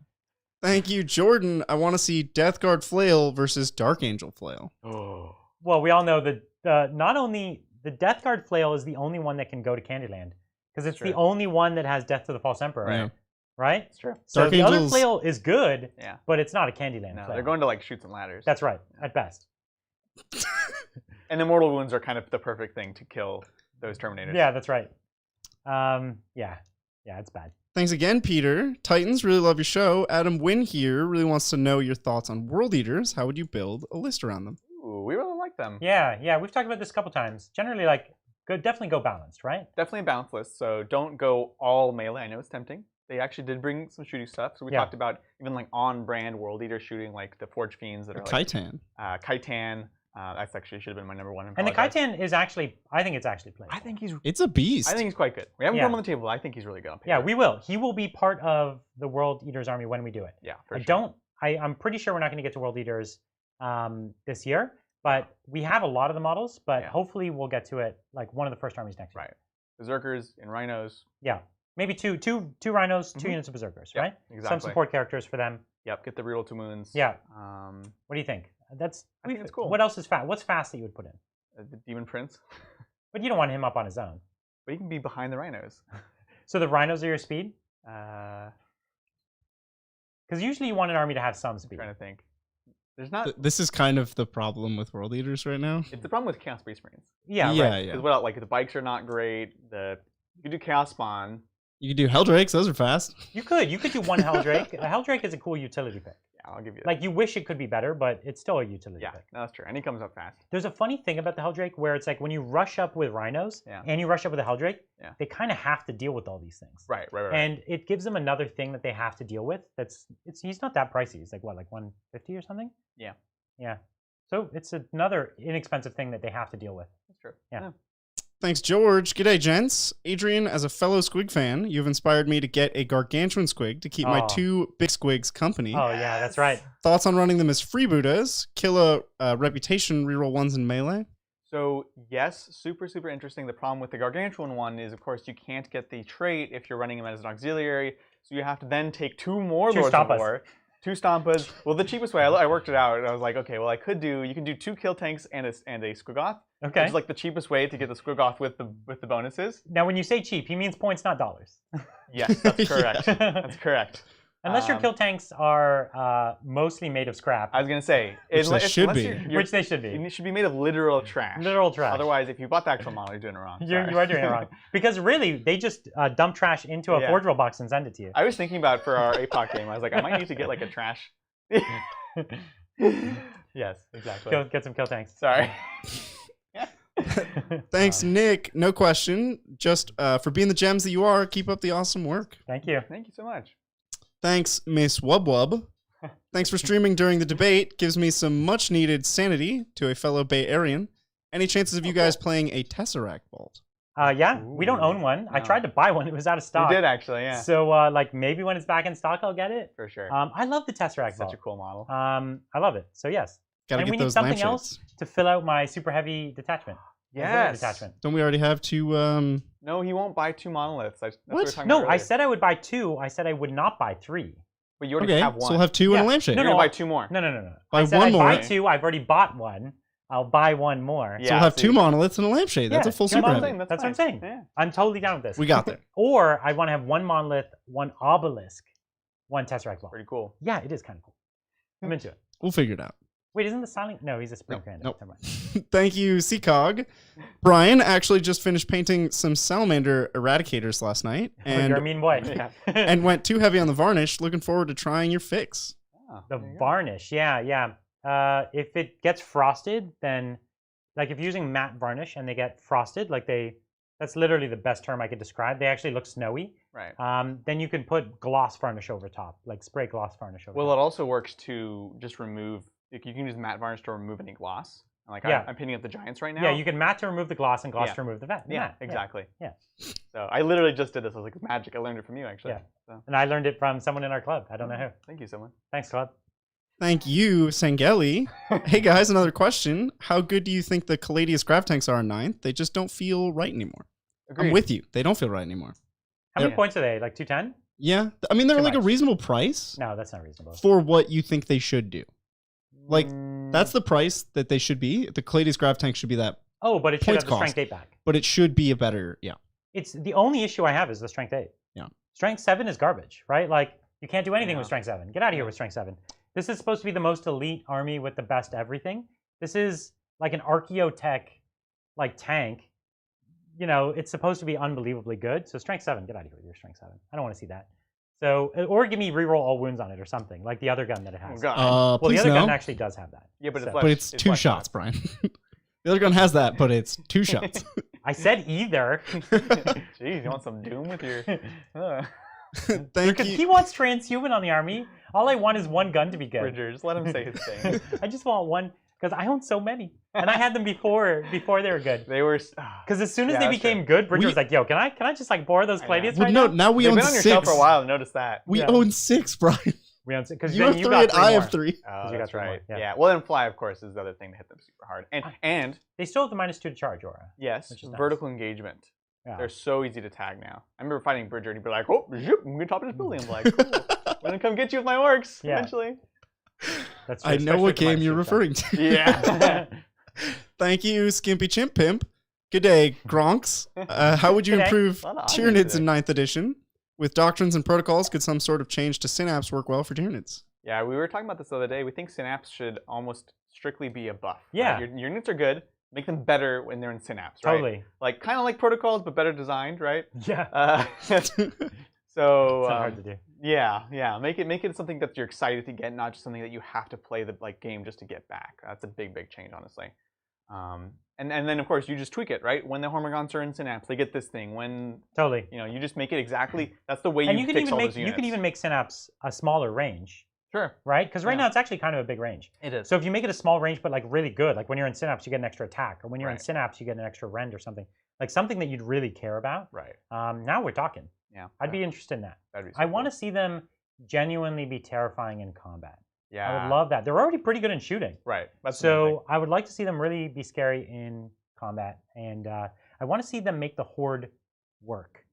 Thank you, Jordan. I want to see Death Guard Flail versus Dark Angel Flail. Oh. Well, we all know that not only the Death Guard Flail is the only one that can go to Candyland because it's the only one that has Death to the False Emperor. Right. Right? It's true. So Dark the other Angels- flail is good, Yeah. but it's not a Candyland No, flail. they're going to like shoots and ladders. That's right, at best. And immortal wounds are kind of the perfect thing to kill those Terminators. Yeah, that's right. Yeah, it's bad. Thanks again, Peter. Titans, really love your show. Adam Wynn here really wants to know your thoughts on World Eaters. How would you build a list around them? Ooh, we really like them. Yeah, we've talked about this a couple times. Generally, definitely go balanced, right? Definitely a balanced list, so don't go all melee. I know it's tempting. They actually did bring some shooting stuff. So we talked about even like on-brand World Eater shooting, like the Forge Fiends that are like Khitan. Khitan. That's actually should have been my number 1. And the Khitan is actually, I think it's actually played. I think he's It's a beast. quite good. We haven't put him on the table. But I think he's really good on paper. Yeah, we will. He will be part of the World Eaters army when we do it. Yeah, for sure. I'm pretty sure we're not going to get to World Eaters this year, but we have a lot of the models, but hopefully we'll get to it like one of the first armies next year. Right. Berserkers and Rhinos. Yeah. Maybe two rhinos, 2 units of berserkers, Yep, right? exactly. Some support characters for them. Yep, get the reroll 2 moons. Yeah. I What do you think? think it's cool. What else is fast? What's fast that you would put in? The Demon Prince. But you don't want him up on his own. But he can be behind the rhinos. So the rhinos are your speed? Because Because usually you want an army to have some I'm speed. trying to think. There's not. This is kind of the problem with World Eaters right now. It's the problem with Chaos Space Marines. Yeah, yeah, right. yeah. Because what else? Like the bikes are not great. You could do Chaos Spawn. You could do Helldrakes; those are fast. You could do one Helldrake. A Helldrake is a cool utility pick. Yeah, I'll give you that. Like you wish it could be better, but it's still a utility Yeah, pick. no, that's true. And he comes up fast. There's a funny thing about the Helldrake where it's like when you rush up with rhinos Yeah. and you rush up with a Helldrake, Yeah. they kind of have to deal with all these things. Right. And it gives them another thing that they have to deal with. He's not that pricey. He's like what, like 150 or something? Yeah. Yeah. So it's another inexpensive thing that they have to deal with. That's true. Yeah. Thanks, George. G'day, gents. Adrian, as a fellow Squig fan, you've inspired me to get a gargantuan Squig to keep my Oh. 2 big Squigs company. Oh yeah, that's right. Thoughts on running them as freebooters? Kill a reputation, reroll 1s in melee? So yes, super interesting. The problem with the gargantuan one is, of course, you can't get the trait if you're running him as an auxiliary. So you have to then take 2 more Two Lords of Stampas. War. 2 Stampas. Well, the cheapest way, I worked it out, and I was like, okay, well, you can do 2 kill tanks and a Squiggoth. Okay. Which is like the cheapest way to get the Squiggoth with the bonuses. Now when you say cheap, he means points, not dollars. Yes, that's correct. That's correct. Unless your kill tanks are mostly made of scrap, I was gonna say, Which they should unless be. you're- which they should be. It should be made of literal trash. Literal trash. Otherwise, if you bought the actual model, you're doing it wrong. You Sorry. are doing it wrong. Because really, they just dump trash into a Yeah. Forge Roll box and send it to you. I was thinking about for our APOC game. I was like, I might need to get like a trash. Yes, exactly. Get some kill tanks. Sorry. Thanks, Nick. No question. Just for being the gems that you are, keep up the awesome work. Thank you. Thank you so much. Thanks, Miss Wubwub. Thanks for streaming during the debate. Gives me some much needed sanity to a fellow Bay Area. Any chances of you guys playing a Tesseract Vault? Yeah, we don't own one. I No. tried to buy one. It was out of stock. You did actually, yeah. So like maybe when it's back in stock, I'll get it. For sure. I love the Tesseract Such Vault. a cool model. I love it. So yes. Gotta And get we need those something lampshades. else to fill out my super heavy detachment. Auxiliary Yes. Detachment. Don't we already have 2? No, he won't buy 2 monoliths. That's what we What? were talking No, about I earlier. said I would buy 2. I said I would not buy 3. But you already Okay, have one. so we'll have 2 and a Yeah. lampshade. You're No, gonna no, buy 2 more. No. Buy I said one I'd more. buy 2. I've already bought one. I'll buy one more. Yeah. So we'll have see. 2 monoliths and a lampshade. That's Yeah, a full two super monoliths. heavy. That's what I'm fine. saying. Yeah. I'm totally down with this. We got there. Or I want to have 1 monolith, 1 obelisk, 1 Tesseract Vault. Pretty cool. Yeah, it is kind of cool. I'm into it. We'll figure it out. Wait, isn't the silent? No, he's a spring panda. nope. Never mind. Thank you, Seacog. Brian actually just finished painting some salamander eradicators last night You're a mean boy. Yeah. and went too heavy on the varnish. Looking forward to trying your fix. Oh, The there you go. varnish, yeah. If it gets frosted, then like if you're using matte varnish and they get frosted, that's literally the best term I could describe. They actually look snowy. Right. Then you can put gloss varnish over top, like spray gloss varnish over Well, top. it also works to just remove. Like you can use matte varnish to remove any gloss. Like Yeah. I'm painting up the giants right now. Yeah, you can matte to remove the gloss and gloss Yeah. to remove the vat. the Yeah, matte. exactly. Yeah. So I literally just did this. I was like, it's magic. I learned it from you, actually. Yeah. So, And I learned it from someone in our club. I don't know who. thank you, someone. Thanks, club. Thank you, Sangeli. Hey guys, another question. How good do you think the Caladius grav tanks are in 9th? They just don't feel right anymore. Agreed. I'm with you. They don't feel right anymore. How many Yeah. points are they? Like 210? Yeah. I mean, they're Too like a much. reasonable price No, that's not reasonable. for what you think they should do. Like, Mm, that's the price that they should be. The Caladius grav tank should be that, Oh, but it should points have the strength cost. 8 back. but it should be a better, yeah. It's the only issue I have is the strength 8. Yeah. Strength 7 is garbage, right? Like you can't do anything Yeah. with strength 7. Get out of here with strength 7. This is supposed to be the most elite army with the best everything. This is like an archaeotech like tank. You know, it's supposed to be unbelievably good. So strength 7, get out of here with your strength 7. I don't want to see that. So or give me reroll all wounds on it or something, like the other gun that it Oh, has. God. Well, the Please other no. gun actually does have that. Yeah, but it's So- less. But it's 2 less shots, shots. Brian. The other gun has that, but it's 2 shots. I said either. Jeez, you want some doom with your? Thank Because you. he wants transhuman on the army. All I want is one gun to be good. Bridger, just let him say his thing. I just want one because I own so many, and I had them before they were good. They were. Because as soon as Yeah, they that's became true. good, Bridger We- was like, "Yo, can I just like borrow those I know. Palladius Well, right no, now?" now we You've own been on your shelf 6. for a while. Notice that. We Yeah. own 6, Brian. We own because You have 3 and I have 3. Oh, you got that's 3 more, right. yeah. Yeah. Well, then fly, of course, is the other thing to hit them super hard. And They still have the -2 to charge aura. yes, Which is nice. vertical engagement. Yeah. They're so easy to tag now. I remember fighting Bridger, and he'd be like, "Oh, zoop, I'm gonna top of this building." I'm like, "Cool, I'm gonna come get you with my orcs eventually." That's I know what game you're referring to. Yeah. Thank you, Skimpy Chimp Pimp. Good day, Gronks. How would you Good day. improve A lot of audience Tyranids today. in 9th edition? With doctrines and protocols, could some sort of change to Synapse work well for Tyranids? Yeah, we were talking about this the other day. We think Synapse should almost strictly be a buff. Yeah. Right? Your units are good. Make them better when they're in Synapse, right? Totally. Like, kind of like protocols, but better designed, right? Yeah. So, It's not hard to do. yeah. Make it something that you're excited to get, not just something that you have to play the game just to get back. That's a big change, honestly. And then of course you just tweak it, right? When the Hormigons are in Synapse, they get this thing. When Totally. you just make it exactly. That's the way And you you can fix even all make those units. you can even make Synapse a smaller range, Sure. right? Because right Yeah. now it's actually kind of a big range. It is. So if you make it a small range but like really good, like when you're in Synapse you get an extra attack, or when you're in Right. Synapse you get an extra rend or something, like something that you'd really care about. Right. Now we're talking. Yeah. I'd be interested in that. That'd be I want to see them genuinely be terrifying in combat. Yeah. I would love that. They're already pretty good in shooting. Right. That's the main thing. So I would like to see them really be scary in combat, and I want to see them make the Horde work.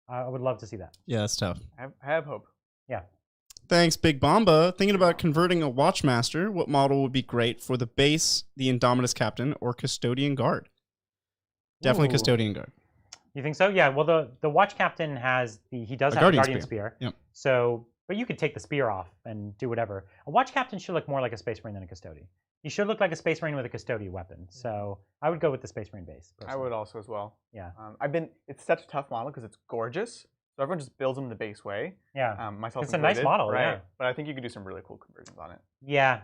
I would love to see that. Yeah, that's tough. I have hope. Yeah. Thanks, Big Bomba. Thinking about converting a Watchmaster, what model would be great for the base, the Indominus Captain, or Custodian Guard? Definitely Ooh. Custodian Guard. You think so? Yeah. Well, the Watch Captain has he does have a Guardian Spear. Yep. So, but you could take the spear off and do whatever. A Watch Captain should look more like a Space Marine than a Custodian. He should look like a Space Marine with a Custodian weapon. So I would go with the Space Marine base. I personally. would also as well. Yeah. It's such a tough model because it's gorgeous. So everyone just builds them the base way. Yeah. Myself It's a nice included, model, right? yeah. But I think you could do some really cool conversions on it. Yeah.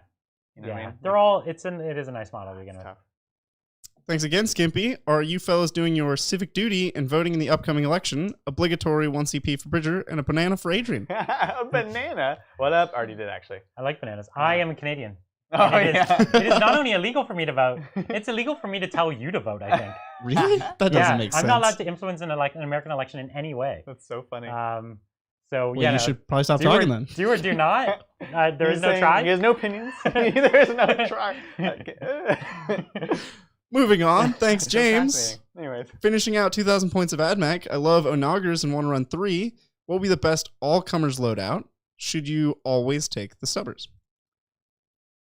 You know what I mean? They're all. It is a nice model to begin It's with. tough. Thanks again, Skimpy. Are you fellas doing your civic duty and voting in the upcoming election? Obligatory 1 CP for Bridger and a banana for Adrian. A banana. What up? Already did actually. I like bananas. I am a Canadian. Oh And it is- yeah. it is not only illegal for me to vote, it's illegal for me to tell you to vote, I think. Really? That doesn't Yeah, make sense. I'm not allowed to influence an American election in any way. That's so funny. So Well, yeah, you no, should probably stop do or, talking then. do or do not. There He's is no saying try. He has no opinions. There is no try. Moving on. Thanks, So James. fascinating. Anyways, Finishing out 2,000 points of AdMac. I love Onagers and want to run 3. What will be the best all-comers loadout? Should you always take the Stubbers?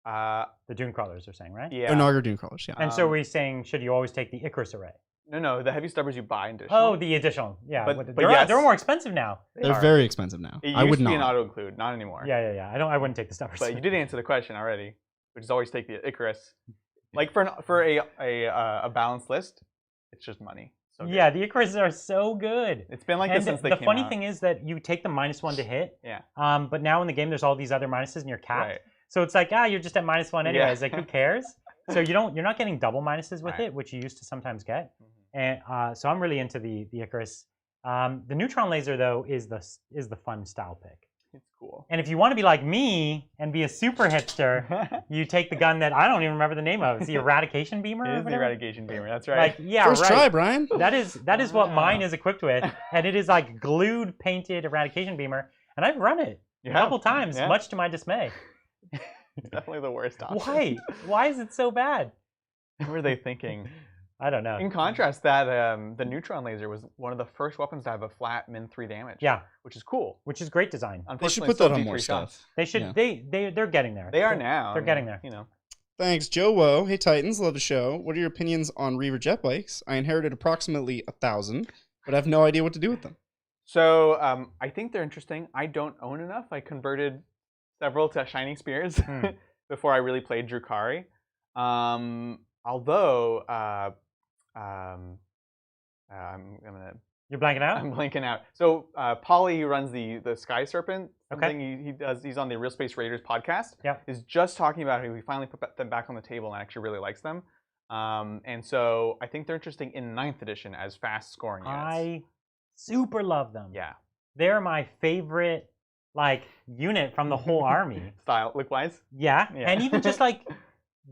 The Dune Crawlers are saying, right? yeah. Onager Dunecrawlers, yeah. And so we're saying, should you always take the Icarus array? No, the heavy stubbers you buy in addition. Oh, the additional. Yeah, But they're yes. more expensive now. They're very expensive now. It I used would to be an not. auto include, not anymore. Yeah. I wouldn't take the Stubbers. But you did answer the question already, which is always take the Icarus. Like for a balanced list, it's just money. So good. Yeah, the Icaruses are so good. It's been like And this since they the came funny out. thing is that you take the -1 to hit. Yeah. But now in the game, there's all these other minuses, and you're capped. Right. So it's like, you're just at -1 anyways. Yeah. Like, who cares? So you're not getting double minuses with Right. it, which you used to sometimes get. Mhm. And so I'm really into the Icarus. The neutron laser though is the fun style pick. It's cool. And if you want to be like me and be a super hipster, you take the gun that I don't even remember the name of. It's the Eradication Beamer. It or is the whatever? Eradication Beamer. That's right. Like, yeah, First right. try, Brian. That is what Wow. mine is equipped with, and it is like glued, painted Eradication Beamer, and I've run it a couple times, yeah. much to my dismay. It's definitely the worst option. Why? Why is it so bad? What were they thinking? I don't know. In contrast, that the neutron laser was one of the first weapons to have a flat -3 damage. Yeah, Which is cool. which is great design. They should Unfortunately, put still that on D3 more shots. stuff. They should. Yeah. They're getting there. They are now. They're getting there. You know. Thanks, Joe Woe. Hey, Titans, love the show. What are your opinions on Reaver jet bikes? I inherited approximately 1,000, but I have no idea what to do with them. So I think they're interesting. I don't own enough. I converted several to Shining Spears before I really played Drukhari. Although I'm gonna. You're blanking out. I'm blanking out. So Polly, who runs the Sky Serpent, Okay. something he's on the Real Space Raiders podcast. Yeah. Is just talking about how he finally put them back on the table and actually really likes them. And so I think they're interesting in 9th edition as fast scoring units. I super love them. Yeah. They're my favorite unit from the whole army. Style look wise. Yeah. Yeah. And even just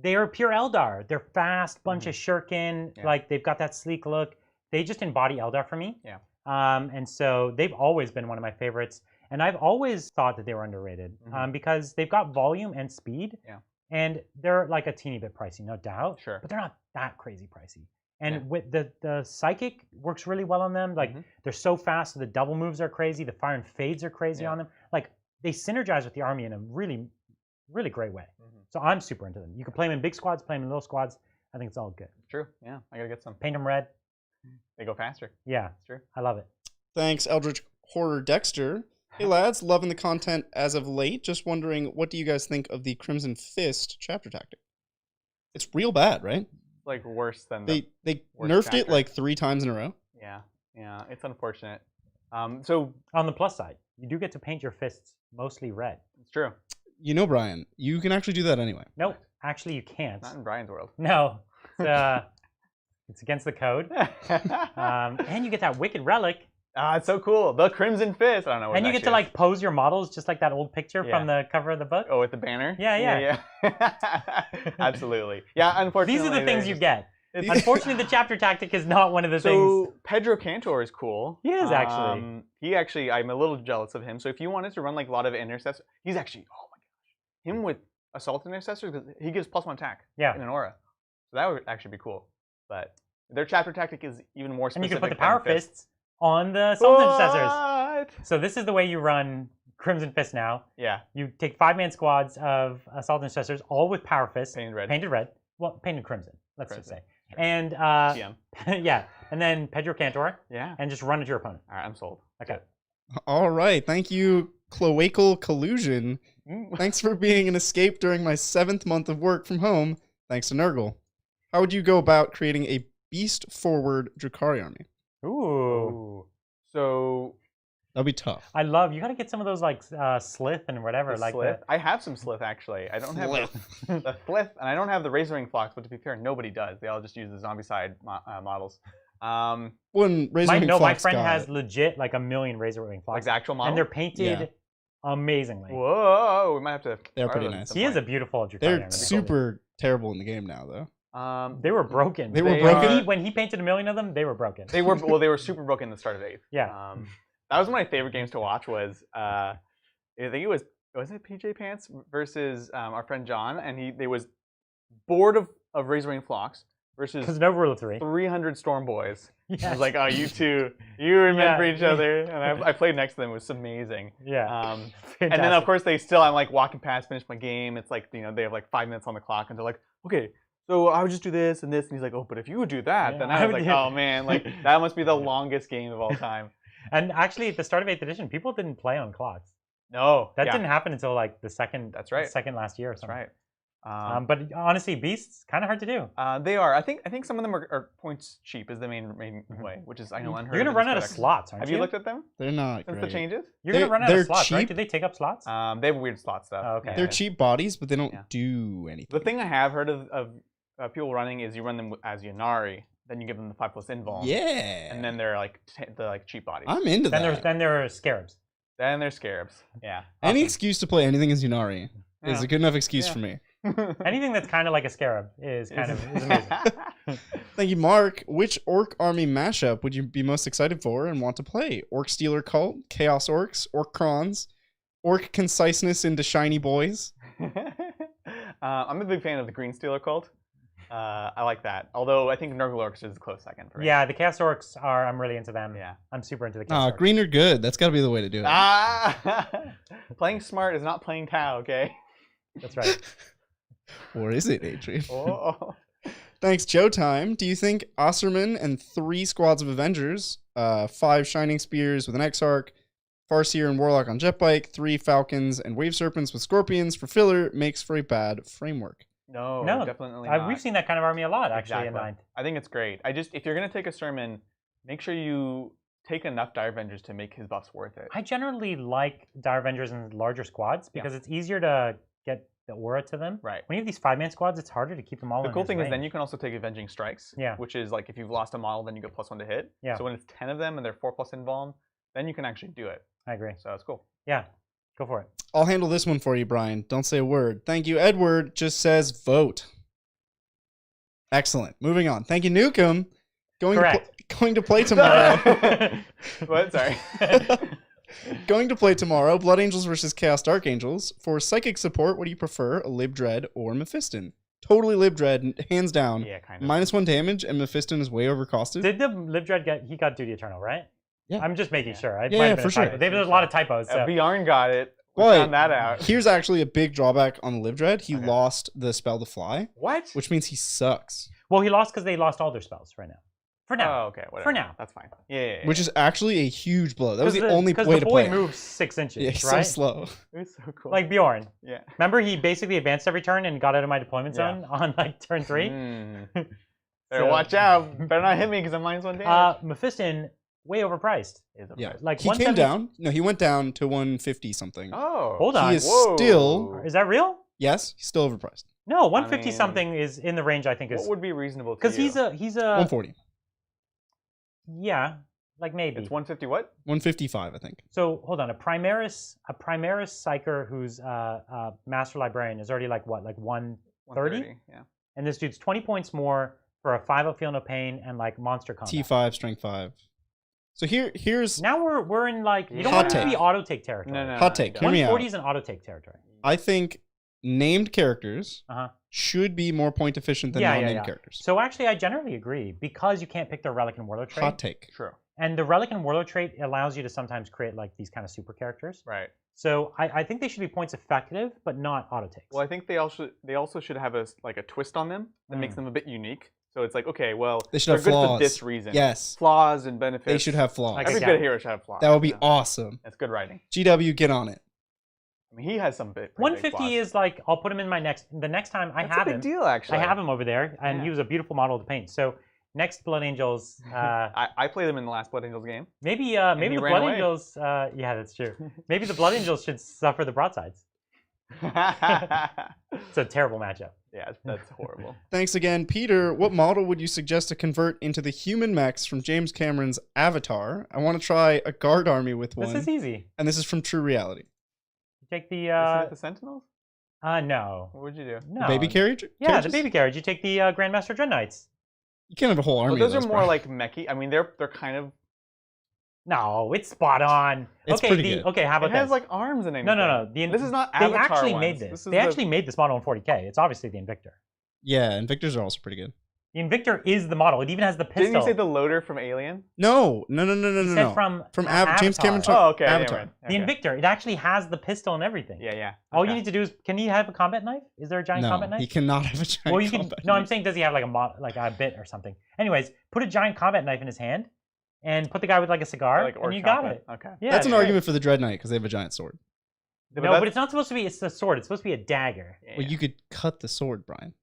they're pure Eldar. They're fast, bunch of shuriken. Yeah. They've got that sleek look. They just embody Eldar for me. Yeah. And so they've always been one of my favorites. And I've always thought that they were underrated because they've got volume and speed. Yeah. And they're like a teeny bit pricey, no doubt. Sure. But they're not that crazy pricey. And with the psychic works really well on them. Like they're so fast, so the double moves are crazy. The fire and fades are crazy on them. Like they synergize with the army in a really, really great way. So I'm super into them. You can play them in big squads, play them in little squads. I think it's all good. True. Yeah, I gotta get some. Paint them red. They go faster. Yeah, it's true. I love it. Thanks, Eldritch Horror Dexter. Hey lads, loving the content as of late. Just wondering, what do you guys think of the Crimson Fist chapter tactic? It's real bad, right? Like worse than they nerfed chapter. it like 3 times in a row. Yeah, it's unfortunate. So on the plus side, you do get to paint your fists mostly red. It's true. You know, Brian, you can actually do that anyway. Nope, actually you can't. Not in Brian's world. No, it's against the code. And you get that wicked relic. It's so cool. The Crimson Fist. I don't know what and you get to like pose your models just like that old picture from the cover of the book. Oh, with the banner? Yeah. Absolutely. Yeah, unfortunately. These are the things you get. Unfortunately, the chapter tactic is not one of the things. So Pedro Cantor is cool. He is actually. I'm a little jealous of him. So if you wanted to run like a lot of intercessors, he's actually, oh my gosh. Him with Assault Intercessors, he gives +1 attack in an aura. So that would actually be cool. But their chapter tactic is even more specific. And you can put the Power Fists on the Assault Intercessors. So this is the way you run Crimson Fist now. Yeah. You take 5-man squads of Assault Intercessors, all with Power Fists. Painted red. Well, painted crimson, let's just say. And yeah, and then Pedro Cantor. Yeah. And just run at your opponent. All right, I'm sold. Okay. All right, thank you, Cloacal Collusion. Thanks for being an escape during my 7th month of work from home. Thanks to Nurgle. How would you go about creating a beast-forward Drukhari army? Ooh. So that'd be tough. I love. You got to get some of those like Slith and whatever. Like Slith. I have some Slith actually. I don't have the Slith, and I don't have the Razorwing Flocks. But to be fair, nobody does. They all just use the zombie side models. When Razorwing Flocks my friend has legit like 1 million Razorwing Flocks. Like the actual model, and they're painted amazingly. Whoa, we might have to. They're pretty nice. He is a beautiful Drukhari. They're super terrible in the game now, though. They were broken. They were broken? When he painted 1 million of them, they were broken. They were super broken in the start of 8th. Yeah. That was one of my favorite games to watch. Was I think it was it PJ Pants versus our friend John, and they was bored of Razorwing Flocks versus because no rule of 3. 300 Storm Boys. Yes. I was like, oh, you two, you were meant for each other, and I played next to them. It was amazing. Yeah. And then of course I'm like walking past, finish my game. It's like they have like 5 minutes on the clock, and they're like, okay. So I would just do this and this, and he's like, oh, but if you would do that, then I was like, oh man, like that must be the longest game of all time. And actually, at the start of 8th edition, people didn't play on clocks. No, that didn't happen until like the second. That's right. Second last year or something. That's right. But honestly, beasts kind of hard to do. They are. I think some of them are points cheap is the main way, which is I know unheard. You're gonna run out of slots, aren't you? Have you looked at them? They're not since great. the changes. You're gonna run out of slots, right? Do they take up slots? They have weird slot stuff. Oh, okay. They're cheap bodies, but they don't do anything. The thing I have heard of people running is you run them as Yanari, then you give them the 5+ invuln. Yeah. And then they're like the cheap bodies. I'm into that. Then there are scarabs. Then they're scarabs. Yeah. Any excuse to play anything as Yunari is a good enough excuse for me. Anything that's kind of like a scarab is amazing. Thank you, Mark. Which orc army mashup would you be most excited for and want to play? Orc Stealer Cult, Chaos Orcs, Orc Crons, Orc Conciseness into Shiny Boys? I'm a big fan of the Green Stealer Cult. I like that. Although I think Nurgle Orcs is a close second for me. Yeah, the Chaos Orcs are. I'm really into them. Yeah, I'm super into the Chaos Orcs. Green or good. That's got to be the way to do it. Playing smart is not playing Tau. Okay. That's right. Or is it, Adrian? Oh. Thanks, Joe Time. Do you think Osserman and 3 squads of Avengers, 5 Shining Spears with an Exarch, Farseer and Warlock on Jetbike, 3 Falcons and Wave Serpents with Scorpions for filler makes for a bad framework? No, definitely not. We've seen that kind of army a lot, actually, in 9th. I think it's great. If you're going to take a sermon, make sure you take enough Dire Avengers to make his buffs worth it. I generally like Dire Avengers in larger squads because it's easier to get the aura to them. Right. When you have these 5-man squads, it's harder to keep them all in The cool thing range. is then you can also take Avenging Strikes, which is like if you've lost a model, then you get +1 to hit. Yeah. So when it's 10 of them and they're 4+ invuln, then you can actually do it. I agree. So it's cool. Yeah. Go for it. I'll handle this one for you, Brian. Don't say a word. Thank you, Edward. Just says vote. Excellent. Moving on. Thank you, Newcomb. Going to play tomorrow. What? Sorry. Going to play tomorrow. Blood Angels versus Chaos Dark Angels. For psychic support, what do you prefer, a Lib Dread or Mephiston? totally Libdread, hands down. Yeah, kind of. -1 damage, and Mephiston is way overcosted. Did the Libdread get? He got Duty Eternal, right? Yeah. I'm just making sure. It Yeah, might have been for a sure. typo. There's a lot of typos. So. Bjorn got it. We But found that out. here's actually a big drawback on the Libdread. He Okay. lost the spell to fly, What? which means he sucks. Well, he lost because they lost all their spells right now. For now. Oh, okay. Whatever. For now. That's fine. Yeah. Which is actually a huge blow. That was the only way Because to the play boy it. moves 6 inches, Yeah, he's right? so slow. It was so cool. Like Bjorn. yeah. Remember, he basically advanced every turn and got out of my deployment zone on like turn 3. Better So- watch out. Better not hit me because I'm -1 damage. Mephiston, way overpriced. Yeah. Like He came down. No, he went down to 150 something. Oh. Hold on. He is Whoa. still, Is that real? yes, he's still overpriced. No, 150 mean, something is in the range I think is What would be reasonable to because you? he's a 140. yeah, like maybe. It's 150 what? 155, I think. So hold on, a Primaris Psyker who's Master Librarian is already like what, like 130? 130. Yeah. And this dude's 20 points more for a 5-up Feel No Pain and like monster combat. T5, strength 5. So here's Now we're in like you don't Hot want it to be take. auto take territory. No. hot take. Hear me out. 140 is an auto take territory. I think named characters Uh-huh. should be more point efficient than non-named characters. So actually, I generally agree because you can't pick the Relic and Warlord trait. Hot take. True. And the Relic and Warlord trait allows you to sometimes create like these kind of super characters. Right. So I think they should be points effective, but not auto takes. Well, I think they also should have a twist on them that makes them a bit unique. So it's like, okay, well, They should they're have good flaws. for this reason. Yes. Flaws and benefits. They should have flaws. Like Every a good guy. hero should have flaws. That would be Yeah. awesome. That's good writing. GW, get on it. I mean, he has some bit. 150 is like I'll put him in my the next time I That's have a big him. deal, actually. I have him over there, and Yeah. he was a beautiful model to paint. So next Blood Angels, I played him in the last Blood Angels game. maybe he the ran Blood away. Angels. Yeah, that's true. Maybe the Blood Angels should suffer the broadsides. It's a terrible matchup. Yeah, that's horrible. Thanks again. Peter, what model would you suggest to convert into the human mechs from James Cameron's Avatar? I want to try a guard army with one. This is easy. And this is from True Reality. You take the Isn't it the Sentinels? no, What would you do? no The baby carriage? Yeah, carriages? the baby carriage. You take the Grandmaster Dread Knights. You can't have a whole army Well, those of are more Brian. like mechy. I mean, they're kind of. No, it's spot on. It's okay, pretty good. okay. How about It has this? like arms and everything. No. This is not They Avatar actually ones. made this. is They actually made this model in 40K. It's obviously the Invictor. Yeah, and Victors are also pretty good. The Invictor is the model. It even has the pistol. Didn't you say the loader from Alien? No. He said from James Cameron. Oh, okay. Avatar. Never mind. The Invictor. It actually has the pistol and everything. Yeah. All you Okay. need to do is, can he have a combat knife? Is there a giant No, combat knife? he cannot have a giant Well, you can. combat No, I'm knife. saying, does he have like a bit or something? Anyways, put a giant combat knife in his hand, and put the guy with like a cigar, Like and you got it. Okay. Yeah, That's an it's great. argument for the Dread Knight because they have a giant sword. No, but it's not supposed to be. It's the sword. It's supposed to be a dagger. Yeah. Well, you could cut the sword, Brian.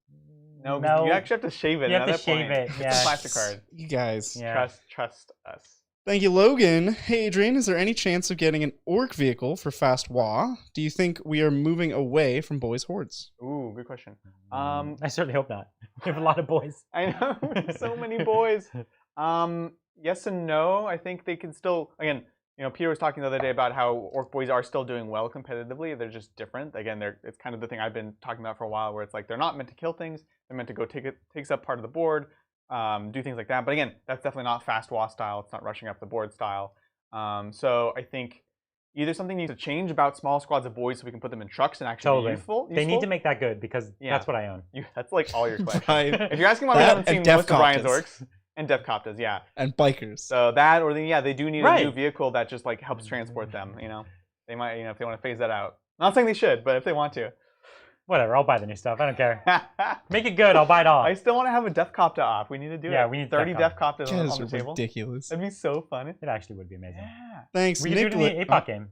No, No. you actually have to shave it. You have at to that shave point. it, It's yeah. a plastic card. You guys. Yeah. Trust us. Thank you, Logan. Hey, Adrian, is there any chance of getting an orc vehicle for Fast Wa? Do you think we are moving away from boys' hordes? Ooh, good question. I certainly hope not. We have a lot of boys. I know so many boys. Yes and no. I think they can still. Again, Peter was talking the other day about how orc boys are still doing well competitively. They're just different. Again, it's kind of the thing I've been talking about for a while, where it's like they're not meant to kill things. They're meant to go takes up part of the board, do things like that. But again, that's definitely not fast Wa style. It's not rushing up the board style. So I think either something needs to change about small squads of boys so we can put them in trucks and actually Totally. be useful. They need to make that good because Yeah. that's what I own. That's like all your questions. Right. If you're asking why we That haven't and seen Def most of Brian's Coptas. orcs, and Def Coptas, yeah. And bikers. So that, or then they do need a Right. new vehicle that just like helps transport them. They might, if they want to phase that out. Not saying they should, but if they want to. Whatever. I'll buy the new stuff. I don't care. Make it good. I'll buy it all. I still want to have a Def Copta op. We need to do it. Yeah, we need 30 Def Def Coptas You guys on the are table. ridiculous. That'd be so fun. It actually would be amazing. Yeah. Thanks, We could do it in the Nicola. APOC game,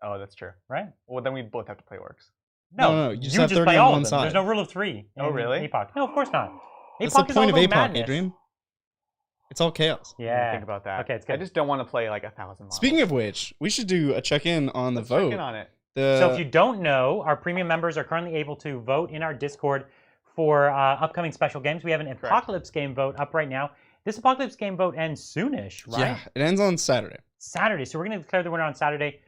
Oh, that's true. right? Well, then we both have to play orcs. No, you just have 30 play on all one of them. side. There's no rule of 3. Oh, in really? APOC. No, of course not. That's the APOC is point of all APOC, about madness. Adrian. It's all chaos. I didn't Yeah. think about that. Okay, it's I good. just don't want to play like 1,000 models. Speaking of which, we should do a check-in on the Let's vote. check in on it. So if you don't know, our premium members are currently able to vote in our Discord for upcoming special games. We have an Apocalypse game vote up right now. This Apocalypse game vote ends soonish, right? Yeah, it ends on Saturday. Saturday. So we're going to declare the winner on Saturday.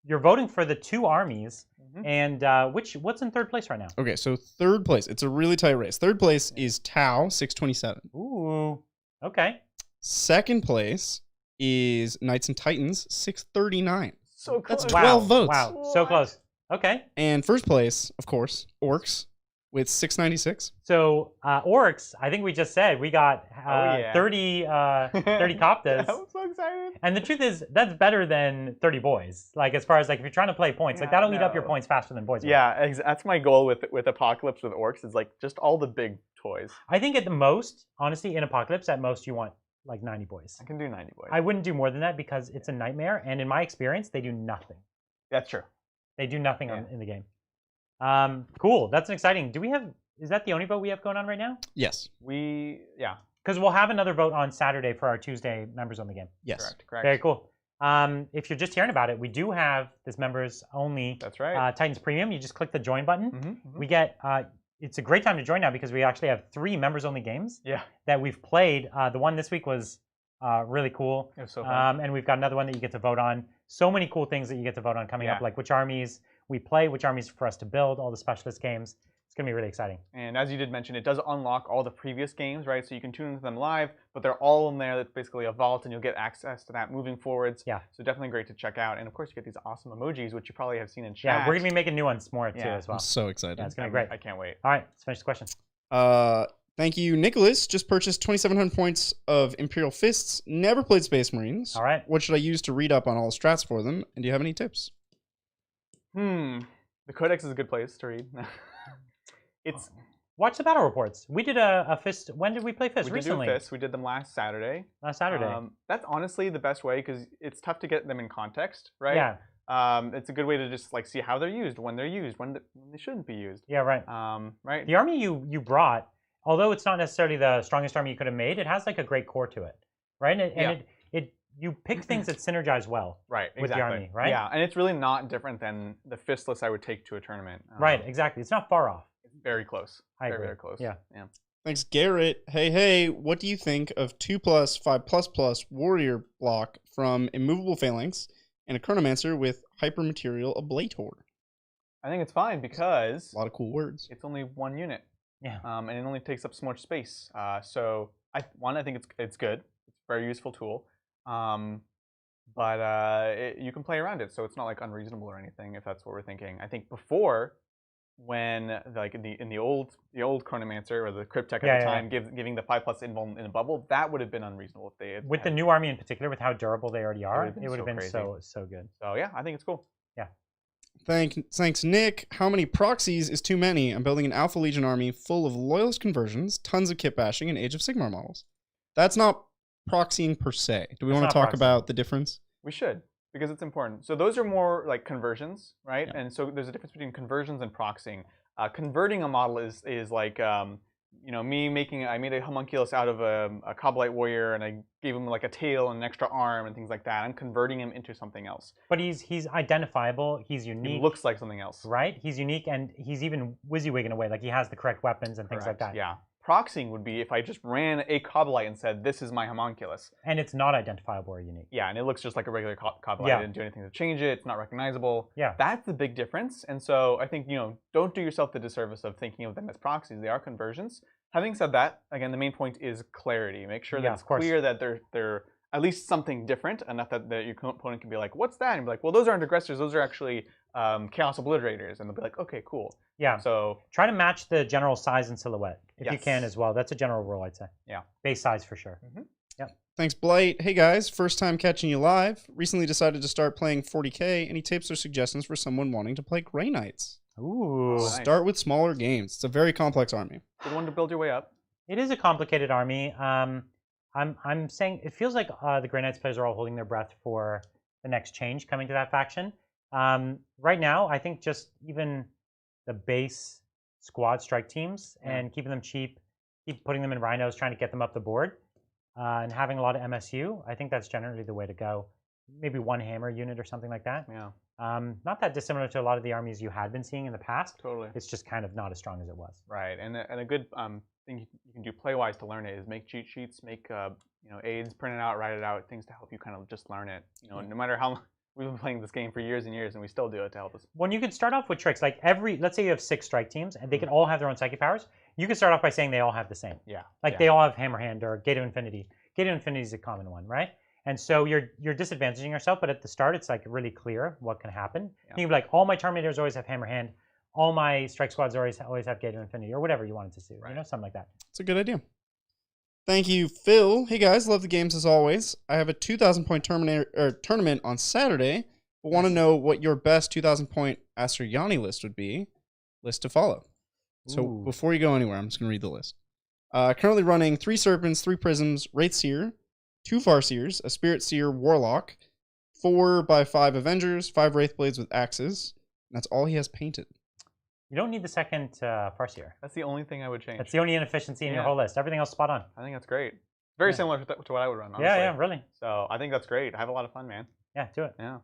You're voting for the 2 armies. And what's in third place right now? Okay, so third place. It's a really tight race. Third place is Tau, 627. Ooh. Okay. Second place is Knights and Titans, 639. So close. That's 12 votes. Wow. So What? close. Okay. And first place, of course, Orcs, with 696. So orcs, I think we just said we got 30 Coptas. I'm so excited. And the truth is, that's better than 30 boys. Like as far as like if you're trying to play points, like that'll eat up your points faster than boys. Yeah, that's my goal with Apocalypse with orcs is like just all the big toys. I think at the most, honestly, in Apocalypse, at most you want like 90 boys. I can do 90 boys. I wouldn't do more than that because it's a nightmare, and in my experience, they do nothing. That's true. They do nothing in the game. Cool. That's exciting. Do we have? Is that the only vote we have going on right now? Yes. Because we'll have another vote on Saturday for our Tuesday members only game. Yes. Correct. Very cool. If you're just hearing about it, we do have this members only. That's right. Titans Premium. You just click the join button. Mm-hmm. We get. It's a great time to join now because we actually have 3 members only games. Yeah. That we've played. The one this week was really cool. It was so fun. And we've got another one that you get to vote on. So many cool things that you get to vote on coming up, like which armies we play, which armies for us to build, all the specialist games. It's going to be really exciting. And as you did mention, it does unlock all the previous games, right? So you can tune into them live, but they're all in there. That's basically a vault, and you'll get access to that moving forwards. Yeah. So definitely great to check out. And of course, you get these awesome emojis, which you probably have seen in chat. Yeah, we're going to be making new ones more too as well. I'm so excited. Yeah, it's going to be great. I can't wait. All right, let's finish the question. Thank you, Nicholas. Just purchased 2,700 points of Imperial Fists. Never played Space Marines. All right. What should I use to read up on all the strats for them? And do you have any tips? The Codex is a good place to read. It's watch the battle reports. We did a Fist. When did we play Fist? Recently. We did do Fist. We did them last Saturday. That's honestly the best way because it's tough to get them in context, right? Yeah. It's a good way to just like see how they're used, when they're used, when they shouldn't be used. Yeah, right. Right. The army you brought, although it's not necessarily the strongest army you could have made, it has like a great core to it, right? And you pick things that synergize well. Right. With the army, right? Yeah, and it's really not different than the Fistless I would take to a tournament. Right. Exactly. It's not far off. It's very close. I agree. Very close. Yeah. Thanks, Garrett. Hey, what do you think of 2+, 5++ warrior block from Immovable Phalanx and a Chronomancer with Hypermaterial Ablator? I think it's fine because a lot of cool words. It's only 1 unit. Yeah. And it only takes up so much space. So I think it's good. It's a very useful tool. But you can play around it, so it's not like unreasonable or anything if that's what we're thinking. I think before, when like in the old Chronomancer or the Cryptek at the time giving the 5+ invuln in a bubble, that would have been unreasonable if they had. With the new army in particular, with how durable they already are, it would have been crazy. so good. So yeah, I think it's cool. Yeah. Thanks, Nick. How many proxies is too many? I'm building an Alpha Legion army full of loyalist conversions, tons of kit bashing, and Age of Sigmar models. That's not proxying per se. Do we want to talk about the difference? We should, because it's important. So those are more like conversions, right? Yeah. And so there's a difference between conversions and proxying. Converting a model is like me I made a homunculus out of a Kabbalite warrior, and I gave him like a tail and an extra arm and things like that. I'm converting him into something else. But he's identifiable. He's unique. He looks like something else, right? He's unique, and he's even WYSIWYG in a way. Like he has the correct weapons and things like that. Yeah. Proxying would be if I just ran a Kabbalite and said, this is my homunculus. And it's not identifiable or unique. Yeah, and it looks just like a regular Kabbalite. Yeah. I didn't do anything to change it. It's not recognizable. Yeah. That's the big difference. And so I think, don't do yourself the disservice of thinking of them as proxies. They are conversions. Having said that, again, the main point is clarity. Make sure that it's clear that they're at least something different, enough that your opponent can be like, what's that? And be like, well, those aren't aggressors. Those are actually chaos obliterators. And they'll be like, okay, cool. Yeah. So try to match the general size and silhouette if you Yes. can as well. That's a general rule, I'd say. Yeah. Base size for sure. Mm-hmm. Yep. Thanks, Blight. Hey guys, first time catching you live. Recently decided to start playing 40K. Any tips or suggestions for someone wanting to play Grey Knights? Ooh. Nice. Start with smaller games. It's a very complex army. Good one to build your way up. It is a complicated army. I'm saying it feels like the Grey Knights players are all holding their breath for the next change coming to that faction. Right now, I think just even the base squad strike teams and keeping them cheap, keep putting them in rhinos, trying to get them up the board, and having a lot of MSU, I think that's generally the way to go. Maybe one hammer unit or something like that. Yeah. Not that dissimilar to a lot of the armies you had been seeing in the past. Totally. It's just kind of not as strong as it was. Right, and a good thing you can do play-wise to learn it is make cheat sheets, make aids, print it out, write it out, things to help you kind of just learn it. No matter how we've been playing this game for years and years, and we still do it to help us. When you can start off with tricks, like let's say you have 6 strike teams, and they can all have their own psychic powers. You can start off by saying they all have the same. Yeah. Like they all have Hammer Hand or Gate of Infinity. Gate of Infinity is a common one, right? And so you're disadvantaging yourself, but at the start it's like really clear what can happen. Yeah. You can be like, all my Terminators always have Hammer Hand. all my strike squads always have Gate of Infinity or whatever you wanted to do. Right. You know, something like that. It's a good idea. Thank you, Phil. Hey guys, love the games as always. I have a 2,000 point tournament on Saturday, but want to know what your best 2,000 point Asuryani list would be. List to follow. So before you go anywhere, I'm just going to read the list. Currently running 3 Serpents, 3 Prisms, Wraith Seer, 2 Farseers, a Spirit Seer Warlock, 4x5 Avengers, 5 Wraith Blades with axes. And that's all he has painted. You don't need the second Farseer. That's the only thing I would change. That's the only inefficiency in your whole list. Everything else spot on. I think that's great. Very similar to what I would run, honestly. Yeah, really. So I think that's great. I have a lot of fun, man. Yeah, do it. Yeah.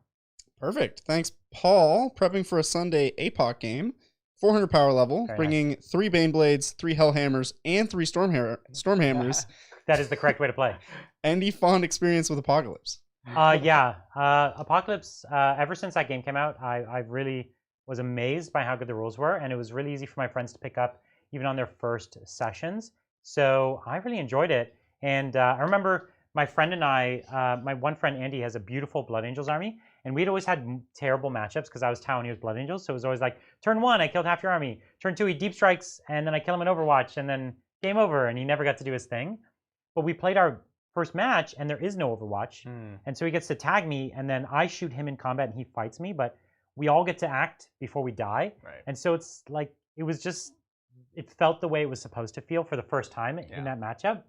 Perfect. Thanks, Paul. Prepping for a Sunday APOC game. 400 power level, bringing 3 Baneblades, 3 Hellhammers, and 3 Stormhammers. That is the correct way to play. Any fond experience with Apocalypse? Apocalypse, ever since that game came out, I really was amazed by how good the rules were, and it was really easy for my friends to pick up even on their first sessions. So I really enjoyed it. And I remember my friend and I, my one friend Andy has a beautiful Blood Angels army, and we'd always had terrible matchups because I was Tau and he was Blood Angels. So it was always like, turn 1, I killed half your army. Turn 2, he deep strikes, and then I kill him in Overwatch, and then game over, and he never got to do his thing. But we played our first match, and there is no Overwatch. And so he gets to tag me, and then I shoot him in combat, and he fights me, but we all get to act before we die. Right. And so it's like, it felt the way it was supposed to feel for the first time in that matchup.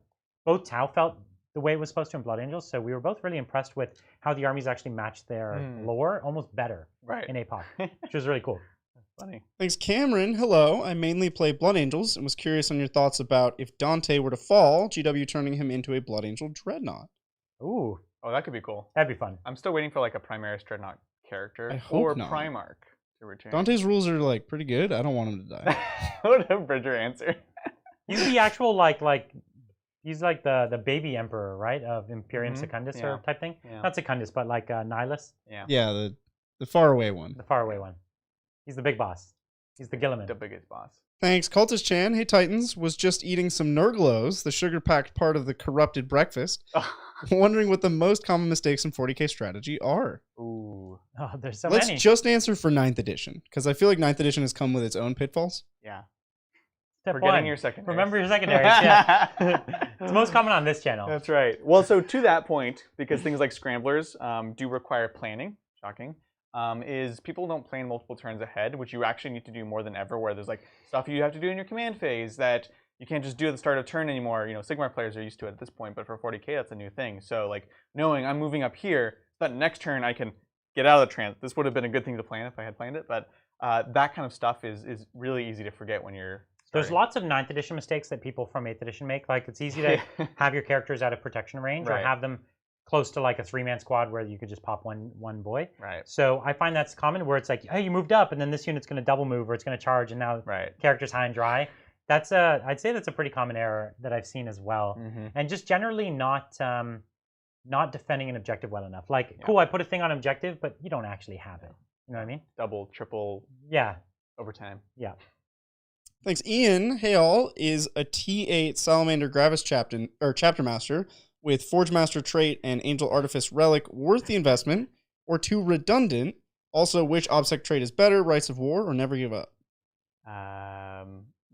Both Tau felt the way it was supposed to in Blood Angels, so we were both really impressed with how the armies actually matched their lore almost better in APOC, which was really cool. Funny. Thanks, Cameron. Hello. I mainly play Blood Angels and was curious on your thoughts about if Dante were to fall, GW turning him into a Blood Angel Dreadnought. Ooh. Oh, that could be cool. That'd be fun. I'm still waiting for like a Primaris Dreadnought character I hope or not. Primarch to return. Dante's rules are like pretty good. I don't want him to die. What a Bridger answer. He's the actual he's like the baby emperor, right? Of Imperium Secundus or type thing. Yeah. Not Secundus, but like Nihilus. Yeah. Yeah, the faraway one. The faraway one. He's the big boss. He's the Gilliman. The biggest boss. Thanks, Cultist Chan. Hey, Titans. Was just eating some Nurglos, the sugar-packed part of the corrupted breakfast. Wondering what the most common mistakes in 40k strategy are. Ooh. Oh, there's so Let's many. just answer for 9th edition, because I feel like 9th edition has come with its own pitfalls. Yeah. Step Forgetting 1. your secondaries. Remember your secondaries. Yeah. It's most common on this channel. That's right. Well, so to that point, because things like scramblers do require planning, shocking, is people don't plan multiple turns ahead, which you actually need to do more than ever, where there's like stuff you have to do in your command phase that you can't just do at the start of turn anymore. You know, Sigmar players are used to it at this point, but for 40k, that's a new thing. So like knowing I'm moving up here, that next turn I can get out of the trance. This would have been a good thing to plan if I had planned it, but that kind of stuff is really easy to forget when you're starting. There's lots of 9th edition mistakes that people from 8th edition make. Like it's easy to have your characters out of protection range or have them close to like a 3-man squad where you could just pop one boy. Right. So I find that's common where it's like, hey, you moved up and then this unit's going to double move or it's going to charge and now character's high and dry. That's I'd say that's a pretty common error that I've seen as well. And just generally not defending an objective well enough. Like, cool, I put a thing on objective, but you don't actually have it. You know what I mean? Double, triple. Yeah. Overtime. Yeah. Thanks, Ian. Hey all, is a T8 Salamander Gravis chapter master with Forge Master trait and Angel Artifice relic worth the investment, or too redundant? Also, which OBSEC trait is better, Rights of War or Never Give Up?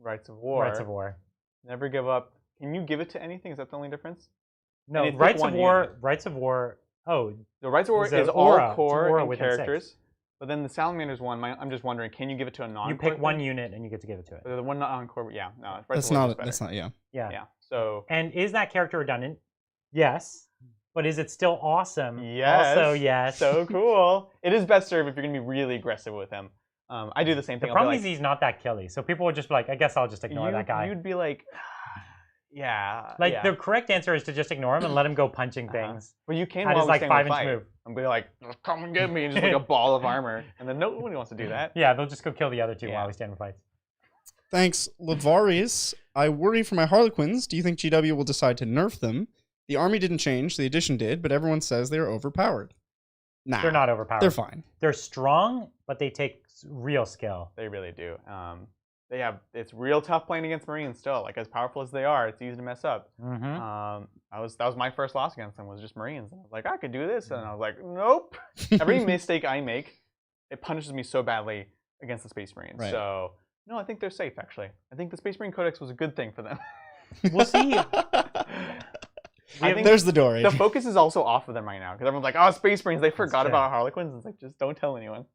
Rights of War. Rights of War. Never give up. Can you give it to anything? Is that the only difference? No, Rights of War. Rights of War. Oh, the Rights of War is aura, all core and within characters. 6. But then the Salamander's one, I'm just wondering, can you give it to a non-core? You pick one unit and you get to give it to it. The one non-core, yeah, no. That's not. That's not. Yeah. Yeah. So. And is that character redundant? Yes. But is it still awesome? Yes. Also, yes. So cool. It is best served if you're going to be really aggressive with him. I do the same thing. The problem is he's not that killy. So people would just be like, I guess I'll just ignore that guy. You'd be like, yeah. Like, the correct answer is to just ignore him and let him go punching things. But you can at his, like, 5-inch fight. move. I'm be like, come and get me, and just like a ball of armor. And then nobody wants to do that. Yeah, they'll just go kill the other two while we stand and fight. Thanks, Lavarius. I worry for my Harlequins. Do you think GW will decide to nerf them? The army didn't change, the edition did, but everyone says they are overpowered. Nah. They're not overpowered. They're fine. They're strong, but they take real skill. They really do. It's real tough playing against Marines still. Like, as powerful as they are, it's easy to mess up. That was my first loss against them, was just Marines. And I was like, I could do this. And I was like, nope. Every mistake I make, it punishes me so badly against the Space Marines. Right. So no, I think they're safe actually. I think the Space Marine Codex was a good thing for them. We'll see. I think There's the door. the Adrian. focus is also off of them right now because everyone's like, "Oh, Space Marines." They forgot true. about Harlequins. It's like, just don't tell anyone.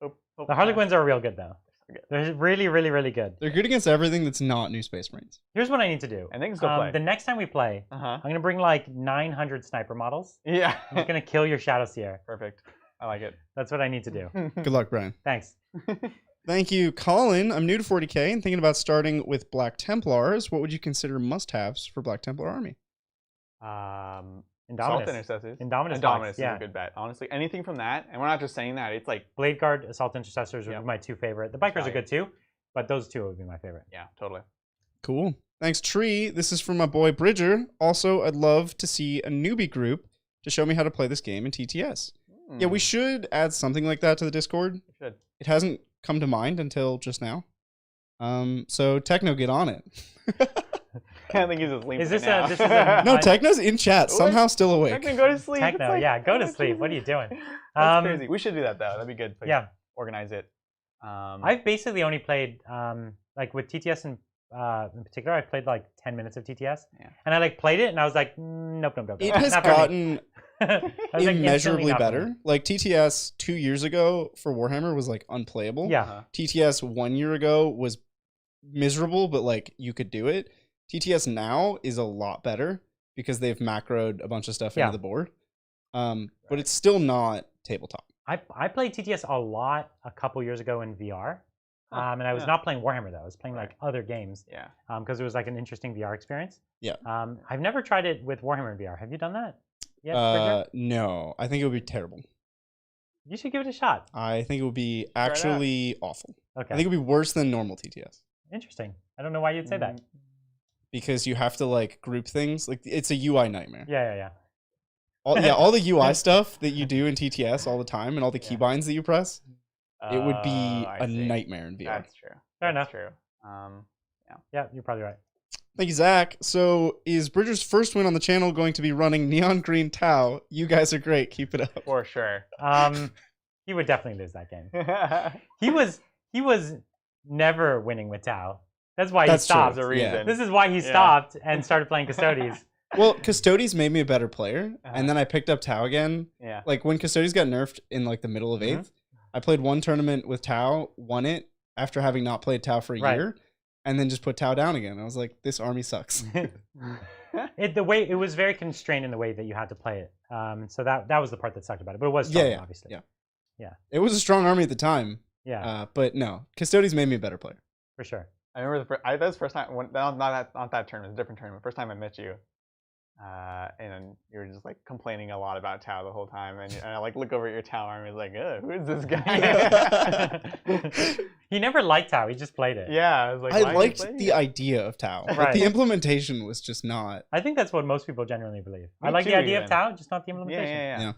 Hope The Harlequins are real good though. Good. They're really, really, really good. They're good against everything that's not new Space Marines. Here's what I need to do. And they can still play. The next time we play, I'm gonna bring like 900 sniper models. Yeah. I'm just gonna kill your Shadow Seer. Perfect. I like it. That's what I need to do. Good luck, Brian. Thanks. Thank you, Colin. I'm new to 40k and thinking about starting with Black Templars. What would you consider must-haves for Black Templar army? Assault Intercessors. Indominus. Indominus is Yeah. a good bet. Honestly, anything from that, and we're not just saying that. It's like, Blade Guard, Assault Intercessors would be my two favorite. The Bikers are Value. good too, but those two would be my favorite. yeah, totally. Cool. Thanks, Tree. This is from my boy Bridger. Also, I'd love to see a newbie group to show me how to play this game in TTS. Yeah, we should add something like that to the Discord. We should. It hasn't come to mind until just now. So Techno, get on it. I think he's just leaving. Is this now. this is a No, Techno's in chat, somehow still awake. Techno, go to sleep. Techno? It's like, Yeah, go to oh, sleep. Jesus. What are you doing? That's crazy. We should do that though. That'd be good. Like, Yeah, organize it. I've basically only played like with TTS in particular. I played like 10 minutes of TTS, and I like played it, and I was like, nope. It has not for me. gotten I was like, instantly immeasurably not for me. better. Like TTS 2 years ago for Warhammer was like unplayable. Yeah. TTS 1 year ago was miserable, but like you could do it. TTS now is a lot better because they've macroed a bunch of stuff into the board. But it's still not tabletop. I played TTS a lot a couple years ago in VR. And I was not playing Warhammer though. I was playing like other games. Yeah. Because it was like an interesting VR experience. Yeah. I've never tried it with Warhammer in VR. Have you done that? Yeah. No, I think it would be terrible. You should give it a shot. I think it would be actually awful. Okay. I think it would be worse than normal TTS. Interesting. I don't know why you'd say that. Because you have to like group things. Like it's a UI nightmare. Yeah. All the UI stuff that you do in TTS all the time and all the keybinds that you press, it would be a nightmare in VR. That's true. Fair enough. True. Yeah, you're probably right. Thank you, Zach. So is Bridger's first win on the channel going to be running Neon Green Tau? You guys are great. Keep it up. For sure. He would definitely lose that game. He was never winning with Tau. That's why he stopped. There's a reason. Yeah. This is why he stopped and started playing Custodes. Well, Custodes made me a better player, and then I picked up Tau again. Yeah. Like when Custodes got nerfed in like the middle of 8th, I played one tournament with Tau, won it after having not played Tau for a year, and then just put Tau down again. I was like, this army sucks. It was very constrained in the way that you had to play it. So that was the part that sucked about it. But it was strong, obviously. Yeah. It was a strong army at the time. Yeah. But no, Custodes made me a better player. For sure. I remember that was the first time. Not that tournament, a different tournament. First time I met you, and you were just like complaining a lot about Tau the whole time, and I like look over at your Tau army, like, who is this guy? He never liked Tau. He just played it. Yeah, I was like, I liked the idea of Tau. But the implementation was just not. I think that's what most people genuinely believe. Me I like the too, idea even. of Tau, just not the implementation. Yeah.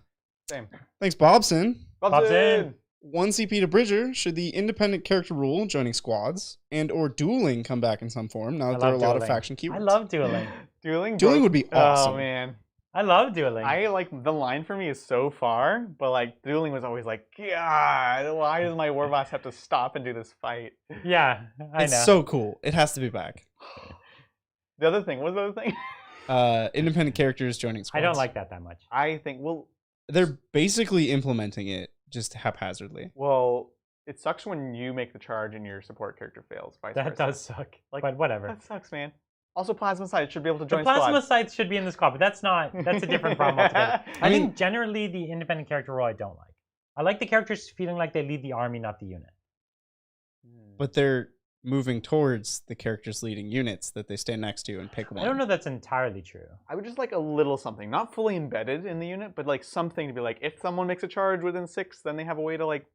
Same. Thanks, Bobson. Bobson. 1 CP to Bridger. Should the independent character rule, joining squads, and or dueling come back in some form now that there are a lot of faction keywords? I love dueling. Dueling would be awesome. Oh, man. I love dueling. I like the line for me is so far, but like dueling was always like, God, why does my war boss have to stop and do this fight? Yeah, I know. It's so cool. It has to be back. The other thing, what's the other thing? Independent characters joining squads. I don't like that much. I think, they're basically implementing it just haphazardly. Well, it sucks when you make the charge and your support character fails. That does suck. But whatever. That sucks, man. Also, plasma sites should be able to join the plasma squads. sites should be in the squad, but that's a different problem altogether. I think generally the independent character role I don't like. I like the characters feeling like they lead the army, not the unit. But they're moving towards the characters leading units that they stand next to and pick one. I don't know if that's entirely true. I would just like a little something, not fully embedded in the unit, but like something to be like, if someone makes a charge within 6, then they have a way to like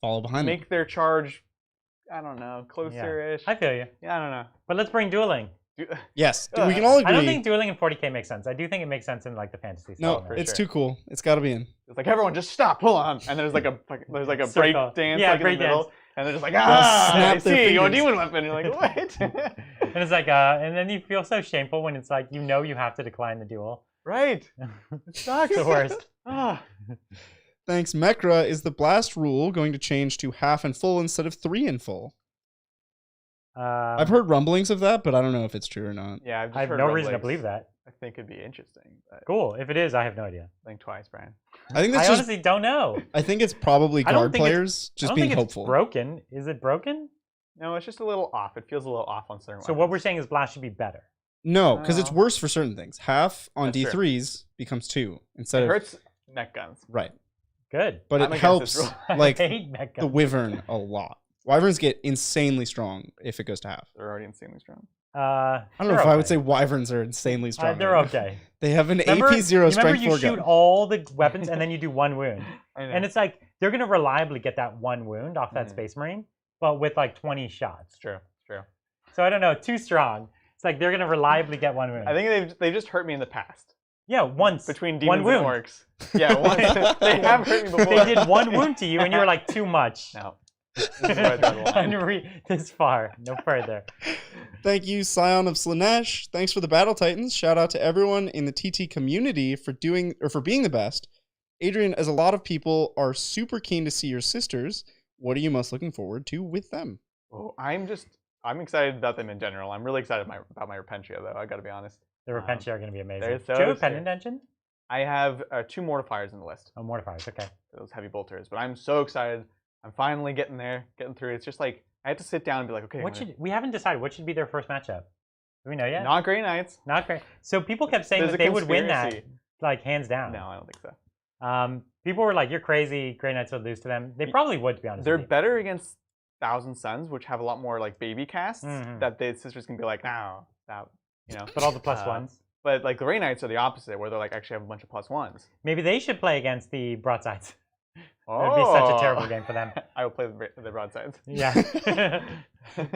follow behind make their charge, I don't know, closer-ish. I feel you. Yeah, I don't know. But let's bring dueling. Yes, we can all agree. I don't think dueling in 40k makes sense. I do think it makes sense in like the fantasy stuff. No, it's too cool. It's got to be in. It's like, everyone just stop, hold on. And there's like a break dance like in the middle. And they're just like, I see, your demon weapon. You're like, what? And it's like, and then you feel so shameful when it's like, you have to decline the duel. Right. It sucks. It's the worst. Thanks, Mekra. Is the blast rule going to change to half and full instead of 3 and full? I've heard rumblings of that, but I don't know if it's true or not. Yeah, I have no reason to believe that. I think it'd be interesting. But Cool. If it is, I have no idea. think twice, Brian. I think that's I just. honestly don't know. I think it's probably I don't guard think it's- players I just don't being think hopeful. it's broken. Is it broken? No, it's just a little off. It feels a little off on certain So what weapons. we're saying is blast should be better. No, because it's No. worse for certain things. Half on That's true. D3s becomes 2 instead It of hurts mech guns. right. Good. But I'm it against this helps rule. like I hate mech the guns. wyvern a lot. Wyverns get insanely strong if it goes to half. They're already insanely strong. I don't know if I would say wyverns are insanely strong. They're okay. They have an Remember, AP 0 remember strength you 4 shoot gun. all the weapons and then you do 1 wound. I know. And it's like, they're going to reliably get that 1 wound off that Mhm. Space Marine, but with like 20 shots. It's true. It's true. So I don't know, too strong. It's like they're going to reliably get 1 wound. I think they've just hurt me in the past. Yeah, once. Between One demons and wound. orcs. Yeah, once. They have hurt me before. They did 1 wound to you and you were like, too much. No. This is where I draw the line. This far, no further. Thank you, Scion of Slanesh. Thanks for the Battle Titans. Shout out to everyone in the TT community for being the best. Adrian, as a lot of people are super keen to see your sisters, what are you most looking forward to with them? Oh, I'm excited about them in general. I'm really excited about my Repentia, though. I got to be honest. The Repentia are going to be amazing. they're so Do you have a sick. pendant engine? I have 2 mortifiers in the list. Oh, mortifiers, okay. Those heavy bolters. But I'm so excited. I'm finally getting there, getting through. It's just like I had to sit down and be like, okay. We haven't decided what should be their first matchup. Do we know yet? Not Grey Knights. Not great. So people kept saying There's that a they would win that, conspiracy. like hands down. No, I don't think so. People were like, "You're crazy. Grey Knights would lose to them." They probably would, to be honest. They're with you. better against Thousand Suns, which have a lot more like baby casts. Mhm. That the sisters can be like, no, that, But all the plus ones. But like Grey Knights are the opposite, where they're like actually have a bunch of plus ones. Maybe they should play against the broadsides. Oh, It would be such a terrible game for them. I will play the broadsides. Yeah.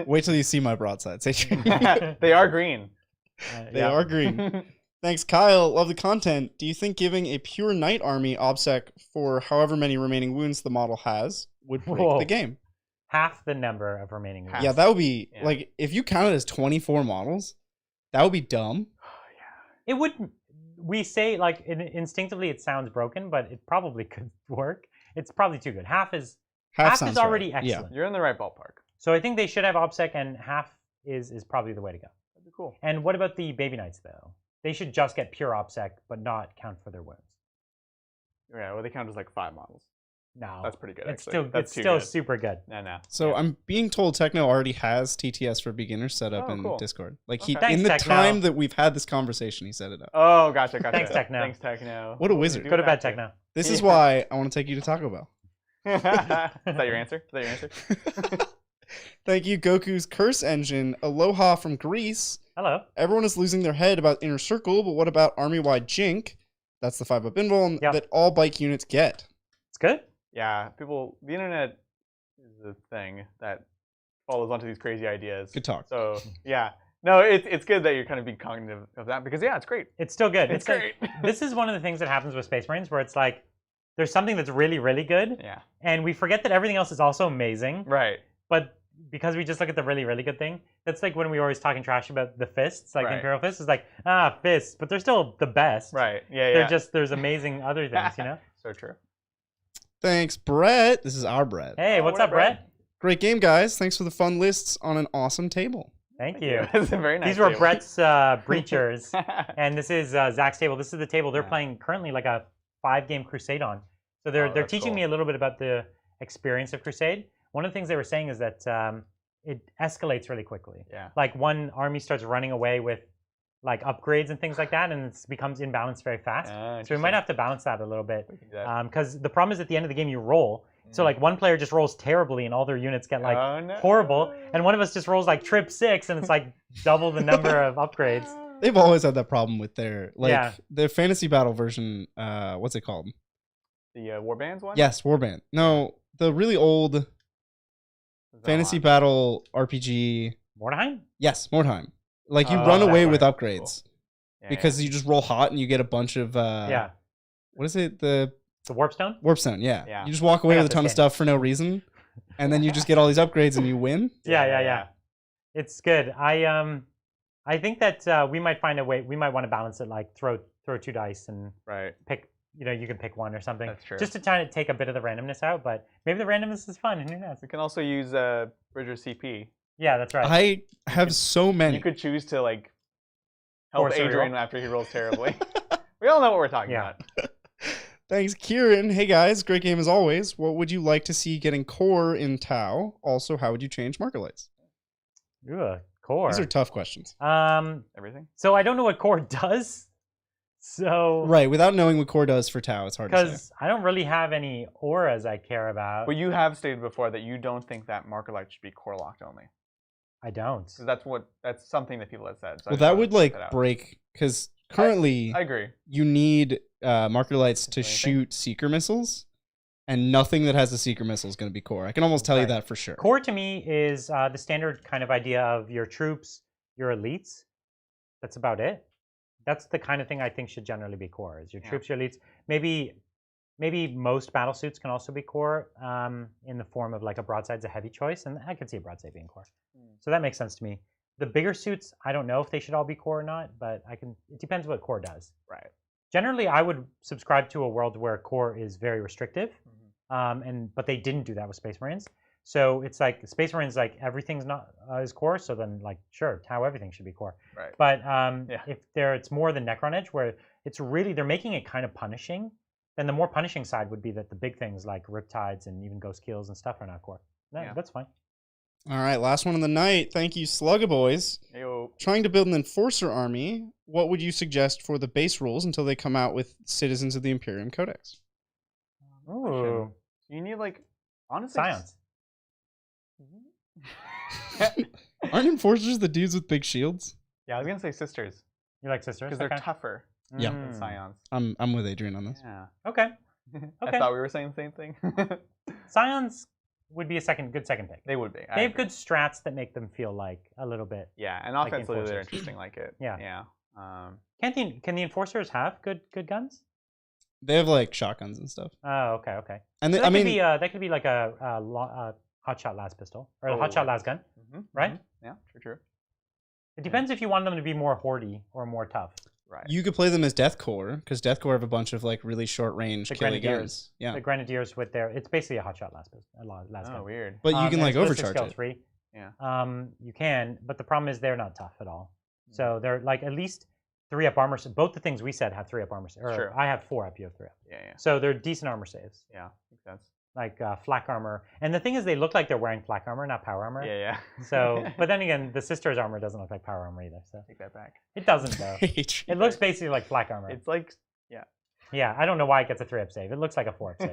Wait till you see my broadsides, Adrian. They are green. They are green. Thanks, Kyle. Love the content. Do you think giving a pure knight army obsec for however many remaining wounds the model has would break Whoa. the game? Half the number of remaining wounds. Yeah, that would be Yeah. like if you counted as 24 models, that would be dumb. It would. We say like instinctively it sounds broken, but it probably could work. It's probably too good. Half is Sounds right. already Yeah. excellent. You're in the right ballpark. So I think they should have OBSEC, and half is probably the way to go. That'd be cool. And what about the baby knights though? They should just get pure OBSEC, but not count for their wounds. Yeah, well, they count as like 5 models. No, That's pretty good. It's actually. still That's it's too still good. super good. No. So I'm being told Techno already has TTS for beginners set up Oh, in cool. Discord. Like Okay. Thanks, in the Techno. time that we've had this conversation, he set it up. Oh, gotcha. Thanks, Techno. Thanks, Techno. What a wizard. Do Go to that bed, too. Techno. This is Yeah. why I want to take you to Taco Bell. Is that your answer? Is that your answer? Thank you, Goku's Curse Engine. Aloha from Greece. Hello. Everyone is losing their head about Inner Circle, but what about Army-Wide Jink? That's the 5-up invul Yep. that all bike units get. It's good. Yeah, the internet is a thing that follows onto these crazy ideas. Good talk. So, yeah. No, it's good that you're kind of being cognitive of that because, yeah, it's great. It's still good. It's like- great. this is one of the things that happens with Space Marines, where it's like there's something that's really, really good, Yeah, and we forget that everything else is also amazing. right. But because we just look at the really, really good thing, that's like when we were always talking trash about the fists, like Right. the Imperial Fist is like, fists, but they're still the best. Right. Yeah, They're yeah. just, there's amazing other things, you know? So true. Thanks, Brett. This is our Brett. Hey, what's what up, up, Brett? Brett? Great game, guys. Thanks for the fun lists on an awesome table. Thank you. It's a very nice These were table. Brett's breachers, and this is Zach's table. This is the table they're Yeah. playing currently like a 5-game Crusade on. So they're that's teaching cool. me a little bit about the experience of Crusade. One of the things they were saying is that it escalates really quickly. Yeah. Like one army starts running away with like upgrades and things like that, and it becomes imbalanced very fast. So we might have to balance that a little bit. We can do that. Because the problem is at the end of the game you roll. So like one player just rolls terribly and all their units get like Oh, no. horrible, and one of us just rolls like trip 6 and it's like double the number of upgrades. They've always had that problem with their Yeah. their fantasy battle version. What's it called? The Warbands one? Yes, Warband. No, the really old Is that fantasy on? battle RPG. Mordheim? Yes, Mordheim. Like you Oh, run that away one. with Cool. upgrades Yeah, because you just roll hot and you get a bunch of Yeah. What is it? The The Warpstone? Warpstone. Yeah. Yeah. You just walk away I got with a ton of this stuff for no reason, and then you just get all these upgrades and you win. Yeah. It's good. I think that we might find a way. We might want to balance it, like throw 2 dice and Right. pick you can pick one or something. That's true. Just to try to take a bit of the randomness out, but maybe the randomness is fun, and who knows? We can also use Bridger CP. Yeah, that's right. I have so many. You could choose to like help Force a Adrian reroll. after he rolls terribly. We all know what we're talking Yeah. about. Thanks, Kieran. Hey guys, great game as always. What would you like to see getting core in Tau? Also, how would you change marker lights? Ooh, core. These are tough questions. Everything. So I don't know what core does. So Right, without knowing what core does for Tau, it's hard to say. because I don't really have any auras I care about. But you have stated before that you don't think that marker light should be core locked only. I don't. So that's something that people have said. So I Well, just that wanted would to point like out. break because currently I agree. you need marker lights to Anything? shoot seeker missiles, and nothing that has a seeker missile is going to be core. I can almost tell you Right. that for sure. Core to me is the standard kind of idea of your troops, your elites. That's about it. That's the kind of thing I think should generally be core. Is your Yeah. troops, your elites. Maybe most battle suits can also be core in the form of like a broadside's a heavy choice, and I could see a broadside being core. So that makes sense to me. The bigger suits, I don't know if they should all be core or not, but it depends what core does. Right. Generally, I would subscribe to a world where core is very restrictive, Mm-hmm. but they didn't do that with Space Marines. So it's like Space Marines, like everything's not is core. So then, like, sure, Tau everything should be core. Right. But Yeah. if it's more the Necron Edge, where it's really they're making it kind of punishing, then the more punishing side would be that the big things like Riptides and even Ghost Kills and stuff are not core. Yeah. That's fine. All right, last one of the night. Thank you, Slugga Boys. Yo. Trying to build an enforcer army, what would you suggest for the base rules until they come out with Citizens of the Imperium Codex? Ooh, You need like honestly. science. Aren't enforcers the dudes with big shields? Yeah, I was gonna say sisters You like sisters? because they're Okay. tougher Yeah. than Mm. scions. I'm with Adrian on this. Yeah. Okay. I Okay. thought we were saying the same thing. Scions would be a good second pick. They would be. I They have agree. good strats that make them feel like a little bit. Yeah, and like the offensively they're enforcers. interesting like it. Yeah. Yeah. Can the enforcers have good guns? They have like shotguns and stuff. Oh, okay. And So I mean, that could be like a hotshot las pistol or a Oh, hotshot las gun. Right? Yeah. True. It depends if you want them to be more hordy or more tough. Right. you could play them as Deathcore because Deathcore have a bunch of like really short range The killing Grenadiers. guns. Yeah, The Grenadiers with their it's basically a hotshot las pistol. Las Oh, gun. weird. but you can and like it's ballistic overcharge skill it. 3. Yeah. You can, but the problem is they're not tough at all. Mm. So they're like at least 3-up armor. Both the things we said have 3-up armor. Or Sure. I have 4-up. You have 3-up. Yeah. So they're decent armor saves. Yeah. Makes sense. Like flak armor. And the thing is, they look like they're wearing flak armor, not power armor. Yeah. So, but then again, the sisters' armor doesn't look like power armor either. So Take that back. it doesn't though. It looks basically like flak armor. It's like Yeah, I don't know why it gets a 3-up save. It looks like a 4-up save.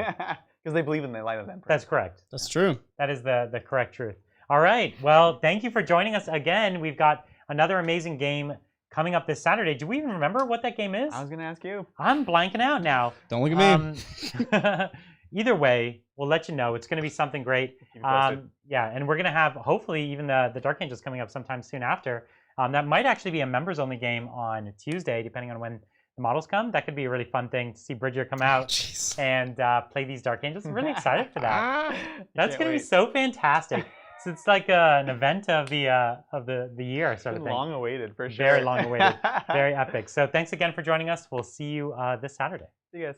because they believe in the light of the Emperor. That's correct. That's true. That is the correct truth. All right. Well, thank you for joining us again. We've got another amazing game coming up this Saturday. Do we even remember what that game is? I was gonna ask you. I'm blanking out now. Don't look at me. Either way, we'll let you know. It's going to be something great. Keep you posted. Yeah, and we're going to have hopefully even the Dark Angels coming up sometime soon after. That might actually be a members-only game on Tuesday, depending on when the models come. That could be a really fun thing to see Bridger come out Jeez. and play these Dark Angels. I'm really excited for that. That's Can't going to be wait. so fantastic. So it's like an event of the year sort of thing. Long awaited for sure. Very long awaited. Very epic. So thanks again for joining us. We'll see you this Saturday. See you guys.